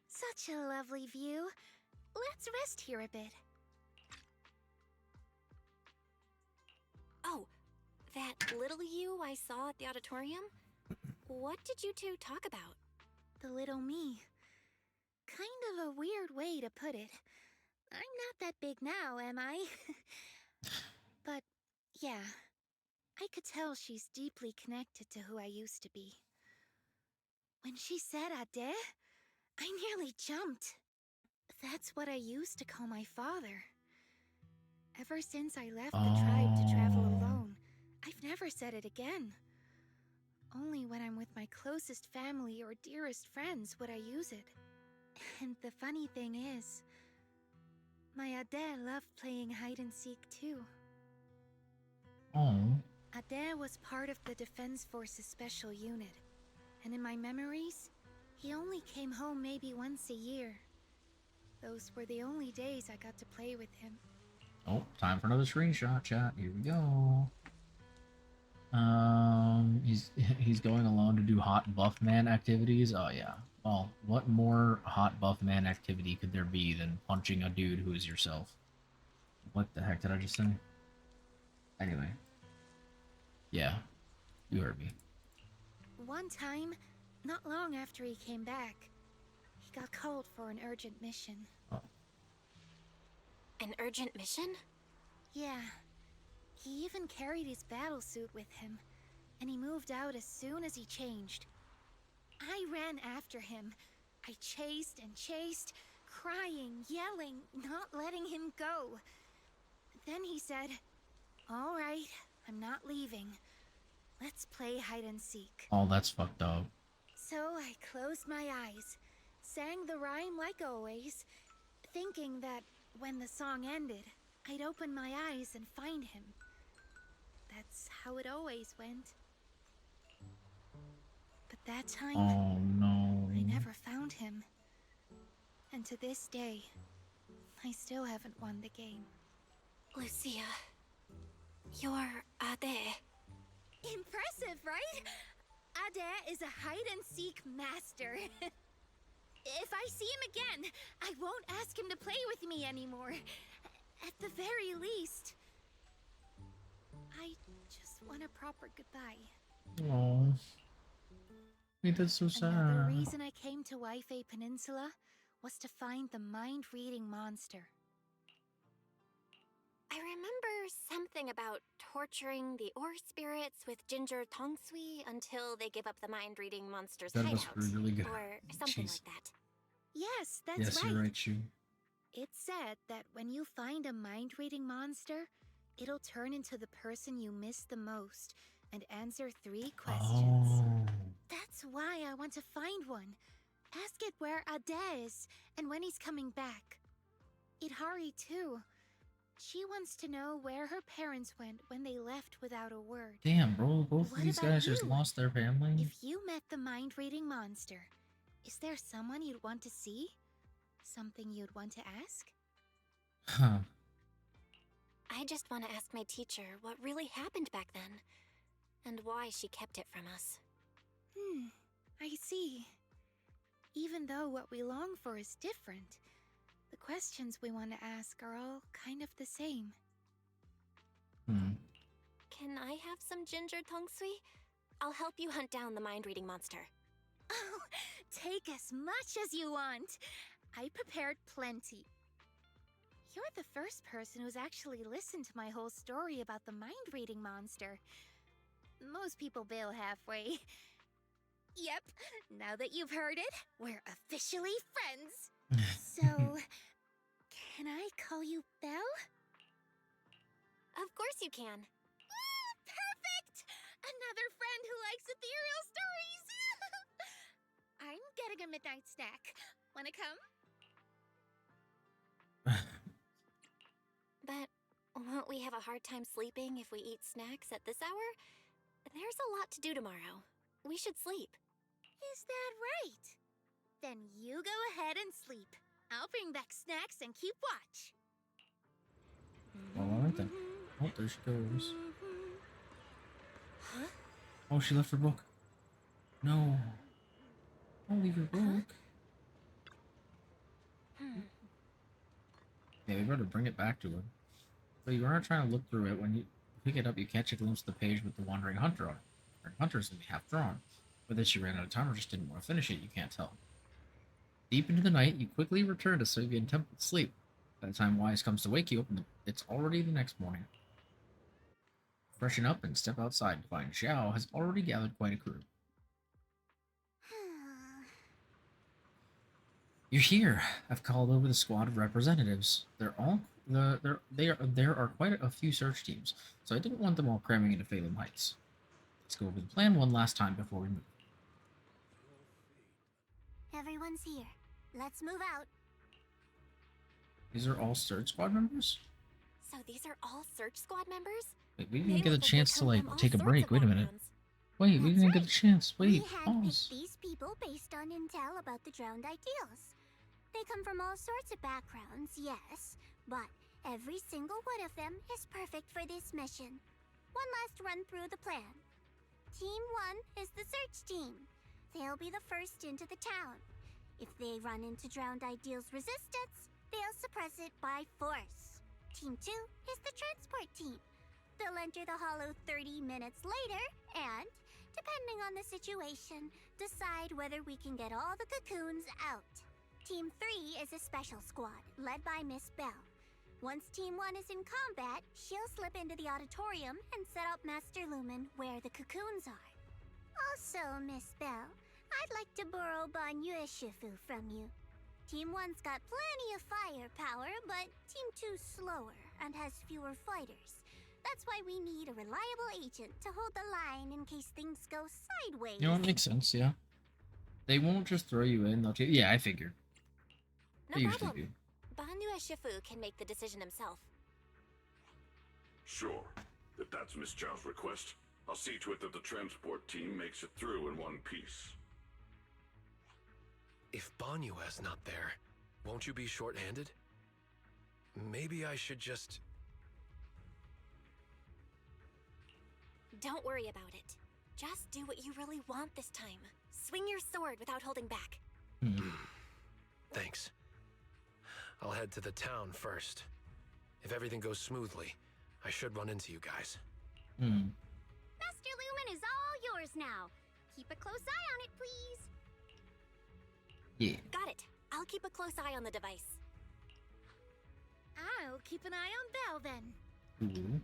Such a lovely view. Let's rest here a bit. Oh, that little you I saw at the auditorium? What did you two talk about? The little me. Kind of a weird way to put it. I'm not that big now, am I? But, yeah. I could tell she's deeply connected to who I used to be. When she said Ade, I nearly jumped. That's what I used to call my father. Ever since I left the tribe to travel alone, I've never said it again. Only when I'm with my closest family or dearest friends would I use it. And the funny thing is, my Ade loved playing hide-and-seek too. Oh. Ade was part of the Defense Force's special unit, and in my memories, he only came home maybe once a year. Those were the only days I got to play with him. Oh, time for another screenshot, chat. Here we go. He's going alone to do hot buff man activities. Oh yeah. Well, what more hot buff man activity could there be than punching a dude who is yourself? What the heck did I just say? Anyway. Yeah, you heard me. One time, not long after he came back, he got called for an urgent mission. Oh. An urgent mission? Yeah. He even carried his battle suit with him, and he moved out as soon as he changed. I ran after him. I chased and chased, crying, yelling, not letting him go. Then he said, "All right, I'm not leaving. Let's play hide and seek." Oh, that's fucked up. So I closed my eyes, sang the rhyme like always, thinking that when the song ended, I'd open my eyes and find him. That's how it always went. But that time, oh no, I never found him. And to this day, I still haven't won the game. Lucia, you're Ade. Impressive, right? Ade is a hide-and-seek master. If I see him again, I won't ask him to play with me anymore. At the very least. I just want a proper goodbye. Oh, that's so sad. Another reason I came to Waifei Peninsula was to find the mind-reading monster. I remember something about torturing the ore spirits with ginger tongsui until they give up the mind-reading monster's That hideout. was really good. Or something Jeez. like that. Yes, that's Yes, right. you're right, Shu. It's said that when you find a mind-reading monster, it'll turn into the person you miss the most and answer 3 questions. Oh. That's why I want to find one. Ask it where Ade is and when he's coming back. Idhari too. She wants to know where her parents went when they left without a word. Damn, bro, both What of these about guys just you? lost their family. If you met the mind-reading monster, is there someone you'd want to see? Something you'd want to ask? Huh. I just want to ask my teacher what really happened back then, and why she kept it from us. I see. Even though what we long for is different, the questions we want to ask are all kind of the same. Can I have some ginger tongsui? I'll help you hunt down the mind-reading monster. Oh, take as much as you want. I prepared plenty. You're the first person who's actually listened to my whole story about the mind-reading monster. Most people bail halfway. Yep, now that you've heard it, we're officially friends. So, can I call you Belle? Of course you can. Perfect! Another friend who likes ethereal stories! I'm getting a midnight snack. Wanna come? But won't we have a hard time sleeping if we eat snacks at this hour? There's a lot to do tomorrow. We should sleep. Is that right? Then you go ahead and sleep. I'll bring back snacks and keep watch. Well, alright then. Oh, there she goes. Huh? Oh, she left her book. No. Don't leave your book. Yeah, we better bring it back to her. But you aren't trying to look through it. When you pick it up, you catch a glimpse of the page with the Wandering Hunter on it. The Hunter's gonna be half drawn. Whether she ran out of time or just didn't want to finish it, you can't tell. Deep into the night, you quickly return to Soviet Temple to sleep. By the time Wise comes to wake you up, it's already the next morning. Freshen up and step outside to find Xiao has already gathered quite a crew. You're here. I've called over the squad of representatives. There are quite a few search teams, so I didn't want them all cramming into Phelan Heights. Let's go over the plan one last time before we move. Everyone's here. Let's move out. These are all search squad members? So these are all search squad members? Wait, we didn't get a chance to, like, take a break. Wait a minute. Wait, we didn't get a chance. Wait, pause. These people based on intel about the drowned ideals. They come from all sorts of backgrounds, yes, but every single one of them is perfect for this mission. One last run through the plan. Team 1 is the search team. They'll be the first into the town. If they run into drowned ideals resistance, they'll suppress it by force. Team 2 is the transport team. They'll enter the hollow 30 minutes later and, depending on the situation, decide whether we can get all the cocoons out. Team 3 is a special squad, led by Miss Belle. Once Team 1 is in combat, she'll slip into the auditorium and set up Master Lumen where the cocoons are. Also, Miss Belle, I'd like to borrow Banyue Shifu from you. Team 1's got plenty of firepower, but Team 2's slower and has fewer fighters. That's why we need a reliable agent to hold the line in case things go sideways. You know what makes sense, yeah. They won't just throw you in, they'll take... Yeah, I figured. No problem. Banyue Shifu can make the decision himself. Sure. If that's Miss Zhao's request, I'll see to it that the transport team makes it through in one piece. If Banyue's not there, won't you be short-handed? Maybe I should just... Don't worry about it. Just do what you really want this time. Swing your sword without holding back. Thanks. I'll head to the town first. If everything goes smoothly, I should run into you guys. Master Lumen is all yours now. Keep a close eye on it, please. Yeah. Got it. I'll keep a close eye on the device. I'll keep an eye on Belle then.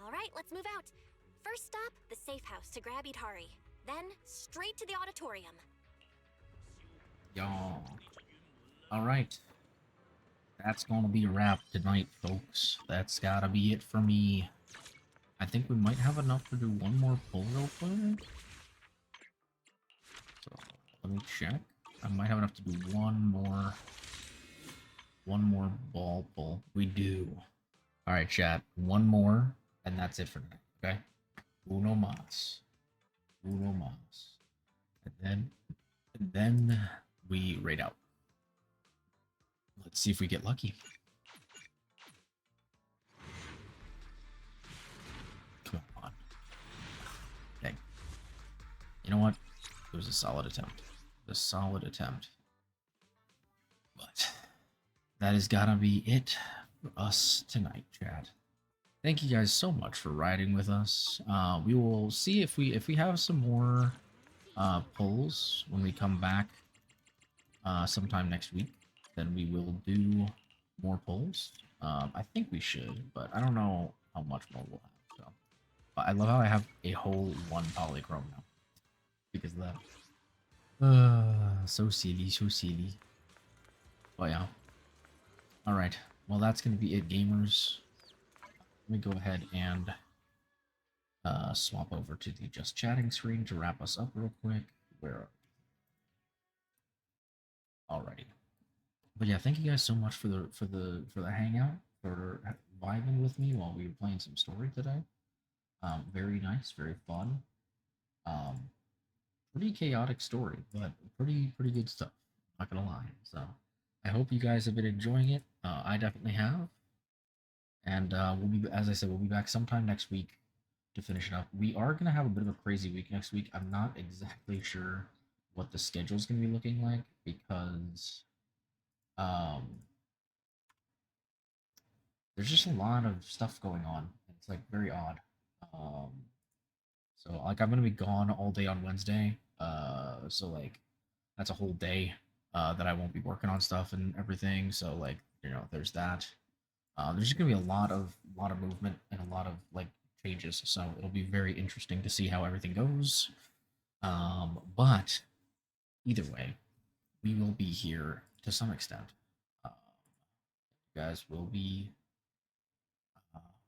All right, let's move out. First stop, the safe house to grab Itari. Then, straight to the auditorium. Y'all. Alright. That's gonna be a wrap tonight, folks. That's gotta be it for me. I think we might have enough to do one more pull real quick. So, let me check. I might have enough to do one more ball pull. We do. Alright, chat. One more, and that's it for tonight, okay? Uno mas. Uno mas. And then we raid out. Let's see if we get lucky. It was a solid attempt. A solid attempt. But that has gotta be it for us tonight, chat. Thank you guys so much for riding with us. We will see if we have some more polls when we come back sometime next week. Then we will do more polls. I think we should, but I don't know how much more we'll have. So, but I love how I have a whole 1 polychrome now because of that. So silly, so silly. But yeah. All right. Well, that's gonna be it, gamers. Let me go ahead and swap over to the just chatting screen to wrap us up real quick. Where? Alrighty. But yeah, thank you guys so much for the hangout, for vibing with me while we were playing some story today. Very nice, very fun. Pretty chaotic story, but pretty good stuff. Not gonna lie. So I hope you guys have been enjoying it. I definitely have. And we'll be, as I said, we'll be back sometime next week to finish it up. We are gonna have a bit of a crazy week next week. I'm not exactly sure what the schedule is gonna be looking like because there's just a lot of stuff going on. It's like very odd. So like I'm gonna be gone all day on Wednesday. So like that's a whole day that I won't be working on stuff and everything. So like there's that. There's just gonna be a lot of movement and a lot of like changes. So it'll be very interesting to see how everything goes. But either way, we will be here to some extent. You guys will be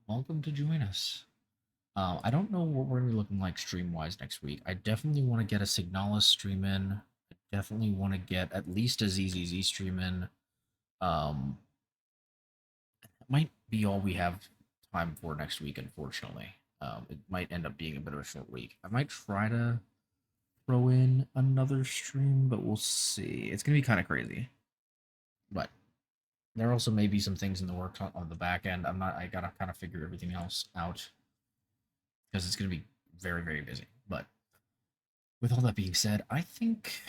welcome to join us. I don't know what we're gonna be looking like stream-wise next week. I definitely want to get a Signalis stream in. I definitely want to get at least a ZZZ stream in. It might be all we have time for next week, unfortunately. It might end up being a bit of a short week. I might try to throw in another stream, but we'll see. It's gonna be kind of crazy. But there also may be some things in the works on the back end. I gotta kind of figure everything else out because it's gonna be very busy. But with all that being said, I think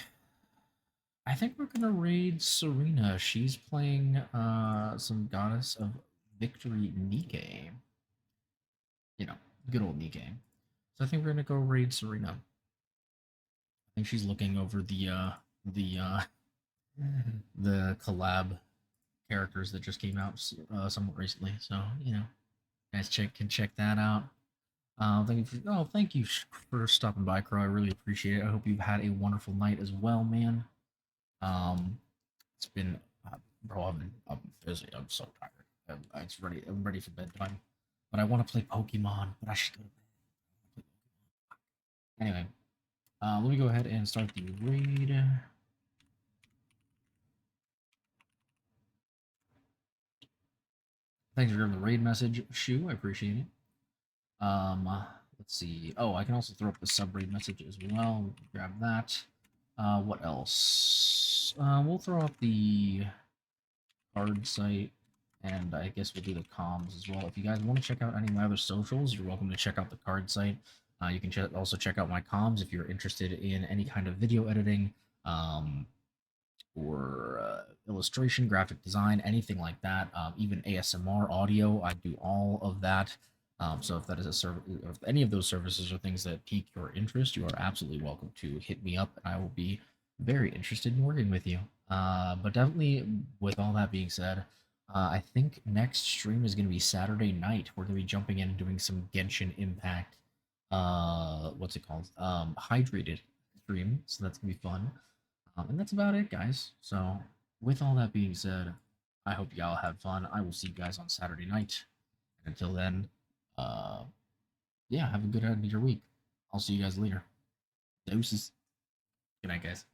we're gonna raid Serena. She's playing some Goddess of Victory Nikke. Good old Nikke. So I think we're gonna go raid Serena. I think she's looking over the collab characters that just came out somewhat recently. So guys can check that out. Thank you for stopping by, Karl. I really appreciate it. I hope you've had a wonderful night as well, man. It's been, bro. I'm busy. I'm so tired. I'm ready for bedtime. But I want to play Pokemon. But I should go to bed. Anyway, let me go ahead and start the raid. Thanks for the raid message, Shu. I appreciate it. Let's see. Oh, I can also throw up the sub raid message as well. Grab that. What else? We'll throw up the card site, and I guess we'll do the comms as well. If you guys want to check out any of my other socials, you're welcome to check out the card site. You can also check out my comms if you're interested in any kind of video editing, or illustration, graphic design, anything like that. Even ASMR audio, I do all of that. So if that is a service, if any of those services are things that pique your interest, you are absolutely welcome to hit me up, and I will be very interested in working with you. But definitely, with all that being said, I think next stream is going to be Saturday night. We're going to be jumping in and doing some Genshin Impact. What's it called? Hydrated stream. So that's going to be fun. And that's about it, guys. So with all that being said, I hope y'all have fun. I will see you guys on Saturday night. And until then, yeah, have a good end of your week. I'll see you guys later. Deuces. Good night, guys.